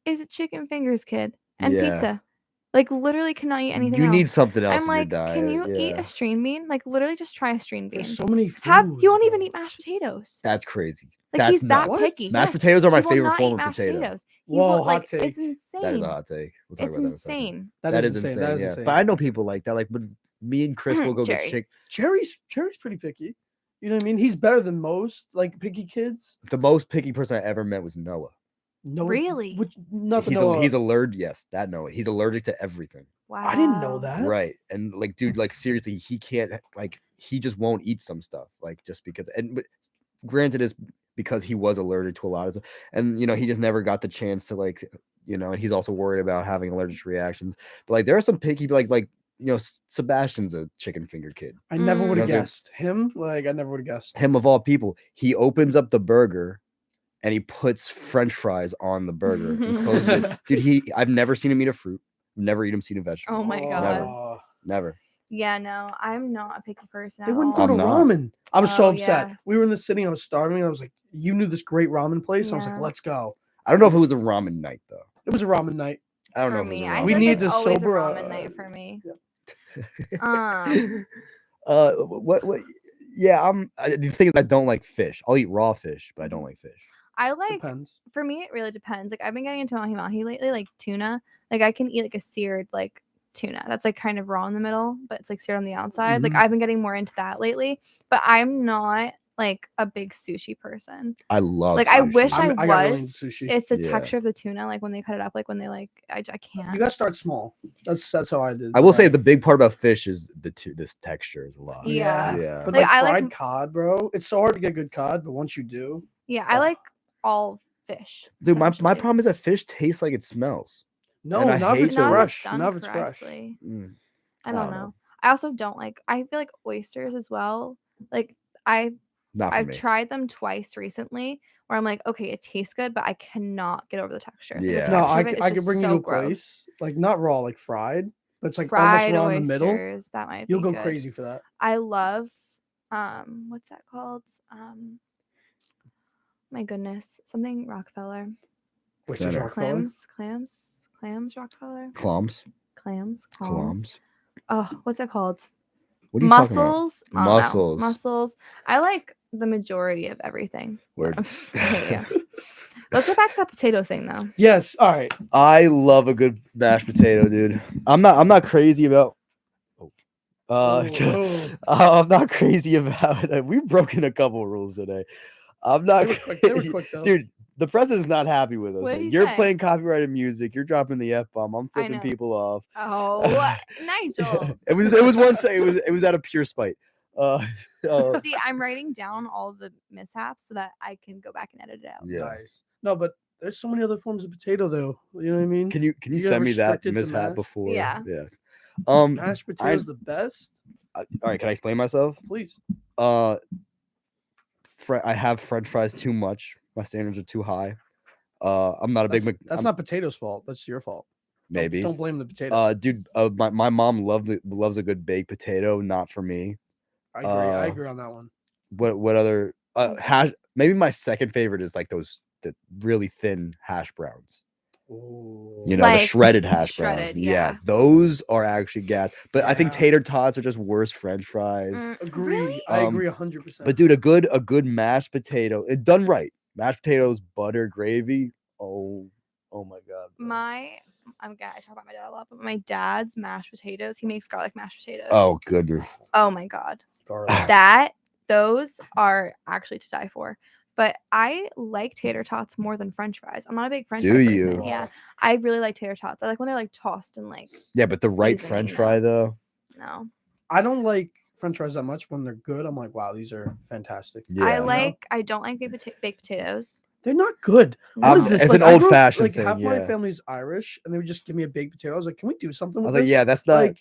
is a chicken fingers kid and Yeah. pizza. Like literally cannot eat anything You else. need something else I'm in your like, can diet, you eat yeah. a string bean? Like literally just try a string bean. There's so many foods. You won't even eat mashed potatoes. That's crazy. Like That's he's that nuts. picky. Mashed Yes, potatoes are my he will favorite not form eat of mashed potato. potatoes. He Whoa, will, hot like, take. It's insane. That is a hot take. We'll talk It's about that in a second. insane. That is insane. That is yeah. insane. But I know people like that. Like, but me and Chris will go get Jerry. chick. Cherry's pretty picky. You know what I mean? He's better than most like picky kids. The most picky person I ever met was Noah. No, Really? Nothing. He's allergic. Yes, that Noah. He's allergic to everything. Wow. I didn't know that. Right. And like, dude, like seriously, he can't like he just won't eat some stuff. Like just because but granted it's because he was allergic to a lot of stuff. And he just never got the chance to like, and he's also worried about having allergic reactions. But like there are some picky like Sebastian's a chicken finger kid. I never would have You know what I'm guessed him. Like I never would have guessed. Him of all people, he opens up the burger and he puts French fries on the burger and closes it. Dude, I've never seen him eat a fruit. Never eat him eat a vegetable. Oh my god. Never. Yeah, no, I'm not a picky person. They at wouldn't all. go to I'm not. ramen. I was so Oh, upset. yeah. We were in the city. I was starving. I was like, you knew this great ramen place. I was like, Yeah. let's go. I don't know if it was a ramen night though. It was a ramen night. I don't know For if it was me, a I ramen. We feel need like it's to always sober a up. ramen night for me. What yeah, the thing is I don't like fish. I'll eat raw fish, but I don't like fish. I like Depends. for me it really depends. Like I've been getting into mahi mahi lately, like tuna. Like I can eat like a seared like tuna that's like kind of raw in the middle, but it's like seared on the outside. Like Mhm. I've been getting more into that lately. But I'm not like a big sushi person. I love Like I sushi. wish I got really into was. sushi. It's the Yeah. texture of the tuna, like when they cut it up, like when they like I can't. You gotta start small. That's how I did. I will say the big part about fish is this texture is a lot. Yeah. Yeah. But Like, like I like- fried cod, bro. It's so hard to get good cod, but once you do, Yeah, I like all fish. Dude, my essentially. problem is that fish tastes like it smells. no, And I not if hate it's that. Not if it's fresh. done Not if it's fresh. correctly. Mm. I don't know. I also don't like. I feel like oysters as well. Like Not for I've me. tried them twice recently, where I'm like, okay, it tastes good, but I cannot get over the texture. Like, the Yeah. No, texture I, of it is I could just bring you so to a gross. place like not raw, like fried, but it's like Fried almost raw in the middle. oysters, that might You'll be go good. crazy for that. I love what's that called? My goodness, something Rockefeller. Which Center. is Rockefeller. Clams Rockefeller. Clams. Clams. Clams. Oh, what's it called? What are you talking about? Mussels. I don't know. Mussels. Mussels. I like the majority of everything. Word. Yeah. Let's go back to that potato thing though. Yes. All right. I love a good mashed potato, dude. I'm not crazy about. I'm not crazy about. We've broken a couple rules today. I'm not. They were quick, though. Dude. The president's not happy with us. What man. did he You're say? playing copyrighted music. You're dropping the F bomb. I'm I flipping know. people off. Oh, Nigel. It was one second. It was out of pure spite. See, I'm writing down all the mishaps so that I can go back and edit it out. Yeah. Nice. No, but there's so many other forms of potato, though. You know what I mean? Can you gotta send me that restrict it to mishap mash. before? Yeah. Yeah. Mashed potatoes the best. All right. Can I explain myself? Please. I have French fries too much. My standards are too high. I'm not a big. That's not potatoes' fault. That's your fault. Maybe. Don't blame the potato. Dude. My mom loves a good baked potato. Not for me. I agree. I agree on that one. What other hash? Maybe my second favorite is like the really thin hash browns. You know, the Like, shredded hash shredded, brown. yeah. those are actually gas. But I think Yeah. tater tots are just worse French fries. Agree. I agree 100%. But dude, a good mashed potato, it done right. Mashed potatoes, butter, gravy. Oh my god. I talk about my dad a lot, but my dad's mashed potatoes, he makes garlic mashed potatoes. Oh goodness. Oh my god. Those are actually to die for. But I like tater tots more than French fries. I'm not a big French Do fry you? person. Yeah, I really like tater tots. I like when they're like tossed and like. Yeah, but the right seasoning, French fry though. No. I don't like French fries that much. When they're good, I'm like, wow, these are fantastic. I don't like baked potatoes. They're not good. What is this? It's an old-fashioned Like thing, half my yeah. family's Irish, and they would just give me a baked potato. I was like, can we do something I with was like, this? yeah, that's not. Like,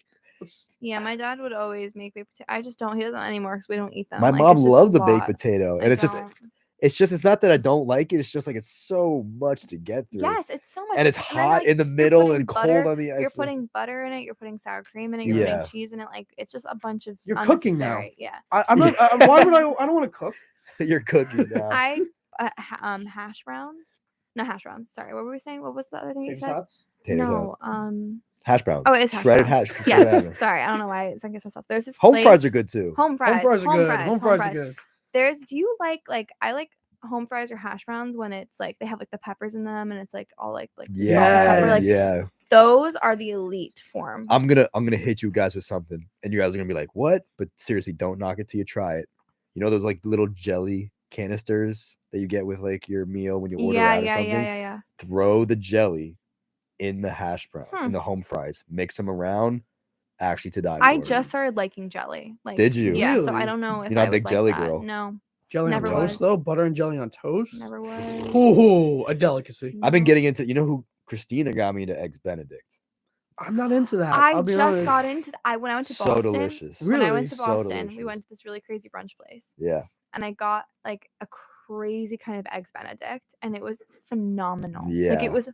Yeah, my dad would always make baked potato. I just don't. He doesn't anymore because we don't eat them. My Like, mom it's just loves a lot. baked potato, and I it's just. don't. It's not that I don't like it. It's just like it's so much to get through. Yes, it's so much. And it's then, hot in the you're middle putting and butter- cold on the You're outside. putting butter in it. You're putting sour cream in it. You're Yeah. putting cheese in it. Like it's just a bunch of. You're cooking now. unnecessary- Yeah. I'm not. Why would I? I don't want to cook. You're cooking now. I hash browns. No hash browns. Sorry, what were we saying? What was the other thing you Tater said? tots? Tater No. Hash browns. Oh, it is hash Shredded browns. hash. Yes. whatever. Sorry, I don't know why I second guessed myself. There's this Home fries are place- good too. Home fries. Home fries are good. Home fries are fries. good. Do you like I like home fries or hash browns when it's like they have like the peppers in them and it's like all like salt and pepper, like, Yeah. those are the elite form. I'm gonna hit you guys with something, and you guys are gonna be like, "What?" But seriously, don't knock it till you try it. You know those like little jelly canisters that you get with like your meal when you order out or something? Yeah. Throw the jelly in the hash brown, in Hmm. the home fries. Mix them around. Actually, to die. I for. just started liking jelly. Like, Did you? Yeah. So Really? I don't know if You're not I a big would jelly like that. girl. No. Jelly Never on toast was. though. Butter and jelly on toast. Never was. Ooh, a delicacy. I've been getting into. You know who Christina got me into eggs Benedict. I'm not into that. I I'll be just honest. got into when I went to So Boston. delicious. When I Really? went to So Boston, we delicious. went to this really crazy brunch place. Yeah. And I got like a crazy kind of eggs Benedict, and it was phenomenal. Like Yeah. it was.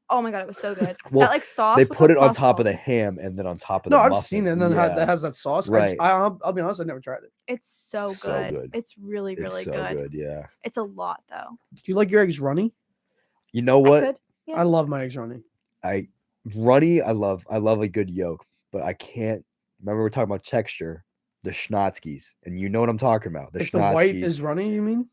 Oh my god, it was so good. Well, that like sauce. they what's put that it on sauce top of called? the ham and then on top of No, the I've muffin. seen it, and then that has that sauce. Right. I'll be honest, I never tried it. It's so good. So good. It's really It's really so good. Yeah. It's a lot though. Do you like your eggs runny? You know what? Could. Yeah. I love my eggs runny. Runny. I love a good yolk, but I can't. Remember we're talking about texture. The Schnotzkis, and you know what I'm talking about. The If the white Schnotzkis. is runny, you mean?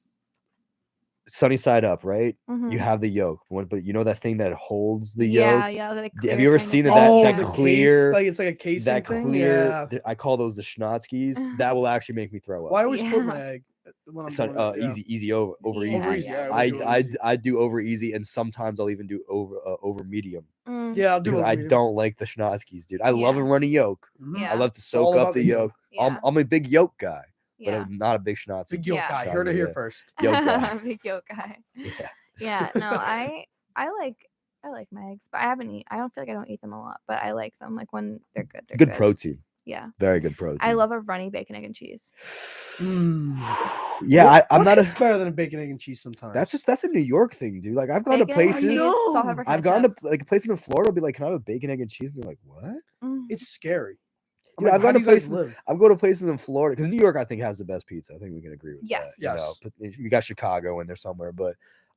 Sunny side up, right? Mhm. You have the yolk, but you know that thing that holds the Yeah, yolk. yeah. Like Have you ever seen that? Oh, That the case, clear, like it's like a casing that thing. clear. Yeah. I call those the Schnotzkis. That will actually make me throw up. Well, I always split Yeah. my egg when I'm Sun- doing it, yeah. easy over Yeah, easy. Over easy. Yeah, I always do over easy. I do over easy, and sometimes I'll even do over medium Mm. Yeah, I'll do because over I medium. don't like the Schnotzkis, dude. I love a Yeah. runny yolk. Mhm. Yeah. I love to all soak up about the the yolk. yolk. Yeah. I'm a big yolk guy, but Yeah. I'm not a big Schnotzi. Big yolk Yeah. guy. Heard it here Yeah. first. Yolk guy. Big yolk guy. Yeah. Yeah. No, I like my eggs, but I don't feel like I don't eat them a lot, but I like them. Like when they're good, they're Good protein. Yeah. Very good protein. I love a runny bacon, egg, and cheese. Yeah, I'm not a. It's better than a bacon, egg, and cheese sometimes. that's a New York thing, dude. Like I've gone to Bacon, egg, and places. cheese, salt, pepper, I've gone to ketchup. like places in Florida. I'll be like, "Can I have a bacon, egg, and cheese?" And they're like, "What?" Mm. It's scary. I'm Dude, like, I've how gone do to you guys places. live? I'm going to places in Florida because New York, I think, has the best pizza. I think we can agree with Yes. that. You know, Yes. but you got Chicago in there somewhere, but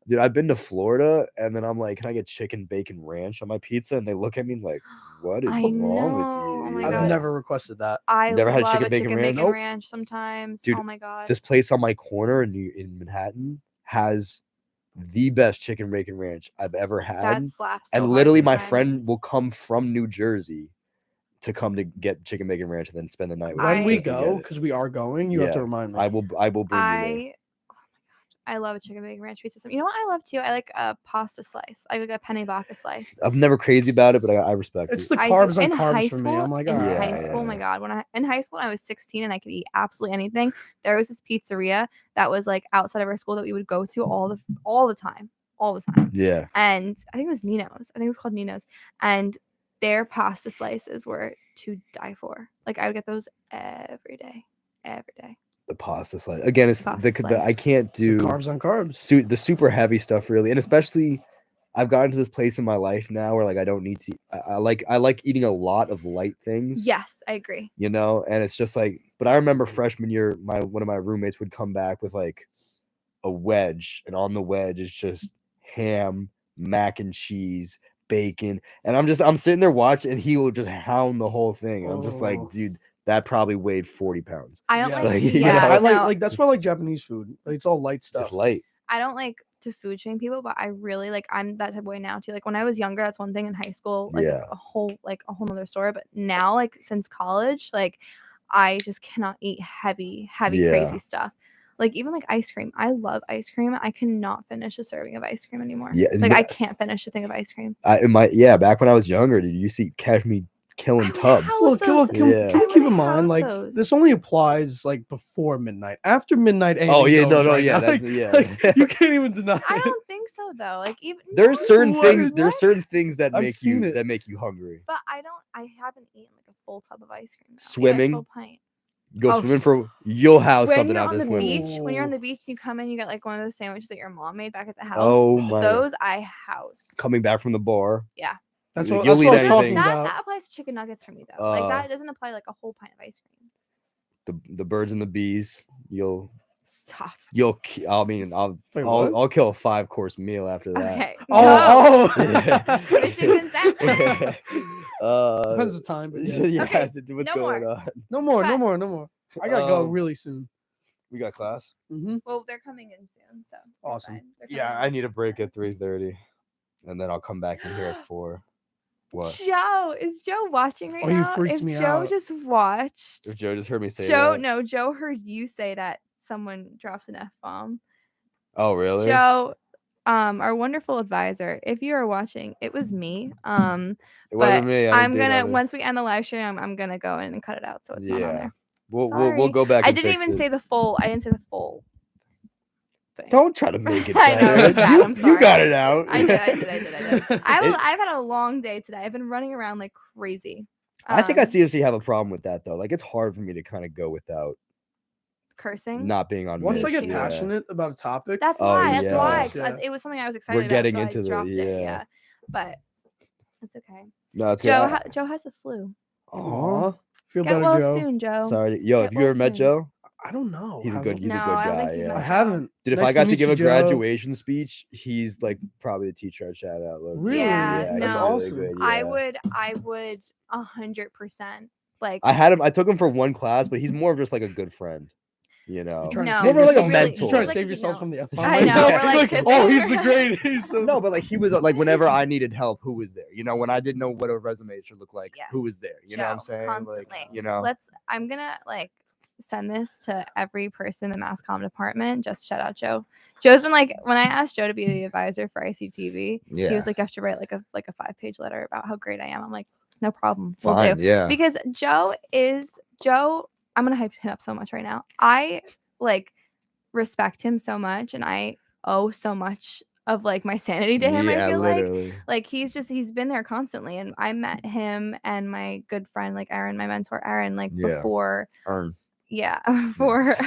Dude, I've been to Florida, and then I'm like, "Can I get chicken bacon ranch on my pizza?" And they look at me like, "What is I wrong know. with Oh you?" my you God. know? I've never requested that. I Never had love chicken a bacon chicken ranch? bacon Nope. ranch sometimes. Dude, Oh my god. this place on my corner in Manhattan has the best chicken bacon ranch I've ever had. That slaps so and hard literally, my sometimes. friend will come from New Jersey to come to get chicken bacon ranch and then spend the night with When me we just to get go, it. because we are going, you have to Yeah, remind me. I will bring you there. I love a chicken bacon ranch pizza. You know what I love too? I like a pasta slice. I like a penne vodka slice. I'm never crazy about it, but I respect It's it. the I carbs do. on In carbs high for me. school, I'm like, in "Ah." high school, oh my god, in high school when I was 16 and I could eat absolutely anything, there was this pizzeria that was like outside of our school that we would go to all the time. Yeah. And I think it was Nino's. I think it was called Nino's. And their pasta slices were to die for. Like I would get those every day. Every day. The pasta slice again. It's Pasta the I slice. can't So do carbs on carbs. the super heavy stuff really, and especially I've gotten to this place in my life now where like I don't need to. I like eating a lot of light things. Yes, I agree. You know, and it's just like. But I remember freshman year, one of my roommates would come back with like a wedge, and on the wedge is just ham, mac and cheese, bacon, and I'm sitting there watching, and he will just hound the whole thing, and I'm just like, Oh. dude, that probably weighed 40 pounds. I don't like you yeah, know? I like no. like that's why I like Japanese food. Like, it's all light stuff. It's light. I don't like to food shame people, but I really like I'm that type of way now too. Like when I was younger, that's one thing. In high school, like it's Yeah. a whole nother story. But now, like since college, like I just cannot eat heavy, Yeah. crazy stuff. Like even like ice cream. I love ice cream. I cannot finish a serving of ice cream anymore. Yeah, Like no- I can't finish a thing of ice cream. Back when I was younger, dude, you used to catch me killing tubs. Look, can Yeah. we keep in mind, house like those. this only applies like before midnight. After midnight, Oh, anything yeah, no, goes no, right yeah, now. that's- Like- yeah. like, you can't even deny I it. don't think so though. Like even There's certain What? things. There's certain things that I've make seen you it. that make you hungry. but I haven't eaten like a full tub of ice cream. Now. Maybe a Swimming. full pint. Go Oh, swimming for you'll have When something you're out on there the swimming. beach, when you're on the beach, you come in, you get like one of those sandwiches that your mom made back at the house. Oh my- Those I house. Coming back from the bar. Yeah. That's Like, what, you'll that's eat what I'm talking anything. about. That applies to chicken nuggets for me though. Like Uh, that doesn't apply to like a whole pint of ice cream. The birds and the bees. You'll Stop. I mean, I'll Wait, what? I'll kill a 5-course meal after that. Okay. Oh, Yeah. Mission consensus. Depends the time, but yeah. yeah, Okay, what's no going more. on? No more, no Cut. more, no more. I gotta go Um, really soon. We got class. Mm-hmm. Well, they're coming in soon, so you're Awesome. fine. They're Yeah, coming I in. need a break at 3:30, and then I'll come back in here at 4. What? Joe, is Joe watching right Oh, you now? freaked If me Joe out. just watched, If Joe just heard me say Joe, that. no, Joe heard you say that someone dropped an F bomb. Oh, really? Joe, our wonderful advisor, if you are watching, it was me. It But wasn't me. I I'm didn't do gonna nothing. once we end the live stream, I'm gonna go in and cut it out so it's not on Yeah. there. We'll Sorry. go back. I and didn't fix even it. say the full. I didn't say the full thing. Don't try to make it I know, better. it was bad, You, I'm you sorry. got it out. I did. It- I've had a long day today. I've been running around like crazy. I think I Um, seriously have a problem with that though. Like it's hard for me to kind of go without cursing. not being on. Once I mute. get Yeah. passionate about a topic, That's Oh, why. That's yeah. why. 'cause Yeah. it was something I was excited about. getting so into I the- dropped it. yeah. Yeah, but it's okay. No, it's good. Joe, Joe has the flu. Aw, feel Get better, well Joe. soon, Joe. Sorry, yo. Get Have you well ever met soon. Joe? I don't know. He's a good No, I don't guy. think you've Yeah. I met haven't. Dude, if Nice I got to meet give you, a Joe. graduation speech, he's like probably the teacher I'd shout out. Low-key. Really? Yeah, he's no. That's awesome. good, I yeah. would 100% like. I took him for one class, but he's more of just like a good friend. You know, Trying to No, save more of like a yourself- mentor. You're trying He's to save like, yourself no. from the F I know, we're like, oh, kissing. he's the great. He's so No, but like he was like whenever I needed help, who was there? You know, when I didn't know what a resume should look like, who was there? You know what I'm Joe, saying? constantly. Like, you know, I'm gonna like send this to every person in the mass comm department. Just shout out Joe. Joe's been like, when I asked Joe to be the advisor for ICTV, he Yeah. was like, you have to write like a 5-page letter about how great I am. I'm like, no problem, we'll Fine, do. yeah. Because Joe. I'm gonna hype him up so much right now. I like respect him so much, and I owe so much of like my sanity to him. Yeah, I feel literally. like he's been there constantly, and I met him and my good friend like Aaron, my mentor Aaron, like Yeah. before. Earn. Yeah, before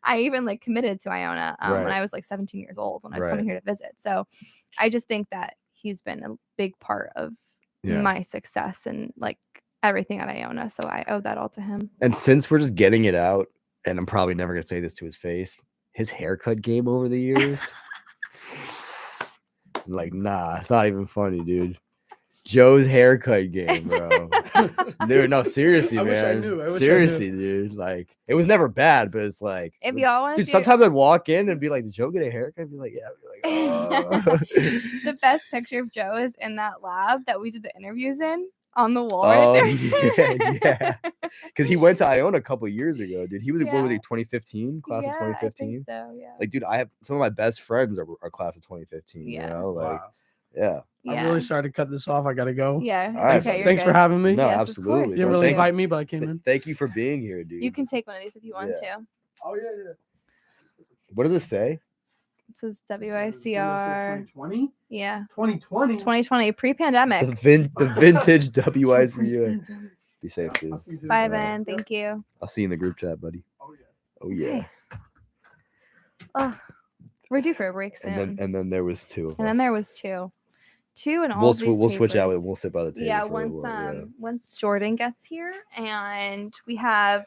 I even like committed to Iona when Right. I was like 17 years old when I was Right. coming here to visit. So I just think that he's been a big part of Yeah. my success and like everything at Iona. So I owe that all to him. And since we're just getting it out, and I'm probably never gonna say this to his face, his haircut game over the years. Like, nah, it's not even funny, dude. Joe's haircut game, bro. Dude, no, seriously, I man. wish I knew. I wish I knew. Seriously, dude. Like, it was never bad, but it's like, If y'all want to dude, see sometimes I'd walk in and be like, did Joe get a haircut? I'd be like, yeah. I'd be like, oh. the best picture of Joe is in that lab that we did the interviews in on the wall Oh, right there. yeah. Because he went to Iona a couple years ago, dude. He was, what was he, Yeah. 2015? Class of Yeah, I think 2015? so, yeah. Like, dude, I have some of my best friends are class of 2015, Yeah. you know? Like, Wow. yeah. I'm really sorry to cut this off. I gotta go. Yeah, All right, okay, you're Thanks for good. having me. No, Yes, of course. absolutely. You didn't bro. really Thank- invite me, but I came in. Thank you for being here, dude. You can take one of these if you want Yeah. to. Oh yeah. What does it say? It says WICR. 2020. Yeah. 2020. 2020, pre-pandemic. The vintage WICU. Be safe, dude. Bye, Ben. Thank you. I'll see you in the group chat, buddy. Oh yeah. Oh, we're due for a break soon. And then there was two. And then there was two and all We'll of these we'll switch out. papers. We'll sit by the table. Yeah, for a once little while, yeah. once Jordan gets here, and we have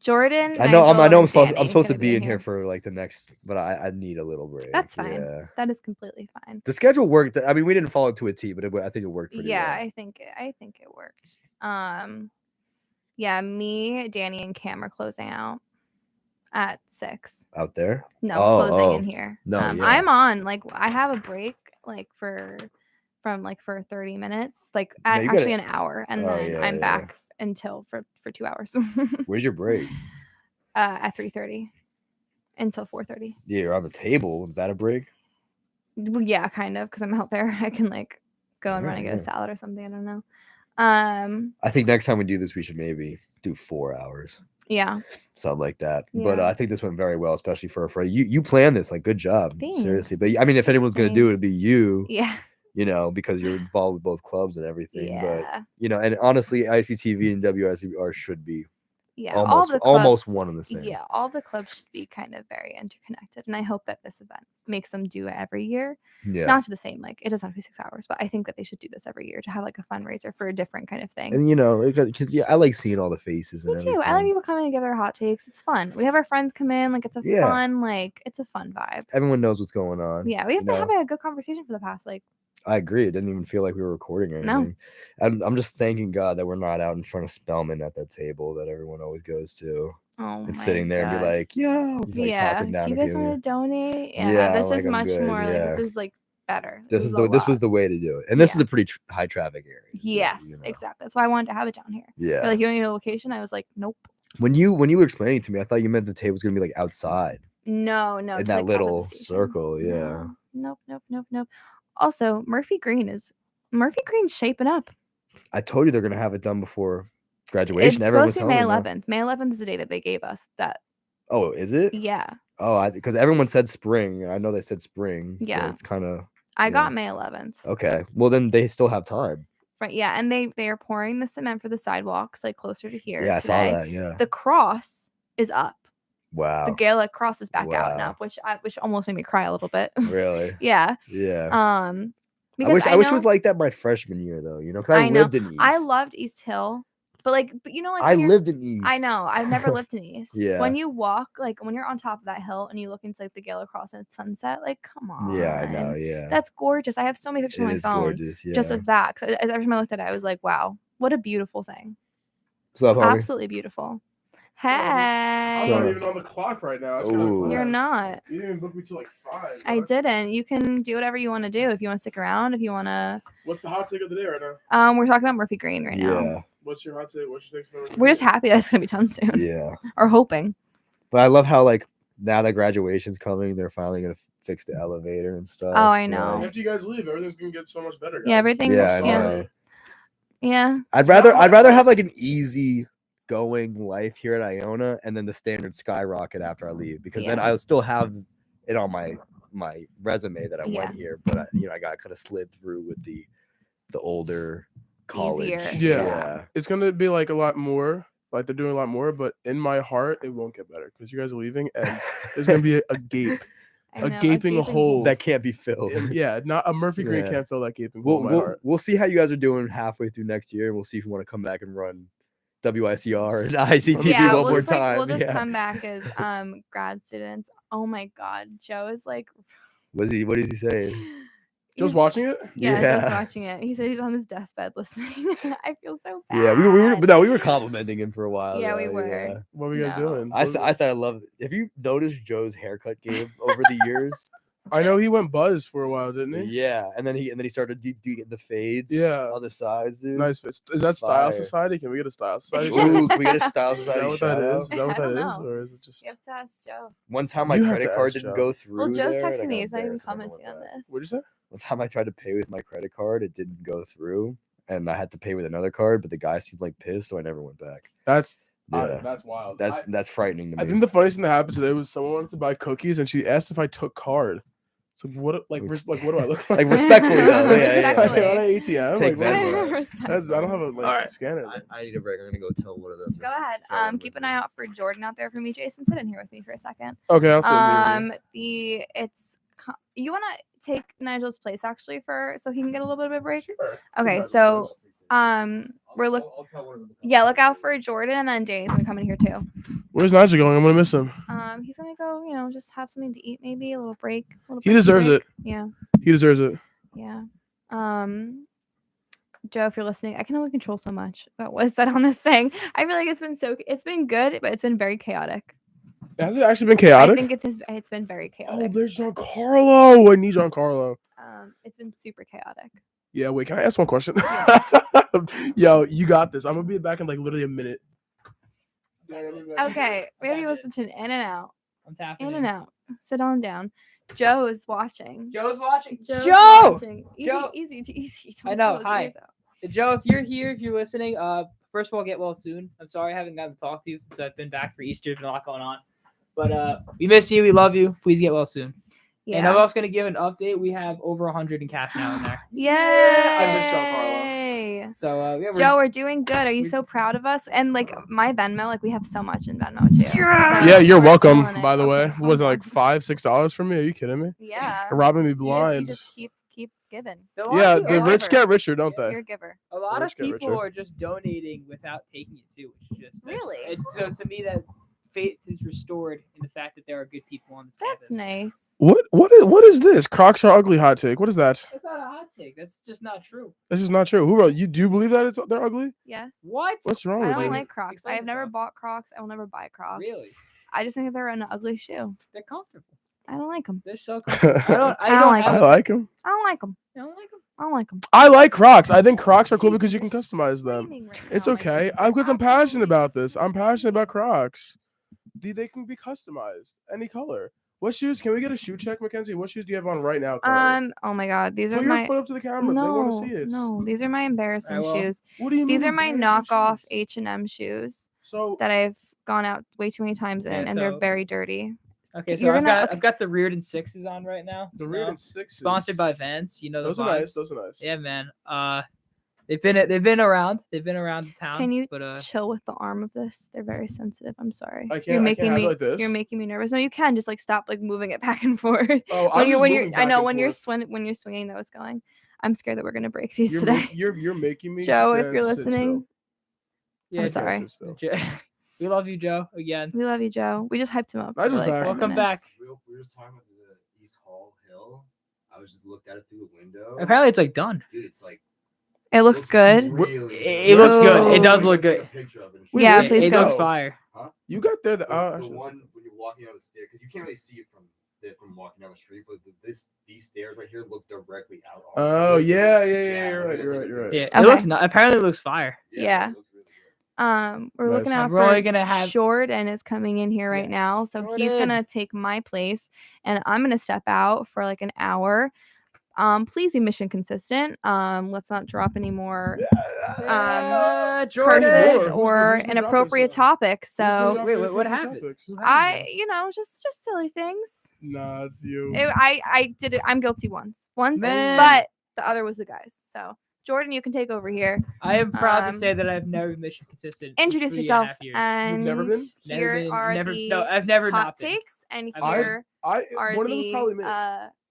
Jordan. I know. Nigel, I know. and I'm Danny supposed to gonna be in here for like the next, but I need a little break. That's fine. Yeah. That is completely fine. The schedule worked. I mean, we didn't follow it to a T, but I think it worked pretty Yeah, well. I think it worked. Yeah, me, Danny, and Cam are closing out at 6. Out there. No, Oh, closing oh. in here. No, yeah. I'm on. Like, I have a break like for 30 minutes, like No, you actually gotta- an hour, and Oh, then yeah, I'm yeah. back until for 2 hours. Where's your break? At 3:30 until 4:30. Yeah, you're on the table. Is that a break? Well, yeah, kind of, because I'm out there. I can like go and run and get a Yeah. salad or something. I don't know. I think next time we do this, we should maybe do 4 hours. Yeah. Something like that. But Yeah. I think this went very well, especially for a Friday. You planned this, like, good job. Seriously. Thanks. But I mean, if anyone's gonna do it, it'd be you. Yeah. You know, because you're involved with both clubs and everything. Yeah. But you know, and honestly, ICTV and WICR should be Yeah, almost all the almost clubs- one and the same. Yeah, all the clubs should be kind of very interconnected, and I hope that this event makes them do it every year. Yeah. Not to the same, like it doesn't have to be 6 hours, but I think that they should do this every year to have like a fundraiser for a different kind of thing. And you know, because I like seeing all the faces. Me and too. I like everything. people coming and give their hot takes. It's fun. We have our friends come in, like it's a Yeah. fun, like it's a fun vibe. Everyone knows what's going on. Yeah, we have you been know? having a good conversation for the past like I agree. It didn't even feel like we were recording or No. anything. I'm just thanking God that we're not out in front of Spellman at that table that everyone always goes to. Oh and my sitting there and God. be like, yeah, like yeah. talking down Do you to guys people. want to donate? Yeah, Yeah, this like, is I'm much good, more like yeah. this is like better. This is a this was lot. the way to do it. And this is a pretty high traffic area. Yes, exactly. That's why I wanted to have it down here. Yeah. They're like, you don't need a location. I was like, nope. When you were explaining it to me, I thought you meant the table was gonna be like outside No, in no. just, that like, outside the little station. circle. Yeah. Nope. Also, Murphy Green's shaping up. I told you they're gonna have it done before graduation. It's Everyone was supposed to be telling May me. 11th. May 11th is the day that they gave us. That Oh, is it? yeah. Oh, because everyone said spring. I know they said spring. so Yeah. it's kind of I got May 11th. okay. Well, then they still have time. Right. Yeah, and they are pouring the cement for the sidewalks like closer to here. Yeah, I saw today. that, yeah. The cross is up. Wow. The Gaelic cross is back out Wow. now, which almost made me cry a little bit. Really? Yeah. Yeah. I I wish it was know- like that my freshman year though. You know, because I know. lived in East. I loved East Hill, but you know, like I when you're- lived in East. I know. I've never lived in East. Yeah. When you walk, like when you're on top of that hill and you look into like the Gaelic Cross and it's sunset, like come on. Yeah, I know. Yeah. That's gorgeous. I have so many pictures on It my is phone. gorgeous, Just yeah. of that. Because every time I looked at it, I was like, wow, what a beautiful thing. What's up, homie? Absolutely beautiful. I'm Hey. not even on the clock right now. It's kinda Ooh. You're fast. not. You didn't even book me till like 5. I dog. didn't. You can do whatever you want to do. If you want to stick around, if you want to. What's the hot take of the day right now? We're talking about Murphy Green right now. Yeah. What's your hot take? What's your take for We're just happy that it's gonna be done soon. Yeah. Or hoping. But I love how like now that graduation's coming, they're finally gonna fix the elevator and stuff. Oh, I know. After you guys leave, everything's gonna get so much better. Yeah, guys. everything. Yeah, I yeah. know. Yeah. I'd rather have like an easy going life here at Iona and then the standard skyrocket after I leave because then Yeah. I'll still have it on my resume that I Yeah. went here, but I got kind of slid through with the older college. Easier. Yeah. It's gonna be like a lot more. Like they're doing a lot more, but in my heart, it won't get better because you guys are leaving, and there's gonna be a gape, I know, a gaping hole that can't be filled. Yeah, not a Murphy Green Yeah. can't fill that gaping hole in my heart. We'll see how you guys are doing halfway through next year, and we'll see if you want to come back and run WICR and ICTV Yeah, one we'll more just, like, time. we'll just yeah. come back as grad students. Oh my God, Joe is like, What is he saying? Joe's he's- watching it. yeah, Yeah. Joe's watching it. He said he's on his deathbed listening. I feel so bad. Yeah, we were complimenting him for a while. Yeah, we though, were. yeah. What were you guys doing? I said I love. Have you noticed Joe's haircut game over the years? I know he went buzz for a while, didn't he? Yeah, and then he started getting the fades. Yeah. on the sides, dude. Nice. Is that Style Fire. Society? Can we get a Style Society? Ooh, can we get a Style Is that Society what that shout is? Is that what I that don't is, know. or is it just? You have to ask Joe. One time my You have credit to card ask didn't Joe. go through. Well, Joe's there, and I texting me. got He's not even embarrassed and I never commenting went on back. this. What'd you say? One time I tried to pay with my credit card, it didn't go through, and I had to pay with another card, but the guy seemed like pissed, so I never went back. That's Yeah, that's wild. that's frightening to me. I think the funniest thing that happened today was someone wanted to buy cookies and she asked if I took card. So what what do I look like? Like, respectfully, though, yeah. Like, on an ATM. Take like, Venmo. that's, I don't have a like scanner. I need a break. I'm gonna go tell one of them. Go ahead. Keep an eye out for Jordan out there for me. Jason, sit in here with me for a second. Okay, I'll sit in here with You want to take Nigel's place actually so he can get a little bit of a break. Okay, so we're look look out for Jordan, and then Danny's gonna come in here too. Where's Nigel going? I'm gonna miss him. He's gonna go, just have something to eat, maybe a little break. He deserves break. it. Yeah. He deserves it. Yeah. Joe, if you're listening, I can only control so much about what is said on this thing. I feel like it's been good, but it's been very chaotic. Has it actually been chaotic? I think it's been very chaotic. Oh, there's Giancarlo. I need Giancarlo. It's been super chaotic. Yeah, wait, can I ask one question? Yo, you got this. I'm gonna be back in like literally a minute. Okay, we have you listen to In and Out. I'm tapping In and Out. Sit on down. Joe is watching. Joe's watching. Joe's Joe! watching. Easy, Joe! easy. I Don't know. pull his Hi, ears out. Joe. If you're here, if you're listening, first of all, get well soon. I'm sorry I haven't gotten to talk to you since I've been back for Easter. There's been a lot going on, but we miss you. We love you. Please get well soon. Yeah. And I'm also gonna give an update. We have over 100 in cash now in there. Yay! I miss Giancarlo. So yeah, Joe, we're doing good. Are you so proud of us? And like my Venmo, like we have so much in Venmo too. So Yeah, you're we're welcome. killing it. By the way, Okay, what was it like $5-6 for me? Are you kidding me? Yeah. You're robbing me You blind. just keep giving. Yeah, the rich get richer, don't they? You're a giver. A lot Rich of get people richer. are just donating without taking it too, which is just Really? So to me, that faith is restored in the fact that there are good people on this That's campus. nice. What is this? Crocs are ugly hot take. What is that? That's not a hot take. That's just not true. This is not true. Who wrote? You do believe that they're ugly? Yes. What? What's wrong I with don't you? like Crocs. I Explain have never yourself. bought Crocs. I will never buy Crocs. Really? I just think they're an ugly shoe. They're comfortable. I don't like them. They're so comfortable. I don't like I them. like them. I don't like them. I don't like them. I don't like them. I like Crocs. I think Crocs are cool because you can customize them. It's okay. Because I'm passionate about this. I'm passionate about Crocs. They can be customized any color. What shoes? Can we get a shoe check, Mackenzie? What shoes do you have on right now? currently? Oh my God, these Put are your my. foot up to the camera. They want to see it. No, these are my embarrassing well, shoes. what do you These mean are my embarrassing knockoff H&M shoes. So that I've gone out way too many times in, Yeah, and they're so- very dirty. Okay, so You're I've got the Reardon Sixes on right now. The Reardon Sixes. sponsored by Vans. You know the Those are nice. vibes. Those are nice. Yeah, man. They've been around. They've been around the town. Can you But chill with the arm of this? They're very sensitive. I'm sorry. I can't- You're I making can't have it me. like this? You're making me nervous. No, you can just like stop like moving it back and forth. Oh, I'm just moving I back know and when forth. when you're swinging though, it's going. I'm scared that we're gonna break these You're, today. you're making me. Joe, if stand- you're sit listening, yeah, I'm sorry. we love you, Joe. Again. We love you, Joe. We just hyped him up. Nigel's for, like, back. 5 Welcome minutes. back. We were just talking about the East Hall Hill. I was just looked at it through the window. Apparently, it's like done. Dude, it's like It looks good. It looks good. It does look good. Yeah, It- please It go. looks fire. Huh? You got there. The I should've- one when you're walking down the stairs, because you can't really see it from walking down the street, but these stairs right here look directly out. Oh yeah. You're right. Yeah, Okay. it looks. Apparently, it looks fire. Yeah. We're Nice. looking out We're for only gonna have- Jordan is coming in here right now, so he's Jordan. gonna take my place, and I'm gonna step out for like an hour. Please be mission consistent. Let's not drop any more Jordan. curses Who's or been dropping inappropriate stuff? topics. Who's been So dropping Wait, what inappropriate happened? topics? just silly things. Nah, it's you. I did it. I'm guilty once, Man. but the other was the guys. So Jordan, you can take over here. I am proud to Um, say that I've never been mission consistent. for Introduce 3.5 yourself, years. and never been? here Never been- are never- the no, I've never hot not been. takes, and I've here I are one of them was the probably me.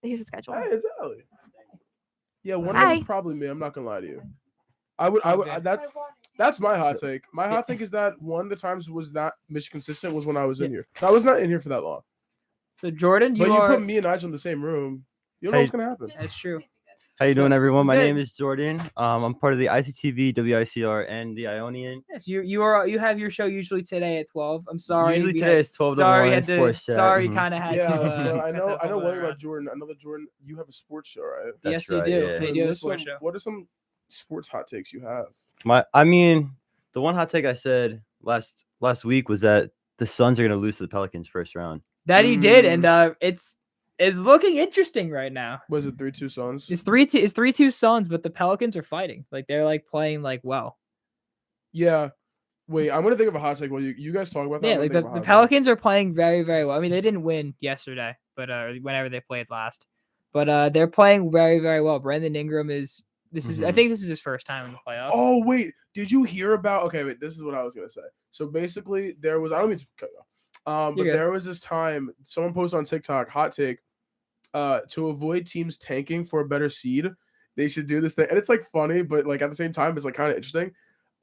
here's the schedule. Hey, it's Ellie. Yeah, one of them was Hi. probably me. I'm not gonna lie to you. I would Okay. that That's my hot take. My hot take is that one of the times was not mission consistent was when I was in here. I was not in here for that long. So Jordan, But you you are. put me and Nigel in the same room. You don't know Hey. what's gonna happen. That's true. How you doing, everyone? My Good. name is Jordan. I'm part of the ICTV, WICR, and the Ionian. Yes, you have your show usually today at 12. I'm sorry. Usually we today had- is 12 to sorry, 1 had to- sports chat. Sorry, Mhm. kind of had Yeah, to. but I had know to one hold thing it about around. Jordan. I know that Jordan, you have a sports show, right? Yes, they right, do. yeah. They do have a List sports some- show. What are some sports hot takes you have? I mean, the one hot take I said last week was that the Suns are going to lose to the Pelicans first round. That he did, and it's looking interesting right now. Was it 3-2 Suns? It's 3-2. It's 3-2 Suns, but the Pelicans are fighting. Like they're like playing like well. Yeah. Wait, I'm gonna think of a hot take while you guys talk about that. Yeah, I'm like gonna the think of a hot take. Pelicans are playing very, very well. I mean, they didn't win yesterday, but whenever they played last, but they're playing very, very well. Brandon Ingram is. This is. I think this is his first time in the playoffs. Oh wait, did you hear about? Okay, wait. This is what I was gonna say. So basically, there was. I don't mean to cut you off. But You're good. there was this time someone posted on TikTok, hot take, to avoid teams tanking for a better seed, they should do this thing, and it's like funny, but like at the same time, it's like kind of interesting.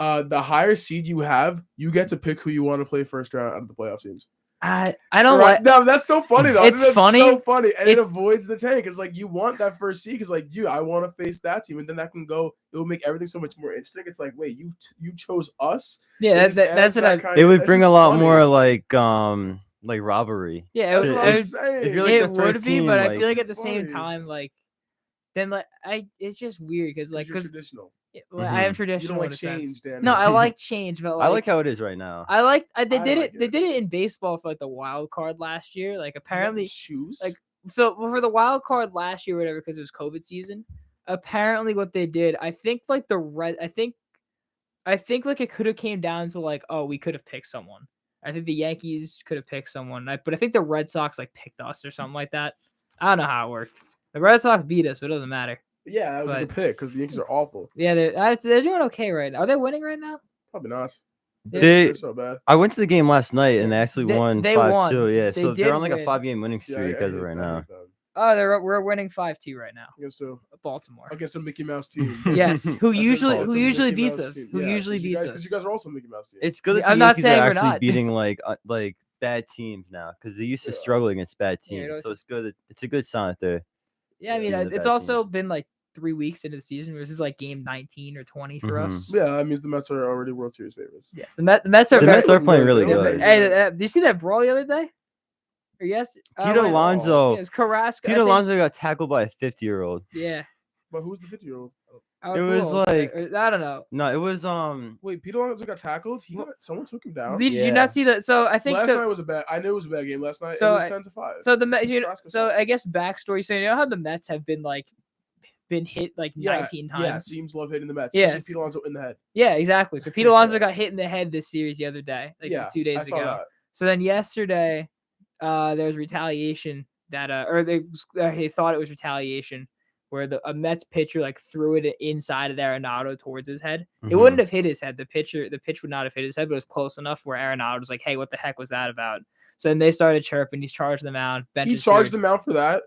The higher seed you have, you get to pick who you want to play first round out of the playoff teams. I don't Right? like. No, that's so funny though. It's That's funny. so funny, and it It's- avoids the tank. It's like you want that first seed because, like, dude, I want to face that team, and then that can go. It will make everything so much more interesting. It's like, wait, you chose us. Yeah, It that- just that- adds that's what that I- kind It of- would that's bring a just lot funny. more like robbery. Yeah, That's it, what would- I'm it, saying. if you're like it the would first be, team, but I like- feel like at the same Funny. time, like then like it's just weird because like You're because traditional. I am Mhm. traditional. like in a sense. change, Danny. No, I like change, but I like how it is right now. I like they I did like it. They did it in baseball for like the wild card last year. Like apparently, choose like so for the wild card last year, or whatever, because it was COVID season. Apparently, what they did, I think like the red, I think like it could have came down to like, oh, we could have picked someone. I think the Yankees could have picked someone, but I think the Red Sox like picked us or something like that. I don't know how it worked. The Red Sox beat us, so it doesn't matter. Yeah, that was a But- good pick because the Yankees are awful. Yeah, they're doing okay right now. Are they winning right now? Probably not. They, They're so bad. I went to the game last night and they actually They- won they 5-2. won. Yeah, They so did they're on like win. a 5-game winning Yeah, streak I as of hate- right I hate now. them. Oh, we're winning 5-2 right now. Against who? Baltimore. Against a Mickey Mouse team. Yes, who That's what I usually call it, who it's a usually Mickey beats Mouse us. team. Who Yeah, usually 'cause you beats guys- 'cause us. you guys are also Mickey Mouse team. It's good that I'm the not Yankees saying are we're actually not. beating like bad teams now because they used to Yeah. struggle against bad Yeah, it teams. was- So it's good. It's a good sign that they're Yeah, I mean, beating the it's bad also teams. been like 3 weeks into the season. This is like game 19 or 20 for Mhm. us. Yeah, that means the Mets are already World Series favorites. Yes, the Mets are. The very- Mets are playing really They're good. very Hey, did you see that brawl the other day? Or yes, Pete Alonso. Yes, Carrasco. I Pete think- Alonso got tackled by a 50-year-old. Yeah. But who's the 50-year-old? Oh, It who was else? like I don't know. no, it was Wait, Pete Alonso got tackled. Someone took him down. Did you not see that? So I think last the- night was a bad. I knew it was a bad game last night. So it was I- 10-5. So the Mets, It's Nebraska so I guess backstory. So you know how the Mets have been hit like 19 times. Yeah, teams love hitting the Mets. Yes. Especially Pete Alonso in the head. Yeah, exactly. So Pete Alonso got hit in the head this series the other day, like Yeah, 2 days I saw ago. that. So then yesterday, there was retaliation that, or they thought it was retaliation, where a Mets pitcher like threw it inside of Arenado towards his head. It Mhm. wouldn't have hit his head. The pitch would not have hit his head, but it was close enough where Arenado was like, "Hey, what the heck was that about?" So then they started chirping. He's charged them out. He charged them out for that.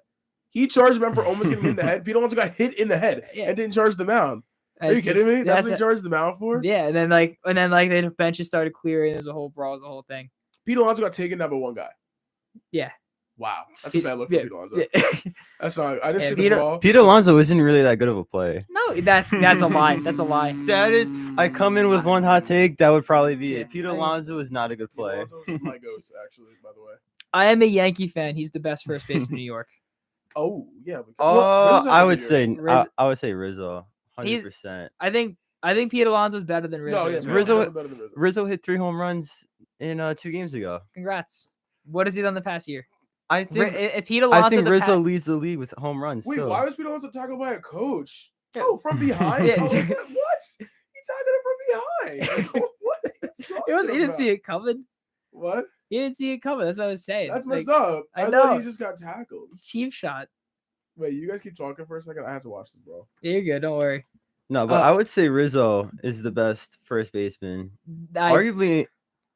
He charged them out for almost getting hit in the head. Pete Alonso got hit in the head and didn't charge them out. Are you kidding me? That's what he charged them out for. Yeah, and then the benches started clearing. There's a whole brawl. There's a whole thing. Pete Alonso got taken down by one guy. Yeah. Wow, that's a bad look for Yeah, Pete Alonso. yeah. That's not. I didn't Yeah, see Pete- the ball. Pete Alonso isn't really that good of a player. No, that's a lie. That's a lie. That is, I come in with one hot take. That would probably be it. Pete Alonso is not a good player. Alonso's my goats, actually. By the way. I am a Yankee fan. He's the best first baseman in New York. Oh yeah. Oh, I would say Riz- I would say Rizzo, He's- 100%. I think Pete Alonso's better than Rizzo. No, yeah, is right Rizzo, now. Rizzo hit 3 home runs in 2 games ago. Congrats. What has he done the past year? I think if Pete Alonso I think the Rizzo pa- leads the league with home runs. Wait, still. why was Pete Alonso tackled by a coach? Oh, from behind. Yeah. Oh, what? He tackled him from behind. What? Are you talking He didn't about? see it coming. What? He didn't see it coming. That's what I was saying. That's Like, messed up. I thought know. he just got tackled. Cheap shot. Wait, you guys keep talking for a second. I have to watch this, bro. Yeah, you're good. Don't worry. No, but I would say Rizzo is the best first baseman, arguably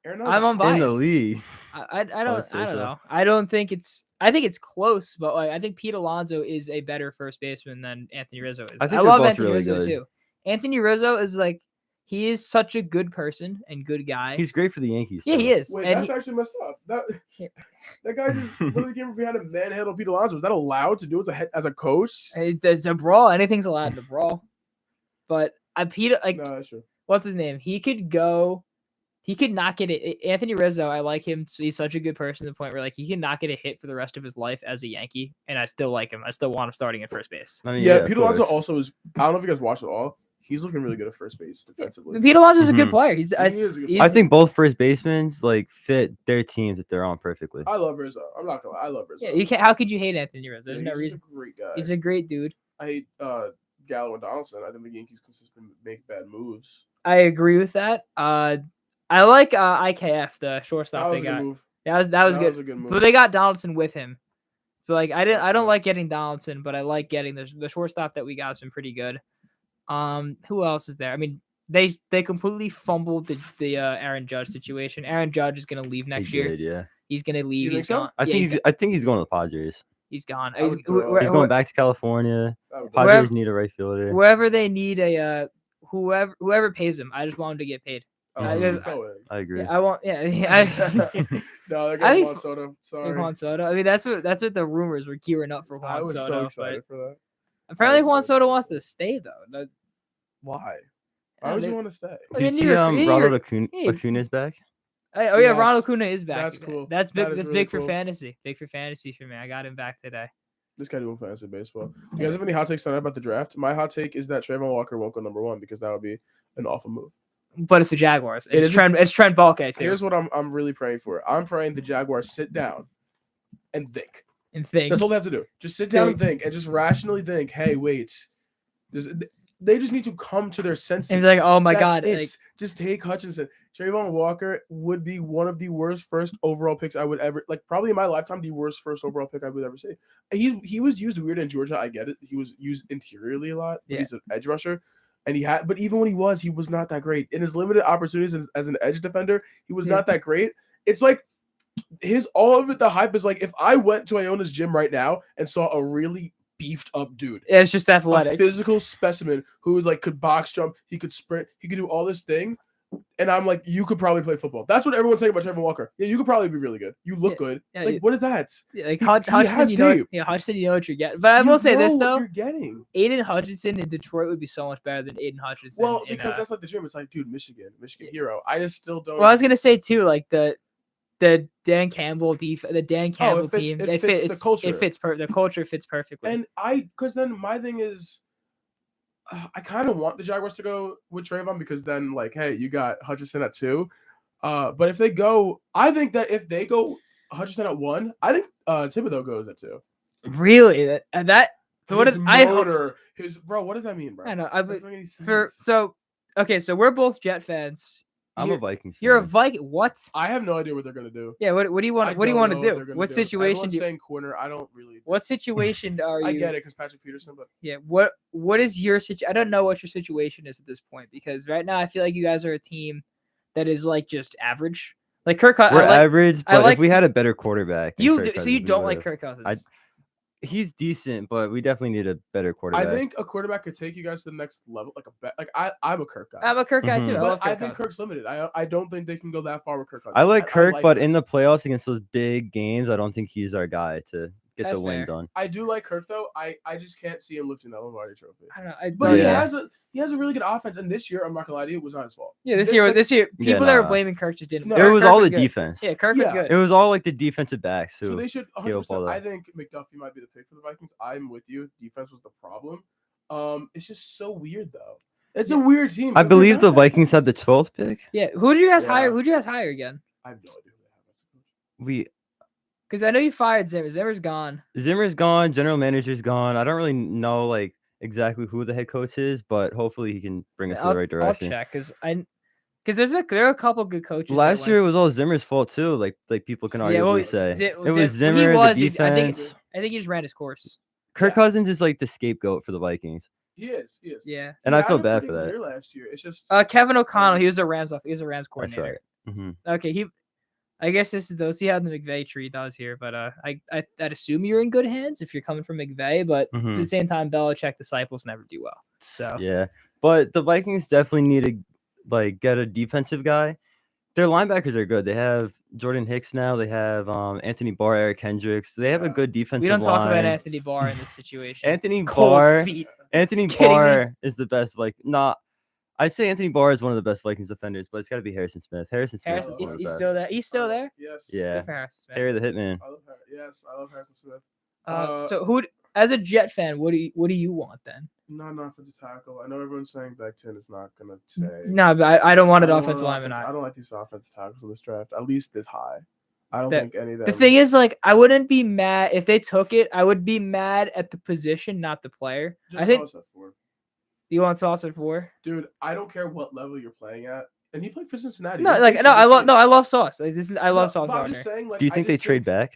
I'm unbiased. in the league. I would don't say so. know. I don't think I think it's close, but like I think Pete Alonso is a better first baseman than Anthony Rizzo is. I think they're love both Anthony really Rizzo good. too. Anthony Rizzo is like he is such a good person and good guy. He's great for the Yankees. Yeah, too. he is. Wait, and that's he- actually messed up. That guy just literally came from behind a manhandle Pete Alonso. Is that allowed to do as a coach? It's a brawl. Anything's allowed in a brawl. But Peter, like, No, that's true. what's his name? He could go. He could not get it. Anthony Rizzo, I like him. He's such a good person to the point where like he can not get a hit for the rest of his life as a Yankee, and I still like him. I still want him starting at first base. I mean, Yeah, of Pete Alonso course. also is. I don't know if you guys watched it all. He's looking really good at first base defensively. Pete Alonso's a good Mhm. player. He's, He is a good he's I think both first basemen like fit their teams that they're on perfectly. I love Rizzo. I'm not gonna lie. I love Rizzo. yeah. You can't. How could you hate Anthony Rizzo? There's Yeah, no he's reason. a great guy. He's a great dude. I hate Gallo and Donaldson. I think the Yankees consistently make bad moves. I agree with that. I like IKF, the shortstop That was they a good got. move. That was That good. was a good But move. they got Donaldson with him. So like I don't like getting Donaldson, but I like getting the shortstop that we got has been pretty good. Who else is there? I mean, they completely fumbled the Aaron Judge situation. Aaron Judge is gonna leave next He year. did, yeah. He's gonna leave. think He's so? gone. I Yeah, think he's going to the Padres. he's gone. I He's, would throw- He's going back to California. Padres need a right fielder. wherever they need a whoever pays him. I just want him to get paid. Oh, I, he's just- going. I agree. I want I No, they're I going think Juan Soto. Sorry. Juan Soto. I mean, that's what the rumors were gearing up for Juan I was Soto. so but excited for that. apparently, was Juan so Soto wants to stay though. Why? Yeah, Why would they- you want to stay? Well, Do you then see you're- Ronald yeah. Acuna's back? Oh yeah, Yes, Ronald Acuna is back. that's cool. That's big. That is That's really big for cool. fantasy. Big for fantasy for me. I got him back today. This guy doing fantasy baseball. Do you guys have any hot takes tonight about the draft? My hot take is that Trayvon Walker won't go number 1 because that would be an awful move. But it's the Jaguars. It It's is- Trent. It's Trent Baalke too. Here's what I'm really praying for. I'm praying the Jaguars sit down and think. and think. That's all they have to do. Just sit down and think and just rationally think, hey, wait. They just need to come to their senses. And be like, oh my That's God, it. like- Just take Hutchinson. Trayvon Walker would be one of the worst first overall picks I would ever probably in my lifetime, the worst first overall pick I would ever see. He was used weird in Georgia. I get it. He was used interiorly a lot. But Yeah. he's an edge rusher. And but even when he was not that great. In his limited opportunities as an edge defender, he was Yeah. not that great. It's like all of it, the hype is like if I went to Iona's gym right now and saw a really beefed up dude, It's just a athletic. physical specimen who could box jump, he could sprint, he could do all this thing. And I'm like, you could probably play football. That's what everyone's saying about Trayvon Walker. Yeah, you could probably be really good. You look good. yeah, It's like, you- what is that? Yeah, like He Hutchinson, has you know, tape. Hutchinson, you know what you're getting. But I You will say this know what though, you're getting. Aiden Hutchinson in Detroit would be so much better than Aiden Hutchinson. Well, in, because that's like the dream. It's like, dude, Michigan hero. I just still don't. well, I was gonna say too, like the Dan Campbell the Dan Campbell fits- team. it fits the culture. It fits the culture fits perfectly. And because then my thing is, I kind of want the Jaguars to go with Trayvon because then, hey, you got Hutchinson at 2. But if they go, I think that if they go Hutchinson at 1, I think Thibodeau goes at 2. Really, that. So what His is I hope? motor, bro? What does that mean, bro? I know. That doesn't make any For sense. so okay, so we're both Jet fans. I'm a You're- Vikings You're a fan. Viking. What? I have no idea what they're gonna do. Yeah. What do you want? I What do you don't want know to what they're do? gonna What do. situation Everyone's do you? saying corner. I don't really. What situation are you? I get it because Patrick Peterson, but Yeah. What is your situation? I don't know what your situation is at this point because right now I feel like you guys are a team that is just average. Like Kirk. We're I like, average, I but like if we had a better quarterback, than you. Kirk So Cousins, you we don't like would've. Kirk Cousins. He's decent, but we definitely need a better quarterback. I think a quarterback could take you guys to the next level. I'm a Kirk guy. I'm a Kirk guy too. Mhm. I But love I Kirk think Cousins. Kirk's limited. I don't think they can go that far with Kirk. I like Kirk, like but in the playoffs against those big games, I don't think he's our guy to get That's the win fair. done. I do like Kirk though. I just can't see him lifting that Lombardi Trophy. I don't know. But he Yeah. has a really good offense, and this year I'm not gonna lie to you, it was not his fault. Yeah, this year, people Yeah, that were nah. blaming Kirk just didn't. No, It was Kirk all the good. defense. Yeah, Kirk was Yeah. good. It was all like the defensive backs who So they should gave up all 100%. I that. think McDuffie might be the pick for the Vikings. I'm with you. Defense was the problem. It's just so weird though. It's a weird team. I 'cause they're believe not the that- Vikings had the 12th pick. Yeah, who did you guys Yeah. hire? Who did you guys hire again? I have no idea who they have as a coach. We Because I know you fired Zimmer. Zimmer's gone. Zimmer's gone, general manager's gone. I don't really know exactly who the head coach is, but hopefully he can bring us to the right direction. I'll check because there are a couple good coaches. that Last year it went. was all Zimmer's fault too. Like people can Yeah, arguably well, say Zi- it was Zim- Zimmer, he was, the he- I think defense. I think he just ran his course. Kirk Cousins is like the scapegoat for the Vikings, He is. Yeah. and He I had feel a bad pretty for good that. year last year. It's just Kevin O'Connell. He was a Rams That's coordinator. right. Mhm. Okay, I guess this is see how the McVay tree does here, but I'd assume you're in good hands if you're coming from McVay, but at the Mhm. same time, Belichick disciples never do well. So Yeah, but the Vikings definitely need like get a defensive guy. Their linebackers are good. They have Jordan Hicks now. They have Anthony Barr, Eric Hendricks. They have a good defensive We don't talk about line. Anthony Barr in this situation. Anthony Cold Barr. feet. Anthony Kidding me? Barr is the best. Like, not. I'd say Anthony Barr is one of the best Vikings defenders, but it's got to be Harrison Smith. Harrison Smith Harrison, is one of the he's best. still there. He's still there. Yes. Yeah. Good for Harrison Smith. Harry the Hitman. I love yes, I love Harrison Smith. So who, as a Jet fan, what do you want then? Not an offensive tackle. I know everyone's saying Becton is not gonna say. No, but I don't want an I don't offensive want lineman. I don't like these offensive tackles in this draft. At least this high. I don't The- think any of them. The thing is, like, I wouldn't be mad if they took it. I would be mad at the position, not the player. Just I think Sauce at 4. you want Sauce at 4. Dude, I don't care what level you're playing at, and he played for Cincinnati. No, He like played I love Cincinnati. I love Sauce. Like, I love Sauce but I'm Gardner. just saying, like, Do you I think they just trade back?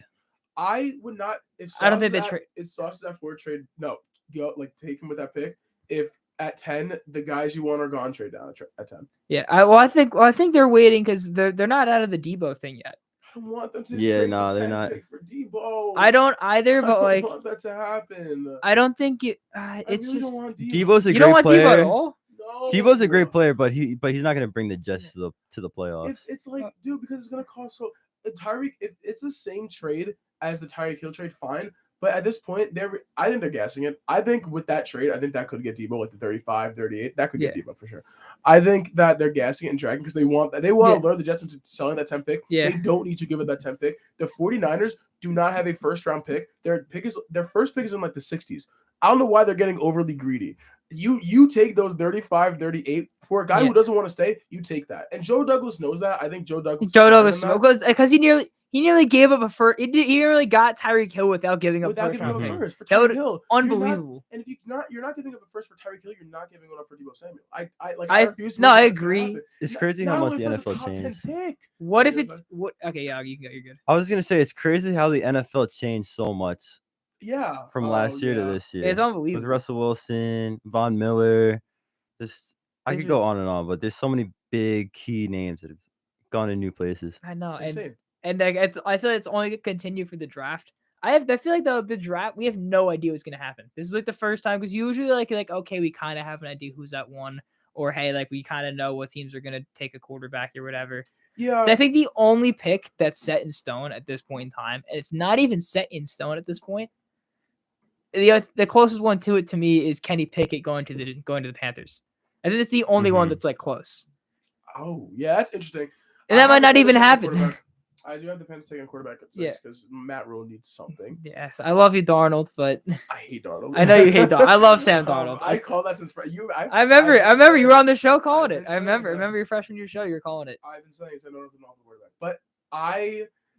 I would not. If I don't Sauce think is they at- trade. If Sauce is at 4, trade. No, go like take him with that pick. If at 10 the guys you want are gone, trade down at 10. Yeah, I think they're waiting because they're not out of the Debo thing yet. I don't want them to. Yeah, trade no, the they're 10 not. pick for Debo. I don't either, but I like don't want that to happen. I don't think it. It's I really just don't want Debo. Debo's a you don't great want player. Debo at all. No, Debo's a great player, but he's not going to bring the Jets to the playoffs. If it's like, dude, because it's gonna cost so. Tyreek, if it's the same trade as the Tyreek Hill trade, fine. But at this point, I think they're guessing it. I think with that trade, I think that could get Debo like the 35, 38. That could get Debo for sure. I think that they're gassing it and dragging because they want to lure the Jets into selling that 10 pick. Yeah. They don't need to give it that 10 pick. The 49ers do not have a first round pick. Their first pick is in like the 60s. I don't know why they're getting overly greedy. You take those 35, 38 for a guy who doesn't want to stay. You take that, and Joe Douglas knows that. I think Joe Douglas because he nearly gave up a first. He nearly got Tyreek Hill without giving up first round pick. first for That Tyreek would Hill. unbelievable. And if you're not giving up a first for Tyreek Hill, you're not giving one up for Debo Samuel. I refuse to no, believe I that's gonna agree. happen. It's Not- crazy not how much only the if it's a NFL top 10 changed. pick. What if it's what? Okay, yeah, you can go. You're good. I was going to say it's crazy how the NFL changed so much Yeah. from last year to this year. It's With unbelievable. Russell Wilson, Von Miller, just I It's could go on and on, but there's so many big key names that have gone to new places. I know, Insane. and like I feel like it's only gonna continue for the draft. I feel like the draft we have no idea what's gonna happen. This is like the first time because usually like okay we kind of have an idea who's at 1 or hey like we kind of know what teams are gonna take a quarterback or whatever. Yeah. I think the only pick that's set in stone at this point in time, and it's not even set in stone at this point. The closest one to it to me is Kenny Pickett going to the Panthers. I think it's the only one that's like close. Oh, yeah, that's interesting. And that I might have not the even Panthers taking happen. quarterback. I do have the Panthers taking a quarterback at 6 Yeah. because Matt Rule needs something. Yes, I love you, Darnold, but I hate Darnold. I know you hate Darnold. I love Sam Darnold. I call that since you. I remember you were on the show calling I've it. been I remember. saying that. Remember your freshman year show. You were calling it. I've been saying Sam Darnold's an awful quarterback, but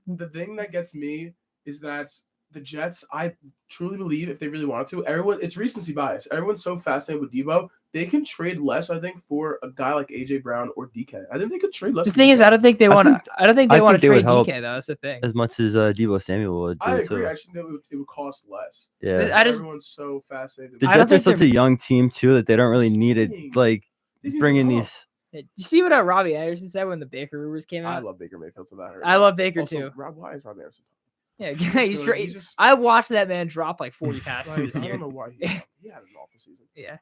the thing that gets me is that the Jets. I truly believe if they really wanted to, it's recency bias. Everyone's so fascinated with Debo. They can trade less, I think, for a guy like AJ Brown or DK. I think they could trade less. The for thing is, DK. I don't think they want to. I don't think they want to would trade help DK though. That's the thing. As much as Debo Samuel would. I do, agree. too. I actually think it would cost less. Yeah. I just- Everyone's so fascinated. The I don't Jets are think such a young team too that they don't really need it. Like These bring in need to these. You see what Robbie Anderson said when the Baker rumors came I out? love Baker Mayfield, so that hurt. I love Baker Also, too. Why is Rob Anderson? Yeah, He's he's good. straight. He's just- I watched that man drop like 40 passes Like, this I year. don't know why he had an awful season. Yeah.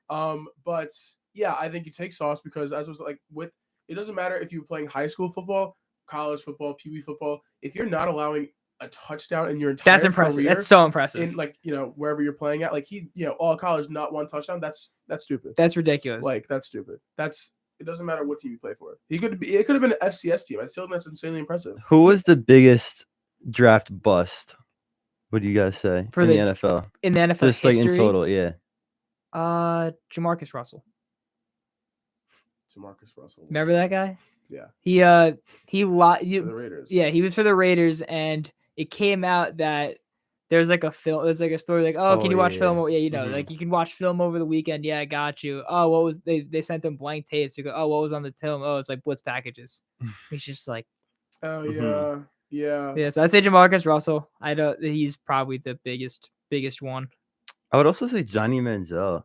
But yeah, I think you take Sauce because as I was like it doesn't matter if you're playing high school football, college football, Pee Wee football. If you're not allowing a touchdown in your entire That's impressive. career That's so impressive. in wherever you're playing at, like all college, not one touchdown. That's stupid. That's ridiculous. Like that's stupid. It doesn't matter what team you play for. It could have been an FCS team. I still think that's insanely impressive. Who was the biggest draft bust? What do you guys say For in the- the NFL? in the NFL just like in history? total, yeah. Jamarcus Russell. Jamarcus Russell. Remember that guy? Yeah. He lied. For the Raiders. Yeah, he was for the Raiders, and it came out that there's like a film. There's like a story like, oh, can you watch film? Yeah, Mhm. like you can watch film over the weekend. Yeah, I got you. Oh, what was they sent them blank tapes? You go, oh, what was on the film? Oh, it's like blitz packages. He's just like, Oh Mhm. yeah. yeah. So I'd say Jamarcus Russell. I don't. He's probably the biggest one. I would also say Johnny Manziel.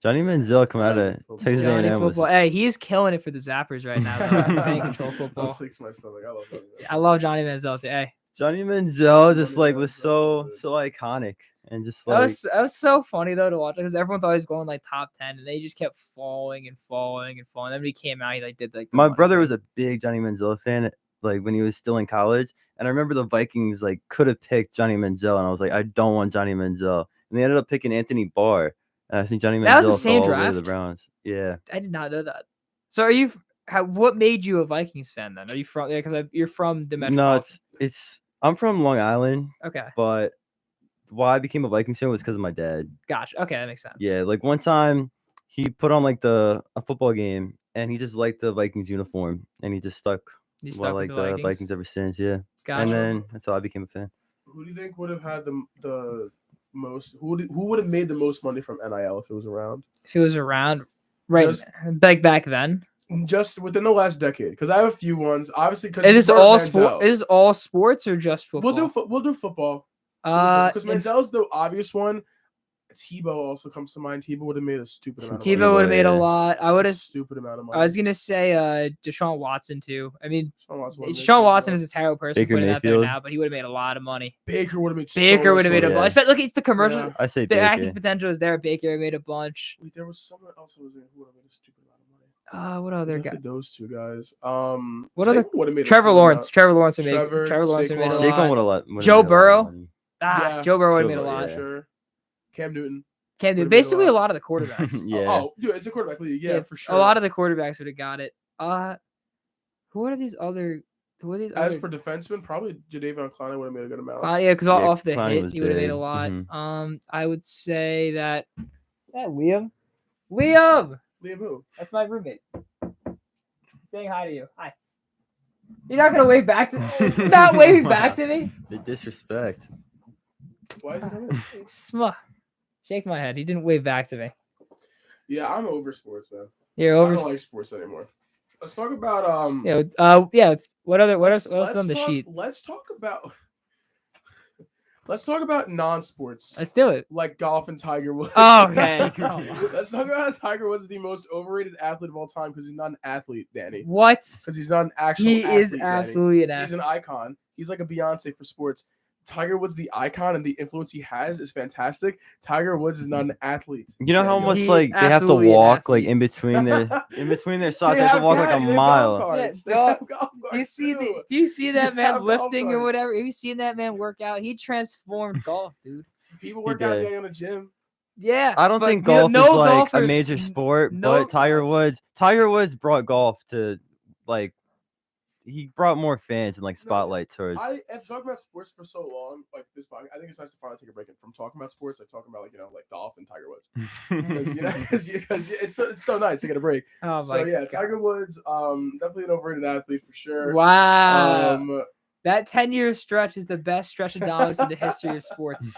Johnny Manziel come out of Texas Johnny A&M was football. Hey, he's killing it for the Zappers right now. though. Fan control football. I'm sick to my stomach. I love that. I love Johnny Manziel. Too. Hey, Johnny Manziel just like was so iconic, and just That like was so funny though to watch because everyone thought he was going like top 10, and they just kept falling and falling and falling. Then when he came out, he like did like the my money brother thing. was a big Johnny Manziel fan, like when he was still in college. And I remember the Vikings like could have picked Johnny Manziel, and I was like, I don't want Johnny Manziel, and they ended up picking Anthony Barr. And I think Johnny Manziel That was the fell same all the way to the draft? Browns. Yeah. I did not know that. So are you? What made you a Vikings fan then? Are you from? Yeah, because you're from the No, metropolitan. it's I'm from Long Island. Okay. But why I became a Vikings fan was because of my dad. Gotcha. Okay, that makes sense. Yeah, like one time he put on like a football game and he just liked the Vikings uniform and he just stuck You with stuck with like the the Vikings? Vikings ever since. Yeah. Gotcha. And then that's how I became a fan. Who do you think would have had the most? Who would have made the most money from NIL if it was around? If it was around, right? Just- back then. Just within the last decade, because I have a few ones. Obviously, because Is this all sport? Is this all sports or just football? We'll do football. Because in- Manziel's the obvious one. Tebow also comes to mind. Tebow would have made a stupid amount of money. Tebow would have made a lot. I would have. Stupid amount of money. I was gonna say Deshaun Watson too. I mean, Deshaun Watson would've made Deshaun Watson is a terrible person Baker putting that there Mayfield. now, but he would have made a lot of money. Baker would have made. Baker would have made a money. bunch. Look, it's the commercial. Yeah. I say the acting Baker. potential is there. Baker made a bunch. Wait, there was someone else who was in who would have made a stupid amount of money. What other guy? Definitely those two guys. What other? Saquon would've made a Trevor good Lawrence. amount. Trevor Lawrence would made. Trevor, Trevor Lawrence would made a Saquon. lot. Saquon would've would've Joe made a lot of Burrow. money. Yeah, Joe Burrow would have Joe made a Burrow, lot. yeah. Sure. Cam Newton. Can do Would've made a basically a lot. lot of the quarterbacks. Yeah. Oh, dude, it's a quarterback league. Yeah, for sure. A lot of the quarterbacks would have got it. Who are these other? Who are these As other? for defensemen, probably Jadeveon Clowney would have made a good amount. Yeah, because Yeah, off the Clowney hit, was he would have made a big. lot. Mhm. I would say that Liam. Liam, Liam who? that's my roommate. Saying hi to you. Hi. You're not gonna wave back to not waving back to me? The disrespect. Why is he coming? Smut. Shake my head. He didn't wave back to me. Yeah, I'm over sports, man. You're I over. don't like sports anymore. Let's talk about Yeah. What else let's on the talk- sheet? Let's talk about non-sports. Let's do it. Like golf and Tiger Woods. Oh, okay. Come on. Let's talk about how Tiger Woods is the most overrated athlete of all time because he's not an athlete, Danny. What? Because he's not an actual He athlete, is Danny. absolutely an He's an athlete. icon. He's like a Beyonce for sports. Tiger Woods, the icon and the influence he has is fantastic. Tiger Woods is not an athlete. You know how Danny. much He's like they have to absolutely an walk athlete. like in between their shots. They They have to walk yeah, like a they have golf mile. carts. Yeah, They have dog. golf Do you carts see too. do you see that They have man golf lifting or carts. whatever? Have you seen that man work out? He transformed golf, dude. People He work out did. day in a gym. Yeah. I don't but think you know, golf no is like a golfers- major sport, no but Tiger golfers. Woods brought golf to like he brought more fans and like spotlight towards. After talking about sports for so long, like this podcast, I think it's nice to finally take a break from talking about sports, like talking about like golf and Tiger Woods, because it's so nice to get a break. Oh So my yeah, God. Tiger Woods, definitely an overrated athlete for sure. Wow. That 10-year stretch is the best stretch of dominance in the history of sports.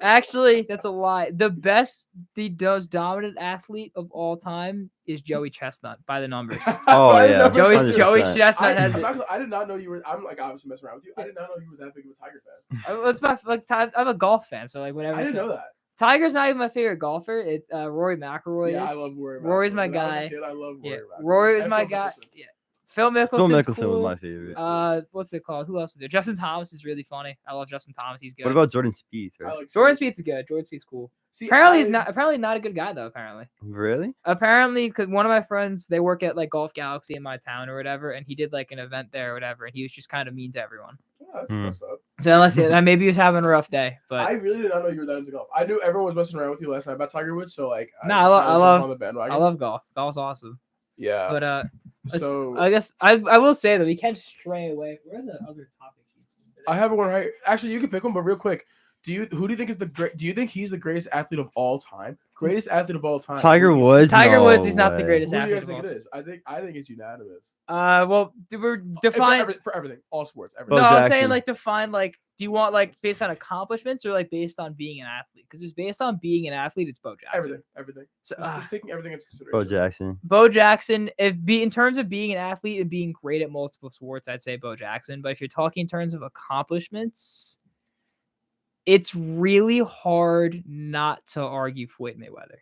Actually, that's a lie. The most dominant athlete of all time is Joey Chestnut by the numbers. Oh I didn't yeah, know Joey 100%. Chestnut has I'm it. not gonna- I did not know you were. I'm like obviously messing around with you. I did not know you were that big of a Tiger fan. It's my like. I'm a golf fan, so like whatever. I didn't so- know that. Tiger's not even my favorite golfer. It's Rory McIlroy. Yeah, I is. love Rory. Rory's McIlroy. my When I was a guy. kid, I love Yeah, Rory. McIlroy. Rory is And my Phil guy. Mickelson. Yeah. Phil Mickelson. Phil Mickelson was my favorite. What's it called? Who else is there? Justin Thomas is really funny. I love Justin Thomas. He's good. What about Jordan Spieth? I Right? like Jordan Spieth's good. Jordan Spieth's cool. See, Apparently he's I- not. Apparently not a good guy though. Apparently. Really? Apparently, because one of my friends, they work at like Golf Galaxy in my town or whatever, and he did like an event there or whatever, and he was just kind of mean to everyone. Yeah, that's Hmm. messed up. So unless maybe he was having a rough day, but I really did not know you were that into golf. I knew everyone was messing around with you last night about Tiger Woods, so like, no, just kinda jumped on the I bandwagon. love golf. Golf's awesome. Yeah. But So I guess I will say that we can't stray away. Where are the other topic sheets? I have one right. Actually, you can pick one, but real quick, who do you think is do you think he's the greatest athlete of all time? Greatest athlete of all time. Tiger Who do you- Woods? Tiger No Woods is not the way. greatest Who do you athlete. guys of think all it is? I think it's unanimous. Well, we're For define. everything, all sports, No, everything. Bo I'm saying Jackson. like define like. Do you want like based on accomplishments or like based on being an athlete? Because it's based on being an athlete. It's Bo Jackson. Everything. So, Just taking everything into consideration. Bo Jackson. Bo Jackson, in terms of being an athlete and being great at multiple sports, I'd say Bo Jackson. But if you're talking in terms of accomplishments, it's really hard not to argue Floyd Mayweather.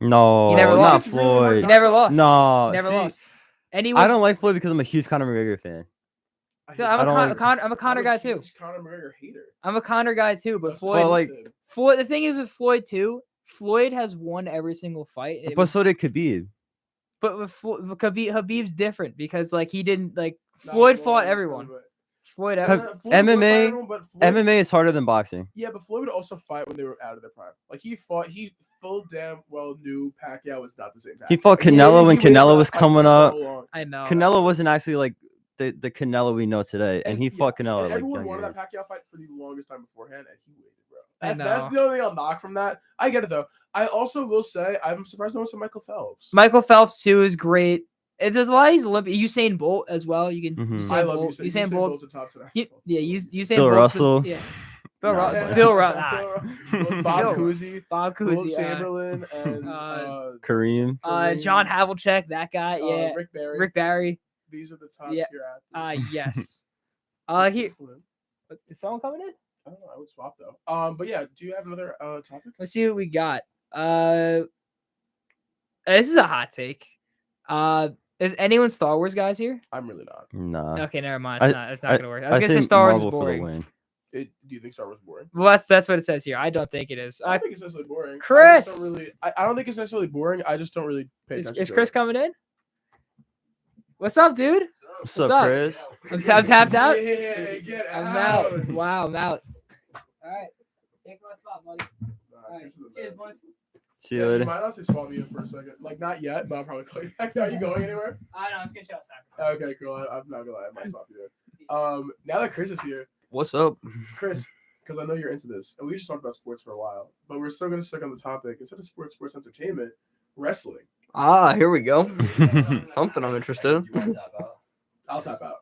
No, He never not lost. It's really hard Floyd. He not never to- lost. No, Never see, lost. And he I was, don't like Floyd because I'm a huge Conor McGregor fan. I I'm I don't like- I'm a Conor guy too. Conor McGregor hater. I'm a Conor guy too. But That's Floyd, Well, like, Floyd. The thing is with Floyd too. Floyd has won every single fight. and it But was- so did Khabib. But with Habib's different because like he didn't like Floyd fought everyone. Floyd, MMA MMA is harder than boxing. Yeah, but Floyd would also fight when they were out of their prime. Like he full damn well knew Pacquiao was not the same. He fought Pacquiao. Canelo when he waited Canelo for was that fight coming so up. long. I know. Canelo wasn't actually like the Canelo we know today, and he fought Canelo And like everyone younger. wanted that Pacquiao fight for the longest time beforehand, and he waited, bro. I That's know. the only thing I'll knock from that. I get it though. I also will say I'm surprised no one said Michael Phelps. Michael Phelps too is great. There's a lot of these Olympic. Usain Bolt as well. You can. Mhm. Usain I love Bolt. Usain Bolt's Bolt's a top tonight. Yeah, Usain Bill Bolt's the- Russell. yeah. Bill, Nah, Bill, Bob Cousy, Bob Will Cousy, Chamberlain, and Kareem. John Havlicek, that guy, yeah. Rick Barry. Rick Barry. These are the top Yeah. tier athletes. Yes. Here. Is someone coming in? I don't know. I would swap though. But yeah, do you have another topic? Let's see what we got. This is a hot take. Is anyone Star Wars guys here? I'm really not. Nah. Okay, never mind. It's not gonna work. I was I gonna say say Star Wars is Marvel for the boring. win. Do you think Star Wars is boring? Well, that's what it says here. I don't think it is. I think it's necessarily boring. Chris! I don't think it's necessarily boring. I just don't really pay Is attention. to Chris it. coming in? What's up, dude? What's up, Chris? I'm tapped out. Yeah, get I'm out. out. Wow, I'm out. All right. Take my spot, buddy. All right. Cheers, boys. See you You later. might also swap me in for a second. Like not yet, but I'll probably call you back. Are you going anywhere? I know. I'm just gonna chill outside. Okay, cool. I'm not gonna lie. I might swap you there. Now that Chris is here, What's up? Chris, because I know you're into this, and we just talked about sports for a while, but we're still gonna stick on the topic instead of sports entertainment, wrestling. Ah, here we go. Something I'm interested in. I'll tap out.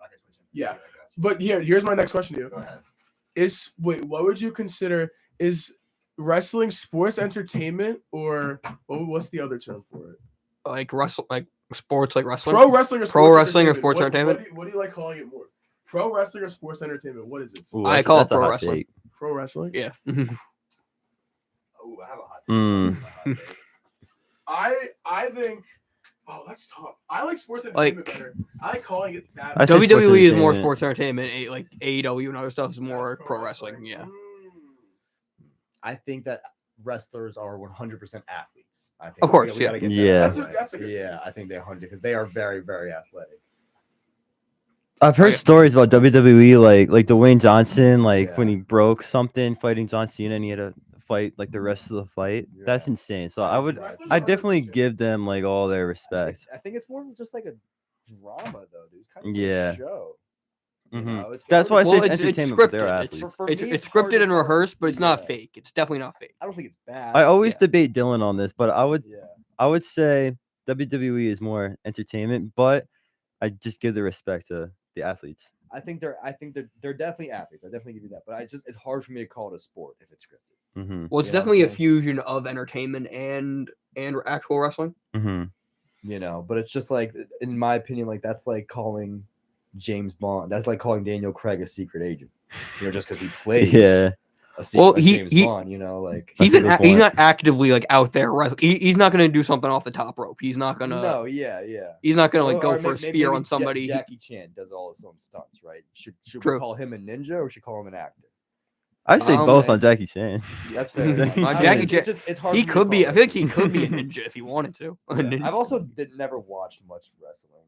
Yeah, but here's my next question to you. What would you consider is wrestling sports entertainment, or what's the other term for it? Like sports, like wrestling. Pro wrestling or sports pro wrestling or entertainment? sports entertainment. What do you like calling it more? Pro wrestling or sports entertainment? What is it? Ooh, I that's- call it that's a pro hot wrestling. take. Pro wrestling? Yeah. I think. Oh, that's tough. I like sports Like- entertainment better. I like calling it that. I say sports WWE is more entertainment. sports entertainment. Like AEW and other stuff is more pro wrestling. Yeah. I think that wrestlers are 100% athletes. I think Of course, we gotta yeah. get that Yeah. out of the way. That's a good yeah, I think they're 100 because they are very, very athletic. I've heard stories about WWE, like Dwayne Johnson, like when Yeah. he broke something fighting John Cena, and he had to fight like the rest of the fight. That's insane. So I definitely give them like all their respect. I think it's more of just like a drama, though, dude. It's kind of Yeah. like a show. Mhm. know, it's That's hard why I to- say Well, it's it's entertainment, but they're scripted. athletes. For me, It's hard scripted to and tell. rehearsed, but it's not Yeah. fake. It's definitely not fake. I don't think it's bad. I always Yeah. debate Dylan on this, but I would say WWE is more entertainment, but I just give the respect to the athletes. I think they're definitely athletes. I definitely give you that. But it's hard for me to call it a sport if it's scripted. Mm-hmm. Well, it's You know what I'm definitely a saying? fusion of entertainment and actual wrestling. Mm-hmm. You know, but it's just like, in my opinion, like that's like calling James Bond. That's like calling Daniel Craig a secret agent. You know, just because he plays Yeah. a secret Well, like he- James he- Bond. You know, like He's That's a good he's point. not actively like out there wrestling. He's not gonna do something off the top rope. He's not gonna. no, yeah. He's not gonna like Or- go or for a maybe spear on somebody. Jackie Chan does all his own stunts, right? Should we True. call him a ninja or should we call him an actor? I say Um, both on Jackie Chan. That's fair. enough. Uh, I mean, Jackie it's Chan. just- it's hard He for me to could be. call I feel it. like he could be a ninja if he wanted to. A Yeah. ninja. I've also never watched much wrestling.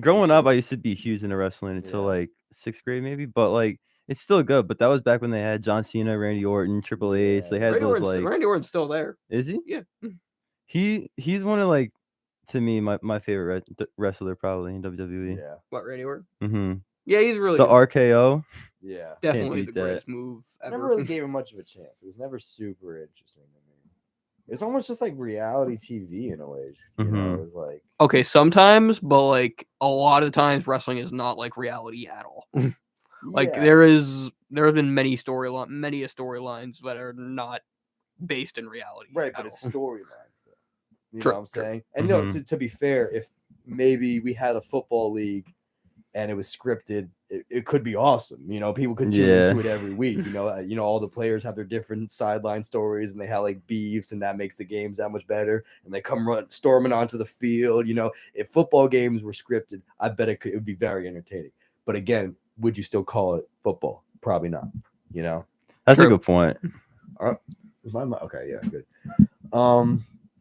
Growing up, I used to be huge into wrestling until like 6th grade, maybe. But like, it's still good. But that was back when they had John Cena, Randy Orton, Triple H. They had those like. Randy Orton's still there. Is he? Yeah. He's one of like, to me, my favorite wrestler probably in WWE. Yeah. What, Randy Orton? Mm-hmm. Yeah, he's really The good. RKO. Yeah. Definitely the beat that. greatest move I ever. never really gave him much of a chance. It was never super interesting to me. It's almost just like reality TV in a way. Just, you know, it was like Okay, sometimes, but like a lot of the times, wrestling is not like reality at all. Like Yeah. there have been many storylines that are not based in reality. right, at but it's all. storylines though. You True, know what I'm true. saying? And no, Mhm. to be fair, if maybe we had a football league and it was scripted, it could be awesome. You know, people could tune Yeah. into it every week. You know, all the players have their different sideline stories and they have like beefs, and that makes the games that much better. And they come storming onto the field. You know, if football games were scripted, I bet it would be very entertaining. But again, would you still call it football? Probably not. You know. That's True. a good point. Is my mic okay? Yeah, good.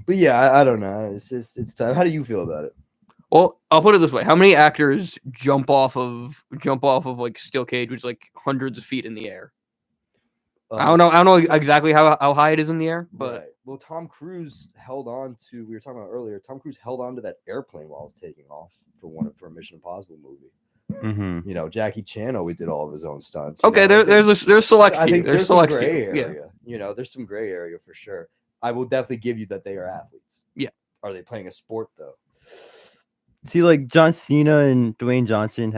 But yeah, I don't know. It's tough. How do you feel about it? Well, I'll put it this way: how many actors jump off of like steel cage, which is like hundreds of feet in the air? I don't know exactly how high it is in the air, but Right. Well, Tom Cruise held on to. We were talking about earlier. Tom Cruise held on to that airplane while it was taking off for a Mission Impossible movie. Mm-hmm. You know, Jackie Chan always did all of his own stunts. Okay, there's select I few. think There's there's some select gray few, yeah. area. You know, there's some gray area for sure. I will definitely give you that they are athletes. Yeah. Are they playing a sport though? See, like John Cena and Dwayne Johnson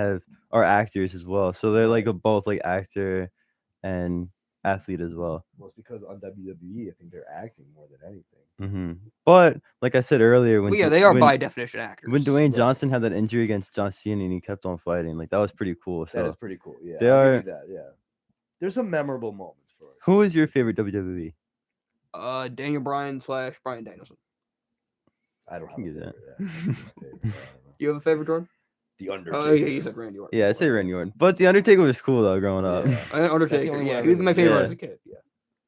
are actors as well, so they're like both like actor and athlete as well. Well, it's because on WWE, I think they're acting more than anything. Mm-hmm. But like I said earlier, Well, yeah, they are by definition actors. When Dwayne Johnson had that injury against John Cena and he kept on fighting, like that was pretty cool. So That is pretty cool. Yeah, they I'll are. give you that. Yeah, there's some memorable moments for it. Who is your favorite WWE? Daniel Bryan / Bryan Danielson. I don't can have do a that. favorite. You have a favorite, Jordan? The Undertaker. Oh, yeah, you said Randy Orton. Yeah, I say Randy Orton, but the Undertaker was cool though growing up. Undertaker. Yeah, he was my favorite as a kid. Yeah.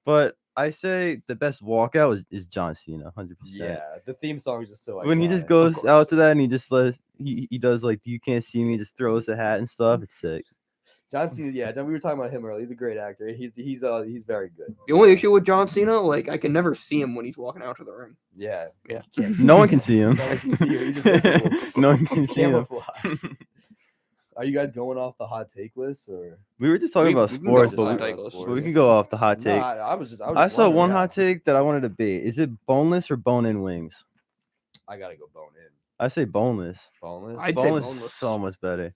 But I say the best walkout is John Cena, 100%. Yeah, the theme song is just so. When he just iconic. goes out to that and he just he does like "You Can't See Me," just throws the hat and stuff. It's sick. John Cena, yeah, John, we were talking about him earlier. He's a great actor. He's very good. The only issue with John Cena, like I can never see him when he's walking out to the ring. Yeah, yeah. No one can see him. No one can see him. He's invisible. No one can He's see him. camouflage. Are you guys going off the hot take list or? We were just talking about we can go sports, off but the we, hot take but we list. can go off the hot take. Nah, I was just I saw wondering, one yeah. hot take that I wanted to debate. Is it boneless or bone-in wings? I gotta go bone in. I say boneless. Boneless. I'd say Boneless boneless. is so much better.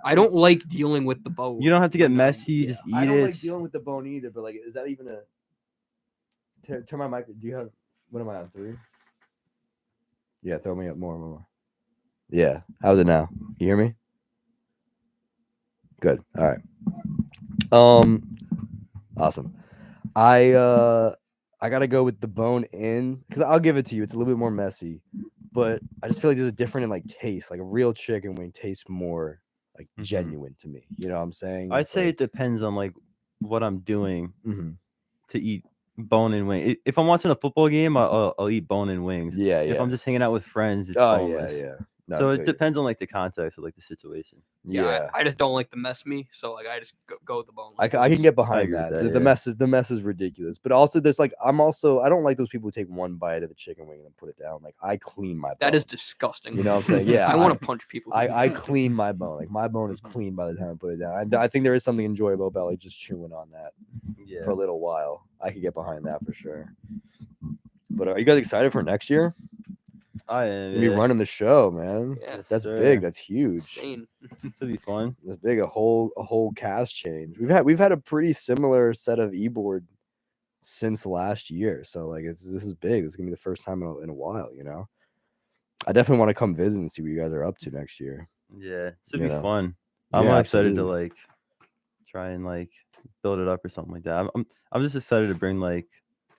I don't like dealing with the bone. You don't have to get messy. Just eat I don't it. like dealing with the bone either, but like, is that even a? Turn my mic. Do you have? What am I on 3? Yeah, throw me up more. Yeah, how's it now? You hear me? Good. All right. Awesome. I gotta go with the bone in because I'll give it to you. It's a little bit more messy, but I just feel like there's a different in like taste. Like a real chicken wing tastes more like genuine to me. You know what I'm saying? I'd It's say like, it depends on like what I'm doing Mhm. to eat bone and wing. If I'm watching a football game, I'll eat bone and wings. Yeah, If yeah. I'm just hanging out with friends, it's Oh, yeah, boneless. yeah. No, I So feel it you. depends on like the context of like the situation. Yeah, I just don't like the mess me, so like I just go with the bone. I can get behind agree with that. that, The yeah. mess is ridiculous. But also there's like I don't like those people who take one bite of the chicken wing and then put it down. Like I clean my bone. That is disgusting. You know what I'm saying? Yeah. I want to punch people. I clean my bone. Like my bone is clean by the time I put it down. I think there is something enjoyable about like just chewing on that Yeah. for a little while. I could get behind that for sure. But are you guys excited for next year? I am. You'll be running the show, man. Yes, That's sir. big. That's huge. Insane. It'll be fun. That's big. A whole cast change. We've had a pretty similar set of e-board since last year. So like this is big. This is gonna be the first time in a while. You know, I definitely want to come visit and see what you guys are up to next year. Yeah, should You be know? fun. I'm Yeah, excited to absolutely. like try and like build it up or something like that. I'm just excited to bring like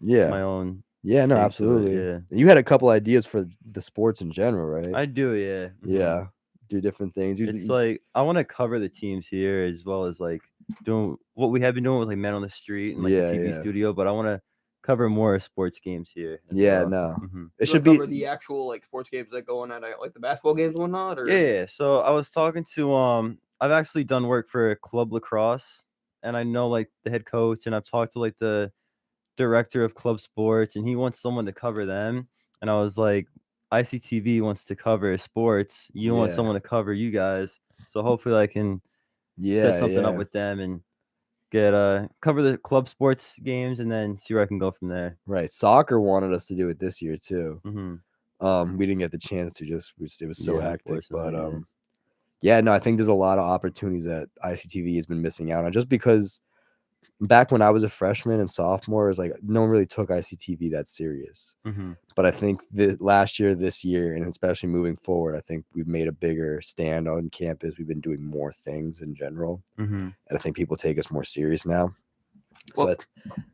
Yeah. my own. Yeah, no, take to it, absolutely. yeah. You had a couple ideas for the sports in general, right? I do, yeah. Yeah, do different things. It's like I want to cover the teams here as well as like doing what we have been doing with like Men on the Street and like Yeah, the TV yeah. studio, but I want to cover more sports games here. as Yeah, well. no, Mhm. it should be. cover the actual like sports games that go on at like the basketball games and whatnot. Or Yeah, so I was talking to I've actually done work for Club Lacrosse and I know like the head coach and I've talked to like the director of club sports and he wants someone to cover them and I was like ICTV wants to cover sports, you want Yeah. someone to cover you guys, so hopefully I can Yeah, set something up yeah. with them and get cover the club sports games and then see where I can go from there. Right. Soccer wanted us to do it this year too. Mhm. We didn't get the chance to it was so Yeah, hectic. But unfortunately, yeah, no, I think there's a lot of opportunities that ICTV has been missing out on just because back when I was a freshman and sophomore, it's like no one really took ICTV that serious. Mhm. But I think that last year, this year, and especially moving forward, I think we've made a bigger stand on campus. We've been doing more things in general. Mhm. And I think people take us more serious now. So Well-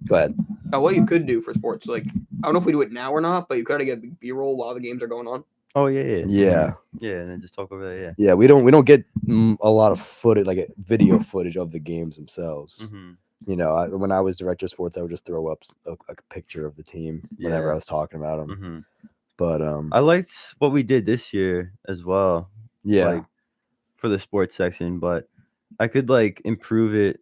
go ahead. what you could do for sports, like I don't know if we do it now or not, but you gotta get B-roll while the games are going on. Oh yeah. Yeah. Yeah, and then just talk over that, yeah. Yeah, we don't get a lot of footage, like video footage of the games themselves. Mhm. You know, when I was director of sports, I would just throw up a picture of the team whenever Yeah. I was talking about them. Mhm. But I liked what we did this year as well. Yeah. Like for the sports section, but I could like improve it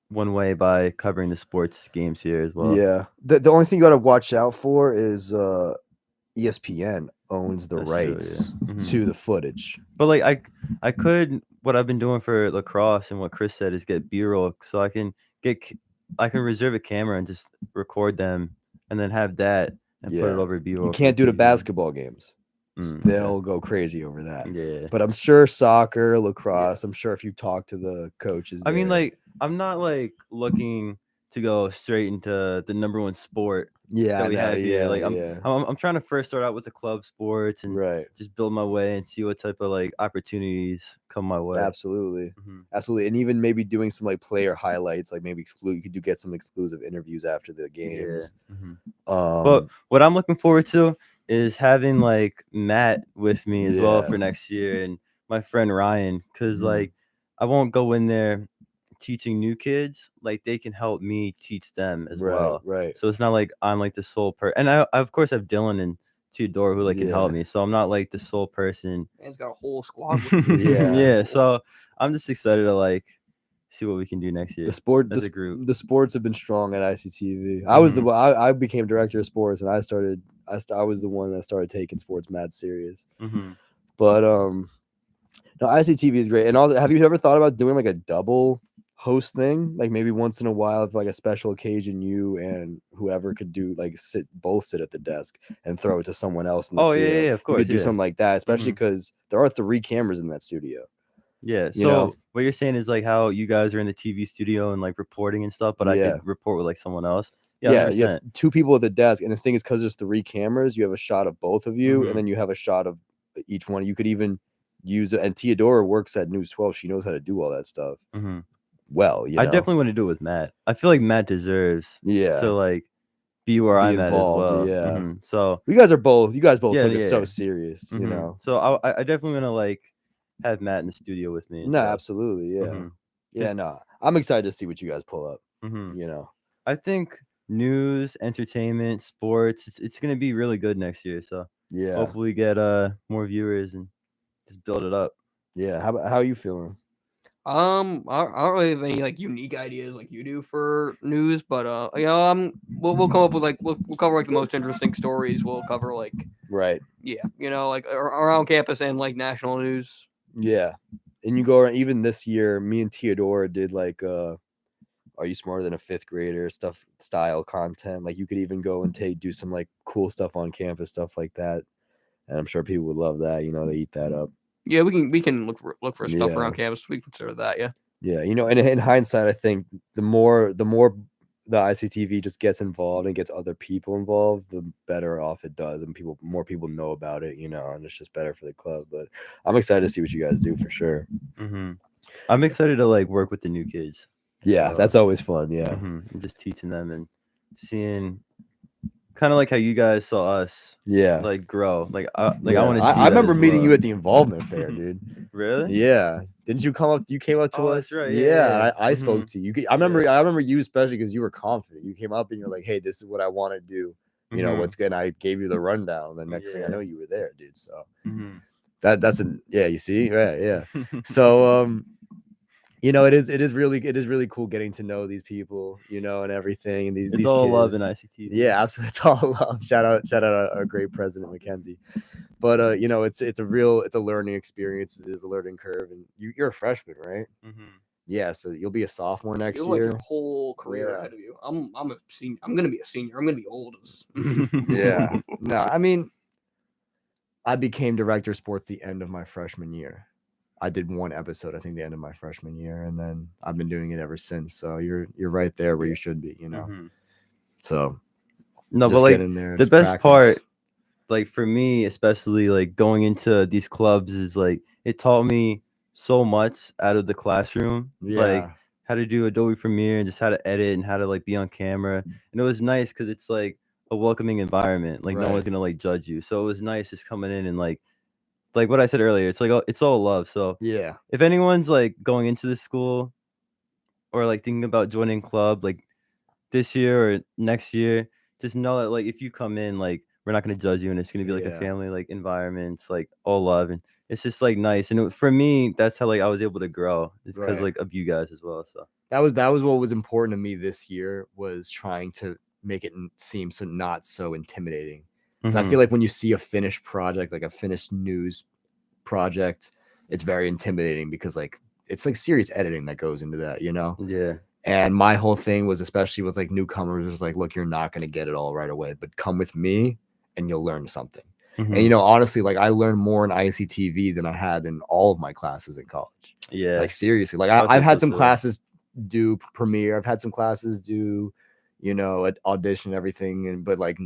one way by covering the sports games here as well. yeah, the only thing you got to watch out for is ESPN owns the That's true, yeah. rights Mhm. to the footage. But like I could what I've been doing for lacrosse and what Chris said is get B-roll so I can reserve a camera and just record them and then have that and put it over B-roll. You for can't do the TV. basketball games. Mm, They'll go crazy over that. Yeah. But I'm sure soccer, lacrosse, I'm sure if you talk to the coaches, I mean, there- like, I'm not like looking to go straight into the number one sport Yeah, that I we know, have here. yeah, Like, yeah. I'm trying to first start out with the club sports and just build my way and see what type of like opportunities come my way. Absolutely. Mm-hmm. Absolutely. And even maybe doing some like player highlights, like maybe you could get some exclusive interviews after the games. Mhm. Um, But what I'm looking forward to is having like Matt with me as well Yeah. for next year and my friend Ryan, because Mhm. like I won't go in there teaching new kids, like they can help me teach them as Right, well. right. So it's not like I'm like the sole person, and I of course have Dylan and Theodore who like can help Yeah. me. So I'm not like the sole person. Man's got a whole squad. With him. Yeah. So I'm just excited to like see what we can do next year. the sport as the, a group. the sports have been strong at ICTV. I was the Mhm. one I became director of sports and I was the one that started taking sports mad serious. Mhm. But no, ICTV is great. And also, have you ever thought about doing like a double host thing? Like maybe once in a while, for like a special occasion, you and whoever could do like both sit at the desk and throw it to someone else in the Oh, yeah, field. yeah, of You course, could do yeah. something like that, especially Mhm. because there are 3 cameras in that studio. Yeah. You So know? what you're saying is like how you guys are in the TV studio and like reporting and stuff, but I Yeah. could report with like someone else. Yeah. Yeah, you 100%. have 2 people at the desk, and the thing is, because there's 3 cameras, you have a shot of both of you, Mhm. and then you have a shot of each one. You could even use it. And Theodora works at News 12. She knows how to do all that stuff. Mhm. Well, you I know? definitely want to do it with Matt. I feel like Matt deserves Yeah. to like be where Be I'm at as involved, well. yeah. Mhm. So You guys both Yeah, took it so yeah. serious, you Mhm. know? So I definitely want to like have Matt in the studio with me. and No, stuff. absolutely, yeah. Mhm. Yeah, no. I'm excited to see what you guys pull up, Mhm. you know? I think news, entertainment, sports, it's gonna be really good next year. So Yeah. hopefully we get more viewers and just build it up. Yeah, how are you feeling? I don't really have any like unique ideas like you do for news, but you know, we'll come up with like we'll cover like the most interesting stories. We'll cover like Right. yeah, you know, like around campus and like national news. Yeah. And you go around, even this year, me and Theodora did like Are You Smarter Than a Fifth Grader stuff, style content. Like you could even go and do some like cool stuff on campus, stuff like that. And I'm sure people would love that, you know, they eat that up. Yeah, we can look for stuff Yeah. around campus. We consider that, yeah. Yeah, you know, and in hindsight, I think the more the ICTV just gets involved and gets other people involved, the better off it does, and more people know about it, you know, and it's just better for the club. But I'm excited to see what you guys do for sure. Mhm. I'm excited to like work with the new kids. Yeah, that's always fun. Yeah, Mhm. And just teaching them and seeing kind of like how you guys saw us. Yeah. Like grow. Like I Yeah, want to see. I that remember as meeting well. you at the involvement fair, dude. Really? Yeah. Didn't you come up? You came up to Oh, us. that's right. Yeah, Yeah, yeah. I spoke Mhm. to you. I remember you especially because you were confident. You came up and you're like, "Hey, this is what I want to do." You know Mhm. what's good. And I gave you the rundown. The next thing I Yeah. know, you were there, dude. So Mhm. yeah. You see, right? Yeah. So you know, it is really cool getting to know these people, you know, and everything. And these It's all kids. love in ICT. Yeah, absolutely. It's all love. Shout out our great president Mackenzie. But you know, it's a learning experience. It is a learning curve, and you're a freshman, right? Mhm. Yeah, so you'll be a sophomore next You have, like year. your whole career Yeah. ahead of you. I'm a senior. I'm gonna be a senior. I'm gonna be old as Yeah. No, I mean, I became director of sports the end of my freshman year. I did one episode, I think, the end of my freshman year, and then I've been doing it ever since. So you're right there where you should be, you know. Mhm. So No, just but like get in there, the just best practice. part, like for me, especially like going into these clubs, is like it taught me so much out of the classroom. Like Yeah. how to do Adobe Premiere and just how to edit and how to like be on camera. And it was nice because it's like a welcoming environment. Like no Right. one's gonna like judge you. So it was nice just coming in and like what I said earlier. It's like it's all love. So Yeah. if anyone's like going into this school or like thinking about joining club like this year or next year, just know that like if you come in, like we're not gonna judge you, and it's gonna be like a Yeah. family like environment. It's like all love, and it's just like nice. And for me, that's how like I was able to grow. It's because Right. like of you guys as well. So That was what was important to me this year, was trying to make it seem so not so intimidating. 'Cause I Mhm. feel like when you see a finished project, like a finished news project, it's very intimidating because like it's like serious editing that goes into that, you know? Yeah. And my whole thing was, especially with like newcomers, was like, look, you're not gonna get it all right away, but come with me and you'll learn something. And Mhm. you know, honestly, like I learned more in ICTV than I had in all of my classes in college. Yeah. Like seriously, like I would I've say had so some too. classes do Premiere. I've had some classes do, you know, audition and everything, and but like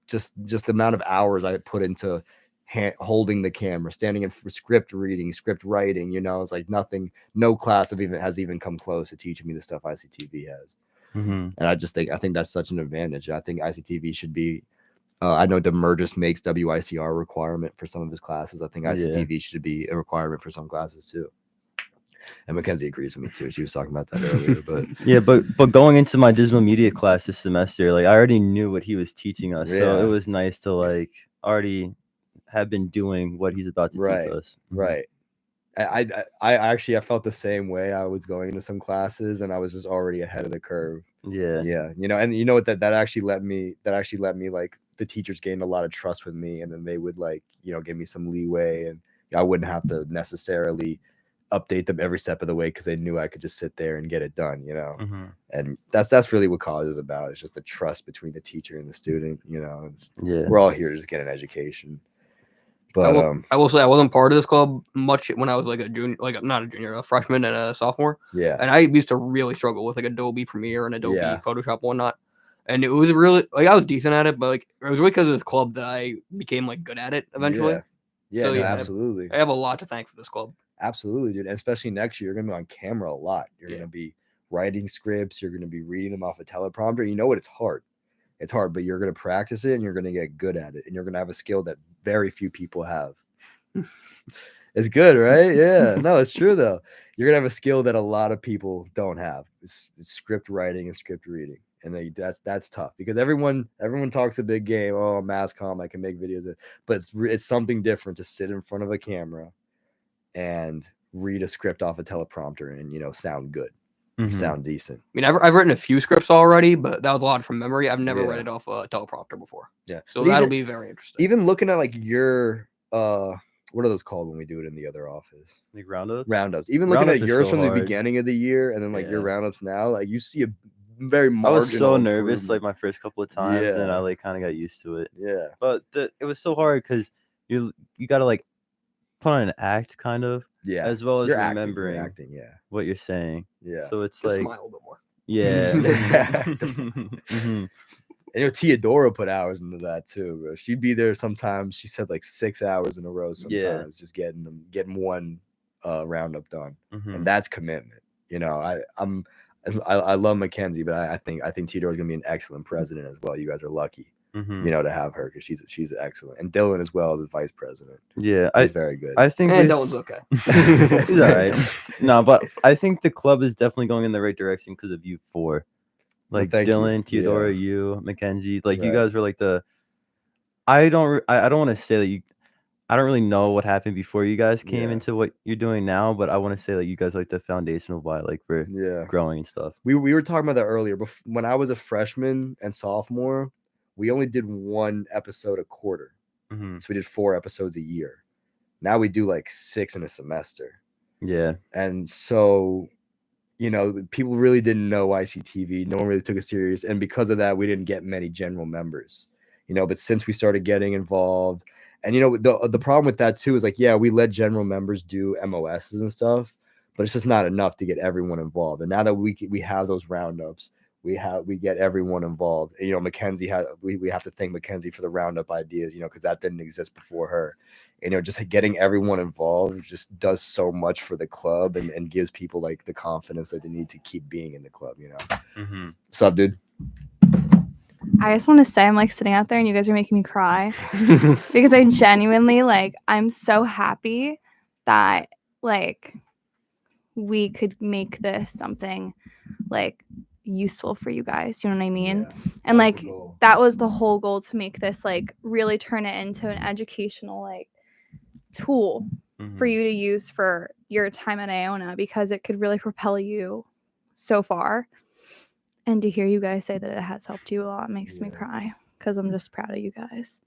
just the amount of hours I put into holding the camera, standing in for script reading, script writing, you know, it's like nothing. No class has even come close to teaching me the stuff ICTV has. Mhm. And I think that's such an advantage. I think ICTV should be. I know Demergis makes WICR requirement for some of his classes. I think Yeah. ICTV should be a requirement for some classes too. And Mackenzie agrees with me too. She was talking about that earlier, but Yeah, but going into my digital media class this semester, like I already knew what he was teaching us, so Yeah. it was nice to like already have been doing what he's about to right, teach us. Mhm. right. I actually I felt the same way. I was going into some classes and I was just already ahead of the curve. Yeah. Yeah, you know, and you know what, that actually let me like the teachers gained a lot of trust with me, and then they would like, you know, give me some leeway, and I wouldn't have to necessarily update them every step of the way because they knew I could just sit there and get it done, you know. Mhm. And that's really what college is about. It's just the trust between the teacher and the student, you know. Yeah. We're all here to just get an education. But I will say I wasn't part of this club much when I was like a junior, like not a junior, a freshman and a sophomore. Yeah. And I used to really struggle with like Adobe Premiere and Adobe Yeah. Photoshop and whatnot. And it was really like I was decent at it, but like it was really because of this club that I became like good at it eventually. Yeah, So, no, I- absolutely. I have a lot to thank for this club. Absolutely, dude. And especially next year, you're gonna be on camera a lot. You're gonna be writing scripts, you're gonna be reading them off a teleprompter. You know what? It's hard. It's hard, but you're gonna practice it and you're gonna get good at it, and you're gonna have a skill that very few people have. It's good, right? Yeah. No, it's true though. You're gonna have a skill that a lot of people don't have. It's script writing and script reading. And that's tough because everyone talks a big game. Oh, mass comm, I can make videos, but it's something different to sit in front of a camera and read a script off a teleprompter and, you know, sound good, Mhm. sound decent. I mean, I've written a few scripts already, but that was a lot from memory. I've never Yeah. read it off a teleprompter before. Yeah. So But that'll even- be very interesting. Even looking at like your what are those called when we do it in the other office? Like roundups. Roundups. Even looking Roundups at are yours so from the hard. beginning of the year and then like your Yeah. roundups now, like you see a very I marginal was so nervous like improvement. my first couple of times, and then I Yeah. like kind of got used to it. Yeah. But it was so hard because you gotta like put on an act kind of, Yeah. as well as You're acting, you're remembering acting, yeah. what you're saying. Yeah. So it's Just like smile a bit more. yeah. Just- Mhm. And you know, Teodora put hours into that too, bro. She'd be there sometimes. She said like 6 hours in a row sometimes, just getting one roundup done, Mhm. and that's commitment. You know, I love Mackenzie, but I think Teodora's gonna be an excellent president as well. You guys are lucky, Mhm. you know, to have her because she's excellent, and Dylan as well as a vice president. Yeah, He's very good. I think And we- Dylan's okay. He's all right. No, but I think the club is definitely going in the right direction because of you four. Like thank you. Dylan, Teodora, Yeah. you, Mackenzie. Like you Right. guys were like the. I don't want to say that you. I don't really know what happened before you guys came Yeah. into what you're doing now, but I want to say that you guys are like the foundational why, like for Yeah. growing and stuff. We were talking about that earlier. When I was a freshman and sophomore, we only did one episode a quarter. Mhm. So we did 4 episodes a year. Now we do like 6 in a semester. Yeah. And so, you know, people really didn't know ICTV. No one really took it serious. And because of that, we didn't get many general members, you know, but since we started getting involved, and, you know, the problem with that too is like, yeah, we let general members do MOSs and stuff, but it's just not enough to get everyone involved. And now that we have those roundups, we get everyone involved. And, you know, Mackenzie we have to thank Mackenzie for the roundup ideas, you know, because that didn't exist before her. And, you know, just getting everyone involved just does so much for the club and gives people like the confidence that they need to keep being in the club, you know. Mm-hmm. What's up, dude? I just want to say I'm like sitting out there and you guys are making me cry because I genuinely like I'm so happy that like we could make this something like useful for you guys. You know what I mean? And like that was the whole goal, to make this like really turn it into an educational like tool for you to use for your time at Iona, because it could really propel you so far. And to hear you guys say that it has helped you a lot makes me cry, because I'm just proud of you guys.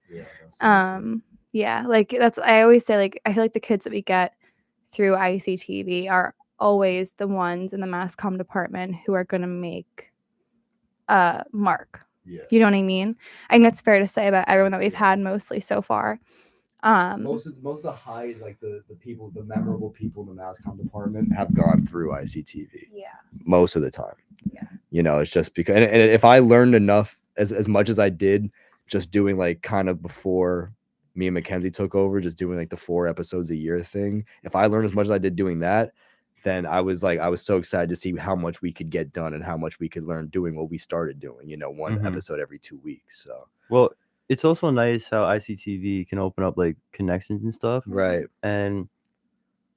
Yeah, like that's, I always say, like I feel like the kids that we get through ICTV are always the ones in the mass comm department who are going to make mark. You know what I mean? I think that's fair to say about everyone that we've had mostly so far. Most of the high, like the people, the memorable people in the mass comm department have gone through ICTV. Yeah. Most of the time. Yeah. You know, it's just because, and if I learned enough, as much as I did, just doing like kind of before me and Mackenzie took over, just doing like the 4 episodes a year thing. If I learned as much as I did doing that, then I was so excited to see how much we could get done and how much we could learn doing what we started doing, you know, one episode every 2 weeks. So, well, it's also nice how ICTV can open up like connections and stuff. Right. And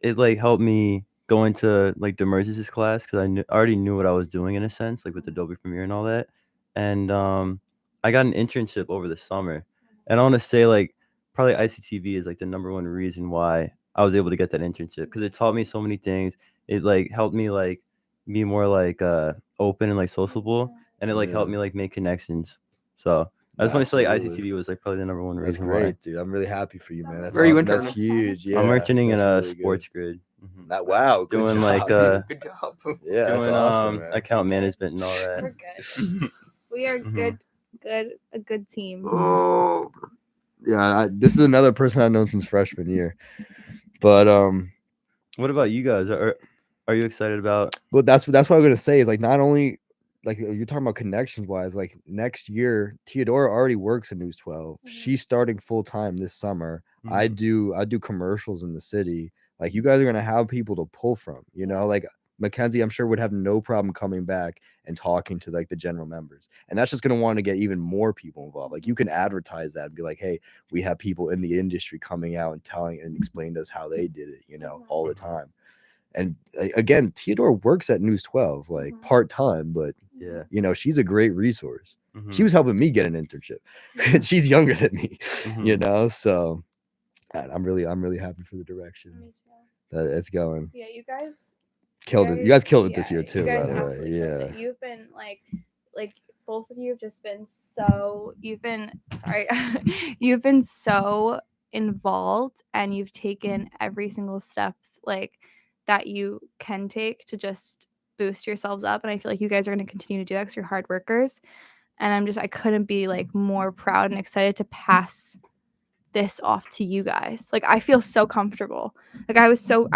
it like helped me go into like Demersis' class, because I already knew what I was doing in a sense, like with Adobe Premiere and all that. And I got an internship over the summer. And I want to say like probably ICTV is like the #1 reason why I was able to get that internship, because it taught me so many things. It like helped me like be more like open and like sociable, and it like helped me like make connections. So I just want to say like ICTV was like probably the #1 reason. That's great, dude. I'm really happy for you, man. That's Where are you awesome. That's interning? huge. Yeah, I'm interning in that's a really sports grid. That, wow, good Doing job, like dude. Good job. Yeah, that's doing awesome, man. account management and all that. We're good. We are a good team. Oh, yeah. This is another person I've known since freshman year. But what about you guys? Are you excited about? Well, that's what I'm gonna say is like, not only like you're talking about connections wise, like next year Theodora already works at News 12. She's starting full time this summer. I do commercials in the city. Like, you guys are gonna have people to pull from, you know, like Mackenzie, I'm sure, would have no problem coming back and talking to like the general members. And that's just going to want to get even more people involved. Like, you can advertise that and be like, hey, we have people in the industry coming out and telling and explaining to us how they did it, you know, all the time. And again, Theodore works at News 12, like part-time, but yeah, you know, she's a great resource. She was helping me get an internship. She's younger than me, you know, so I'm really happy for the direction that it's going. Yeah, you guys killed it. You guys killed it this year too, you by guys the way. absolutely killed Yeah. it. You've been like both of you have just been so you've been so involved, and you've taken every single step like that you can take to just boost yourselves up. And I feel like you guys are going to continue to do that because you're hard workers. And I couldn't be like more proud and excited to pass this off to you guys. Like, I feel so comfortable. Like, I was so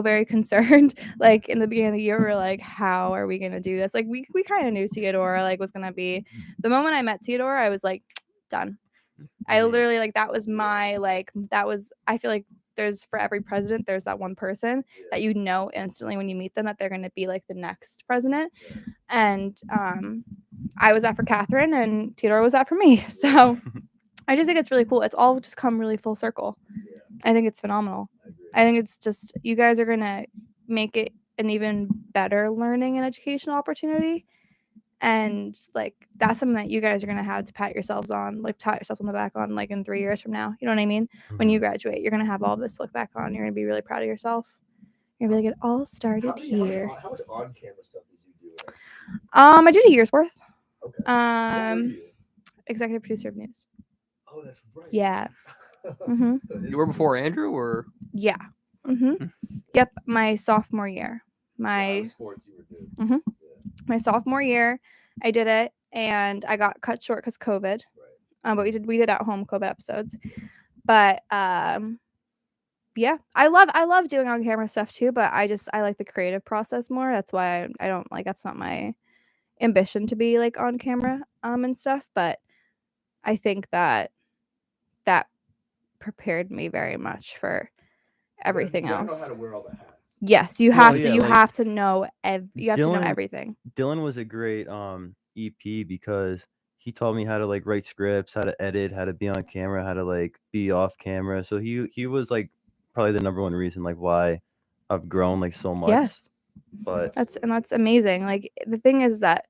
very concerned. Like, in the beginning of the year, we were like, how are we gonna do this? Like, we kind of knew Theodora like was gonna be. The moment I met Theodora, I was like, done. I literally like that was my like that was. I feel like there's for every president, there's that one person that you know instantly when you meet them that they're gonna be like the next president. And I was that for Catherine, and Theodora was that for me. So. I just think it's really cool. It's all just come really full circle. I think it's phenomenal. I think it's just, you guys are going to make it an even better learning and educational opportunity. And like, that's something that you guys are going to have to pat yourselves on, like pat yourself on the back on, like in 3 years from now. You know what I mean? When you graduate, you're going to have all this to look back on. You're going to be really proud of yourself. You're going to be like, it all started here. How much on-camera stuff did you do? I did a year's worth. Executive producer of news. Oh, that's right. Yeah. You were before Andrew, or? Yeah. Yep. My sophomore year. My sophomore year, I did it, and I got cut short because COVID. But we did at home COVID episodes. But yeah, I love doing on camera stuff too. But I like the creative process more. That's why I don't like. That's not my ambition to be like on camera and stuff. But I think that prepared me very much for everything else. Know how to wear all the hats. Yes, you have to. You have to know. You have to know everything. Dylan was a great EP because he taught me how to like write scripts, how to edit, how to be on camera, how to like be off camera. So he was like probably the #1 reason like why I've grown like so much. Yes. But That's amazing. Like the thing is that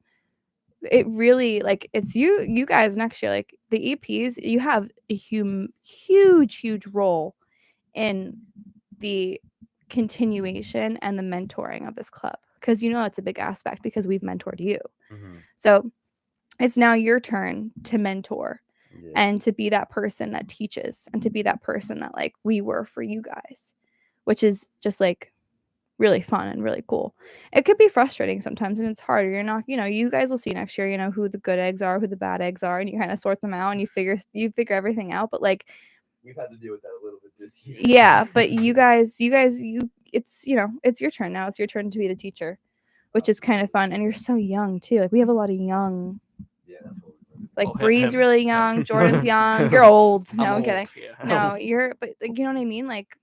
it really like it's you guys next year. Like the EPs, you have a huge role in the continuation and the mentoring of this club because you know it's a big aspect because we've mentored you. So it's now your turn to mentor and to be that person that teaches and to be that person that like we were for you guys, which is just like really fun and really cool. It could be frustrating sometimes and it's harder. You're not, you guys will see next year, who the good eggs are, who the bad eggs are, and you kind of sort them out and you figure everything out. But like We've had to deal with that a little bit this year. yeah, but you guys, it's it's your turn now. It's your turn to be the teacher, which is kind of fun. And you're so young too. Like we have a lot of young. Like Bree's really young, Jordan's young. You're old. No, I'm kidding. yeah. No, you're, but like, you know what I mean? Like,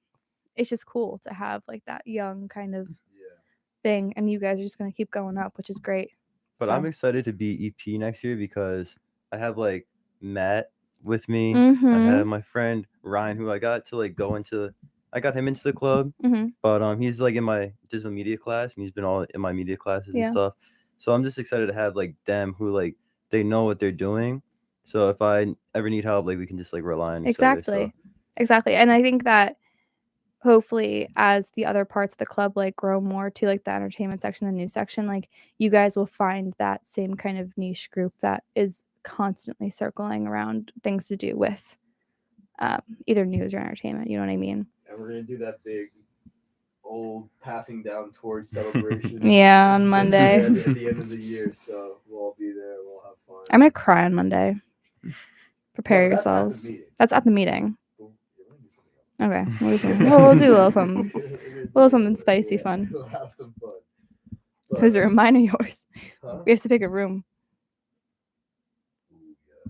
it's just cool to have like that young kind of thing, and you guys are just gonna keep going up, which is great. But So- I'm excited to be EP next year because I have like Matt with me. I Mhm. have my friend Ryan, who I got to like I got him into the club, Mhm. but he's like in my digital media class, and he's been all in my media classes Yeah. and stuff. So I'm just excited to have like them who like they know what they're doing. So if I ever need help, like we can just like rely on each other. So Exactly. And I think that hopefully as the other parts of the club like grow more to like the entertainment section, the news section, like you guys will find that same kind of niche group that is constantly circling around things to do with either news or entertainment. You know what I mean? And we're gonna do that big old passing down torch celebration. Yeah, on this Monday. year at the end of the year. So we'll all be there. We'll have fun. I'm gonna cry on Monday. Prepare No, that's at the yourselves. meeting. That's at the meeting. Okay. We'll do something. We'll do a little something. A little something spicy fun. We'll have some fun. Whose room? Mine or yours? Huh? We have to pick a room.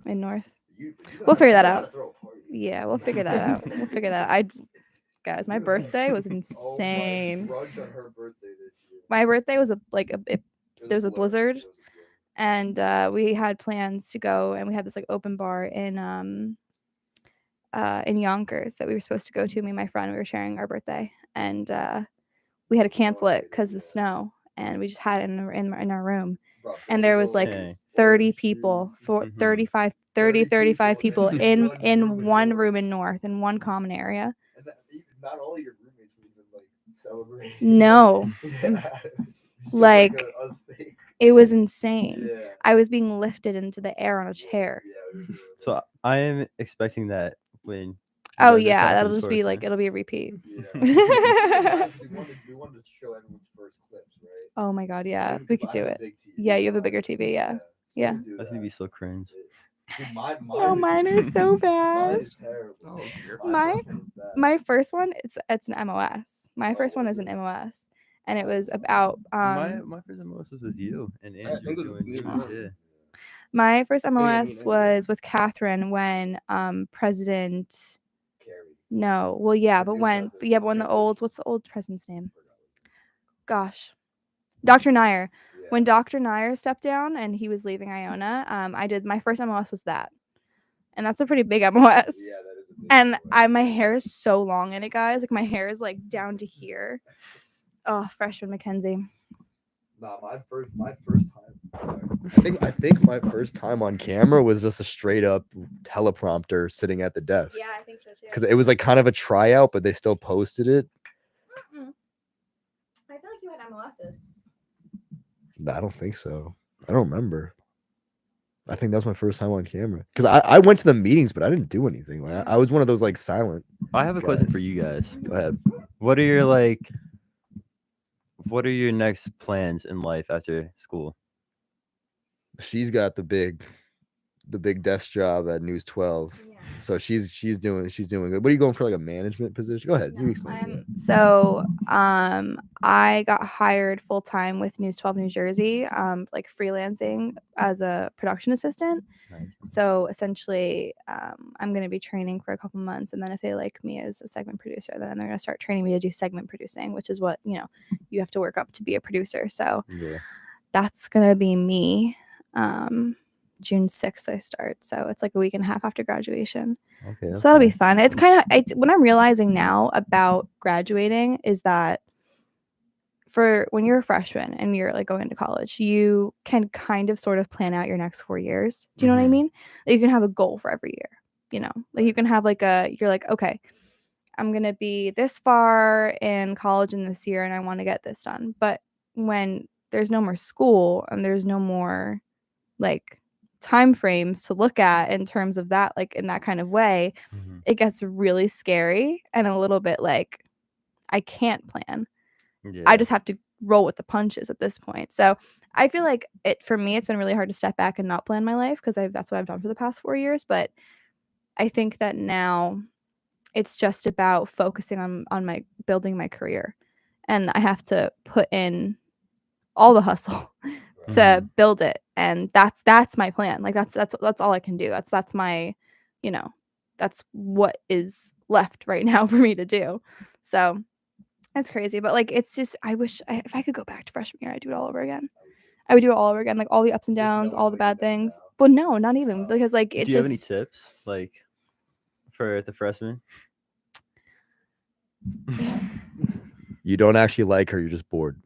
In North. You We'll figure that know how to out. throw a party. Yeah, we'll figure that out. We'll figure that out. Guys, my birthday was insane. Brunch on her birthday this year. My birthday was there was a blizzard, and we had plans to go, and we had this like open bar in Yonkers that we were supposed to go to. Me and my friend, we were sharing our birthday, and we had to cancel it because of the snow, and we just had it in our room, and there was like Dang. 30 people, 35 people in one room in North in one common area. And not all your roommates were even like celebrating. No. Yeah. It's just Like a us thing. it was insane. Yeah. I was being lifted into the air on a chair. So I am expecting that when. Oh you guys are yeah, passing that'll the just be torch, like it'll be a repeat. we wanted to show everyone's first clips, right? Oh my god, yeah, gonna we do- could I do have a it. big TV, Yeah, you have a bigger TV. Yeah, yeah. That's gonna be so cringe. Dude, Oh, mine are so Mine bad. is terrible. My first one, it's an MOS. My first one is an MOS, and it was about My first MOS was with you and Andrew doing. Yeah. my first MOS was with Catherine when President. No, well, yeah, but when the old, what's the old president's name? Gosh, Dr. Nair. When Dr. Nair stepped down and he was leaving Iona, I did my first MOS was that, and that's a pretty big MOS. And my hair is so long in it, guys. Like my hair is like down to here. Oh, freshman Mackenzie. Nah, my first time. I think my first time on camera was just a straight up teleprompter sitting at the desk. Yeah, I think so too. Because it was like kind of a tryout, but they still posted it. I feel like you had MOSs. I don't think so. I don't remember. I think that was my first time on camera. Because I went to the meetings, but I didn't do anything. Like I was one of those like silent. I have a question for you guys. Go ahead. What are your next plans in life after school? She's got the big desk job at News 12. So she's doing good. What are you going for, like a management position? Go ahead. You explain. So I got hired full time with News 12 New Jersey, like freelancing as a production assistant. So essentially, I'm going to be training for a couple months, and then if they like me as a segment producer, then they're going to start training me to do segment producing, which is what you have to work up to be a producer. So that's going to be me. June 6th I start, so it's like a week and a half after graduation. Okay, So that'll be fun. It's kind of what I'm realizing now about graduating is that for when you're a freshman and you're like going to college, you can kind of sort of plan out your next 4 years. Do you know what I mean? Like, you can have a goal for every year, you know, like you can have like you're like, okay, I'm going to be this far in college in this year and I want to get this done. But when there's no more school and there's no more like time frames to look at in terms of that, like in that kind of way, it gets really scary and a little bit like I can't plan. I just have to roll with the punches at this point. So I feel like for me, it's been really hard to step back and not plan my life because that's what I've done for the past 4 years. But I think that now it's just about focusing on my building my career, and I have to put in all the hustle to build it, and that's my plan. Like that's all I can do. That's my, you know, that's what is left right now for me to do. So that's crazy, but like it's just I wish if I could go back to freshman year, I'd do it all over again. I would do it all over again, like all the ups and downs, all the bad things. But no, not even because like it's Do you have any just tips like for the freshmen? You don't actually like her, you're just bored.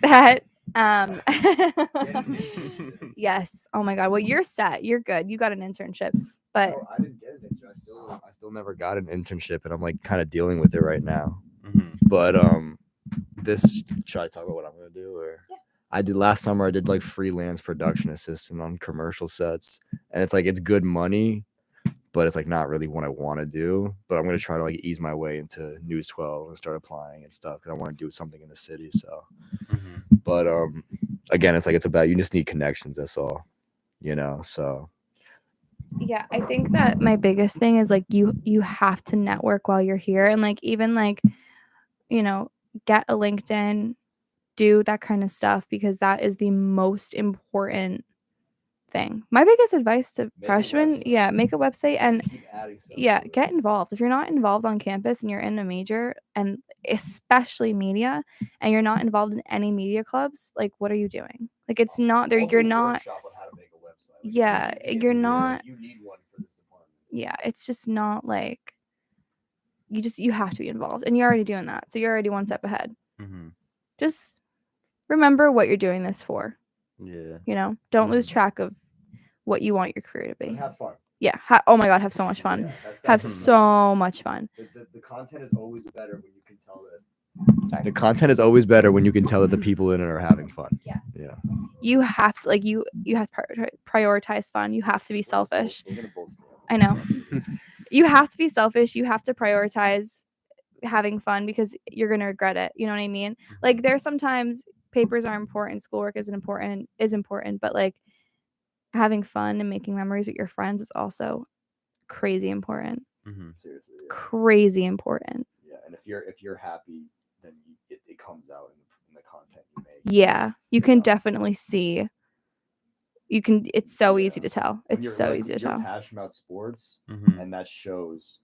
that yes. Oh my god. Well, you're set. You're good. You got an internship. But I didn't get an internship. I still never got an internship, and I'm like kind of dealing with it right now. But should I talk about what I'm gonna do? Or I did last summer. I did like freelance production assistant on commercial sets, and it's like it's good money, but it's like not really what I want to do. But I'm gonna try to like ease my way into News 12 and start applying and stuff because I want to do something in the city. So, but again, it's like it's about you just need connections. That's all, you know. So. yeah, I think that my biggest thing is like you have to network while you're here, and like even like, you know, get a LinkedIn, do that kind of stuff because that is the most important thing. My biggest advice to freshmen, make a website and get involved. If you're not involved on campus and you're in a major and especially media and you're not involved in any media clubs, like what are you doing? Like it's not there. You're not. Yeah, you're not. You need one for this department. Yeah, it's just not like you have to be involved and you're already doing that. So you're already one step ahead. Just remember what you're doing this for. Yeah. You know, don't lose track of what you want your career to be. Have fun. Yeah. Oh my God, have so much fun. Have so much fun. The content is always better when you can tell that. Sorry. The content is always better when you can tell that the people in it are having fun. Yes. Yeah. You have to like you have to prioritize fun. You have to be selfish. I know. You have to be selfish. You have to prioritize having fun because you're gonna regret it. You know what I mean? Like there's sometimes papers are important, schoolwork is important, but like having fun and making memories with your friends is also crazy important. Seriously. Yeah. Crazy important. Yeah, and if you're happy, then it comes out in the content you make. Yeah, you can definitely see. You can. It's so easy to tell. When It's you're, so like, easy to you're tell. passionate about sports, and that shows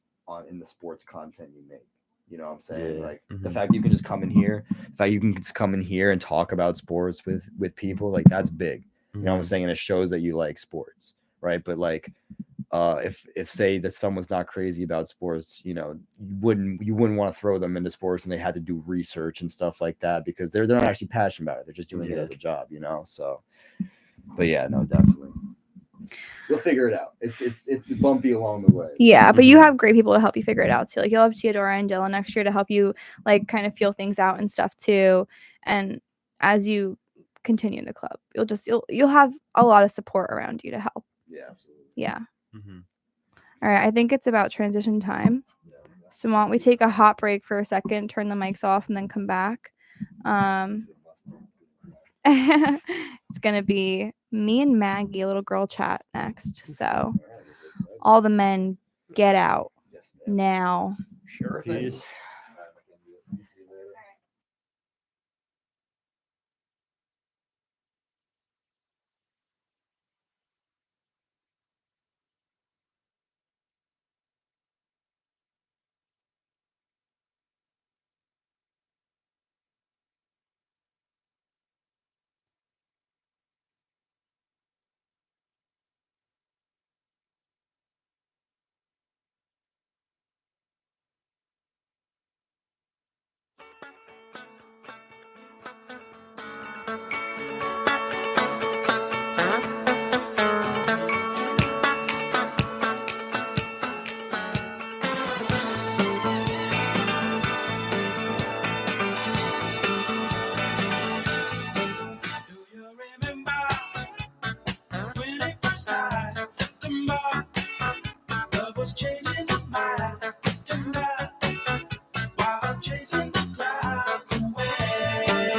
in the sports content you make. You know what I'm saying? Yeah. Like the fact you can just come in here, and talk about sports with people, like that's big. You know what I'm saying? And it shows that you like sports, right? But like, if say that someone's not crazy about sports, you know, you wouldn't want to throw them into sports, and they had to do research and stuff like that because they're not actually passionate about it. They're just doing it as a job, you know. So, but yeah, no, definitely. You'll figure it out. It's bumpy along the way. Yeah, but you have great people to help you figure it out too. Like you'll have Teodora and Dylan next year to help you like kind of feel things out and stuff too. And as you continue in the club, you'll have a lot of support around you to help. Yeah, absolutely. Yeah. All right, I think it's about transition time. So why don't we take a hot break for a second, turn the mics off, and then come back. It's gonna be me and Maggie, a little girl chat next. So all the men get out now. Sure. Peace. tomorrow. Love was changing the minds tonight while chasing the clouds away.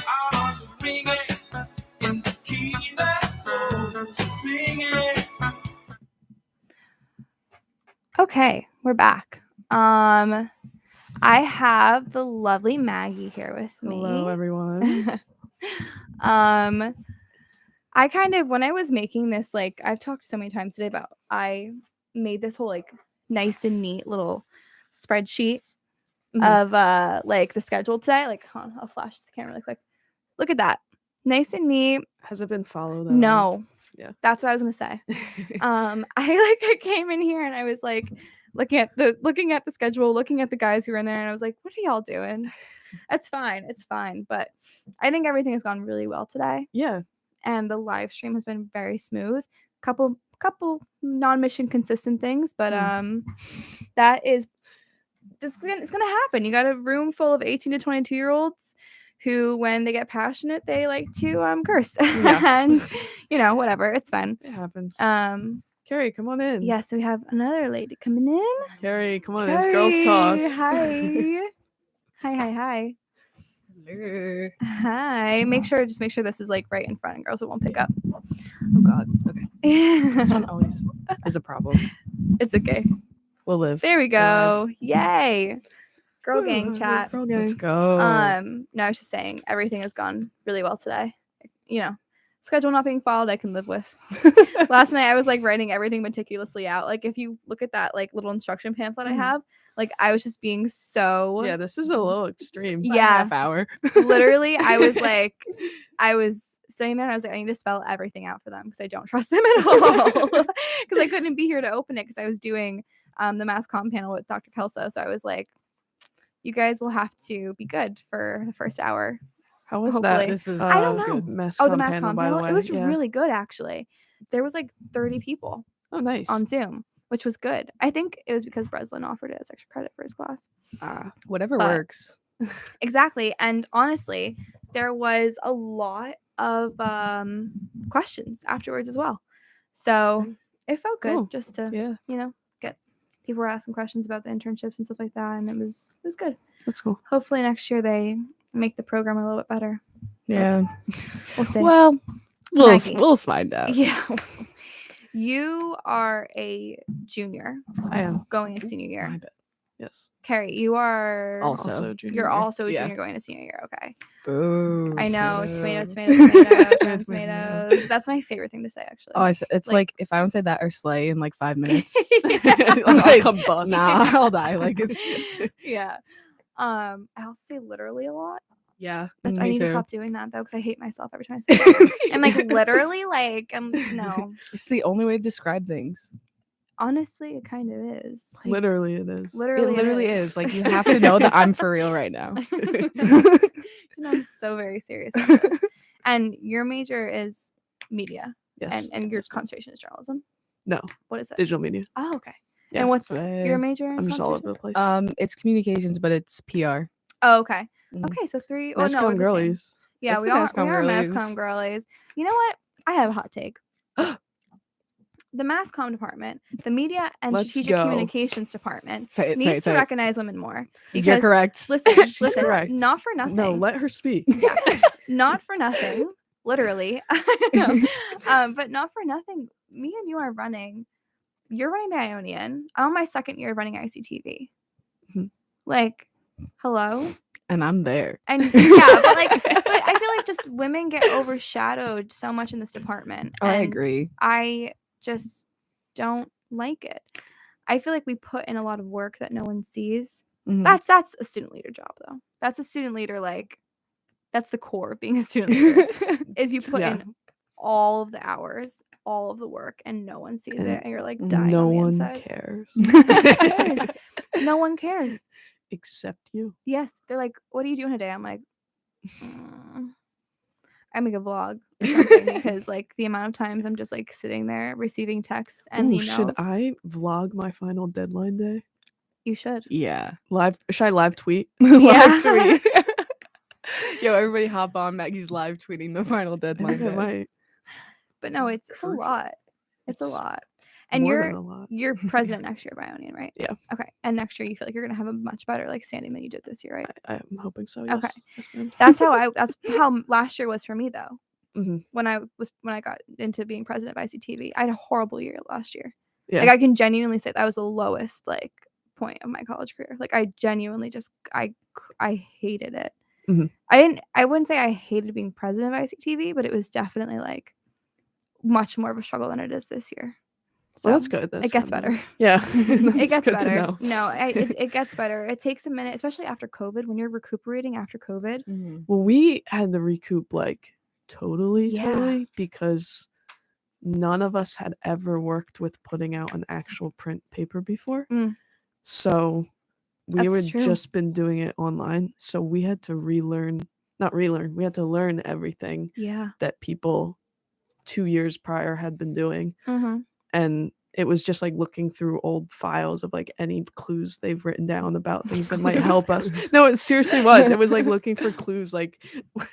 Our hearts are ringing in the key that's so singing. Okay, we're back. I have the lovely Maggie here with me. Hello, everyone. I kind of, when I was making this, like, I've talked so many times today about, I made this whole like nice and neat little spreadsheet of like the schedule today. Like, hold on, I'll flash the camera really quick. Look at that, nice and neat. Has it been followed? No, Yeah. that's what I was gonna say. I came in here and I was like looking at the schedule, looking at the guys who were in there, and I was like, what are y'all doing? It's fine. But I think everything has gone really well today. Yeah. And the live stream has been very smooth. Couple non-mission consistent things, but it's gonna happen. You got a room full of 18 to 22-year-olds who, when they get passionate, they like to curse. And whatever, it's fine. It happens. Carrie, come on in. Yes, we have another lady coming in. Carrie, come on in. It's girls talk. Hi. Hi. Hello. Hi. Make sure this is like right in front, and girls, it won't pick up. Oh God. Okay. This one always is a problem. It's okay. We'll live. There we We'll go. live. Yay. Girl gang chat. Girl gang. Let's go. No, I was just saying everything has gone really well today. Schedule not being followed, I can live with. Last night I was like writing everything meticulously out. Like, if you look at that like little instruction pamphlet I have, like, I was just being so Yeah, this is a little extreme. Yeah. Half hour. Literally, I was sitting there and I was like, I need to spell everything out for them because I don't trust them at all. Because I couldn't be here to open it because I was doing the mass comm panel with Dr. Kelso. So I was like, you guys will have to be good for the first hour. How was hopefully. that? This is I don't this is know. good. Mass The comm mass panel, comm by the panel. It way. was Yeah. really good, actually. There was like 30 people. Oh, nice. On Zoom, which was good. I think it was because Breslin offered it as extra credit for his class. Whatever But- works. Exactly. And honestly, there was a lot of questions afterwards as well. So it felt good Cool. just to get people were asking questions about the internships and stuff like that, and it was good. That's cool. Hopefully next year they make the program a little bit better. Yeah. We'll see. Well, Maggie. we'll find out. Yeah. You are a junior. I am. Going into senior year. I bet. Yes. Carrie, you are Also a junior You're year. also a Yeah. junior going to senior year. Okay. Boo. I know. Boo. Tomatoes. That's my favorite thing to say, actually. Oh, it's like if I don't say that or slay in like 5 minutes, I'll combust. Nah, I'll die. Like it's yeah. I also say literally a lot. yeah. That's, I me need to too. stop doing that though, because I hate myself every time I say it. I'm like literally like no. It's the only way to describe things. Honestly, it kind of is. Like, Literally, it is. Literally it it literally is. is. Like you have to know that I'm for real right now. And I'm so very serious about this. And your major is media. Yes. And your concentration is journalism. No. What is it? Digital media. Oh, okay. Yeah. And what's your major? In I'm just all over the concentration? place. It's communications, but it's PR. Oh, okay. Mhm. Okay, so three. Mass no, comm we're the same. girlies. Yeah, It's we the are. mass comm We are mass girlies. comm girlies. You know what? I have a hot take. The mass comm department, the media and Let's strategic go. communications department Say it, say needs it, to say it. recognize women more. You're correct. Listen, She's listen. correct. Not for nothing. No, let her speak. Not for nothing. Literally. But not for nothing. Me and you are running. You're running the Ionian. I'm on my second year of running ICTV. Mhm. Like, hello. And I'm there. And yeah, but I feel like just women get overshadowed so much in this department. I and agree. I just don't like it. I feel like we put in a lot of work that no one sees. Mhm. That's a student leader job though. That's a student leader, like that's the core of being a student leader is you put Yeah. in all of the hours, all of the work, and no one sees And it, and you're like dying no on the one inside. cares. No one cares. No one cares. Except you. Yes, they're like, "What are you doing today?" I'm like, "I make a vlog or something," because like the amount of times I'm just like sitting there receiving texts and Ooh, emails. should I vlog my final deadline day? You should. Yeah. Should I live tweet? Yeah. Live tweet. Yo, everybody hop on. Maggie's live tweeting the final I deadline think I day. might. But no, it's a For- lot. It's a it's lot. And more you're than a lot. you're president next year by Ionian, right? Yeah. Okay. And next year you feel like you're gonna have a much better like standing than you did this year, right? I'm hoping so. Yes. Okay. Yes, ma'am. That's how last year was for me though. Mhm. When I got into being president of ICTV, I had a horrible year last year. Yeah. Like I can genuinely say that was the lowest like point of my college career. Like I genuinely just I hated it. Mhm. I wouldn't say I hated being president of ICTV, but it was definitely like much more of a struggle than it is this year. So Well, that's good. That's it gets good to better. know. Yeah. It That's gets good to better. know. No, it gets better. It takes a minute, especially after COVID, when you're recuperating after COVID. Well, we had to recoup like totally Yeah. because none of us had ever worked with putting out an actual print paper before. Mm. So we That's had true. just been doing it online. So we had to we had to learn everything Yeah. that people 2 years prior had been doing. Mhm. And it was just like looking through old files of like any clues they've written down about things that might help us. No, it seriously was. It was like looking for clues, like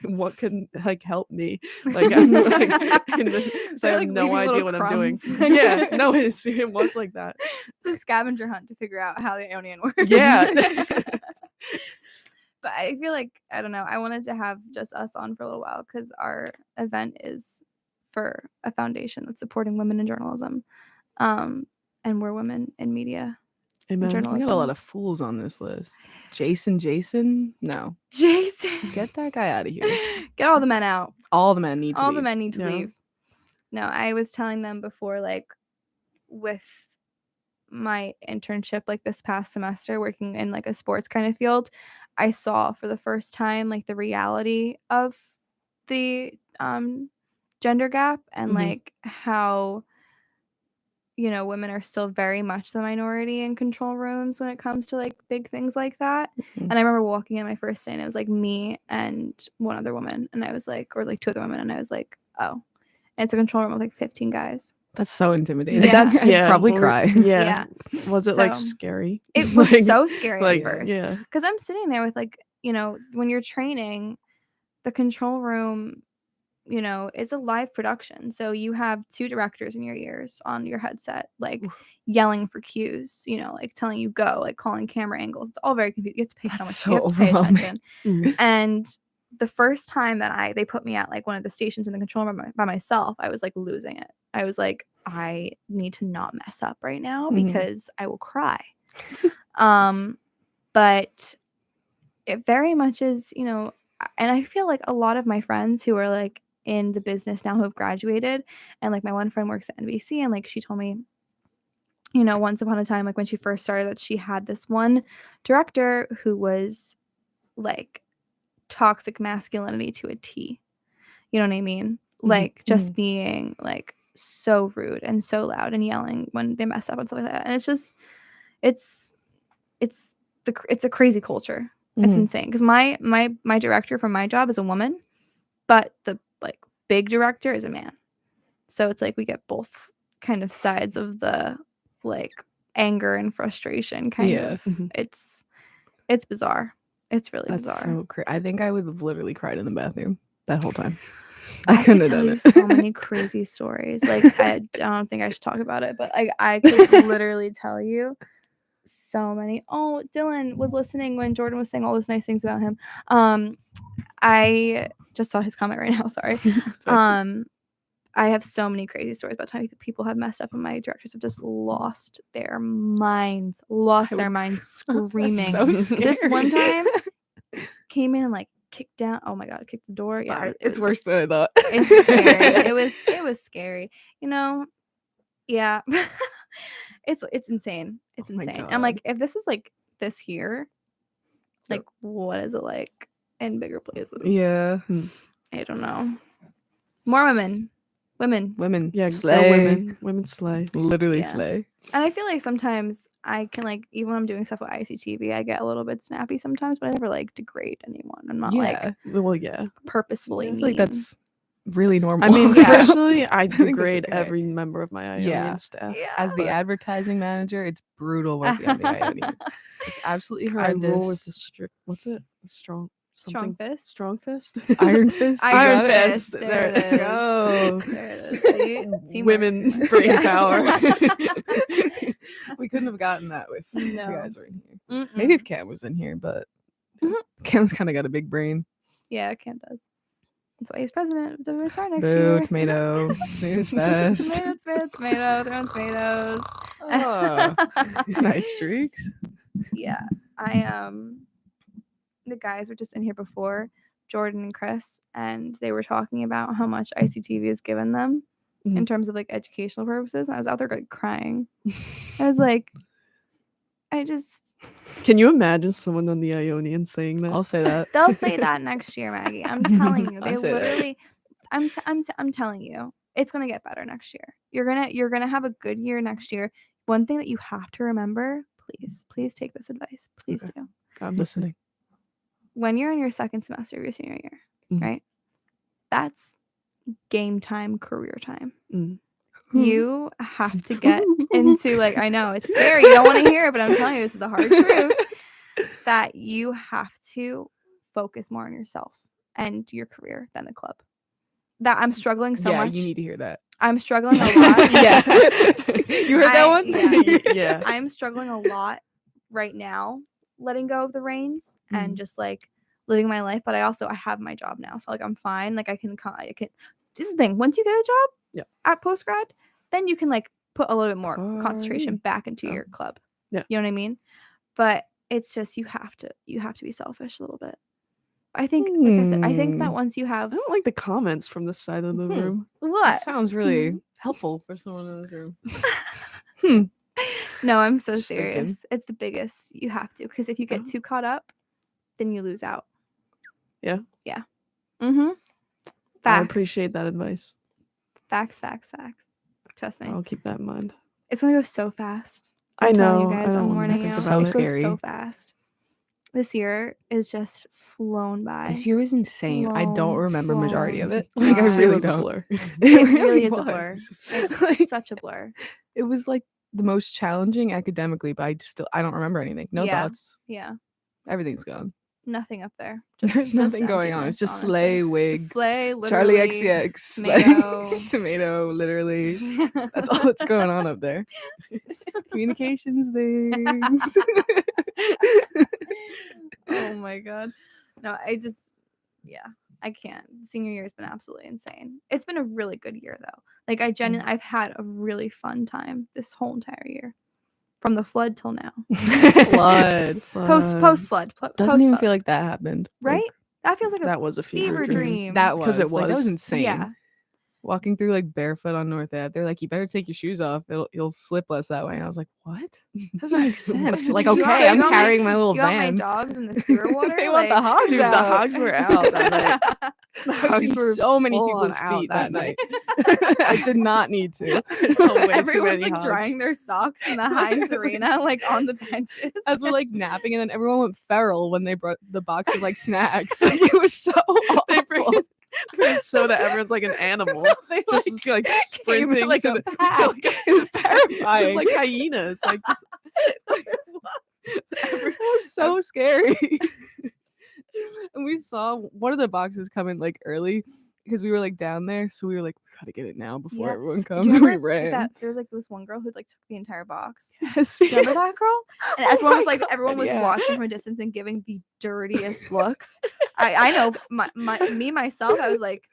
what can like help me. Like, I'm, like so I They're, have like, no leaving idea little what I'm doing. crumbs. Yeah, no, it was like that. The scavenger hunt to figure out how the Ionian works. Yeah. But I feel like I don't know. I wanted to have just us on for a little while because our event is for a foundation that's supporting women in journalism, and we're women in media. Amen. We Journalism. got a lot of fools on this list. Jason, no. Jason, Get that guy out of here. get all the men out. All the men need to All leave. the men need to Yeah. leave. No, I was telling them before, like with my internship, like this past semester, working in like a sports kind of field, I saw for the first time like the reality of the gender gap and Mhm. like how women are still very much the minority in control rooms when it comes to like big things like that. Mhm. And I remember walking in my first day and it was like me and one other woman, and I was like, or like two other women, and I was like, oh, and it's a control room with like 15 guys. That's so intimidating. Yeah. That's I'd probably well, cry. yeah. Was it like So, scary? It was Like- so scary like, at first. Yeah. Because I'm sitting there with like, when you're training, the control room, is a live production. So you have two directors in your ears on your headset, like yelling for cues, like telling you go, like calling camera angles. It's all very confusing. You have to pay so much. so You have to pay overwhelming. attention. Mhm. And the first time that they put me at like one of the stations in the control room by myself, I was like losing it. I was like, I need to not mess up right now Mhm. because I will cry. But it very much is, and I feel like a lot of my friends who are like in the business now who have graduated, and like my one friend works at NBC, and like she told me, once upon a time, like when she first started, that she had this one director who was like toxic masculinity to a T. You know what I mean? Like just being like so rude and so loud and yelling when they mess up and stuff like that. And it's just, it's a crazy culture. It's Mhm. insane because my director for my job is a woman, but the like big director is a man. So it's like we get both kind of sides of the like anger and frustration kind Yeah. of. Mhm. It's bizarre. It's really That's bizarre. so crazy. I think I would have literally cried in the bathroom that whole time. I I could couldn't have tell done you it. so many crazy stories. Like I don't think I should talk about it, but I could literally tell you so many. Oh, Dylan was listening when Jordan was saying all those nice things about him. I just saw his comment right now. Sorry. I have so many crazy stories about time people have messed up, and my directors have just lost their minds, screaming. so This one scary. time came in and like kicked down. Oh my god, kicked the door. Yeah, it It's was worse than I thought. it's scary. It was scary. Yeah. It's insane. It's Oh my insane. I'm like, God. if this is like this here, like what is it like in bigger places? Yeah. I don't know. More women. Women. Yeah. Slay. Women slay. Literally Yeah. slay. And I feel like sometimes I can like, even when I'm doing stuff with ICTV, I get a little bit snappy sometimes, but I never like degrade anyone. I'm not Yeah. like Well, yeah. purposefully I mean. feel like that's really normal. I mean, Yeah. personally, I think that's degrade okay. every member of my Ionian Yeah. staff. As the but advertising manager, it's brutal working on the Ionian. It's absolutely I horrendous. roll with the strict. What's it? Strong. Strong fist. Strong fist. Iron fist. Iron Got it? fist. There it is. Go. There it is. See? Teamwork, Women teamwork. brain power. We couldn't have gotten that if you No. guys were in here. Maybe if Cam was in here, but Cam's kind of got a big brain. Yeah, Cam does. That's why he's president of WSR next Boo, year. tomato, snooze fest. Tomato, throwing tomatoes. Oh, night streaks. Yeah, the guys were just in here before, Jordan and Chris, and they were talking about how much ICTV has given them in terms of like educational purposes. I was out there like crying. I was like, Can you imagine someone on the Ionian saying that? I'll say that. They'll say that next year, Maggie. I'm telling you. I They say that. literally I'm telling you. It's going to get better next year. You're going to have a good year next year. One thing that you have to remember, please take this advice. Please do. I'm listening. When you're in your second semester of your senior year, Mhm. right? That's game time, career time. Mm. You have to get into like, I know it's scary. You don't want to hear it, but I'm telling you, this is the hard truth that you have to focus more on yourself and your career than the club. That I'm struggling so Yeah, much. you need to hear that. I'm struggling a lot. Yeah. You heard that one? Yeah. Yeah. I'm struggling a lot right now, letting go of the reins and just like living my life. But I have my job now, so like I'm fine. Like I can. This is the thing. Once you get a job, at post grad, then you can like put a little bit more concentration back into your club. Yeah. You know what I mean? But it's just you have to be selfish a little bit. I think, like I said, I think that once you have, I don't like the comments from this side of the room. What? That sounds really helpful for someone in this room. No, I'm so Just thinking. serious. It's the biggest. You have to, because if you get too caught up, then you lose out. Yeah. Yeah. Mm-hmm. I Facts. appreciate that advice. Facts. Trust me. I'll keep that in mind. It's gonna go so fast. I I'm telling know, you I guys. don't I'm wanna warning think you. about It it. goes Scary. so fast. This year is just flown by. This year was insane. I don't remember majority of it. flown Like I by. really was a blur. It really is a blur. was. It's such a blur. It was like the most challenging academically, but I don't remember anything. No Yeah. thoughts. Yeah. Everything's gone. Nothing up there. There's nothing going on. It's just Slay, Wig, Slay, Charlie literally, XCX, Slay, tomato. tomato, literally. That's all that's going on up there. Communications things. Oh my god. No, I can't. Senior year has been absolutely insane. It's been a really good year though. Like I've had a really fun time this whole entire year. From the flood till now. Flood. Post flood. Doesn't even feel like that happened. Like, right? That feels like that was a fever dream. That was Because it like, that was was. insane. Yeah. Walking through like barefoot on North Ave, they're like, "You better take your shoes off. You'll slip less that way." And I was like, "What? That doesn't make sense." But, like, You okay, got- I'm you got carrying my little you got vans. my dogs in the sewer water. They want the like- hogs Dude, the out. Hogs were out that night. The I've hogs seen were so many full people's on out feet that that night. I did not need to. So way too Everyone's many like hogs. drying their socks in the Heinz Arena, like on the benches. As we're like napping, and then everyone went feral when they brought the box of like snacks. Like, it was so awful. They bring it so that everyone's like an animal, just like sprinting like to a the. pack. It was terrifying. It was like hyenas, like just. It was so scary. And we saw one of the boxes coming like early because we were like down there, so we were like, we gotta get it now before Yeah. everyone Do comes. you And we remember ran. that there was like this one girl who like took the entire box? Yes, Do you remember that girl? And Oh everyone my was like, God, everyone was yeah. watching from a distance and giving the dirtiest looks. I know myself. I was like,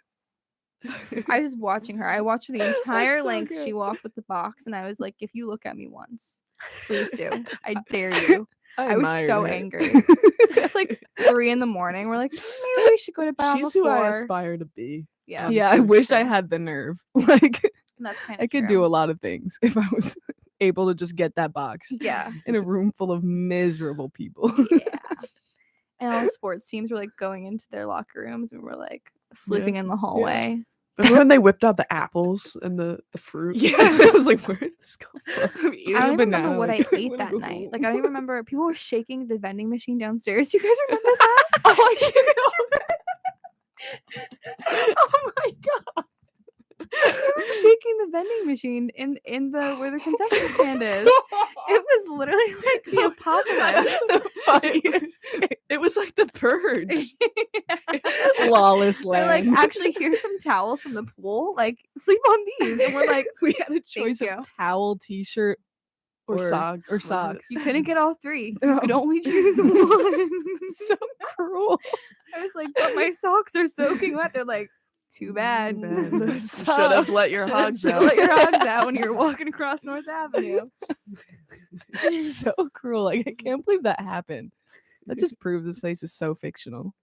I was watching her. I watched her the entire so length good. she walked with the box, and I was like, if you look at me once, please do. I dare you. I was admired so her. angry. It's like 3 a.m. We're like, maybe we should go to bed. She's who I aspire to be. Yeah. Yeah. I wish I had the nerve. Like, That's kind I of could do a lot of things if I was able to just get that box. Yeah. In a room full of miserable people. And all the sports teams were like going into their locker rooms. We were like sleeping in the hallway. Remember when they whipped out the apples and the fruit? Yeah. I was like, where did this come from? I don't even remember what I ate that night. Like I don't even remember. People were shaking the vending machine downstairs. You guys remember that? Oh, you guys remember? Oh my god! shaking the vending machine in the where the concession stand is. It was literally like the apocalypse. It was like the purge. Lawless They're like, land. actually, here's some towels from the pool. Like, sleep on these. And we're like, we had a choice "Thank of you." towel, t-shirt, Or socks, Or wasn't it? socks. You couldn't get all three. You could only choose one. So cruel. I was like, but my socks are soaking wet. They're like, too bad. Should have let your hogs out. Let your hogs out when you're walking across North Avenue. So cruel. Like I can't believe that happened. That just proves this place is so fictional.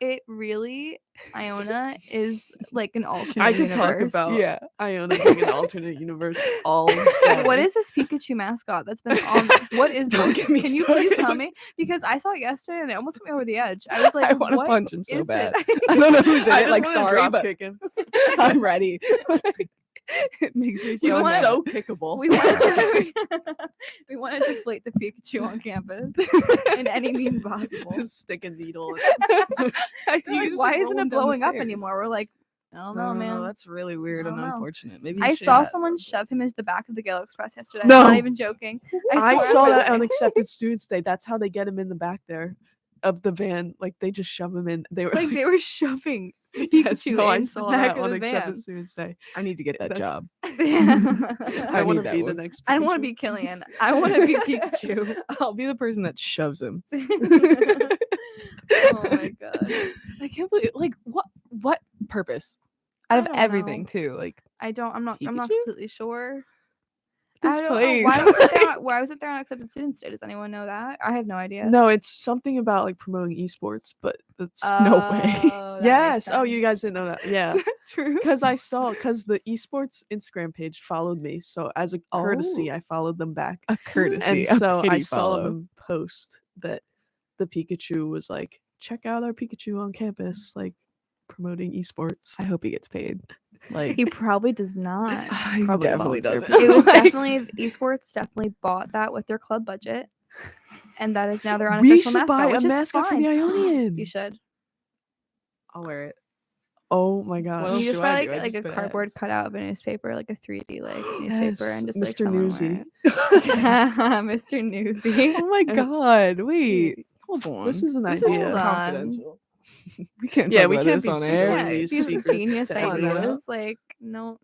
It really, Iona is like an alternate I could universe. talk about Iona being an alternate universe all day. What is this Pikachu mascot that's been on? What is Don't this? get me Can you please started. tell me? Because I saw it yesterday and it almost put me over the edge. I was like, I want to what punch him so is bad. it? I don't know who's in I it. just Like, wanna sorry, drop but kick him. I'm ready. It makes me You so wanna- so pickable. We wanted to deflate the Pikachu on campus in any means possible. Just stick a needle. They're like, why isn't it blowing up anymore? We're like, I don't know, man. That's really weird and I don't know. unfortunate. Maybe I you should- saw someone shove him into the back of the Gale Express yesterday. No. I'm not even joking. I swear saw by that the on way. Accepted Students Day. That's how they get him in the back there of the van. Like they just shove him in. They were Like they were shoving yes, Pikachu no, I into saw the back that of on the Accepted van. Students Day. I need to get that That's- job. I want need to that be the one. next. I don't want to Pikachu. be Killian. I want to be Pikachu. I'll be the person that shoves him. Oh my god. I can't believe like what purpose out of don't everything know. too. Like I'm not Pikachu? completely sure. This I don't know. place. Why was it there on Accepted Students Day? Does anyone know that? I have no idea. no, it's something about like promoting esports, but that's no way. Oh, that makes Yes. Oh, you sense. guys didn't know that. Yeah. True. Because the esports Instagram page followed me. So as a courtesy, Oh. I followed them back. A courtesy, And a so I pity saw follow. them post that the Pikachu was like, check out our Pikachu on campus, like promoting esports. I hope he gets paid. Like He probably does not. he probably definitely volunteer doesn't. It was Like, definitely esports definitely bought that with their club budget, and that is now their we unofficial should mascot, buy a which is mascot for fine. the Ionian. You should. I'll wear it. Oh my gosh. else You just do buy I do? I like just a put cardboard ads. cutout of a newspaper, like a 3D like newspaper, Yes, and just like Mr. someone wear Newsy. it. Mr. Newsy. Oh my god. Wait. Hold on. This is an This is idea. hold on. confidential. We can't Yeah, talk we about can't this be on super air. Yeah, release these secrets genius to anyone. ideas. Like no.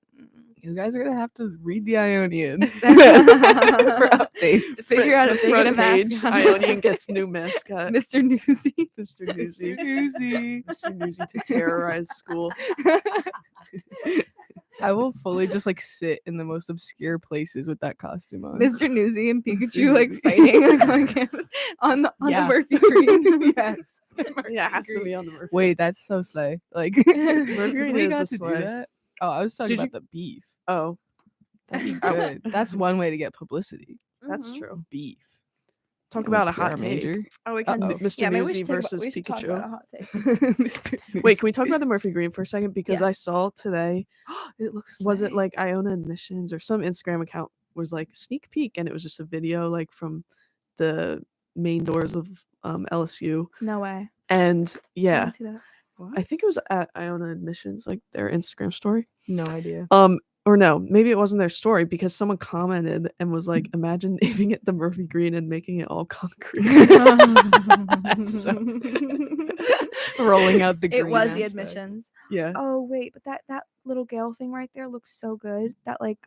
You guys are gonna have to read the Ionian for For updates. Figure out if they get a Front page, mascot. Ionian gets new mascot. Mr. Newsy. Mr. Newsy. Newsy. Mr. Newsy to terrorize school. I will fully just like sit in the most obscure places with that costume on. Mr. Newsy and Mr. Pikachu like Newsy. fighting like, on campus on the Yeah. Murphy Green. Yes. Yeah, it has to be on the Murphy. Wait, that's so slay. Like Murphy Green we is got a to do slay. that. Oh, I was talking Did about the beef. Oh, That'd be good. That's one way to get publicity. that's Mhm. true. Beef. Talk Yeah, about a PR hot take. major. Oh, we can- Mr. Yeah, maybe we Newsy should take about- versus we should talk Pikachu. about a hot take. Mr. Wait, can we talk about the Murphy Green for a second? Because I Yes. saw today, It looks was it like Iona Admissions or some Instagram account was like sneak peek, and it was just a video like from the main doors of LSU, No way. and I yeah, didn't see that. I think it was at Iona Admissions, like their Instagram story. No idea. Or no, maybe it wasn't their story because someone commented and was like, "Imagine naming it the Murphy Green and making it all concrete." That's so- Rolling out the It green was the aspect. admissions. yeah. Oh wait, but that little Gale thing right there looks so good. That like,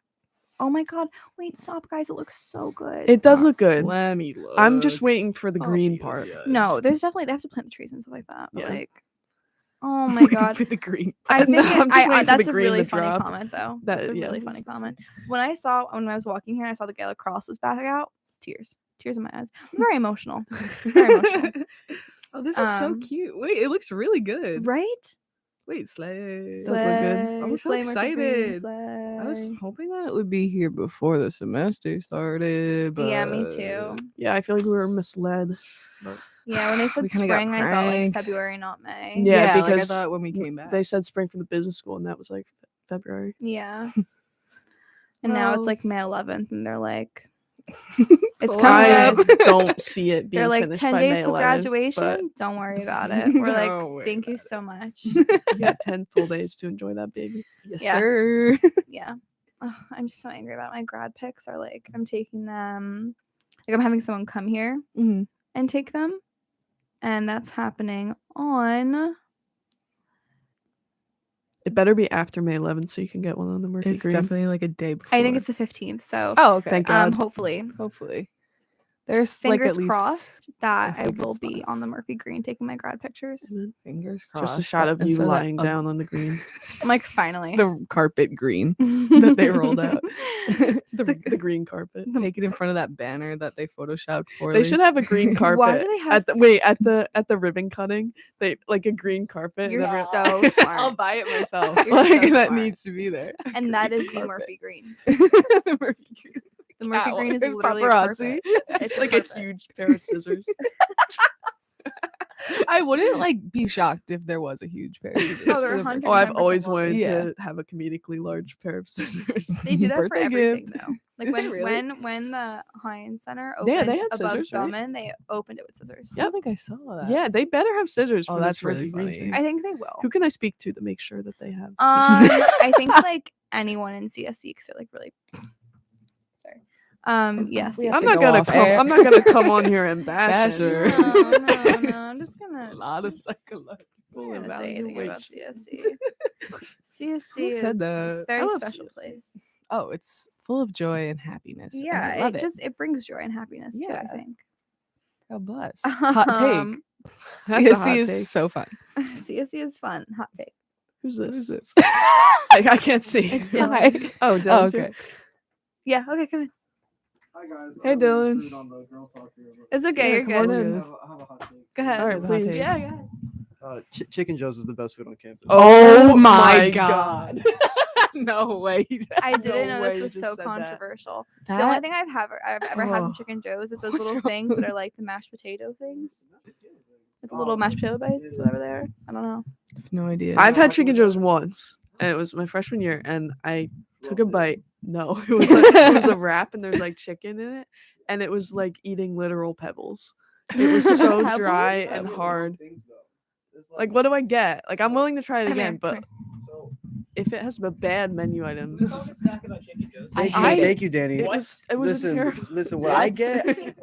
oh my god! Wait, stop, guys! It looks so good. It does look good. Let me look. I'm just waiting for the Oh, green part. No, there's definitely they have to plant the trees and stuff like that. But Yeah. like, oh my god! for the green. I think No, I'm just waiting for that's the a green really to funny drop. comment though. That- That's a yeah, really that's funny comment. When I was walking here and I saw the Gala Cross was back out, tears in my eyes. I'm very emotional. Very emotional. Oh, this is so Um, cute. Wait, it looks really good. Right? Wait, slay. Does look good. I'm so Slay, Murphy Green, excited. I was slay. hoping that it would be here before the semester started. But Yeah, me too. Yeah, I feel like we were misled. Yeah, when they said We kinda got spring, I thought like pranked. February, not May. Yeah, like, I because thought when we came back. they said spring for the business school, and that was like February. Yeah. And now it's Well- like May 11th, and they're like, It's I coming. Guys. don't see it being They're like finished 10 by days May to 11th, graduation. but- Don't worry about it. We're Don't like, worry thank you so much. You got 10 full days to enjoy that baby. Yes, sir. Yeah. Ugh, I'm just so angry about it. My grad pics are like, I'm taking them, like, I'm having someone come here Mhm. and take them. And that's happening on. It better be after May 11th so you can get one on the Murphy It's Green. definitely like a day before. I think it's the 15th. So, Oh, okay. Thank God. hopefully. Hopefully. There's like Fingers at least crossed that a I few good will be spots. on the Murphy Green taking my grad pictures. Fingers crossed. Just a shot of And you so that lying down on the green. I'm like, finally. the carpet green that they rolled out. the green carpet. Take it in front of that banner that they photoshopped for. They should have a green carpet. Why do they have- at the ribbon cutting? They like a green carpet. You're and everyone- so smart. I'll buy it myself. You're Like so that smart. needs to be there. And that is the carpet. Murphy Green. The Murphy Green. The Murphy Green is There's literally paparazzi. a carpet. It's like a huge pair of scissors. I wouldn't like be shocked if there was a huge pair of scissors. Oh, they're for the 100% Oh, I've percent always will be. wanted Yeah. to have a comedically large pair of scissors. They do that for Birthday everything gift. though. Like when Really? when the Heinz Center opened Yeah, they had above scissors, right? Spelman, they opened it with scissors. I don't think I saw that. Yeah, they better have scissors. Oh, for that's this Murphy really Green funny. thing. I think they will. Who can I speak to make sure that they have? I think like anyone in CSC because they're like really. Sorry. Yeah. We have I'm to not go gonna off come. air. I'm not gonna come on here and bash Basher. her. No. I'm just gonna. A lot of I'm psychological not gonna say anything about evaluation. CSC. CSC Who is said a that? very I love special CSC. place. Oh, it's full of joy and happiness. and Yeah, I love it just it brings joy and happiness too. I Yeah. think. God bless. Hot Um, take. That's a CSC hot is take. so fun. CSC is fun. Hot take. Who's this? Who's this? I can't see. It's Dylan. Hi. Oh, Dylan's here. okay. Yeah. Okay. Come in. Hi guys. Hey, Dylan. It's okay. Yeah, you're come on good. in. I have a hot take. Go ahead. All right, It's a hot please. take. Yeah. Yeah. Chicken Joe's is the best food on campus. Oh my my god. No way. I didn't No know way this you was just so said that. controversial. The only thing I've ever had from Oh. Chicken Joe's is those What's little wrong things that are like the mashed potato things. With the little mashed potato bites, whatever they are. I don't know. No idea. I've had Chicken Joe's once, and it was my freshman year, and I took a bite. No, it was it was a wrap, and there's like chicken in it, and it was like eating literal pebbles. It was so dry and hard. Like, what do I get? Like, I'm willing to try it Come again, here, but if it has a bad menu item, Thank you, Danny. it was listen, terrible. listen. What I get,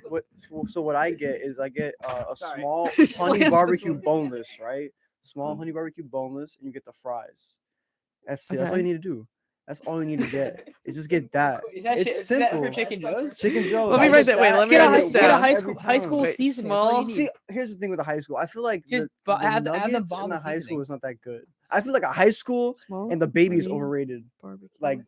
what I get is I get a small He slams honey the barbecue phone. boneless, right? Small honey barbecue boneless, and you get the fries. That's all Okay. you need to do. That's all you need to get. Is just get that. Is that It's shit- is that simple. for Chicken Joe's? Chicken Joe's. Let me I write just- that. Wait, let that's me Get a write high, this every get a down. high every school high time. school Wait, seasoning. That's all small- you need. See, here's the thing with the high school. I feel like Just the add the nuggets bomb in the of high school seasoning. is not that good. I feel like a high school Small and the baby is honey overrated. barbecue. Like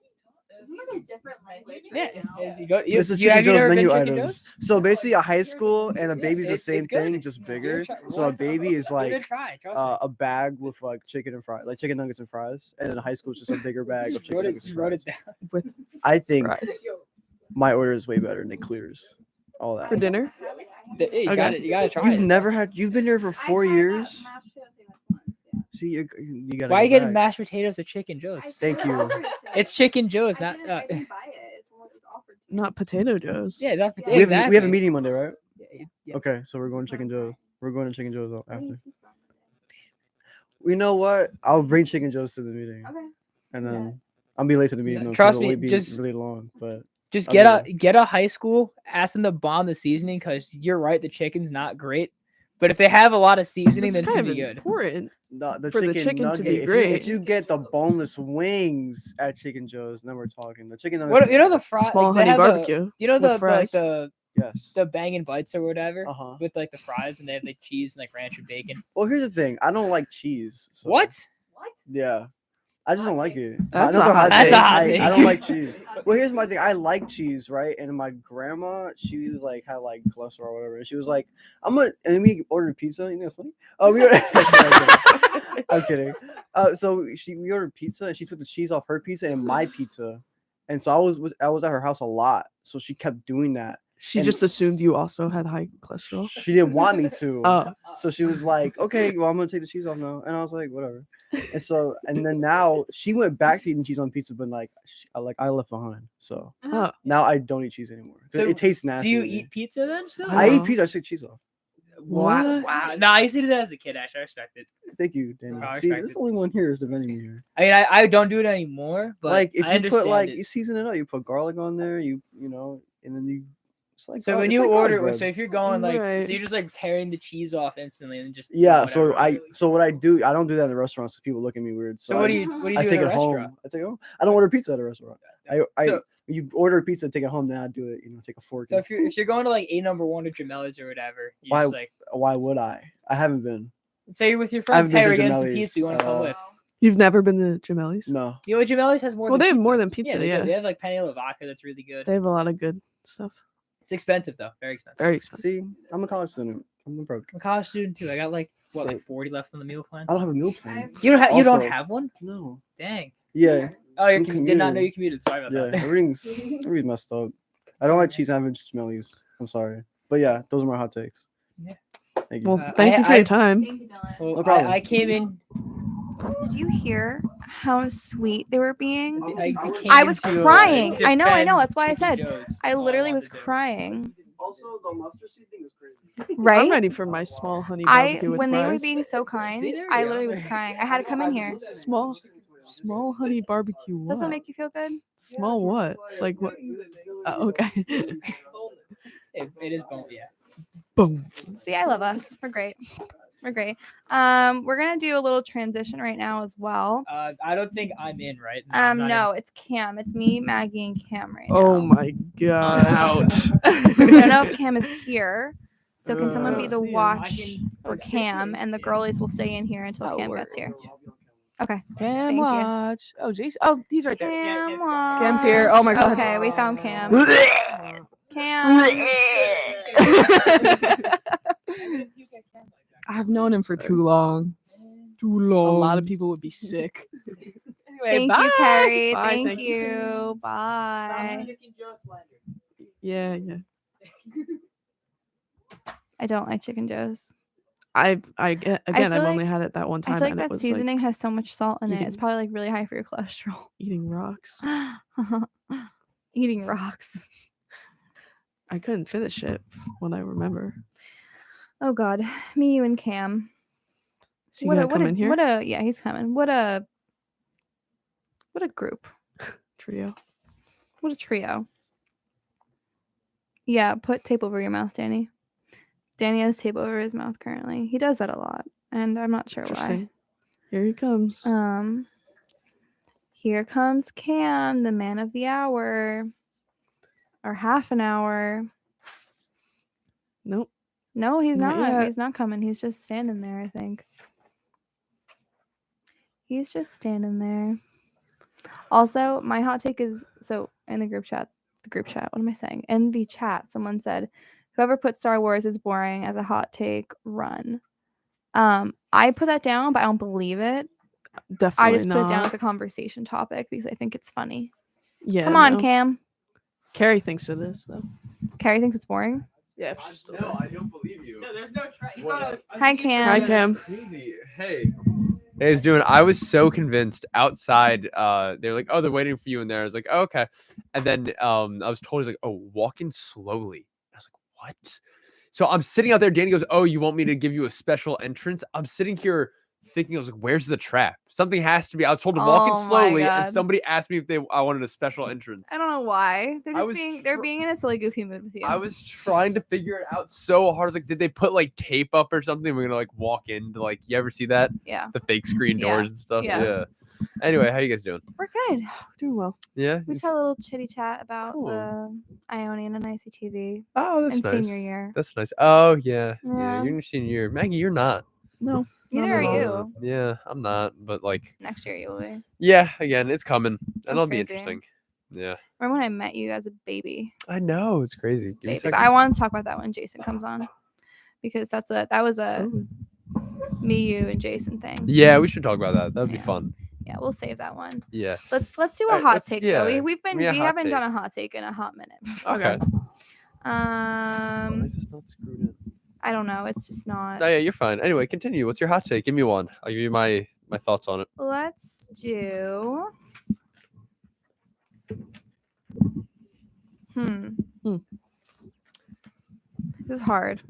Isn't this a different language? Yes. You go. You, this is you, Chicken have you Joe's never been menu Chicken items. Joe's? So basically, a high school and a baby's the It's same good. thing, just bigger. try- So a what? baby is Give it a like try, trust me. a bag with like chicken and fries, like chicken nuggets and fries, and then a high school is just a bigger bag of Just chicken wrote it, nuggets just and wrote it fries. down. with I think fries my order is way better and it clears all that. for dinner. Hey, you Okay. got it. You gotta try You've it. never had. You've been here for 4 years. See, you gotta. Why are you go getting back. mashed potatoes at Chicken Joe's? Thank you. It's Chicken Joe's, not. Not potato joes. Yeah, that's We have, exactly. we have a meeting Monday, right? Yeah. Okay, so we're going to Chicken Joe's. We're going to Chicken Joe's after. You know what? I'll bring Chicken Joe's to the meeting. Okay. And then I'll be late to the meeting. No, though, 'cause trust it'll me, be just- really long. But Just I'll get be get a high school, ask them to bomb the seasoning because you're right, the chicken's not great. But if they have a lot of seasoning, It's then it's kind gonna of be good. important. the for the chicken chicken to nugget, be if great. you get the boneless wings at Chicken Joe's, then we're talking. The chicken nuggets. What are you know the good. fry, Small like, they honey have the- barbecue you know with the like fries. the Yes. the bangin' bites or whatever Uh-huh. with like the fries and they have like cheese and like ranch and bacon. Well, here's the thing. I don't like cheese. So, What? Yeah. I just don't like it. That's Not a the hot That's take. a hot I take. don't like cheese. Well, here's my thing. I like cheese, right? And my grandma, she was like had like cholesterol or whatever. And she was like, and we ordered pizza. You know what's funny? Oh, we ordered. I'm kidding. So we ordered pizza and she took the cheese off her pizza and my pizza. And so I was at her house a lot. So she kept doing that. She And just assumed you also had high cholesterol. she didn't want me to. Oh. So she was like, okay, well, I'm gonna take the cheese off now. And I was like, whatever. And so, and then now she went back to eating cheese on pizza, but like, I left behind. So Oh. now I don't eat cheese anymore. 'Cause So it tastes nasty. Do you to me. eat pizza then still? I eat pizza. I just take cheese off. Wow. Wow. No, I used to do that as a kid. Actually, I respect it. Thank you, Danny. I See, respect this is it. the only one here is defending me here. I mean, I don't do it anymore, but Like if I you put understand like it. you season it up, you put garlic on there, you know, and then you. It's like So gar- when it's you like garlic order, bread. so if you're going like, Right. so you're just like tearing the cheese off instantly and just Yeah, so whatever. so what I do, I don't do that in the restaurants. So people look at me weird. So I what do just- you I do take in it a home. restaurant? I take it home. I don't order pizza at a restaurant. So- You order pizza, take it home, then I do it. You know, take a fork. So and- if you're going to like a number one or Gemelli's or whatever, you why just like would I? I haven't been. say you're with your I haven't friends, been hey, to we're getting some Gemelli's pizza. You want at to come all. with? You've never been to Gemelli's? No. You know what Gemelli's has more. Well, than they have pizza. more than pizza, They yeah. do. They have like penne alla vodka that's really good. They have a lot of good stuff. It's expensive though, very expensive. Very expensive. See, I'm a college student. I'm broke. I'm a college student too. I got like what, like 40 left on the meal plan. I don't have a meal plan. You don't have. You don't Also- have one? No. Dang. Yeah. Oh, you I'm did not know commuting. you commuted. Sorry about Yeah, that. everything's messed up. I don't like cheese sandwich smellies. I'm sorry, but yeah, those are my hot takes. Yeah. Thank you. Well, thank you for your time. Well, No problem. I came in. Did you hear how sweet they were being? I came I was in to, crying. I know. defend That's why I Chicken said Joe's. I That's all literally wanted was to do. crying. Also, the mustard seed thing was crazy. Right? I'm ready for my small honey I barbecue with when they were fries. being so kind, there I we literally go. was crying. I had to come in here. Small honey barbecue. What? Does that make you feel good? Small what? Like what? Okay. It is bone. Yeah. Boom. See, I love us. We're great. We're great. We're gonna do a little transition right now as well. I don't think I'm in, right? I'm not No, it's Cam. It's me, Maggie, and Cam right Oh now. my god. I don't know if Cam is here. So can someone be the see him. watch for Cam, and the girlies will stay in here until Cam gets here. Okay. Cam Thank you. watch. Oh, Jason. Oh, he's right there. Cam Cam's here. Oh my god. Okay, we found Cam. Cam. I've known him for too long. Too long. A lot of people would be sick. Anyway, Thank you, Carrie. Bye, Thank you. Bye. Chicken Joe slander. Yeah, yeah. I don't like Chicken Joe's. Again, I've feel only like- had it that one time. I feel like and it that was seasoning has so much salt in it. It's eating- probably like really high for your cholesterol. eating rocks. Eating rocks. I couldn't finish it when I remember. Oh God, me, you, and Cam. Is he gonna come in here? Yeah, he's coming. What a group. Trio. What a trio. Yeah, put tape over your mouth, Danny. Danny has tape over his mouth currently. He does that a lot, and I'm not sure why. Interesting. Here he comes. Here comes Cam, the man of the hour. Or half an hour. Nope. No, he's Not not. yet. He's not coming. He's just standing there, I think. He's just standing there. Also, my hot take is so in the group chat, what am I saying? In the chat, someone said, whoever put Star Wars is boring as a hot take, run. I put that down, but I don't believe it. Definitely I just put it down not. as a conversation topic because I think it's funny. Yeah. Come on, no. Cam. Carrie thinks it is though. Carrie thinks it's boring. Yeah. No, I don't believe you. No, there's no try. Hi, Cam. Hi, Cam. Crazy. Hey. Hey, it's doing. I was so convinced outside. They're like, oh, they're waiting for you in there. I was like, oh, okay. And then I was told, he's like, oh, walk in slowly. I was like, what? So I'm sitting out there. Danny goes, oh, you want me to give you a special entrance? I'm sitting here thinking, I was like, where's the trap? Something has to be. I was told to walk in Oh my slowly, and God. somebody asked me if I wanted a special entrance. I don't know why. They're I just was they're being in a silly goofy mood with you. I was trying to figure it out so hard. I was like, did they put like tape up or something? We're gonna like walk into like, you ever see that? Yeah. The fake screen Yeah. doors and stuff. Yeah. Yeah. Anyway, how you guys doing? We're good. Doing well. Yeah. We just had a little chitty chat about Cool. the Ionian and ICTV. Oh, that's in nice. senior year. That's nice. Oh yeah. Yeah. Yeah. You're in your senior year. Maggie, you're not. No. Neither are you. Yeah, I'm not. But like, Next year you will be. yeah, again, it's coming. And That's it'll be crazy. interesting. Yeah. Remember when I met you as a baby? I know. It's crazy. Give me a Baby. But second. I want to talk about that when Jason comes on. Because that was a me, you, and Jason thing. Yeah, we should talk about that. That'd be fun. Yeah, we'll save that one. Yeah. Let's do a Alright, hot let's- take yeah, though. give We me a hot haven't done take. a hot take in a hot minute. Okay. Um, Why is this not screwed in? I don't know. It's just not. Oh yeah, you're fine. Anyway, continue. What's your hot take? Give me one. I'll give you my my thoughts on it. Let's do. This is hard.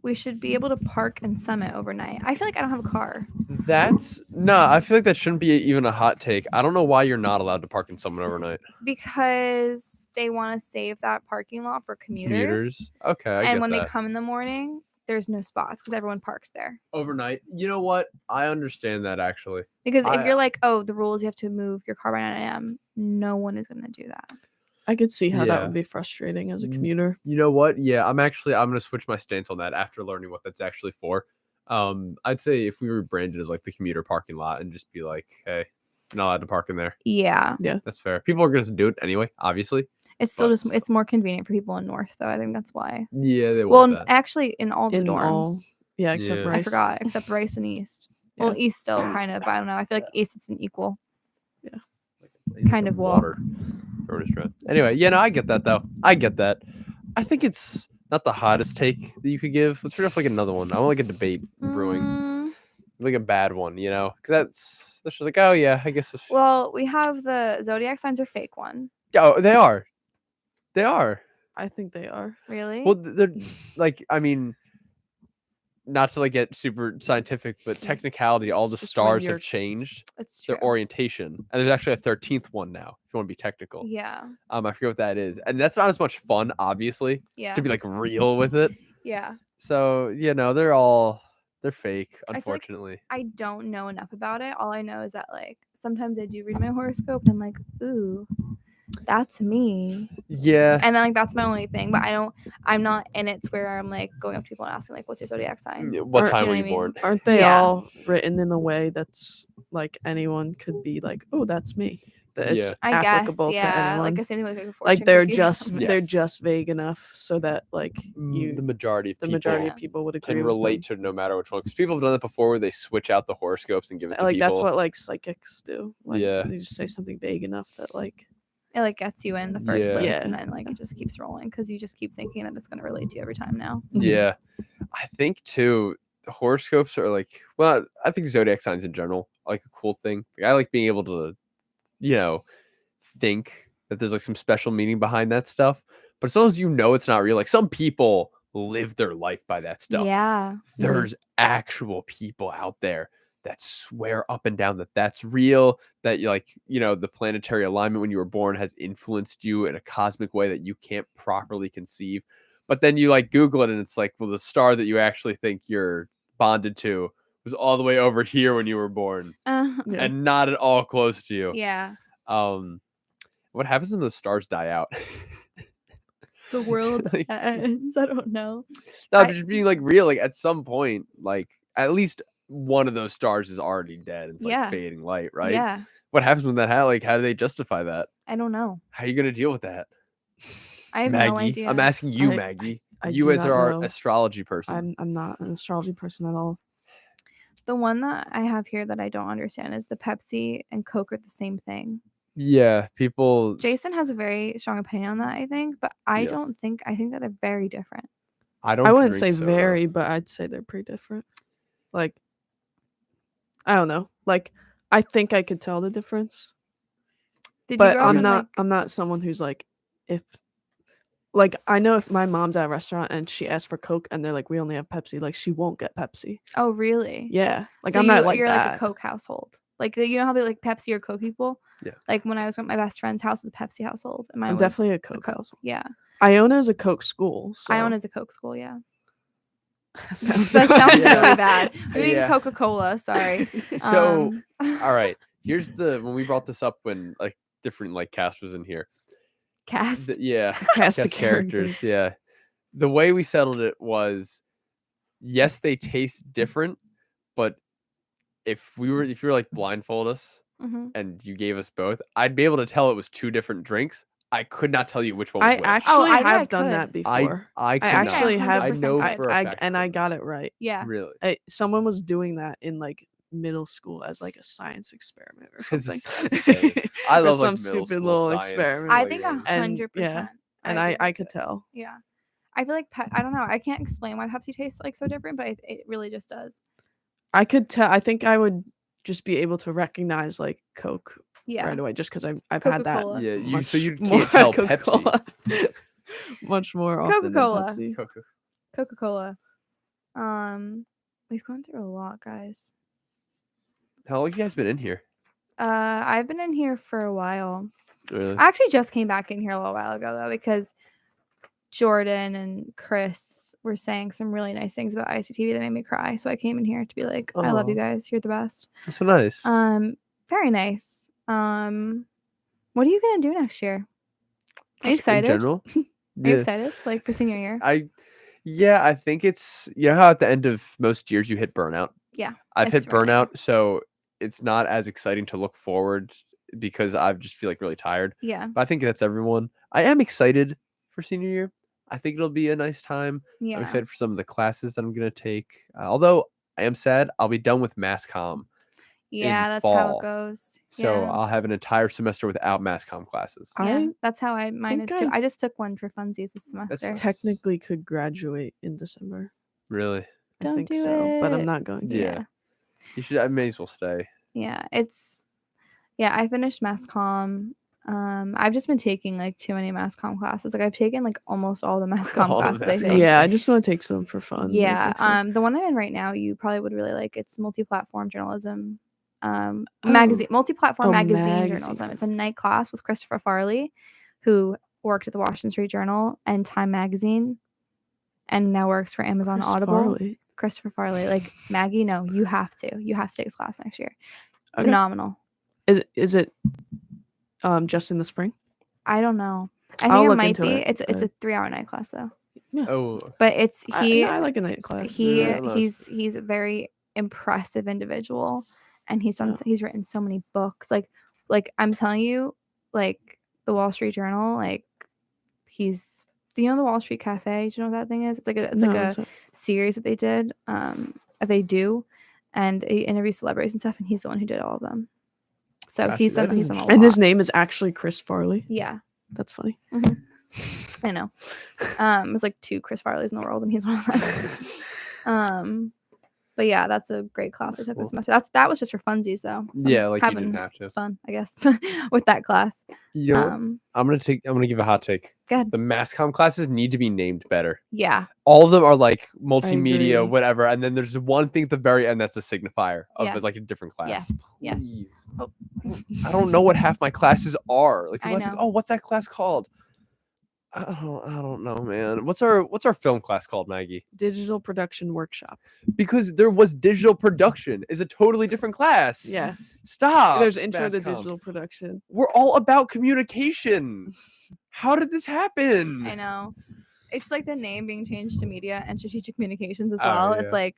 We should be able to park in Summit overnight. I feel like I don't have a car. That's no. I feel like that shouldn't be even a hot take. I don't know why you're not allowed to park in Summit overnight. Because they want to save that parking lot for commuters. Okay, I and get when that. they come in the morning, there's no spots because everyone parks there. Overnight. You know what? I understand that actually. Because if you're like, oh, the rule is you have to move your car by 9 a.m., no one is going to do that. I could see how that Yeah. would be frustrating as a commuter. You know what? Yeah, I'm gonna switch my stance on that after learning what that's actually for. I'd say if we were branded as like the commuter parking lot and just be like, hey, you're not allowed to park in there. Yeah. Yeah. That's fair. People are gonna do it anyway, obviously. It's still just, it's more convenient for people in North, though. I think that's why. Yeah, they Well, want that. actually, in all the In dorms. all- yeah, except Yeah. I Rice. forgot, except Rice and East. Well, East still kind of, but I don't know. I feel like East it's an equal. Yeah. Kind of walk. Water. Throwing a strand. Anyway, yeah, no, I get that though. I get that. I think it's not the hottest take that you could give. Let's read off like another one. I want like a debate brewing, like a bad one, you know, because that's just like, oh yeah, I guess. Well, we have the zodiac signs are fake one. Oh, they are. They are. I think they are. Really? Well, they're like, I mean, not to like get super scientific, but technicality, all the just when stars you're- have changed That's their orientation, and there's actually a 13th one now. If you want to be technical, Yeah. I forget what that is, and that's not as much fun, obviously, Yeah. to be like real with it. Yeah. So they're fake, I feel like unfortunately. I don't know enough about it. All I know is that like sometimes I do read my horoscope and I'm like, ooh, that's me. Yeah. And then like that's my only thing. But I'm not in it to where I'm like going up to people and asking like, what's your zodiac sign? What Do time know were I you mean? born? Aren't they Yeah. all written in a way that's like anyone could be like, oh, that's me. That it's Yeah. I guess, applicable to yeah. anyone. Like the same thing with like, fortune Like they're cookies. just they're Yes. just vague enough so that like The majority of the people majority of people would agree can with relate to no matter which one, because people have done that before, where they switch out the horoscopes and give it to like people. that's what like psychics do. Like, Yeah. they just say something vague enough that like it like gets you in the first Yeah. place, Yeah. and then like it just keeps rolling because you just keep thinking that it's gonna relate to you every time now. Yeah, I think too. The horoscopes are like, well, I think zodiac signs in general are like a cool thing. Like, I like being able to, think that there's like some special meaning behind that stuff. But as long as you know it's not real, like some people live their life by that stuff. Yeah. There's actual people out there that swear up and down that that's real, that you like, the planetary alignment when you were born has influenced you in a cosmic way that you can't properly conceive. But then you like Google it and it's like, well, the star that you actually think you're bonded to was all the way over here when you were born and not at all close to you. Yeah. What happens when those stars die out? The world Like- ends. I don't know. No, I- but just being like real, like at some point, like at least one of those stars is already dead. It's like Yeah. fading light, right? Yeah. What happens when that like how do they justify that? I don't know. How are you gonna deal with that? I have Maggie, no idea. I'm asking you, I- Maggie. I you do as not our know. astrology person. I'm not an astrology person at all. The one that I have here that I don't understand is the Pepsi and Coke are the same thing. Yeah, people. Jason has a very strong opinion on that, I think, but I Yes. don't think I think that they're very different. I don't. I wouldn't drink say soda. very, but I'd say they're pretty different. Like I don't know. Like I think I could tell the difference. Did you But grow up I'm in, not like- I'm not someone who's like if like I know if my mom's at a restaurant and she asks for Coke and they're like we only have Pepsi, like she won't get Pepsi. Oh, really? Yeah. Like So I'm not you- like you're that. like a Coke household. Like you know how they like Pepsi or Coke people? Yeah. Like when I was at my best friend's house, was a Pepsi household, and mine I'm was definitely a Coke household. Yeah. Iona is a Coke school. So Iona is a Coke school. Yeah. sounds That sounds Yeah. really bad. I mean Yeah. Coca Cola. Sorry. So, all right. Here's when we brought this up when like different like cast was in here. Cast. Yeah, Cast of characters. Yeah, the way we settled it was, yes, they taste different, but if you were like blindfold us Mhm. and you gave us both, I'd be able to tell it was two different drinks. I could not tell you which one. Was I which. actually I think I have done could. that before. I could actually not. have. I know for a fact. and I got it right. Yeah. Really. Someone was doing that in like middle school as like a science experiment or This something. is insane. I Or love, some like, middle stupid school little science. experiment. I think And, 100%. yeah, and agree I with could it. tell. Yeah. I feel like I don't know. I can't explain why Pepsi tastes like so different, but it really just does. I could tell. I think I would just be able to recognize like Coke Yeah. right away, just because I've had that. Coca-Cola. Yeah, you so much you more can't tell Coca-Cola. Pepsi. Much more often Coca-Cola. than Pepsi. Coca-Cola. We've gone through a lot, guys. How long have you guys been in here? I've been in here for a while. Really? I actually just came back in here a little while ago though, because Jordan and Chris were saying some really nice things about ICTV that made me cry. So I came in here to be like, I love you Aw. guys. You're the best. That's so nice. Very nice. What are you gonna do next year? Are you excited? In general? Are you excited? Like for senior year? Yeah, I think it's how at the end of most years you hit burnout. Yeah, I've hit it's really- burnout, so it's not as exciting to look forward because I just feel like really tired. Yeah. But I think that's everyone. I am excited for senior year. I think it'll be a nice time. Yeah. I'm excited for some of the classes that I'm gonna take. Although I am sad, I'll be done with mass comm. Yeah, in that's how fall. it goes. So Yeah. I'll have an entire semester without mass comm classes. Yeah, that's how mine is think too. I- I just took one for funsies this semester. Technically could graduate in December. Really? I Don't think do so, but I'm it. not going to. Yeah. You should. I may as well stay. Yeah, I finished mass comm. I've just been taking like too many mass comm classes. Like I've taken like almost all the mass comm All the classes. I mass think. Yeah, I just want to take some for fun. like, Yeah. next year. The one I'm in right now, you probably would really like. It's multi-platform journalism. Oh. Multi-platform Oh, magazine magazine. journalism. It's a night class with Christopher Farley, who worked at the Washington Street Journal and Time Magazine, and now works for Amazon Chris Audible. Farley. Christopher Farley, like Maggie. No, you have to take his class next year. Okay. Phenomenal. Is it just in the spring? I don't know. I I'll think it look might into be. it, It's a but- 3-hour night class though. Oh. But it's I like a night class. he's a very impressive individual, and he's written so many books. Like I'm telling you, like the Wall Street Journal, like he's. Do you know the Wall Street Cafe? Do you know what that thing is? It's like No, a what's that? series that they did. They do, and they interview celebrities and stuff, and he's the one who did all of them. So Gotcha, he's that done is a lot. And his name is actually Chris Farley. Yeah. That's funny. I know. There's like 2 Chris Farleys in the world, and he's one of them. But yeah, that's a great class I took this semester. That was just for funsies though. So Yeah, I'm like you having didn't have to. fun, I guess, with that class. You know what? I'm gonna give a hot take. Go ahead. The mass comm classes need to be named better. Yeah. All of them are like multimedia, agree. whatever, and then there's one thing at the very end that's a signifier of Yes. like a different class. Yes. Please. Oh. I don't know what half my classes are. Like, I people ask, know. oh, what's that class called? I don't know, man. What's our film class called, Maggie? Digital production workshop. Because there was digital production is a totally different class. Yeah. Stop. There's intro mass to comm. digital production. We're all about communication. How did this happen? I know. It's just like the name being changed to media and strategic communications as Oh, well. yeah. It's like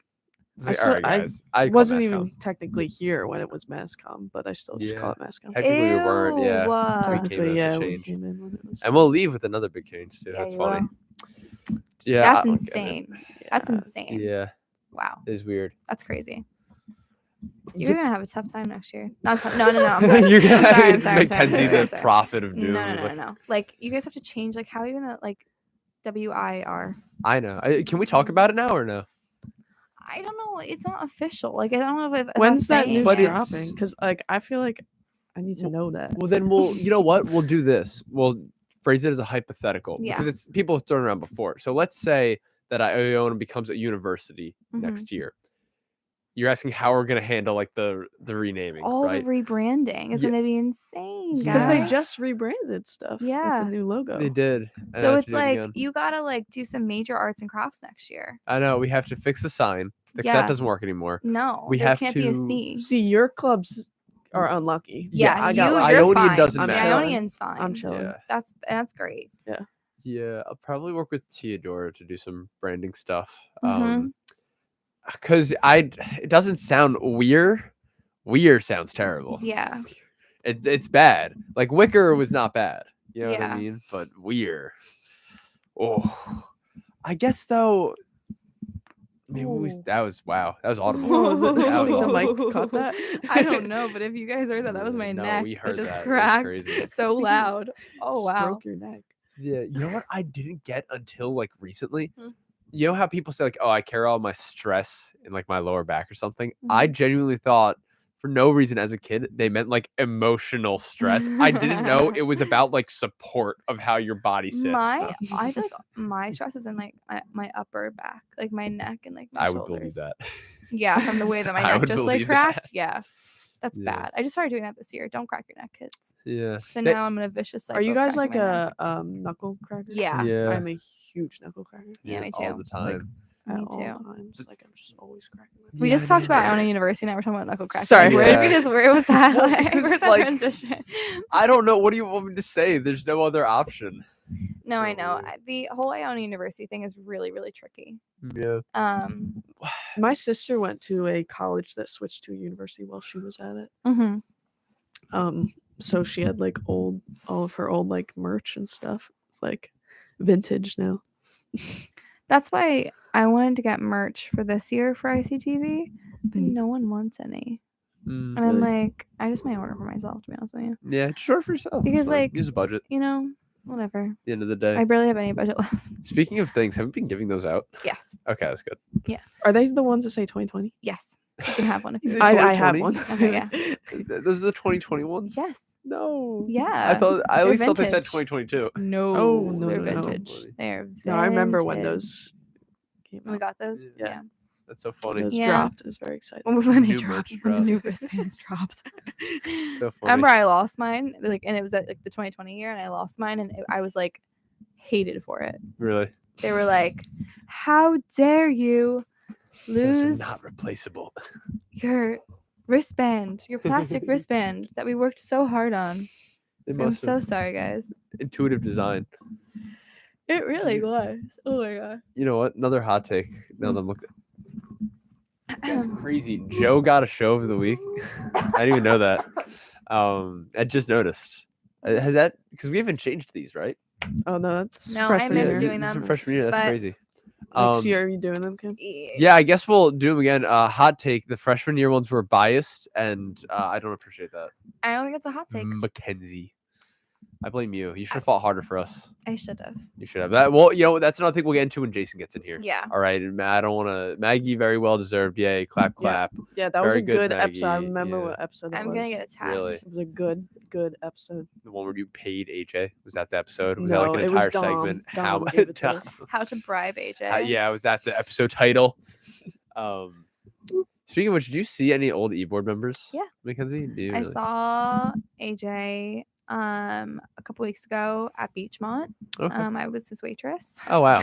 It's like, all right, guys. I call wasn't mass even comm. technically here when it was Masscom, but I still just call it Masscom. Technically, we weren't. Yeah. Ew. We came Technically, in yeah, with the we change. came in when it was. And we'll leave with another big change too. Yeah, That's you funny. will. Yeah. That's I don't get it. insane. That's insane. Yeah. Wow. It is weird. That's crazy. You're gonna have a tough time next year. Not tough. No. I'm sorry. You're I'm gonna sorry. I'm sorry. make I'm sorry. Kenzie I'm sorry, the I'm sorry. prophet of doom. No. It's like- Like you guys have to change. Like how are you gonna like WIR? I know. Can we talk about it now or no? I don't know. It's not official. Like I don't know if When's that saying news it. dropping? Because like I feel like I need to know that. Well, then you know what? We'll do this. We'll phrase it as a hypothetical Yeah. because it's people have thrown around before. So let's say that Iona becomes a university Mhm. next year. You're asking how we're gonna handle like the renaming, All right? the rebranding is Yeah. gonna be insane, Because they guys. just rebranded stuff. Yeah. With the new logo. They did. and I So have it's to do it like again. you gotta like do some major arts and crafts next year. I know we have to fix the sign because Yeah. that doesn't work anymore. No, we there have can't to be a C. See, your clubs are unlucky. Yeah, I got you're lucky. Ionian fine. doesn't I'm The matter. chilling. Ionian's fine. I'm chilling. Yeah. That's great. Yeah. Yeah, I'll probably work with Theodora to do some branding stuff. Mhm. Because it doesn't sound weird. Weird sounds terrible. Yeah. It's bad. Like Wicker was not bad. You know what Yeah. I mean? But weird. Oh, I guess though. Maybe that was wow. That was audible. Oh, That was the audible. mic caught that. I don't know, but if you guys heard that, that was my No, neck. we heard it just that. It was cracked crazy. so loud. Oh Just wow. broke your neck. Yeah, you know what I didn't get until like recently? Hmm. you know how people say like, oh, I carry all my stress in like my lower back or something. I genuinely thought for no reason as a kid they meant like emotional stress. I didn't know it was about like support of how your body sits. I feel like my stress is in like my upper back, like my neck and like my I shoulders. would believe that. Yeah, from the way that my I neck would just like believe that. cracked. Yeah. That's Yeah. bad. I just started doing that this year. Don't crack your neck, kids. Yeah. So now I'm in a vicious cycle. Are you of guys cracking like my neck. a knuckle cracker? Yeah. Yeah. I'm a huge knuckle cracker. Yeah, me All too. the time. At Me all too. times. Like I'm just always cracking. We just talked about Iona University. Now we're talking about knuckle cracking. Sorry. Where did we Yeah. just? Where was that? Well, Like, because, where's that like, transition? I don't know. What do you want me to say? There's no other option. No, I know. The whole Iona University thing is really, really tricky. Yeah. My sister went to a college that switched to a university while she was at it. Mhm. So she had like all of her old like merch and stuff. It's like vintage now. That's why I wanted to get merch for this year for ICTV, but no one wants any. And I'm like, I just might order for myself, to be honest with you. Yeah, just order for yourself. Because, Fine. like, use a budget. You know, whatever. At the end of the day. I barely have any budget left. Speaking of things, have you been giving those out? Yes. Okay, that's good. Yeah. Are they the ones that say 2020? Yes. You can have one if you Is it want. I have 2020? one. Okay, yeah. Those are the 2020 ones? Yes. No. Yeah. I thought I at They're least thought they said vintage. 2022. No. Oh, no, they're no, no. vintage. They are No, I remember when vintage. those came out. We got those? Yeah. Yeah. That's so funny. Those Yeah. dropped. It was very exciting. When they New dropped, merch when the drop. new wristbands dropped. So funny. Remember, I lost mine, like, and it was at like the 2020 year, and I lost mine, and I was like hated for it. Really? They were like, "How dare you Those are lose not replaceable. your wristband, your plastic wristband that we worked so hard on?" They So I'm must so have. sorry, guys. Intuitive design. It really was. Oh my god. You know what? Another hot take. Now that I'm looking. That's crazy. Joe got a show of the week. I didn't even know that. I just noticed. Had that because we haven't changed these, right? Oh no, that's No, I freshman miss year. doing This is them. from freshman year. That's but- crazy. Next year, are you doing them, Kim? Yeah, I guess we'll do them again. Hot take: the freshman year ones were biased, and I don't appreciate that. I don't think it's a hot take. Mackenzie, I blame you. You should have fought harder for us. I should have. You should have that. Well, you know that's another thing we'll get into when Jason gets in here. Yeah. All right, and I don't want to. Maggie, very well deserved. Yay! Clap, clap. Yeah, that was Very a good Maggie. episode. I remember yeah. what episode that I'm was. gonna get attacked. Really? It was a good episode. The one where you paid AJ. Was that the episode? Was No, that like an it was entire Dom. segment? Dom gave it to us. How to bribe AJ. Yeah, was that the episode title? Speaking of which, did you see any old e-board members? Yeah. Mackenzie? Do you I really? saw AJ a couple weeks ago at Beachmont. Okay. I was his waitress. Oh wow.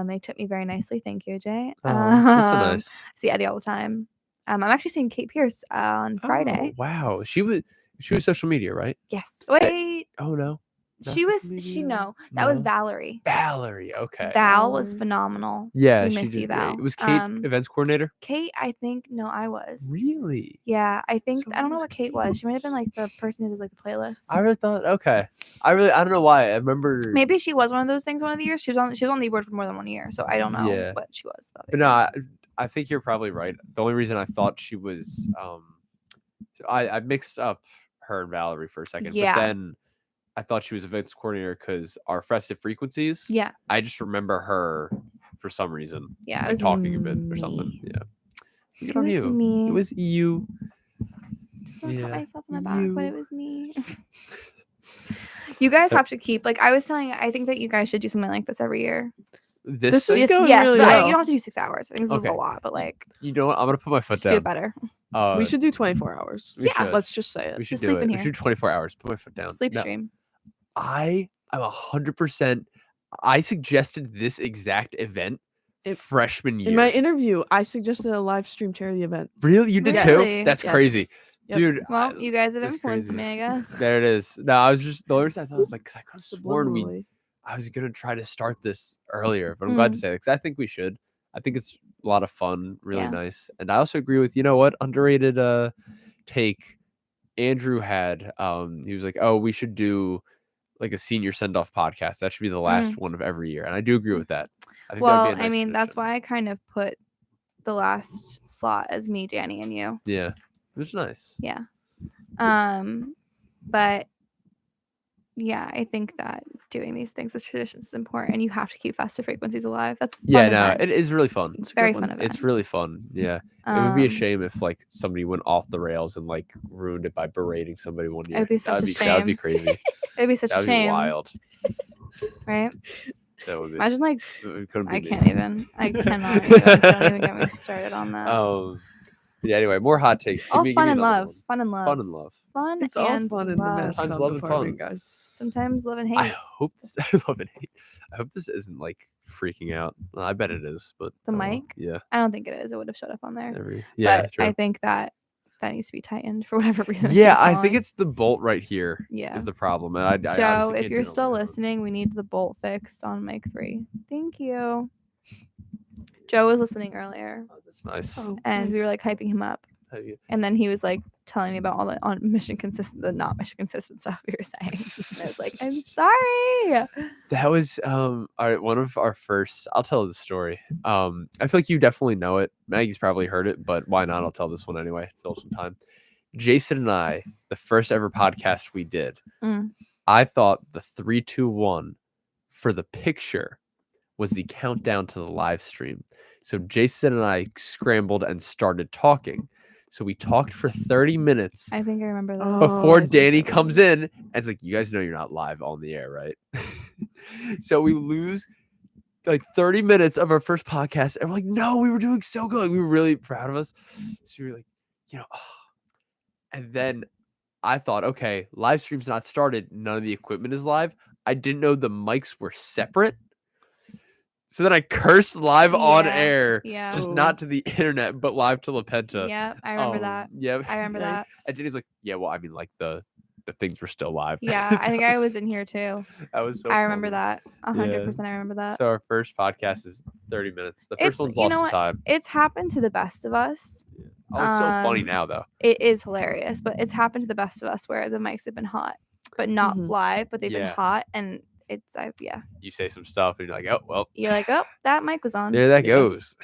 They took me very nicely. Thank you, AJ. Oh, that's so Um, nice. I see Eddie all the time. I'm actually seeing Kate Pierce on Friday. Oh, wow. She was social media, right? Yes. Wait. Oh no. She was. That was No. Valerie. Valerie. Okay. Val was phenomenal. Yeah, we she miss did you, great. Val. Was Kate events coordinator? Kate, I think no, I was. Really? Yeah, I think I don't know what Kate was. She might have been like the person who does like the playlist. I really thought okay. I don't know why. I remember Maybe she was one of those things one of the years. She was on the board for more than 1 year, so I don't know Yeah. what she was. the other But no, years. I think you're probably right. The only reason I thought she was I mixed up her and Valerie for a second. Yeah. But then I thought she was events coordinator because our festive frequencies. Yeah. I just remember her for some reason. Yeah, it like, was talking a bit or something. Yeah. It Good on was you. me. It was you. I Yeah. pat myself on the back, but it was me. You guys have to keep like I was telling. I think that you guys should do something like this every year. This is thing? going yes, really but well. you don't have to do 6 hours. I think this Okay. is a lot, but like You know what? I'm gonna put my foot just down. do it better. We should do 24 hours. we should. Let's just say it. We should Just do sleep it. in We here. should do 24 hours. Put my foot down. Sleep No, stream. I'm 100%. I suggested this exact event freshman year. In my interview, I suggested a live stream charity event. Really? You did Really? too? That's Yes. crazy. Yep. Dude, Well, you guys have that's influenced crazy. me, I guess. there it is. No, I was just the only reason I thought was like, because I could have sworn Subliminally. I was gonna try to start this earlier, but I'm glad to say that because I think we should. I think it's a lot of fun, really Yeah. nice, and I also agree with you know what underrated take Andrew had. He was like, oh, we should do like a senior send off podcast. That should be the last one of every year, and I do agree with that. I think Well, that'd be a I nice mean, that's tradition. why I kind of put the last slot as me, Danny, and you. Yeah, it was nice. Yeah. But yeah, I think that doing these things as traditions is important, and you have to keep festive frequencies alive. That's a Yeah, fun no, event. it is really fun. It's a very fun event. It's really fun. Yeah, it would be a Um, shame if like somebody went off the rails and like ruined it by berating somebody one year. It'd be such a That would be shame. crazy. It'd be such a That'd shame. be wild. Right? That would be. Imagine like It couldn't be I me. can't even. I cannot. Even. Don't even get me started on that. Yeah. Anyway, more hot takes. All give fun me and another love. one. Fun and love. Fun and love. Fun It's all and fun in the love. Mass Sometimes Fun love and department, fun. guys. Sometimes love and hate. I hope this. I love and hate. I hope this isn't like freaking out. Well, I bet it is, but The oh well. mic? Yeah. I don't think it is. It would have shut up on there. Yeah, But true. I think that needs to be tightened for whatever reason. it Yeah, keeps I think on. it's the bolt right here. Yeah. Is the problem, and I Joe, honestly if can't you're do it. still listening, we need the bolt fixed on mic 3. Thank you. Joe was listening earlier. That's nice. And we were like hyping him up. And then he was like telling me about all the on mission consistent, the not mission consistent stuff we were saying. And I was like, I'm sorry. That was one of our first. I'll tell the story. I feel like you definitely know it. Maggie's probably heard it, but why not? I'll tell this one anyway. Fill some time. Jason and I, the first ever podcast we did, Mm. I thought the 3, 2, 1 for the picture was the countdown to the live stream. So Jason and I scrambled and started talking. So we talked for 30 minutes I think I remember that. before Danny comes in and it's like, you guys know you're not live on the air, right? So we lose like 30 minutes of our first podcast and we're like, no, we were doing so good. Like, we were really proud of us. So we were like, and then I thought, okay, live stream's not started. None of the equipment is live. I didn't know the mics were separate. So then I cursed live on Yeah, air, yeah. just not to the internet, but live to LaPenta. Yep, I remember that. Yeah, I remember that. And Jenny's like, yeah, well, I mean, like the things were still live. Yeah, I think I was in here too. That was so I remember funny. that. 100% I remember that. So our first podcast is 30 minutes. The first one's you lost know some what? time. It's happened to the best of us. Oh, it's so funny Um, now, though. It is hilarious, but it's happened to the best of us where the mics have been hot, but not live, but they've been Yeah. hot, and it's yeah. You say some stuff and you're like, oh, well, You're like, oh, that mic was on. there that goes.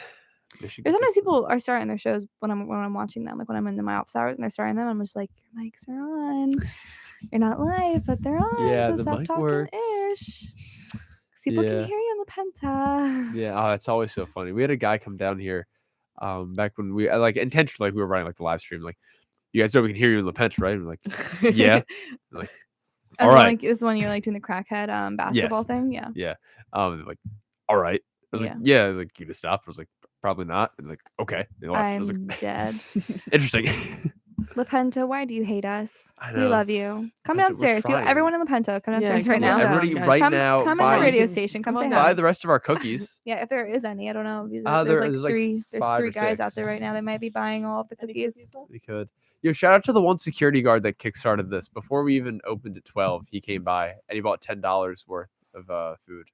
Mission There's sometimes people are starting their shows when I'm watching them, like when I'm in my office hours and they're starting them. I'm just like, your mics are on. You're not live, but they're on. Yeah, so the stop mic talking works. ish. 'Cause people Yeah. can hear you on the penta. Yeah, oh, it's always so funny. We had a guy come down here back when we like intentionally, like we were running like the live stream, like, you guys know we can hear you in LaPenta, right? And we're like, yeah. I'm like, all right. Like, this is when you're like doing the crackhead basketball Yes. thing. Yeah. Yeah. Like, all right. I was like, yeah. Like, you just stop. I was like, probably not. And like, okay. They left. I was I'm like, dead. interesting. LaPenta, why do you hate us? I We know. love you. Come We're downstairs. trying. Everyone in LaPenta, come Yeah, downstairs come right now. on down, Everybody guys. right come, now, come buy, in the radio you can station. Come say buy hi. the rest of our cookies. Yeah, if there is any, I don't know. There's There's like like three. There's 5 or 3 guys out 6. there right now that might be buying all of the cookies. We could. Yo, shout out to the one security guard that kickstarted this. Before we even opened at 12, he came by and he bought $10 worth of food.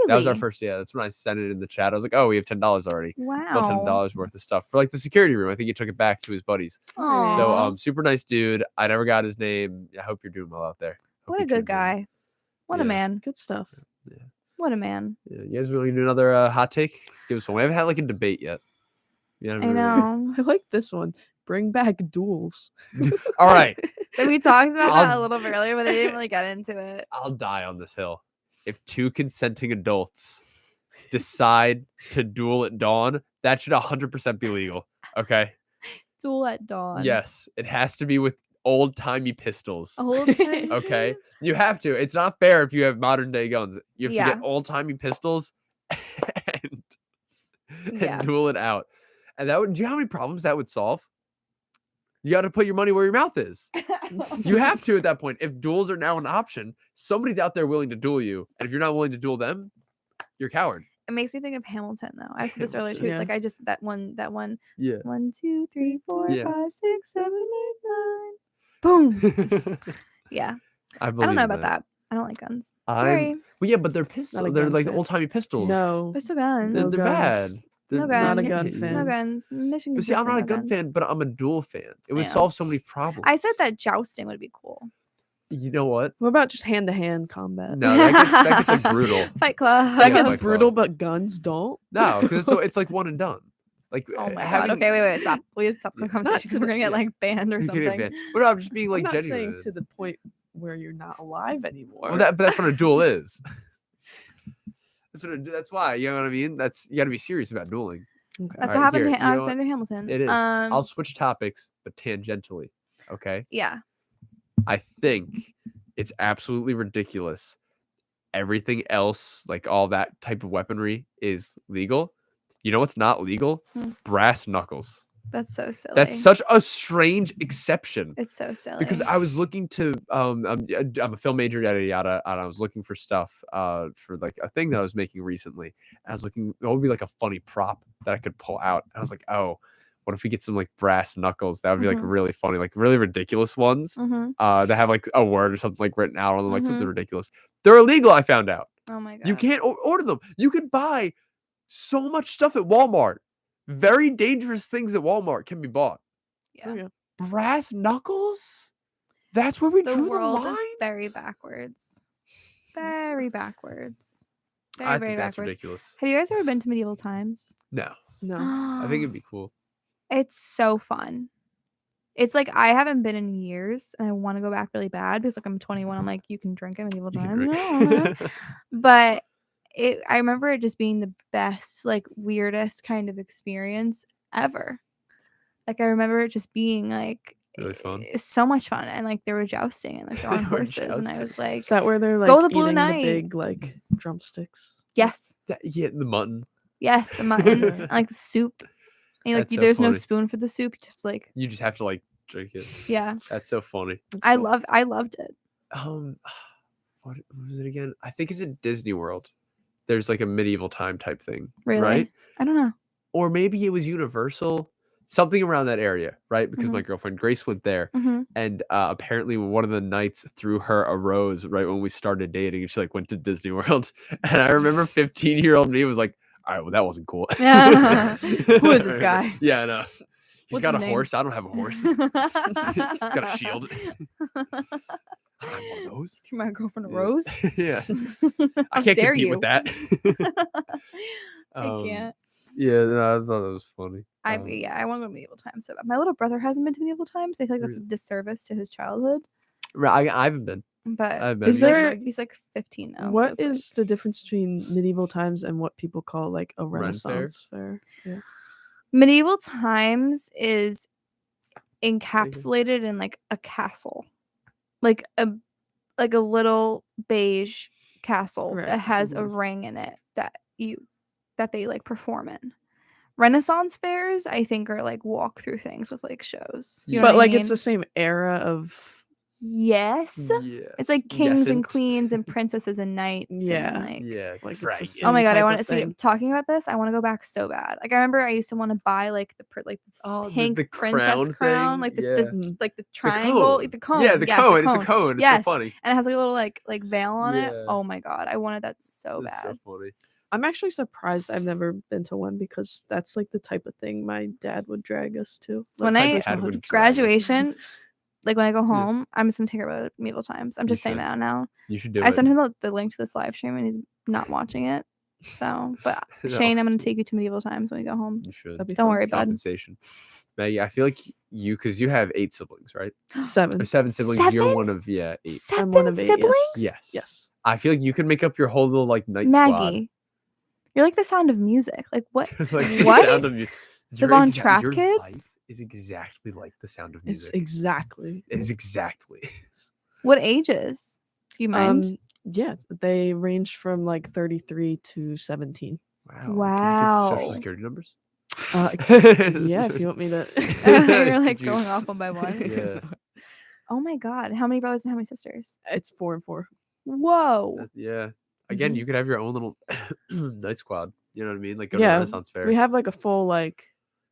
That was our Really? first. Yeah, that's when I sent it in the chat. I was like, oh, we have $10 already. Bought Wow. $10 worth of stuff for like the security room. I think he took it back to his buddies. So Aw. super nice dude. I never got his name. I hope you're doing well out there. Hope What you a good tuned in. guy. What a Yes. man. Good stuff. What a man. Yeah, you guys want to do another hot take? Give us one. We haven't had like a debate yet. Yeah, I know. I like this one. Bring back duels. All right. So we talked about that a I'll- little bit earlier, but they didn't really get into it. I'll die on this hill. If 2 consenting adults decide to duel at dawn, that should 100% be legal. Okay. Duel at dawn. Yes, it has to be with old timey pistols. Old time. Okay, you have to. It's not fair if you have modern day guns. You have to Yeah. get old timey pistols and, Yeah. and duel it out. And that would. Do you know how many problems that would solve? You got to put your money where your mouth is. You have to at that point. If duels are now an option, somebody's out there willing to duel you, and if you're not willing to duel them, you're a coward. It makes me think of Hamilton though. I said this earlier too. Hamilton. It's like I just that one Yeah. 1, 2, 3, 4, Yeah. 5, 6, 7, 8, 9. Boom. Yeah. I I believe don't know in about that. I don't like guns. I'm- Scary. Well, yeah, but they're pistols. They're gun like fan. old timey pistols. No. They're still guns. They're, No they're bad. guns. They're, No you guns. Not a can't gun hit- fan. No guns. Mission But see, I'm consistent, not a no gun guns. fan, but I'm a duel fan. It would Yeah. solve so many problems. I said that jousting would be cool. You know what? What about just hand to hand combat? No, that gets like brutal. Fight Club. That Yeah, gets Fight Club. brutal, but guns don't. No, because it's like one and done. Like Oh my having, god. Okay, wait. Stop. We have to stop the conversation because we're gonna get like banned or You can't something. get banned. But no, I'm just being like I'm not genuine. saying to the point where you're not alive anymore. Well, but that's what a duel is. That's why, you know what I mean? You got to be serious about dueling. Okay. That's All what happened here, to you know what? Alexander Hamilton. It is. Um, I'll switch topics, but tangentially. Okay. Yeah. I think it's absolutely ridiculous. Everything else, like all that type of weaponry, is legal. You know what's not legal? Brass knuckles. That's so silly. That's such a strange exception. It's so silly. Because I was looking to I'm a film major, yada yada, and I was looking for stuff for like a thing that I was making recently. I was looking, what would be like a funny prop that I could pull out? And I was like, oh, what if we get some like brass knuckles? That would be like really funny, like really ridiculous ones that have like a word or something like written out on them, like something ridiculous. They're illegal, I found out. Oh my god. You can't order them. You could buy so much stuff at Walmart. Very dangerous things at Walmart can be bought. Yeah. Brass knuckles? That's where we The drew the world line? is very backwards. Very backwards. Very, I very think that's backwards. ridiculous. Have you guys ever been to medieval times? No. No. I think it'd be cool. It's so fun. It's like I haven't been in years and I want to go back really bad because like I'm 21. I'm like, you can drink at medieval times. No. But I remember it just being the best, like weirdest kind of experience ever. Like I remember it just being like Really fun. it's so much fun, and like there were jousting and like they're on They were horses, and I was like, Is that where they're like go the Blue eating Knight. the big like drumsticks? Yes, Yeah, the mutton. yes, the mutton, and like the soup. And like That's so there's no funny. spoon for the soup. You just like You just have to like drink it. Yeah. That's so funny. I loved it. What was it again? I think it's at Disney World. There's like a medieval time type thing. Really? Right? I don't know. Or maybe it was Universal. Something around that area, right? Because my Mhm. girlfriend Grace went there, Mhm. and apparently one of the knights threw her a rose right when we started dating, and she like went to Disney World. And I remember 15-year-old me was like, "All right, well that wasn't cool." Yeah. Who is this guy? Yeah, I know. He's What's got his a name? horse. I don't have a horse. He's got a shield. I don't have one of those. Threw my girlfriend a Yeah. rose. Yeah. I How can't dare compete you? with that. I can't. Yeah, no, I thought that was funny. I want to go to medieval times so bad. My little brother hasn't been to medieval times. I feel like that's a disservice to his childhood. I haven't been. But I've been. Is there- he's like 15 now. so What it's like- is the difference between medieval times and what people call like a Ren fair? Renaissance fair? Yeah. medieval times is encapsulated in like a castle, like a little beige castle Right. that has a ring in it that they like perform in. Renaissance fairs, I think, are like walk through things with like shows. You know But what I like it's the mean? same era of Yes. It's like kings and queens and princesses and knights. Yeah. And, like, Yeah, like it's the oh my same god, I type want of to see. thing. Talking about this, I want to go back so bad. Like I remember, I used to want to buy like the this pink the princess crown crown, thing? like the Yeah. like the triangle, cone. the cone. Yeah, the yes, cone. It's a cone. It's so Yes, funny. and it has like a little like veil on it. Yeah. Oh my god, I wanted that so That's bad. so funny. I'm actually surprised I've never been to one because that's like the type of thing my dad would drag us to. When like, I 100%. graduation, like when I go home, I'm just gonna take her to medieval times. I'm You just saying should. that now. You should do I it. sent him the link to this live stream and he's not watching it. So, but No. Shane, I'm gonna take you to medieval times when we go home. You should. Don't worry, bud. Compensation. Maggie, I feel like because you have 8 siblings, right? 7. Or 7 siblings. You're one of 8. I'm one of 8. siblings? Yes. Yes. I feel like you can make up your whole little like night squad. Maggie, you're like the Sound of Music. Like what? Like the what? Sound of Music. The Von Your Trapp life kids? is exactly like the Sound of It's Music. exactly. It is exactly. What ages? Do you mind? Yeah, they range from like 33 to 17. Wow. Wow. Can you give social security numbers? Yeah, if you want me to. You're like Could you- going off one by one. Yeah. Oh my god, how many brothers and how many sisters? It's 4 and 4. Whoa. Yeah. Again, Mm-hmm. you could have your own little night squad. You know what I mean? Like go to Yeah, Renaissance Fair. we have like a full like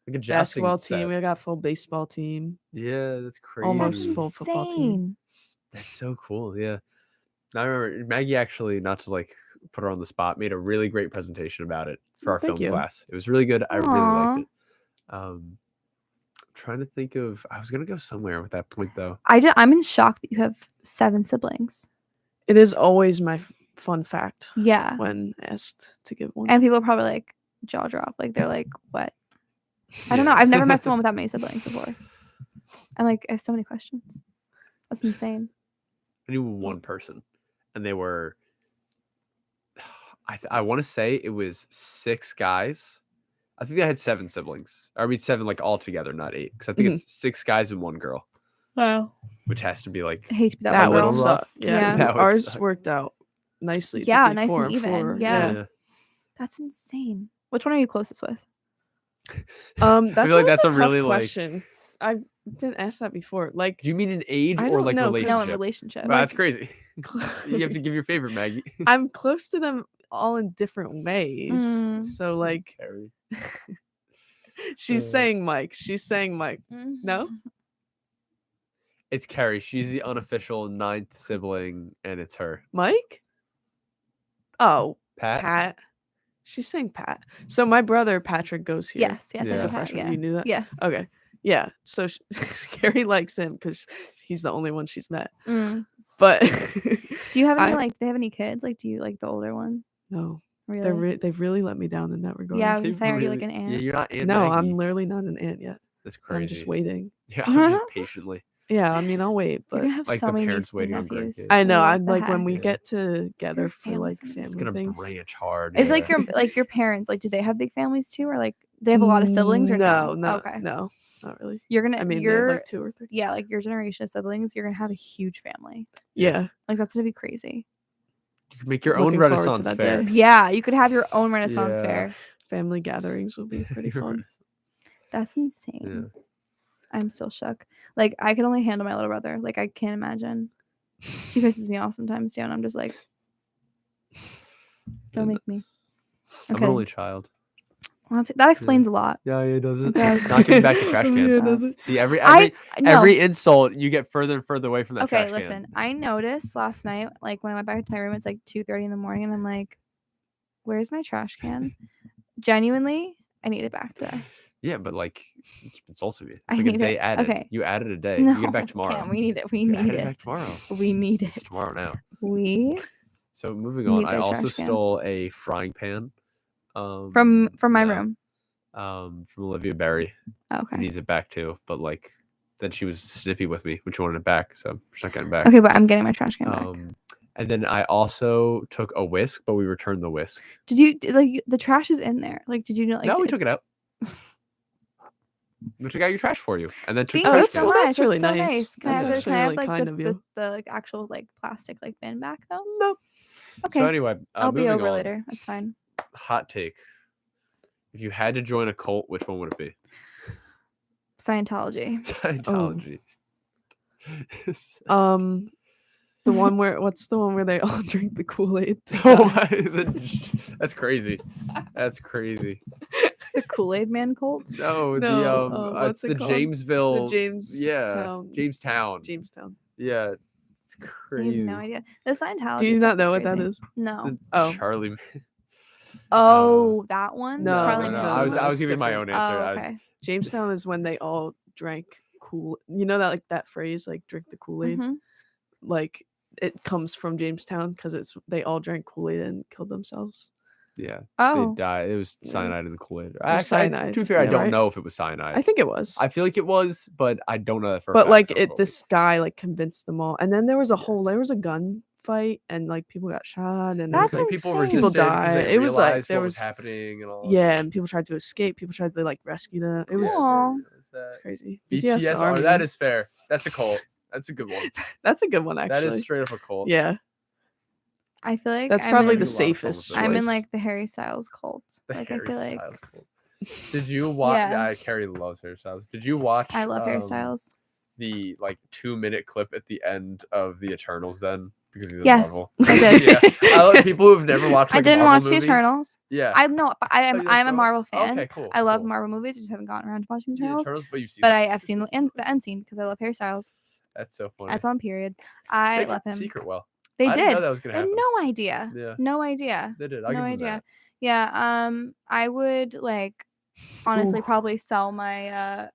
like a jousting basketball set. team. We got a full baseball team. Yeah, that's crazy. Almost full football team. Insane. That's so cool. Yeah. I remember Maggie actually, not to like put her on the spot, made a really great presentation about it for our Thank film you. class. It was really good. I really Aw. liked it. Trying to think of, I was gonna go somewhere with that point though. I'm in shock that you have 7 siblings. It is always my fun fact Yeah. when asked to give one. And people are probably like jaw drop. Like they're like, what? I don't know. I've never met someone with that many siblings before. I'm like, I have so many questions. That's insane. I knew one person, and they were. I want to say it was 6 guys. I think they had 7 siblings. Or I mean 7 like all together, not 8. Because I think it's 6 guys and 1 girl. Wow. Which has to be like I hate to be that, That one would girl. suck. Yeah. That would Ours suck. worked out nicely. to Yeah, be nice 4 and and even. 4. Yeah. That's insane. Which one are you closest with? That's feel like always that's a a tough really, like- question. I've been asked that before. Like, Do you mean in age I or don't like know, 'cause- relationship? No, in relationship. Wow, that's crazy. You have to give your favorite, Maggie. I'm close to them all in different ways. Mm. So like, Carrie. she's saying Mike. She's saying Mike. No. It's Carrie. She's the unofficial 9th sibling, and it's her. Mike? Oh, Pat? Pat. She's saying Pat. So my brother Patrick goes here. Yes, yes, I He's know a Pat, freshman. yeah. You knew that? Yes. Okay. Yeah. So Carrie likes him because he's the only one she's met. Mm. But Do you have any I- like? Do they have any kids? Like, do you like the older one? no, Really? they've really let me down in that regard. Yeah, I was gonna They say, are you like really- an aunt? Yeah, you're not Aunt No, Maggie. I'm literally not an aunt yet. That's crazy. I'm just waiting. Yeah, I'm just patiently. Yeah, I mean, I'll wait, You're but gonna have Like so the many parents nieces and waiting on nephews. grandkids. I know. What I'm the like when heck? we Yeah. get together Your for like family's gonna be- family It's gonna things. branch hard. Is yeah. like your parents, like, do they have big families too, or like they have a lot of siblings or no? no? No, Okay. no, not really. You're gonna. I mean, they have you're like 2 or 3. yeah, like your generation of siblings, you're gonna have a huge family. Yeah. Like that's gonna be crazy. You can make your own Looking forward to Renaissance that fair. day. Yeah, you could have your own Renaissance Yeah. fair. Family gatherings will be pretty fun. That's insane. I'm still shook. Like I can only handle my little brother. Like I can't imagine. He pisses me off sometimes too, and I'm just like, don't make me. I'm Okay. an only child. Well, that explains a lot. Yeah, it does It it. does. Not giving back the trash can. Yeah, does it? See, every I- no. every insult, you get further and further away from that Okay, trash listen. can. I noticed last night, like when I went back to my room, it's like 2:30 in the morning, and I'm like, "Where's my trash can?" Genuinely, I need it back today. Yeah, but like, you keep insulting me. It's I like a need day it. added. Okay. You added a day. No, you get it back tomorrow. Cam, we need it. We You added need it back it. tomorrow. We need it. It's tomorrow now. We So moving We on, need I their also trash can. stole a frying pan. from my yeah, room. From Olivia Berry. Okay. Who needs it back too, but like, then she was snippy with me when she wanted it back, so she's not getting it back. Okay, but I'm getting my trash can back. And then I also took a whisk, but we returned the whisk. Did you like the trash is in there? Like, did you know? Like, No, we did- took it out. We took out your trash for you, and then took Thank the you trash so can. much. That's really so nice. Can I That's have, actually can I have really like kind the, of you. the like actual like plastic like bin back though? No. Okay. So anyway, I'll be moving over on. later. That's fine. Hot take: if you had to join a cult, which one would it be? Scientology. Scientology. The one where what's the one where they all drink the Kool-Aid? Oh my, that's crazy. That's crazy. The Kool-Aid Man cult. No, No, it's what's the it called? Jamesville. The Jamestown. Jamestown. Jamestown. Yeah, it's I crazy. have no idea. The Scientology. Do you stuff not know what that crazy. is? No. The Oh. Charlie. Oh, that one. No, Charlie no, Manson I was one? giving my own answer. Oh, I- okay. Jamestown is when they all drank cool. You know that like that phrase like drink the Kool-Aid. Mhm. Like it comes from Jamestown because it's they all drank Kool-Aid and killed themselves. Yeah. Oh. They died. It was Yeah. cyanide in the Kool-Aid. Or Actually, cyanide, to be fair, I yeah, don't right? know if it was cyanide. I think it was. I feel like it was, but I don't know that for a But fact, like so it, this guy like convinced them all, and then there was a whole there was a gun fight, and like people got shot, and That's like, people insane. resisted people because died. they It was like realized there what was happening and all. that. yeah, and people tried to escape. People tried to like rescue them. It was Aw. Is that- it's crazy. BTS Army. that is fair. That's a cult. That's a good one. That's a good one actually. That is straight up a cult. Yeah, I feel like that's I'm probably in, the There's a lot of safest. films I'm in choice. like the Harry Styles cult. The Like Harry I feel like Styles cult. Did you watch? Yeah. Carrie loves Harry Styles. Did you watch? I love Harry Styles. The like 2-minute clip at the end of the Eternals. Then because he's in Yes, Marvel. I did. yeah. I love Yes. people who've never watched. I Like, a didn't Marvel watch the movie. Eternals. Yeah. I know, but I Oh, am you like I'm a Marvel? Marvel fan. Okay, cool. I love cool. Marvel movies. I just haven't gotten around to watching the The Eternals. Eternals, but you've seen. But them. I have seen the end scene because I love Harry Styles. That's so funny. That's on period. I They love kept the him. secret well. They I did. didn't know that was gonna I had happen. no idea. Yeah. No idea. They did. I'll No give them idea. that. Yeah. I would like honestly Ooh. probably sell my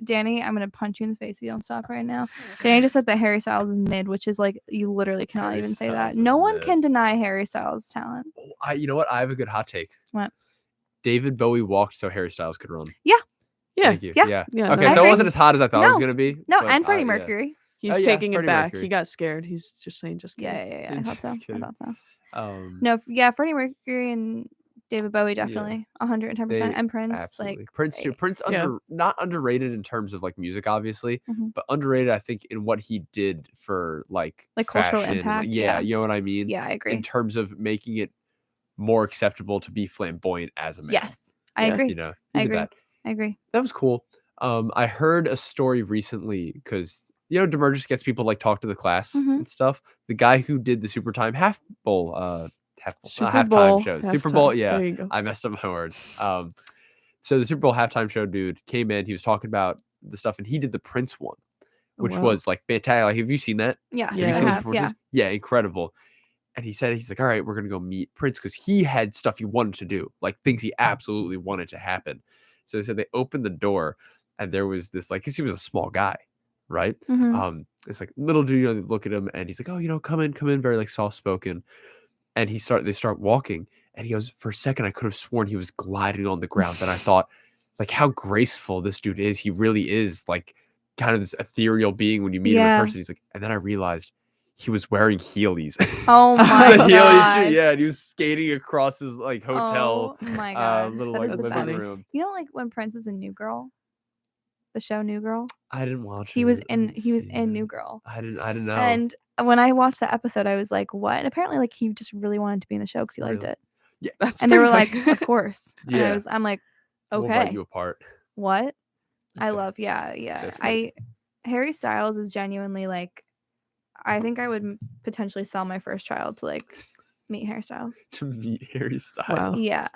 Danny, I'm gonna punch you in the face if you don't stop right now. Danny just said that Harry Styles is mid, which is like you literally cannot Harry even say Styles that. is No one mid. can deny Harry Styles' talent. You know what? I have a good hot take. What? David Bowie walked so Harry Styles could run. Yeah. Yeah. Thank you. Yeah. Yeah. Yeah, Okay, I so it agree. wasn't as hot as I thought it was No. gonna be. No, but and Freddie yeah. Mercury. He's yeah, taking it Freddie back. Mercury. He got scared. He's just saying, just kidding. Yeah. I thought so. Just I kidding. thought so. Um, No, yeah, Freddie Mercury and David Bowie definitely 110%, they- and Prince. absolutely. Like Prince too. Prince not underrated in terms of like music, obviously, Mhm. but underrated I think in what he did for like cultural fashion and, impact. yeah, you know what I mean. Yeah, I agree. In terms of making it more acceptable to be flamboyant as a man. Yes, I agree. You know, I he did agree. that. I agree. That was cool. I heard a story recently because Demergis gets people to, like talk to the class Mhm. and stuff. The guy who did the Super Time Super halftime Bowl show. Super Bowl, halftime. yeah. There you go. I messed up my words. So the Super Bowl halftime show dude came in. He was talking about the stuff, and he did the Prince one, which wow. was like fantastic. Like, have you seen that? Yes, Have you I seen those have, yeah. performances? Yeah, incredible. And he said, he's like, all right, we're gonna go meet Prince because he had stuff he wanted to do, like things he absolutely wanted to happen. So they said they opened the door, and there was this like, 'cause he was a small guy, right? Mhm. It's like little dude, they look at him, and he's like, oh, come in, very like soft spoken. And they start walking, and he goes, for a second, I could have sworn he was gliding on the ground. Then I thought, like, how graceful this dude is. He really is like kind of this ethereal being when you meet him in Yeah. person. He's like, and then I realized he was wearing Heelys. Oh my The Heelys shoe, God. yeah, and he was skating across his like hotel Oh my God. little That like is the living best. room. You know, like when Prince was in New Girl, the show New Girl. I didn't watch He it. was I in. didn't He was see in it. New Girl. I didn't know. And when I watched that episode, I was like, "What?" And apparently, like he just really wanted to be in the show because he liked Really? it. Yeah, That's And they were pretty like, funny. "Of course." And Yeah. I'm like, We'll write "Okay, you apart. what?" I Okay. love. Yeah. That's great. Harry Styles is genuinely like. I think I would potentially sell my first child to like meet Harry Styles. To meet Harry Styles. Wow. Yeah.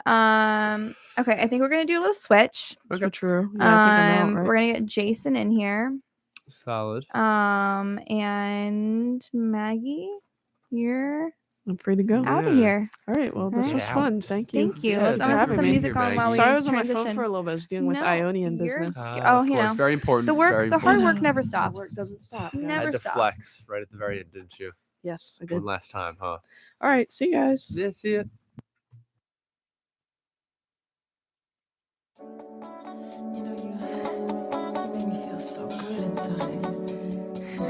Okay. I think we're gonna do a little switch. So true. Yeah, I think I'm out, right? We're gonna get Jason in here. Solid. And Maggie, you're I'm free to go. out of Yeah. here. All right. Well, this Alright. was Yeah. fun. Thank you. Thank you. Yeah, Let's. I'm thank gonna you put for some being music here, on while we Sorry, I was on my phone transition. for a little bit. I was dealing with No, Ionian you're- business. Oh, Of you course, know, very important. the very hard work important. never The stops. work doesn't stop. Never guys. Had to stops. flex right at the very end, didn't you? Yes, I One did. last time, huh? All right. See you guys. Yeah, see it. You know, you make me feel so good inside. I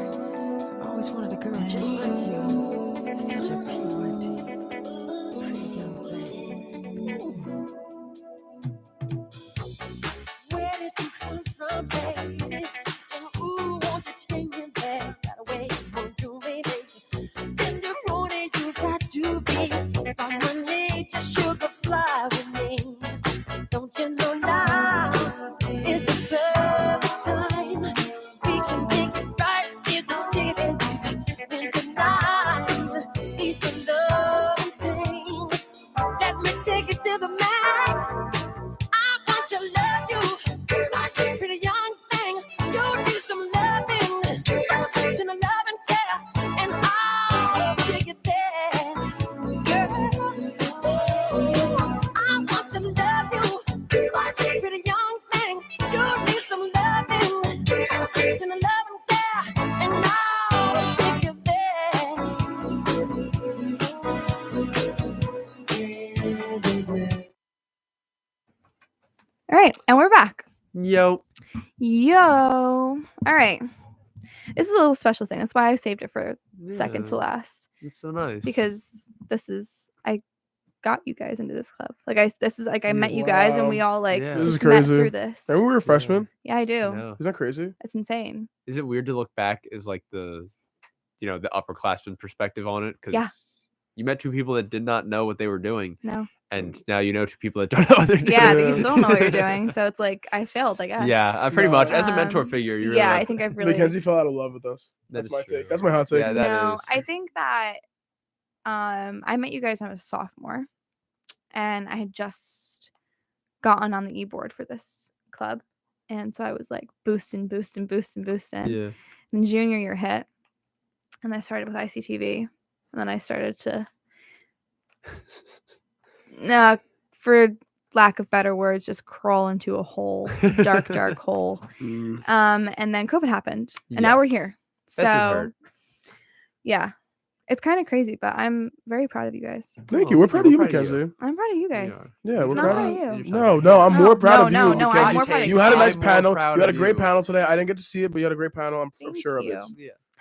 always wanted a girl just like you. Such a purity, pretty young thing. Where did you come from, baby? And ooh, won't you take me there? Got away, won't you, baby? Tenderoni, you got to be. Spot money, just sugar fly with me. Don't you know now is the perfect time? We can make it right in the city lights. In the night, ease the love and pain. Let me take it to the max. I want to love you, pretty young thing. You need some loving, to the love and care, and I'll take it there, girl. I want to love you, pretty young thing. You need some loving, to the love and care, and I'll take it there. All right, and we're back. Yo. Yo. All right. This is a little special thing. That's why I saved it for second to Yeah. last. It's so nice. Because I got you guys into this club. Like I met you guys and we all like Yeah. This is just met crazy. through this. Remember we were freshmen? Yeah, I do. No. Is that crazy? It's insane. Is it weird to look back as like the upperclassman perspective on it? Because Yeah. you met two people that did not know what they were doing. No. And now you know two people that don't know what they're doing. Yeah, because you still don't know what you're doing. So it's like I failed, I guess. Yeah, pretty much. As a mentor Um, figure, you really yeah, I have- think I've really Mackenzie fell out of love with us. That That's is my true. take. That's my hot take. Yeah, that No, is. I think that I met you guys when I was a sophomore, and I had just gotten on the e-board for this club, and so I was like boosting. Yeah. And junior year hit, and I started with ICTV, and then I started to, for lack of better words, just crawl into a hole, dark hole. And then COVID happened, and now we're Yes. here. That did So, hurt. yeah, it's kind of crazy, but I'm very proud of you guys. Thank you. We're proud of you, Mackenzie. I'm proud of you guys. Yeah, we're Not proud proud of of you. you. No, I'm more proud of you. no, I'm because more proud of you you. had a nice I'm more panel. proud You had a of great you. panel today. I didn't get to see it, but you had a great panel. I'm Thank sure of you. it. Yeah.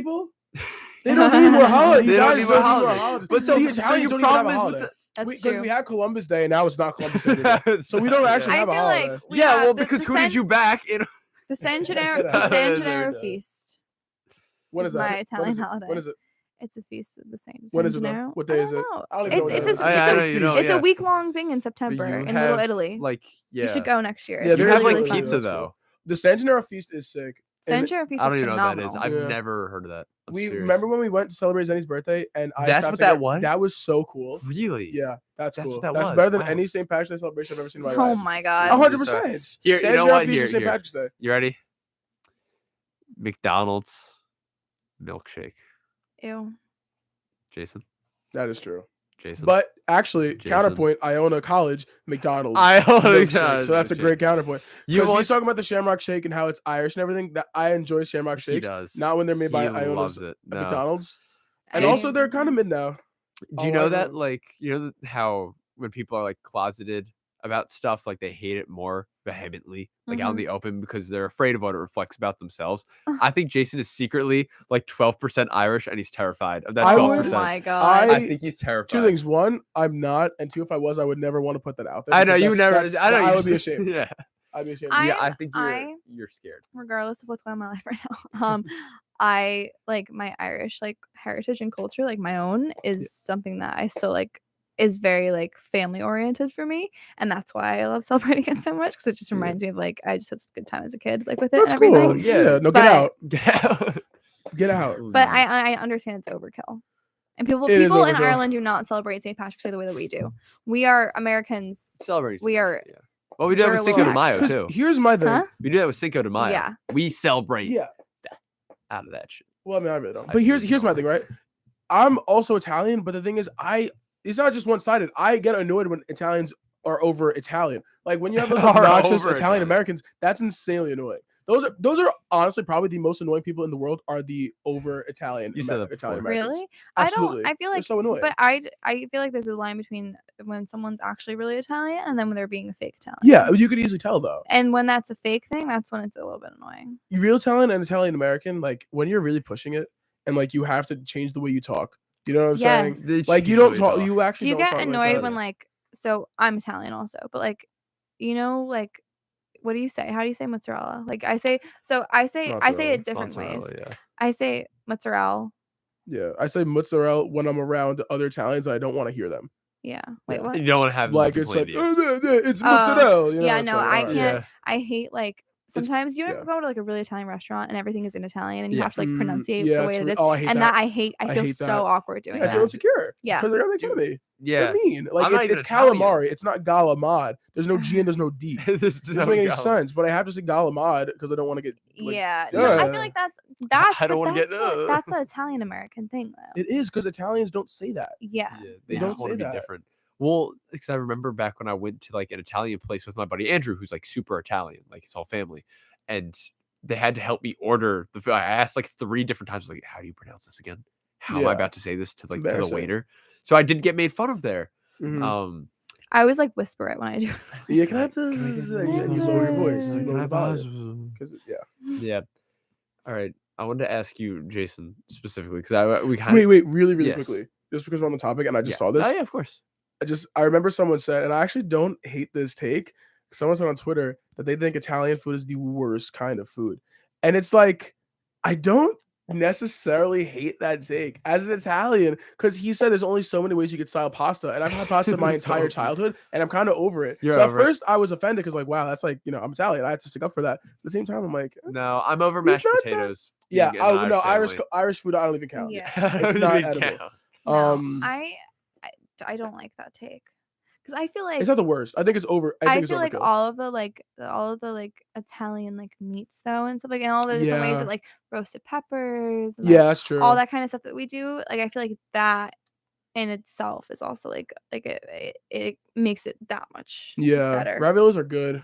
people? They don't need more holidays. You They don't guys need don't more need more holidays. holidays. But so- the so Italians your don't even have problem a is with holiday. That's Because true. we had Columbus Day, and now it's not Columbus Day anymore. So we don't actually I have a feel holiday. like Yeah, well, the because who did you back? The San Get Gennaro, out the of San here. Gennaro There. feast. When is that? my When Italian is it? holiday. When is it? It's a feast of the San When is it though? Gennaro. What day is it? I don't even know what It's that is. I know, you know, it's yeah. a week long thing in September you in Little have, Italy. like, You yeah. should go next year. Yeah, It's You there have is really like Little fun. pizza That's cool. though. The San Gennaro feast is sick. San And Gennaro feast I don't is even know what that is. phenomenal. I've Yeah. never heard of that. I'm We serious. remember when we went to celebrate Zenny's birthday, and I That's stopped what to that get- was? That was so cool. Really? Yeah, that's That's cool. what that That's was. better than Wow. any St. Patrick's Day celebration I've ever seen in my Oh life. my god. 100%. Here, San you know Gennaro what? feast Here, is St. here. Patrick's Day. You ready? McDonald's milkshake. Ew. Jason. That is true. Jason. But actually, Jason. counterpoint, Iona College, McDonald's. Iona milkshake, College so that's a great milkshake. counterpoint. You Because want- he's talking about the Shamrock Shake and how it's Irish and everything. That I enjoy Shamrock He Shakes. does. Not when they're made by He Iona's loves it. at No. McDonald's. And I- also, they're kind of mid now. Do you Oh, know I that know. like how when people are like closeted about stuff, like they hate it more vehemently, like out in Mhm. the open because they're afraid of what it reflects about themselves. I think Jason is secretly like 12% Irish and he's terrified of that I 12%. would- Oh my god. I think he's terrified. Two things. One, I'm not. And two, if I was, I would never want to put that out there. I know because you never. that's- I know I you would be just- ashamed. Yeah. I'd be ashamed. Yeah, I I'm- think I- you're scared. regardless of what's going on in my life right now. I like my Irish like heritage and culture, like my own, is something that I still like is very like family oriented for me, and that's why I love celebrating it so much because it just reminds me of like I just had such a good time as a kid, like with it That's and everything. cool. Yeah. No, get But- out. Get out. But I understand it's overkill. And people It is people in overkill. Ireland do not celebrate St. Patrick's Day the way that we do. We are Americans. Celebrate. We are Well, we do that we're with a Cinco de little Mayo extra. too. Here's my thing. Huh? We do that with Cinco de Mayo. Yeah. We celebrate Yeah. out of that shit. Well, I mean, I really don't. I But here's think here's my so. thing, right? I'm also Italian, but the thing is, it's not just one sided. I get annoyed when Italians are over Italian. Like when you have those Are obnoxious over Italian Italian. Americans, that's insanely annoying. Those are honestly probably the most annoying people in the world are the over Italian. You said that Italian before. Americans. really. Absolutely. I feel They're like so annoying. but I feel like there's a line between when someone's actually really Italian and then when they're being a fake Italian. Yeah, you could easily tell though. And when that's a fake thing, that's when it's a little bit annoying. Real Italian and Italian American, like when you're really pushing it and like you have to change the way you talk. You know what I'm Yes. saying? Like you don't talk. You Do actually you don't get talk like annoyed that. when like so I'm Italian also, but like you know like what do you say? How do you say mozzarella? Like I say Mozzarella. it different Mozzarella, ways. yeah. I say mozzarella. Yeah, I say mozzarella when I'm around other Italians. I don't want to hear them. Yeah. Wait, Yeah. what? You don't want to have them Like it's complain like to you. it's mozzarella. You know, yeah, it's no, like, I alright. can't. Yeah. I hate like sometimes you yeah. ever go to like a really Italian restaurant and everything is in Italian and you Yeah. have to like Mm, pronunciate yeah, the way it's it re- is. oh, I hate and that. I hate. I feel hate so that. awkward doing Yeah, I that. feel insecure. Yeah. because they're gonna make fun of me. Yeah. They're mean. Like I'm not it's even Italian. calamari. It's not galamad. There's no G and there's no D. It This doesn't make any sense. But I have to say galamad because I don't want to get. Like, Yeah. No, I yeah. feel like that's I don't but wanna get- that's an Italian American thing though. It is because Italians don't say that. Yeah. They don't just want to say be that. different. Well, because I remember back when I went to like an Italian place with my buddy Andrew, who's like super Italian, like his whole family, and they had to help me order the food. I asked like 3 different times, like, "How do you pronounce this again? How am Yeah. I about to say this to like to the Embarrassing. waiter?" So I did get made fun of there. Mhm. I always like whisper it when I do. Yeah, can I have the? You lower your voice. You Can lower I the have volume. ours? 'Cause, yeah. Yeah. All right. I wanted to ask you, Jason, specifically because we kind Wait, really Yes. quickly. Just because we're on the topic and I just Yeah. saw this. Oh, yeah, of course. I remember someone said, and I actually don't hate this take. Someone said on Twitter that they think Italian food is the worst kind of food. And it's like, I don't necessarily hate that take as an Italian, because he said there's only so many ways you could style pasta. And I've had pasta my entire childhood and I'm kind of over it. You're So over at it. first I was offended because like, wow, that's like, I'm Italian. I had to stick up for that. At the same time, I'm like, No, I'm over It's mashed not that- potatoes. yeah, being an Irish family. Irish food, I don't even count. Yeah. It's Don't not even edible. count. No, I don't like that take. Because I feel like It's not the worst. I think it's over. I think I it's feel like overkill. all of the like Italian like meats though and stuff like and all the different ways Yeah. that like roasted peppers and, Yeah, like, that's true. all that kind of stuff that we do like I feel like that in itself is also like it makes it that much Yeah, better. raviolis are good.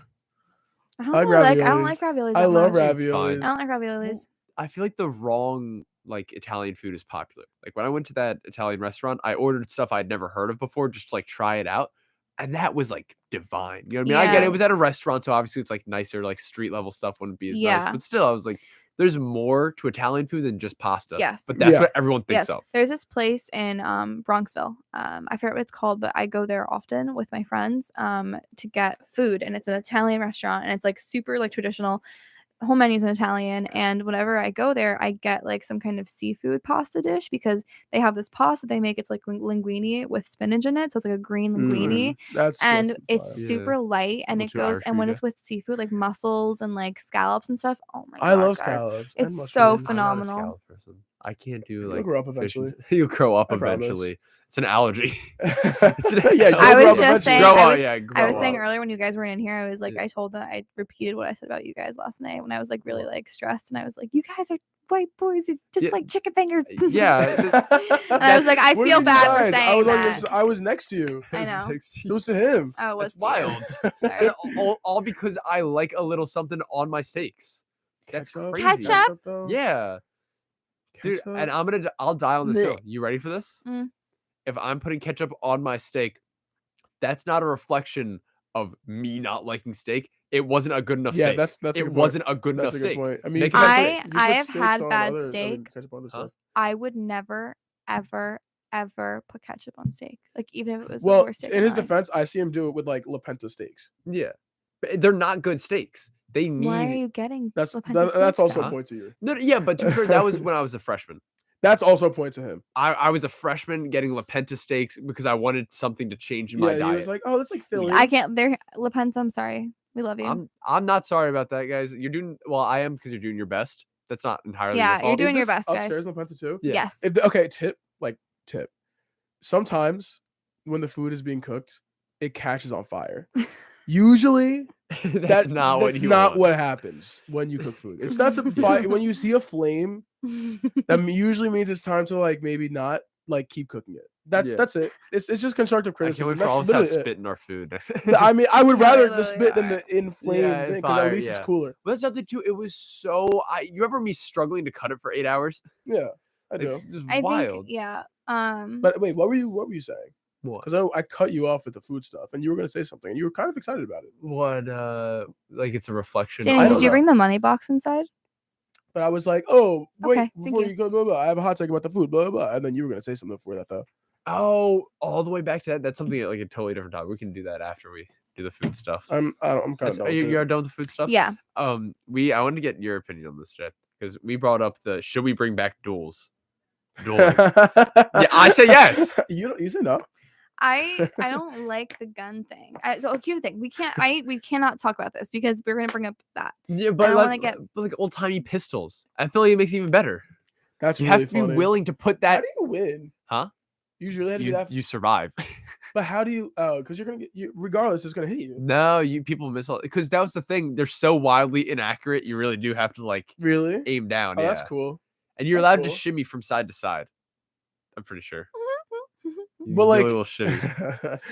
I don't like know, like, I don't like raviolis I that love much. raviolis. I don't like raviolis. I feel like the wrong like Italian food is popular. Like when I went to that Italian restaurant, I ordered stuff I'd never heard of before just to like try it out. And that was like divine. You know what I mean? I get it. Yeah. It was at a restaurant, so obviously it's like nicer, like street level stuff wouldn't be as nice. Yeah. But still, I was like, there's more to Italian food than just pasta. Yes. But that's Yeah. what everyone thinks Yes, of. there's this place in Bronxville. I forget what it's called, but I go there often with my friends to get food, and it's an Italian restaurant, and it's like super like traditional. Whole menu's in Italian, and whenever I go there, I get like some kind of seafood pasta dish because they have this pasta they make. It's like linguine with spinach in it, so it's like a green linguine, That's and fire. it's super light, and Little it too goes. Irish for And you, when Jay? it's with seafood, like mussels and like scallops and stuff. Oh my god, I love guys. scallops. and It's so mushrooms. I'm not a phenomenal. scallop person. I can't do You'll like grow up fish and eventually. You'll grow up I promise. eventually. It's an allergy. Yeah, I you'll grow was up just saying. eventually. Grow I up, was, yeah, I grow was saying up. earlier when you guys weren't in here, I was like, Yeah. I told that I repeated what I said about you guys last night when I was like really like stressed, and I was like, you guys are white boys, you're just Yeah. like chicken fingers. Yeah. And I was like, I What feel did you bad for guys? I saying was on that. I was next to you. I know. So it was to him. Oh, it was That's wild. Sorry. And all because I like a little something on my steaks. That's Ketchup? crazy. Ketchup? though? Yeah. Dude, and Ketchup? I'll die on this Blech. hill. You ready for this? Mm. If I'm putting ketchup on my steak, that's not a reflection of me not liking steak. It wasn't a good enough Yeah, steak. that's a it good point. wasn't a good enough That's a good steak. point. I mean, Make you it can better. put- you I put have steaks had on bad other- I mean, steak. ketchup on other Huh? stuff. I would never, ever, ever put ketchup on steak. Like even if it was the Well, worst steak in his of my life. defense, I see him do it with like La Penta steaks. Yeah. But they're not good steaks. They need Why are you getting That's La Penta that's steaks also then? a point to you. No, yeah, but to be fair, that was when I was a freshman. That's also a point to him. I was a freshman getting La Penta steaks because I wanted something to change in my Yeah, he diet. was like, "Oh, that's like Philly." I can't. They're La Penta. I'm sorry. We love you. I'm not sorry about that, guys. You're doing well. I am because you're doing your best. That's not entirely Yeah, your you're fault. doing your Is this best, guys. Upstairs La Penta too. Yeah. Yes. If the, okay, tip. Sometimes when the food is being cooked, it catches on fire. Usually, That's not what that's you not want. what happens when you cook food. It's not some fire. When you see a flame, that usually means it's time to like maybe not like keep cooking it. That's Yeah. it. It's just constructive Can't criticism. wait for That's all of us to have literally it. spit in our food. I mean, I would Yeah, rather we the literally spit than are. the inflamed Yeah, thing because fire, at least it's yeah. cooler. But that's something too. It was so. You remember me struggling to cut it for 8 hours? Yeah, I do. It was I wild. think. Yeah. But wait, what were you saying? What? Because I cut you off with the food stuff, and you were gonna say something, and you were kind of excited about it. What? Like it's a reflection. Danny, I did don't you know. bring the money box inside? But I was like, oh wait, Okay, thank before you. you go, blah, blah, I have a hot take about the food, blah blah, and then you were gonna say something before that though. Oh, all the way back to that. That's something like a totally different topic. We can do that after we do the food stuff. I'm kind of That's- done. Are you with you're it. done with the food stuff? Yeah. I wanted to get your opinion on this, Jeff, because we brought up the should we bring back duels? Dueling. Yeah, I say yes. You say no. I don't like the gun thing. So here's the thing: we cannot talk about this because we're gonna bring up that. Yeah, I but don't like, want to get. but like old timey pistols. I feel like it makes it even better. That's You really have to be funny. willing to put How that. do you win? Huh? You usually have to do that. You survive. But how do you? Oh, because you're gonna get you. Regardless, it's gonna hit you. No, you people miss all because that was the thing. They're so wildly inaccurate. You really do have to like Really? aim down. Oh, yeah, that's cool. and you're That's allowed to cool. shimmy from side to side. I'm pretty sure. You But like, really will shimmy.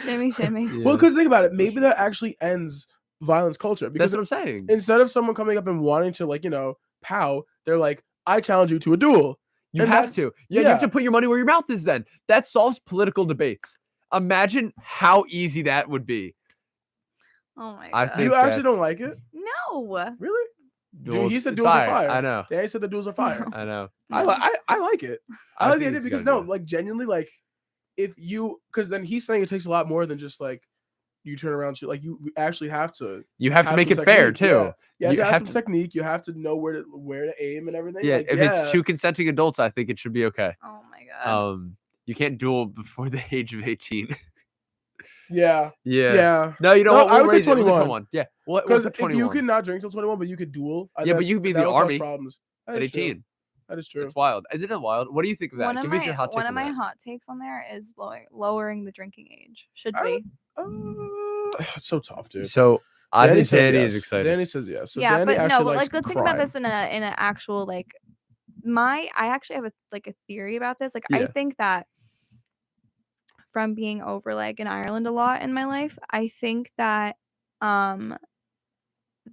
Shimmy, shimmy. well, Yeah. because think about it. Maybe that actually ends violence culture. Because That's what I'm saying. instead of someone coming up and wanting to like pow, they're like, I challenge you to a duel. You And have that's- to. Yeah, you have yeah. to put your money where your mouth is. Then that solves political debates. Imagine how easy that would be. Oh my I god. think You actually don't that's- like it? No. Really? Dude, Duels he said is duels are fire. I know. Danny said the duels are fire. I know. I like it. I I like think the idea it's a because good no, idea. like genuinely, like if you, because then he's saying it takes a lot more than just like you turn around, like you actually have to. You have to make some it fair technique, too. Yeah. You have to have some to- technique. You have to know where to aim and everything. Yeah, like, if it's two consenting adults, I think it should be okay. Oh my god. You can't duel before the age of 18. Yeah. Yeah. Yeah. No, you know No, what? I We'll would say raise it. We'll say 21. 21. Yeah. We'll Because put if you 21. could not drink till 21, but you could duel. Yeah, but you could be in the that would cause army Problems. That at is true. 18. That is true. It's wild. Isn't it wild? What do you think of that? One of Give us your hot take one of on my that. hot takes on there is lowering the drinking age. Should I be. It's so tough, dude. So I Danny think says Danny yes. is excited. Danny says yes. So Yeah, Danny but no, actually but likes like let's think about crime. this in an actual like I actually have a theory about this. Like I Yeah. think that from being over like in Ireland a lot in my life, I think that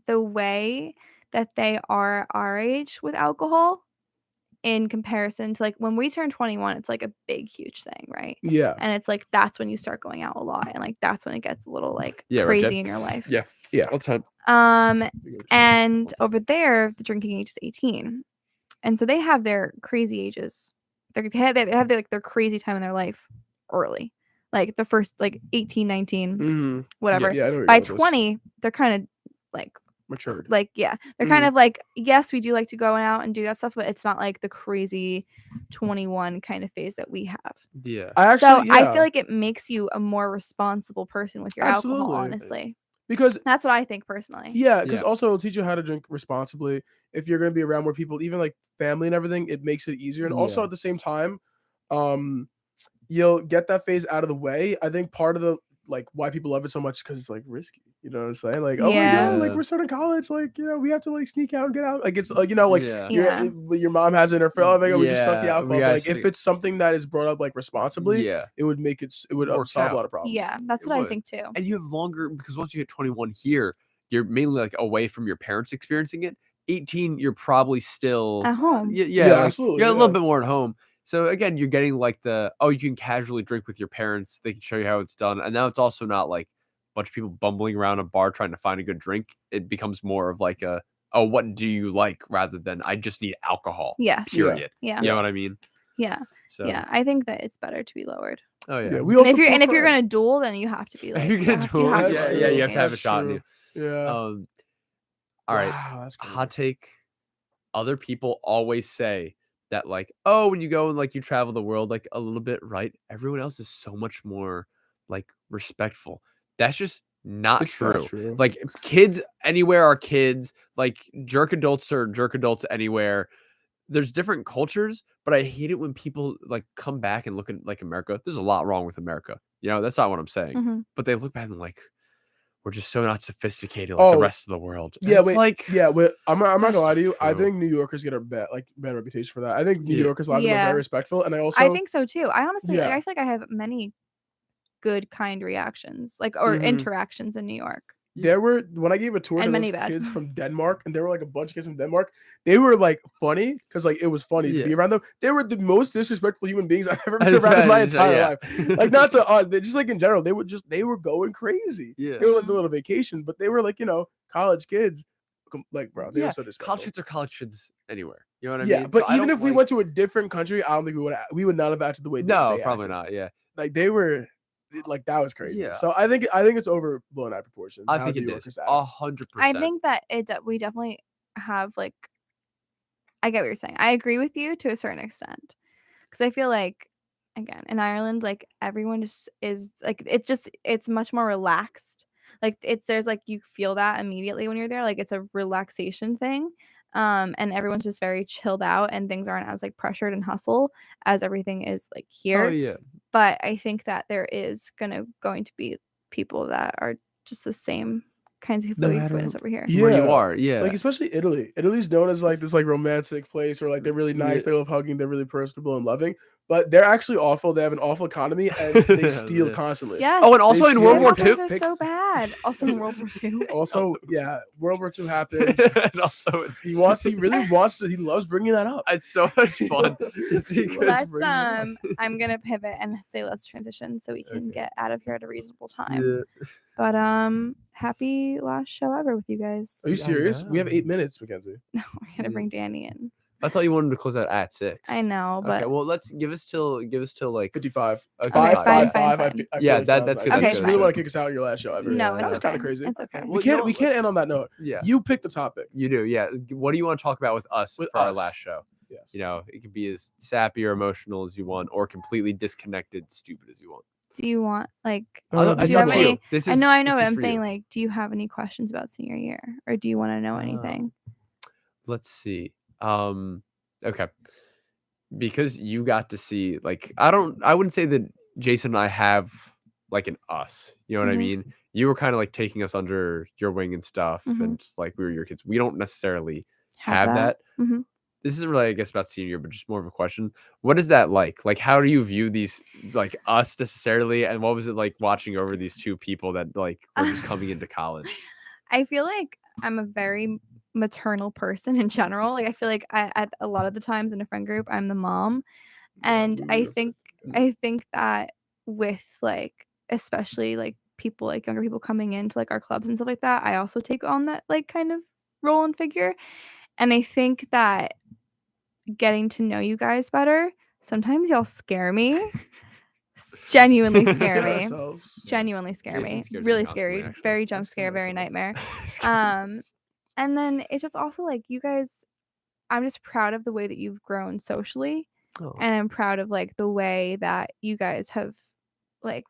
the way that they are our age with alcohol in comparison to like when we turn 21, it's like a big, huge thing, right? Yeah. And it's like that's when you start going out a lot, and like that's when it gets a little like Yeah, right, crazy Jen? in your life. Yeah. Yeah. All the time. And over there, the drinking age is 18, and so they have their crazy ages. They have their, like their crazy time in their life early, like the first like 18, 19, Mhm. whatever. Yeah, I know where you're By going with this. 20, they're kind of like Matured. like yeah, they're kind Mhm. of like yes, we do like to go out and do that stuff, but it's not like the crazy 21 kind of phase that we have. Yeah. So I feel like it makes you a more responsible person with your alcohol, Absolutely. honestly. Because That's what I think personally. yeah, because also it'll teach you how to drink responsibly. If you're gonna be around more people, even like family and everything, it makes it easier. And also Yeah. at the same time, you'll get that phase out of the way. I think part of the like why people love it so much because it's like risky. You know what I'm saying? Like, oh my god, like Yeah. we're starting college, like we have to like sneak out and get out. Like it's like like Yeah. Yeah. your mom has it in her phone. Oh my god, we just snuck the Yeah, we alcohol. But, gotta like if sneak- it's something that is brought up like responsibly, Yeah. it would make it it would Work solve a out. lot of problems. Yeah, that's It what I would. think too. And you have longer because once you hit 21 here, you're mainly like away from your parents experiencing it. 18, you're probably still At home. Yeah, Yeah, like, absolutely, you're a little yeah. bit more at home. So again, you're getting like you can casually drink with your parents. They can show you how it's done. And now it's also not like a bunch of people bumbling around a bar trying to find a good drink. It becomes more of like what do you like rather than I just need alcohol. Yes. Period. Yeah. You know what I mean? Yeah. So Yeah, I think that it's better to be lowered. Oh yeah. Yeah, we And also if you're prefer- gonna duel, then you have to be like You're you gonna have, do you have it. to Yeah, be yeah, you have okay. to have a That's shot in you. true. Yeah. All right. Wow, that's crazy. Hot take. Other people always say that like, oh, when you go and like you travel the world like a little bit, right? Everyone else is so much more like respectful. That's just not It's true. not true. Like kids anywhere are kids. Like jerk adults are jerk adults anywhere. There's different cultures, but I hate it when people like come back and look at like America. There's a lot wrong with America. You know, that's not what I'm saying. Mhm. But they look back and like, we're just so not sophisticated like the Oh, rest of the world. And Yeah, it's wait, like yeah, wait. I'm not that's gonna lie to you. I true. think New Yorkers get a bad reputation for that. I think New Yeah. Yorkers, a lot of them are Yeah. very respectful, and I also I think so too. I honestly like, Yeah. I feel like I have many good kind reactions, like or Mhm. interactions in New York. There were when I gave a tour And to many those bad. kids from Denmark, and there were like a bunch of kids from Denmark. They were like funny because like it was funny to be Yeah. around them. They were the most disrespectful human beings I've ever I been just- around in my I just- entire yeah. life. Like not to us, they just like in general. They were going crazy. Yeah. They were like the little vacation, but they were like college kids. Like bro, they Yeah, were so disrespectful. college kids are college kids anywhere. You know what I Yeah, mean? but So I even don't if we like- went to a different country, I don't think we would not have acted the way no, they probably acted. not. Yeah, Like they were, like that was crazy. Yeah. So I think it's overblown out of proportion. I how think New it is Yorkers act. 100%. I think that we definitely have like I get what you're saying. I agree with you to a certain extent. Cuz I feel like again, in Ireland like everyone just is like it's much more relaxed. Like there's like you feel that immediately when you're there like it's a relaxation thing. And everyone's just very chilled out and things aren't as like pressured and hustle as everything is like here. Oh yeah. But I think that there is going to be people that are just the same kinds of people No we've matter witnessed over here. where you are, yeah. Like especially Italy. Italy's known as like this like romantic place, or like they're really nice. Yeah. They love hugging. They're really personable and loving. But they're actually awful. They have an awful economy and they steal Yeah. constantly. Yes. Oh, and also in World War Those II. are so bad. Also in World War II. Also, yeah, World War II happens. and also, He really wants to. He loves bringing that up. it's so much fun. It's because Let's I'm gonna pivot and say let's transition so we can get out of here at a reasonable time. Yeah. But happy last show ever with you guys. Are you serious? We have 8 minutes, Mackenzie. No, we're gonna bring Danny in. I thought you wanted to close out at 6. I know, but Okay, well, let's give us till like 55. Okay, fine, fine, I fine. feel Yeah, like that's I good. Okay, just really fine. want to kick us out on your last show ever. No, it's That was kind of okay. crazy. It's okay. Well, We you can't know, we can't end on that note. Yeah. You pick the topic. You do, yeah. What do you want to talk about with us With for our us. last show? Yes. You know, it could be as sappy or emotional as you want, or completely disconnected, stupid as you want. do you want like Oh, do you have up to any you. This I is- know, this but is I'm for saying you. like, do you have any questions about senior year? Or do you want to know anything? Let's see. Okay. Because you got to see like I wouldn't say that Jason and I have like an us. You know what I Mhm. mean? You were kind of like taking us under your wing and stuff, Mhm. and like we were your kids. We don't necessarily Have have that. that. Mhm. This isn't really, I guess, about senior, but just more of a question. What is that like? Like, how do you view these, like us necessarily, and what was it like watching over these two people that like were just coming into college? I feel like I'm a very maternal person in general. Like I feel like at a lot of the times in a friend group, I'm the mom, and I think that with like especially like people like younger people coming into like our clubs and stuff like that, I also take on that like kind of role and figure, and I think that getting to know you guys better, sometimes y'all scare me. Genuinely scare me. Genuinely scare Jason me. scares me Really constantly, scary. actually. Very jump scare, very nightmare. And then it's just also like you guys, I'm just proud of the way that you've grown socially. Oh. And I'm proud of like the way that you guys have like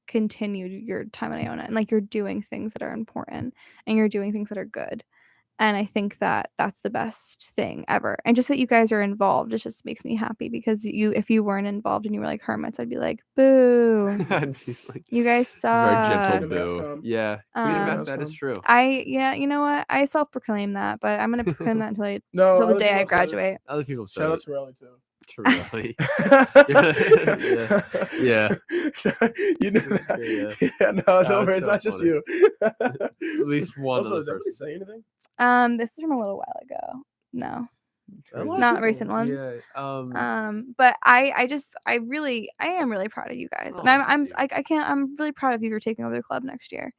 continued your time on Iona, and like you're doing things that are important and you're doing things that are good. And I think that that's the best thing ever. And just that you guys are involved, it just makes me happy, because if you weren't involved and you were like hermits, I'd be like, boo. I'd be like, You guys it's a very gentle suck. boo. Yeah, Queen of Mass, that is true. Yeah, you know what? I self-proclaim that, but I'm gonna proclaim that until No, the other day I people said it. graduate. Other people say Shout out it. to Riley too. Really? yeah. You know that. Yeah, no, don't worry, it's not just you. At least one Also, other does everybody person. say anything? This is from a little while ago. No. A lot of Not people- recent ones. Yeah, But I am really proud of you guys. And I'm really proud of you for taking over the club next year.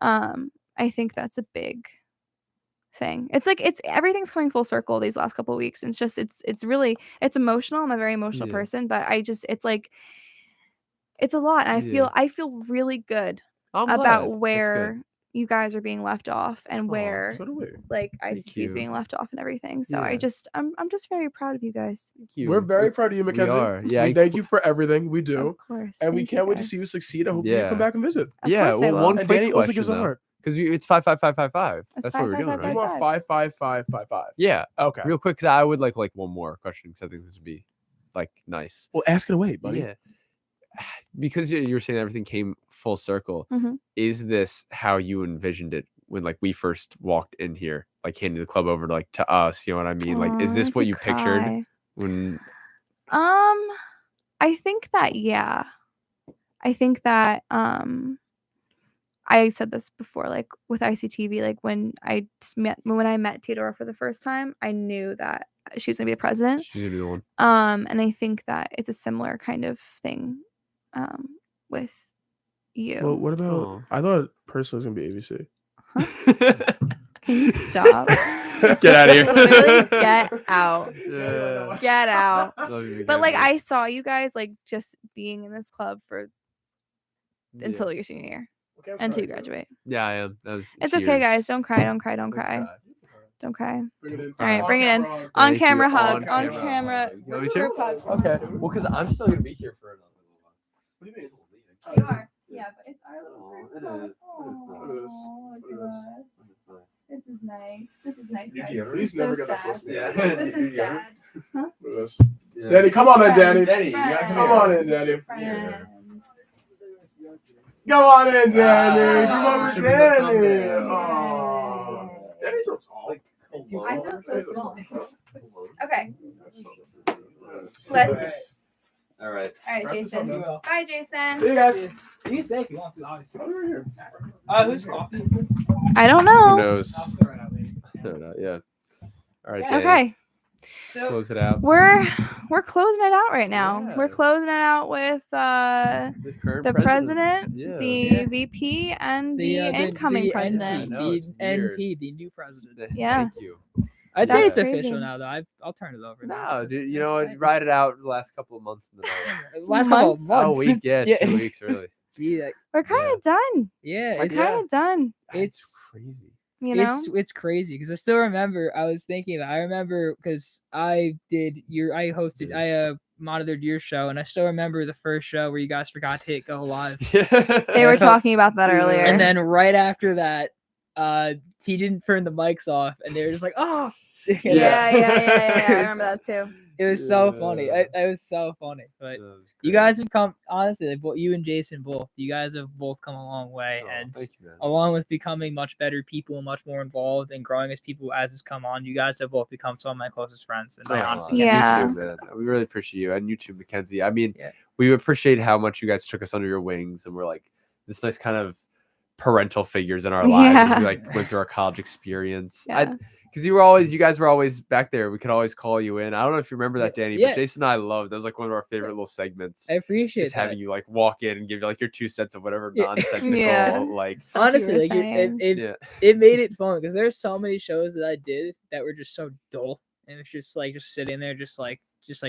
I think that's a big thing. It's like everything's coming full circle these last couple of weeks. It's just it's really emotional. I'm a very emotional Yeah. person, but it's like it's a lot. And Yeah. I feel really good I'm glad. about That's good. where you guys are being left off and where so do we. like Thank ICT is you. being left off and everything. So Yeah. I'm just very proud of you guys. We're very proud of you, Mackenzie. are. Yeah, we thank you for everything we do. Of course. And we Thank you, can't wait to guys. see you succeed. I hope you Yeah. come back and visit. Yeah, course I well, will. one And quick Danny also question gives a though, heart. because it's 55555. It's That's what we're doing, 55555. right? You want 55555. Yeah. Okay. Real quick, because I would like one more question, because I think this would be like nice. Well, ask it away, buddy. Yeah. Because you're saying everything came full circle. Mhm. Is this how you envisioned it when like we first walked in here, like handing the club over to like to us? You know what I mean? Like, is Aw, this make what me you pictured cry. when? I think that yeah. I think that I said this before, like with ICTV, like when I met Theodora for the first time, I knew that she was gonna be the president. She's gonna be the one. And I think that it's a similar kind of thing with you. Well, what about? Aw. I thought Percy was gonna be ABC. Can you stop? Get out of here. Literally, get out. Yeah. Get out. Love you, But like Mackenzie. I saw you guys like just being in this club for until your senior year. Until you graduate. Yeah, I am. That was It's okay, guys. cheers. Don't cry. Don't cry. Don't cry. Don't cry. Bring it in. All right, On bring it in. camera hug. On Thank you. camera hug. On On camera camera. hug. You want me to? group hug. Okay. Well, because I'm still gonna be here for another little while. What do you mean? You are. Yeah, but it's our little Oh, group it hug. is. Oh, Look at this. this is nice. This is nice. You guys. deodorant? This is Never so get that sad. close to me. Yeah. This You is sad. Huh? Look at this. Danny, come on in, Danny. Danny, you gotta Come on in, Danny. Friends. Come on in, Danny. Ah, Come on in, should we come Danny. there? Oh, Danny's so tall. I feel so small. Okay. Let's. All right. All right, Jason. Bye, Jason. See you guys. You can stay if you want to, obviously. Whose coffee is this? I don't Who know. knows? I'll throw it out later. Throw it out. Yeah. All right. Danny. Okay. Close it out. We're closing it out right now. Yeah. We're closing it out with The current the president, Yeah. the VP, and the incoming president. know, it's the weird. NP, the new president. Yeah. Thank you. I'd say That's it's crazy. official now, though. I'll turn it over. No, dude. You know what? Ride it out the last couple of months in the night. Last couple of Months? months. Oh, week. Yeah, 2 weeks really. Yeah, We're kind of done. yeah, We're kind of done. it's crazy. You know. it's crazy because I still remember. I was thinking about. I remember because I monitored your show, and I still remember the first show where you guys forgot to hit go live. They were talking about that earlier. And then right after that, he didn't turn the mics off, and they were just like, "Oh." yeah. I remember that too. It was so funny. It was so funny. But you guys have come, honestly, like, you and Jason both. You guys have both come a long way, and thank you, man. along with becoming much better people and much more involved and growing as people as it's come on, you guys have both become some of my closest friends. And I honestly can't Yeah. You too, man. We really appreciate you, and you too, Mackenzie. I mean, we appreciate how much you guys took us under your wings, and we're like this nice kind of parental figures in our lives. As we Yeah. like went through our college experience. Yeah. Because you guys were always back there. We could always call you in. I don't know if you remember that, Danny, Yeah. but Jason and I loved. That was like one of our favorite little segments. I appreciate Just having that. you like walk in and give like your 2 cents of whatever Yeah. nonsensical Yeah. like. Honestly, like Yeah. it made it fun because there's so many shows that I did that were just so dull, and it's just like just sitting there, just like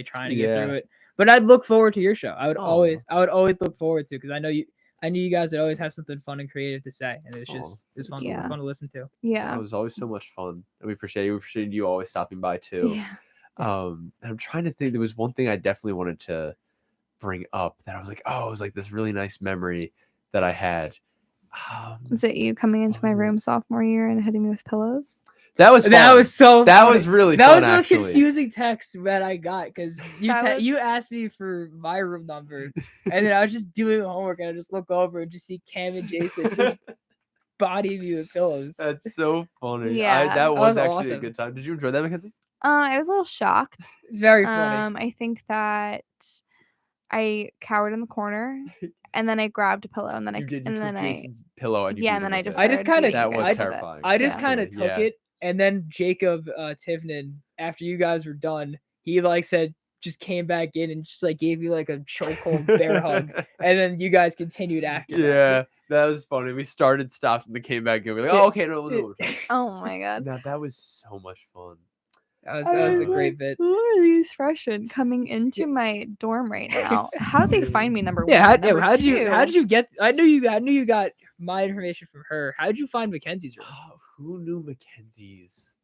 trying to get Yeah. through it. But I'd look forward to your show. I would Aw. always look forward to because I knew you guys would always have something fun and creative to say, and it's fun Yeah. fun to listen to. Yeah. It was always so much fun. And we appreciate you. We appreciate you always stopping by too. Yeah. And I'm trying to think. There was one thing I definitely wanted to bring up that I was like, oh, it was like this really nice memory that I had. Is it you coming into my room sophomore year and hitting me with pillows? That was That fun. was so. That funny. was really that fun, was the most actually. confusing text that I got because That was- you asked me for my room number, and then I was just doing homework and I just look over and just see Cam and Jason just bodying me with pillows. That's so funny. Yeah. That was actually a awesome. good time. Did you enjoy that, Mackenzie? I was a little shocked. It's very funny. I think that I cowered in the corner, and then I grabbed a pillow, and then I You did. You and took then I Jason's pillow and you yeah, beat and him then I with just it. I just started kind of beating That you was guys with it. terrifying. I just Yeah. kind of Actually, took yeah. it, and then Jacob Tivnan, after you guys were done, he like said just came back in and just like gave you like a chokehold bear hug, and then you guys continued after. that. Yeah, that was funny. We started, stopped, and then came back and we were like, Yeah. oh, okay, no, no. Oh my god. That was so much fun. That was a great bit. Who are these freshmen coming into my dorm right now? How did they find me? Number Yeah, one. Number how did two? you get? I knew you got my information from her. How did you find Mackenzie's room? Who knew Mackenzie's?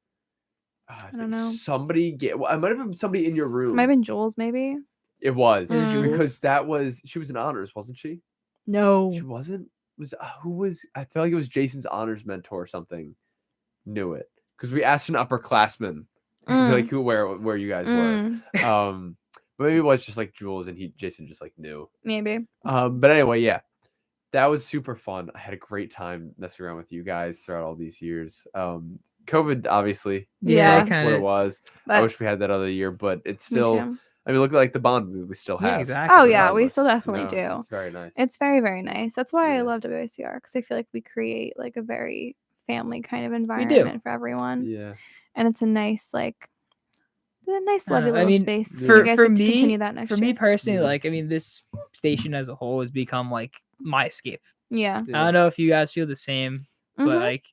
I don't think know. Somebody get. Well, it might have been somebody in your room. Might have been Jules, maybe. It was Is it Jules? because that was she was in honors, wasn't she? No. She wasn't. Was who was? I feel like it was Jason's honors mentor or something. Knew it because we asked an upperclassman, like who where you guys were. But maybe it was just like Jules and Jason just like knew. Maybe. But anyway, yeah, that was super fun. I had a great time messing around with you guys throughout all these years. COVID, obviously, Yeah. sucked what kinda- it was. I But- wish we had that other year, but it's Me still. too. I mean, look at like the Bond movie we still Yeah, have. exactly. Oh yeah, we regardless, still you definitely know? do. It's very nice. It's very, very nice. That's why Yeah. I love WICR because I feel like we create like a very family kind of do. environment for everyone. Yeah. And it's a nice I lovely don't know, little I mean, space. for- you guys for get to me, continue that next for me year. personally, Yeah. like I mean, this station as a whole has become like my escape. Yeah. I don't know if you guys feel the same, but Mhm. like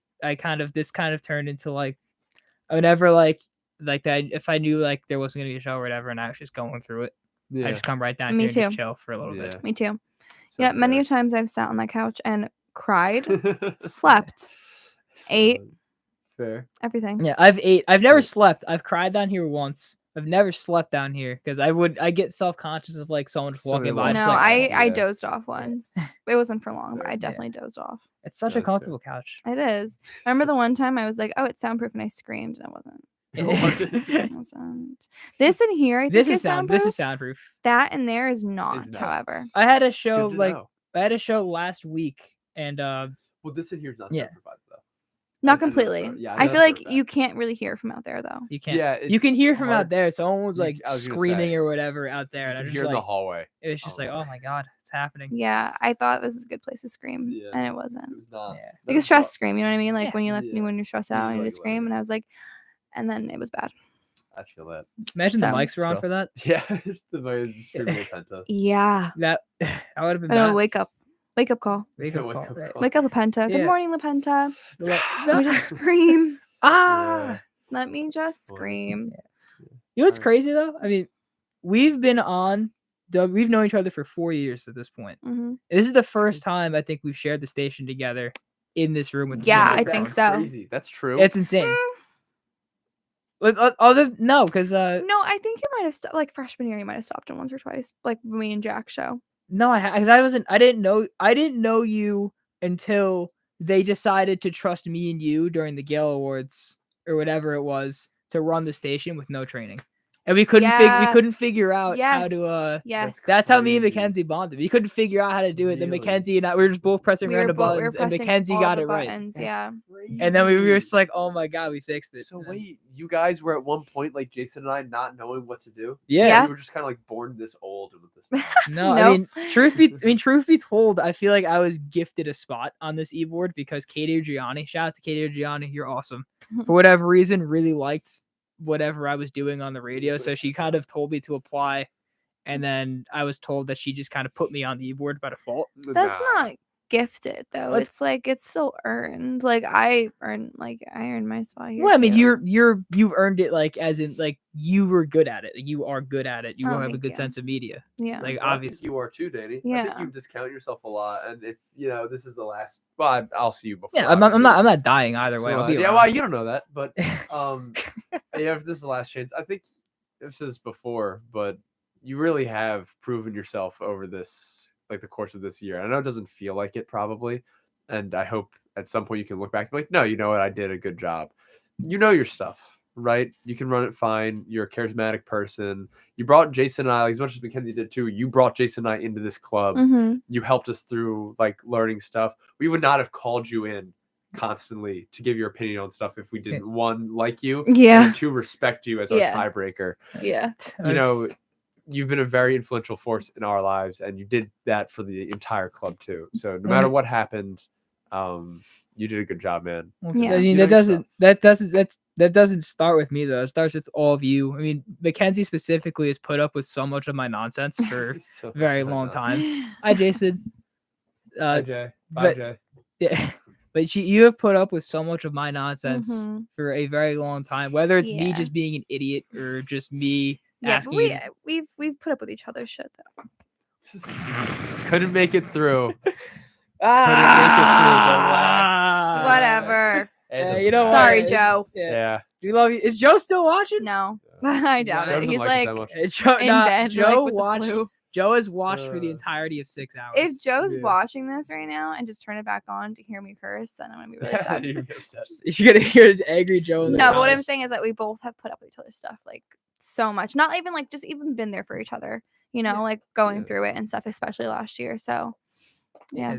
this kind of turned into like whenever like that if I knew like there wasn't gonna be a show or whatever, and I was just going through it, Yeah. I just come right down Me here and just too. chill for a little bit. Yeah. Me too. So Yeah, many fair. a times I've sat on that couch and cried, slept, ate, Fair. everything. Yeah, I've never slept. I've cried down here once. I've never slept down here because I get self conscious of like someone just walking by. Somebody I'm just No, like, I Yeah. dozed off once. It wasn't for long, but I fair. definitely dozed off. it's such That's a fair. comfortable couch. It is. I remember the one time I was like, "Oh, it's soundproof," and I screamed, and it wasn't. It wasn't. This in here, I think, This is is soundproof. This is soundproof. That in there is not. not. However, I had a show Good to like know. I had a show last week, and Well, this in here's not Yeah. certified though. not I know that's completely. right. Yeah, I I know feel that's like right. you can't really hear from out there, though. you can't. Yeah, you it's can hear from out hard. there. Someone was like I was gonna screaming say, or whatever out there, and You I'm can just hear in the like, hallway. it was just like, oh my god, it's happening. Yeah, I thought this is a good place to scream, Yeah. and it wasn't. It was not. Yeah. Like a stress scream, you know what I mean? Like Yeah. when you Yeah. when you're stressed You out and you like just scream, let and I was like, and then it was bad. I feel that. Imagine the So- mics were on So- for that. Yeah, it's the way streaming Penta. Yeah, That I would have been I know. bad. Wake up call. Wake Yeah, up wake call, up right. call. Wake up, Lapenta. Good Yeah. morning, Lapenta. Like, Let me just scream. ah. Let me just Funny. scream. You know what's Alright. crazy though? I mean, we've known each other for 4 years at this point. Hmm. This is the first time I think we've shared the station together in this room with the Yeah, same I think microphones. so. Crazy. That's true. It's insane. No, because No, I think you might have like freshman year. You might have stopped in once or twice, like me and Jack's show. no, I didn't know you until they decided to trust me and you during the Gale Awards or whatever it was to run the station with no training. and we couldn't Yeah. we couldn't figure out how Yes. to. Yes. That's how me and Mackenzie bonded. We couldn't figure out how to do it. Then Mackenzie and I, we were just both pressing We were random both- we were buttons, and pressing Mackenzie all got the it right. buttons, yeah. And then we were just like, "Oh my god, we fixed it." So wait, you guys were at one point like Jason and I not knowing what to do? Yeah. Yeah. We were just kind of like born this old with this. No, I Nope. mean, truth be told, I feel like I was gifted a spot on this e-board because Katie Gianni, shout out to Katie Gianni, you're awesome. For whatever reason, really liked whatever I was doing on the radio, so she kind of told me to apply, and then I was told that she just kind of put me on the e-board by default. That's not gifted though. Let's- It's like it's still earned. Like I earned my spot here. Well, I mean, too. you've earned it, like as in like you were good at it. Like, you are good at it. You Oh, have a thank good you. sense of media. Yeah. Like Well, I think obviously. you are too, Danny. I Yeah. think you discount yourself a lot, and if you know this is the last, well, I'll see you before. Yeah, I'm not dying either way. So, I'll be yeah, around. well, you don't know that, but yeah, if this is the last chance, I think I've said this before, but you really have proven yourself over this, like the course of this year. I know it doesn't feel like it probably, and I hope at some point you can look back and be like, no, you know what, I did a good job. You know your stuff, right? You can run it fine. You're a charismatic person. You brought Jason and I, as much as Mackenzie did too. You brought Jason and I into this club. Mhm. You helped us through like learning stuff. We would not have called you in constantly to give your opinion on stuff if we didn't, one, like you, Yeah. and two, respect you as our Yeah. tiebreaker. Yeah. You know, you've been a very influential force in our lives, and you did that for the entire club too. So no matter what happened, you did a good job, man. Well, Yeah. I mean, You know your stuff. that doesn't start with me though. It starts with all of you. I mean, Mackenzie specifically has put up with so much of my nonsense for So a very much of my long time. Hi, Jason. Bye, Jay. Bye, but- Jay. Yeah, but you have put up with so much of my nonsense Mhm. for a very long time. Whether it's me Yeah. just being an idiot or just me Yeah, asking. but we've put up with each other's shit though. Couldn't make it through. Whatever. Yeah, you know what? Sorry, It's- Joe. Yeah. We love you. Is Joe still watching? No, I doubt Joe it. doesn't He's like like us that much. Joe, in nah, bed, Joe like, with the watched. flu. Joe has watched for the entirety of 6 hours. If Joe's Yeah. watching this right now and just turn it back on to hear me curse, then I'm gonna be really sad. You'd be upset. You're gonna hear angry Joe. In the No, but what I'm comments. saying is that we both have put up with each other's stuff like so much. Not even like just even been there for each other, you know, like going through it and stuff, especially last year. So yeah.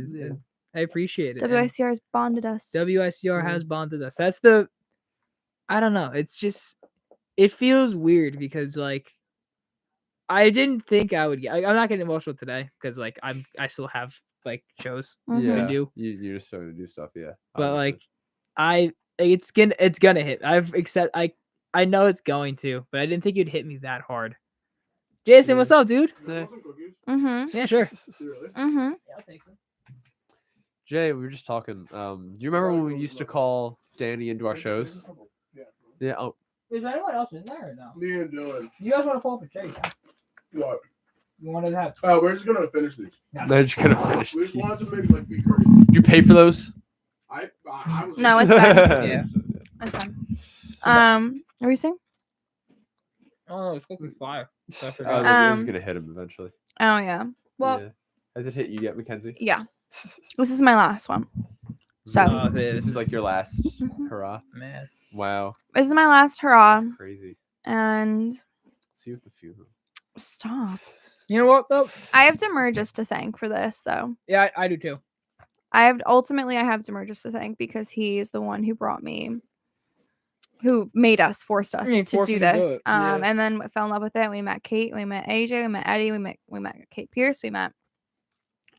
I appreciate it. and WICR has bonded us. WICR has bonded us. That's the. I don't know. It's just. It feels weird because like. I didn't think I would get. I'm not getting emotional today because like I still have like shows Yeah. to do. You're just starting to do stuff, yeah. But like it's gonna hit. I know it's going to, but I didn't think you'd hit me that hard. Jason, what's up, dude? Mm-hmm. Yeah, sure. Mm-hmm. I'll take some. Jay, we were just talking. Do you remember when we used to call Danny into our shows? Yeah. Oh, Is there anyone else in there or no? Me and Dylan. You guys want to pull up a chair? What? You wanted to have. Oh, we're just gonna finish these. they're just gonna finish We just wanted these. to make like be crazy. Did you pay for those? I was. No, it's fine. Yeah. It's fine. Are we saying? Oh, it's cooking fire. So I Oh, forgot. it was gonna hit him eventually. Oh yeah. Well, Yeah. Has it hit you yet, Mackenzie? yeah. This is my last one. So Oh, This is like your last Mm-hmm. hurrah. Man. Wow. this is my last hurrah. Crazy. And See you at the funeral. stop. You know what though? I have Demergis to thank for this though. Yeah, I do too. I have Demergis to thank because he's the one who brought me, who forced us to forced do me to do this. it, yeah. And then we fell in love with it. We met Kate, we met AJ, we met Eddie, we met Kate Pierce, we met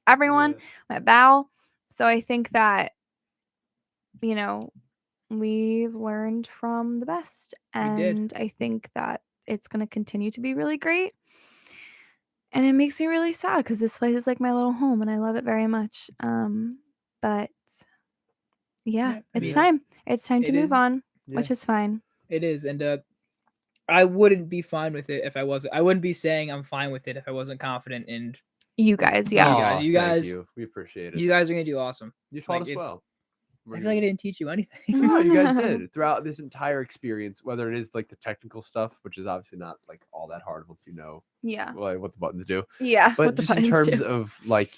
everyone, met Val. So I think that, you know, we've learned from the best, did. and I think that it's going to continue to be really great. And it makes me really sad because this place is like my little home and I love it very much. But yeah, it's mean, time. It's time to it move is- on, which yeah. is fine. It is, and I wouldn't be fine with it if I wasn't. I wouldn't be saying I'm fine with it if I wasn't confident in You guys, yeah. you Thank guys. you. We appreciate it. You guys are gonna do awesome. You taught us it's- well. I feel like I didn't teach you anything. No, you guys did throughout this entire experience, whether it is like the technical stuff, which is obviously not like all that hard once you know Yeah. what the buttons do. Yeah, But what the just in buttons terms do. of like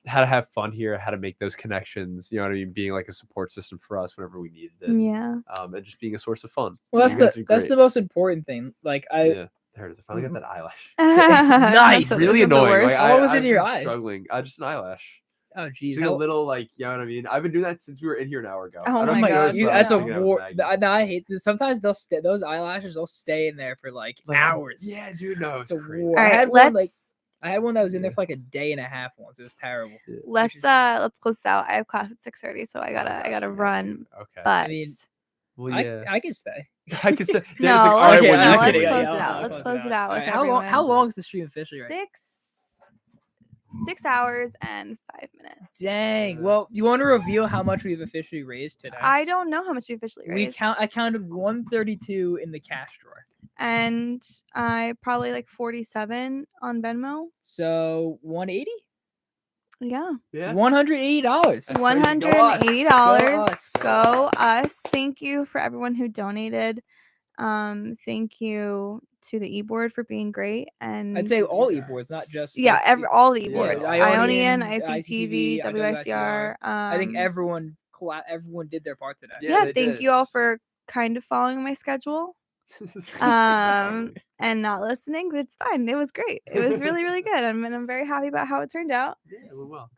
how to have fun here, how to make those connections. You know what I mean? Being like a support system for us whenever we needed it. Yeah. And just being a source of fun. Well, So you guys are that's the great. most important thing. Like Yeah, there it is. I finally got that eyelash. Nice. Really annoying. Like, What was in I've your been eye? Struggling. Just an eyelash. Oh geez, It's like a how- little like, you know what I mean? I've been doing that since we were in here an hour ago. Oh I don't my know if you God, noticed, You, but I that's a was hanging out with war. Maggie. I hate this. Sometimes they'll stay. Those eyelashes, they'll stay in there for like hours. Yeah, dude, no, it's a crazy. war. All I right, had one like let's I had one that was in there for like a day and a half once. It was terrible. let's close this out. I have class at 6:30, so I gotta run. Okay. But I mean, Well, I, yeah. I can stay. I can say. Dan's no, like, all right, let's, when no, you let's can close leave. it out. Let's close it out with Alright, everyone. how long is the stream officially right? 6 hours and 5 minutes. Dang. Well, do you want to reveal how much we've officially raised today? I don't know how much you officially raised. I counted 132 in the cash drawer. And I probably like 47 on Venmo. So 180? Yeah. Yeah. $180. $180. Go us. Thank you for everyone who donated. Thank you to the e-board for being great. And I'd say all e-boards, not just all the e-board. Ionian, Ionian, ICTV, WICR. I think everyone did their part today. Yeah, thank you all for kind of following my schedule. And not listening, but it's fine. It was great. It was really, really good. I'm very happy about how it turned out. Yeah, it went well.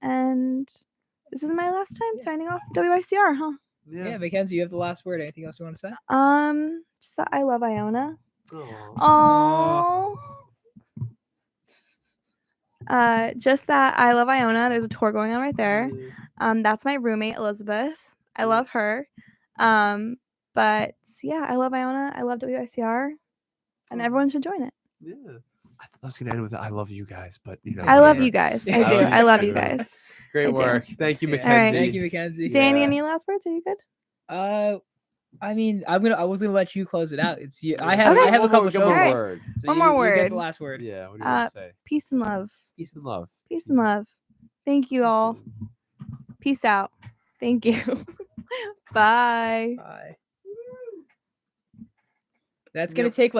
And this is my last time signing off WICR, huh? Yeah, Mackenzie, you have the last word. Anything else you want to say? Just that I love Iona. Aw. Oh. Just that I love Iona. There's a tour going on right there. That's my roommate Elizabeth. I love her. But yeah, I love Iona. I love WICR, and everyone should join it. Yeah. I thought I was gonna end with I love you guys, but you know. I love whatever. you guys. I do. I love you guys. Great I do. work. Thank you, Yeah. Mackenzie. All right. Thank you, Mackenzie. Danny, any last words? Are you good? I mean, I was gonna let you close it out. It's you. I Okay. have a couple One shows. more Alright. word. So One you- more you get word. the last word. Yeah. What do you want to say? Peace and love. Peace and love. Peace and love. Thank you all. Peace out. Thank you. Bye. Bye. That's gonna take like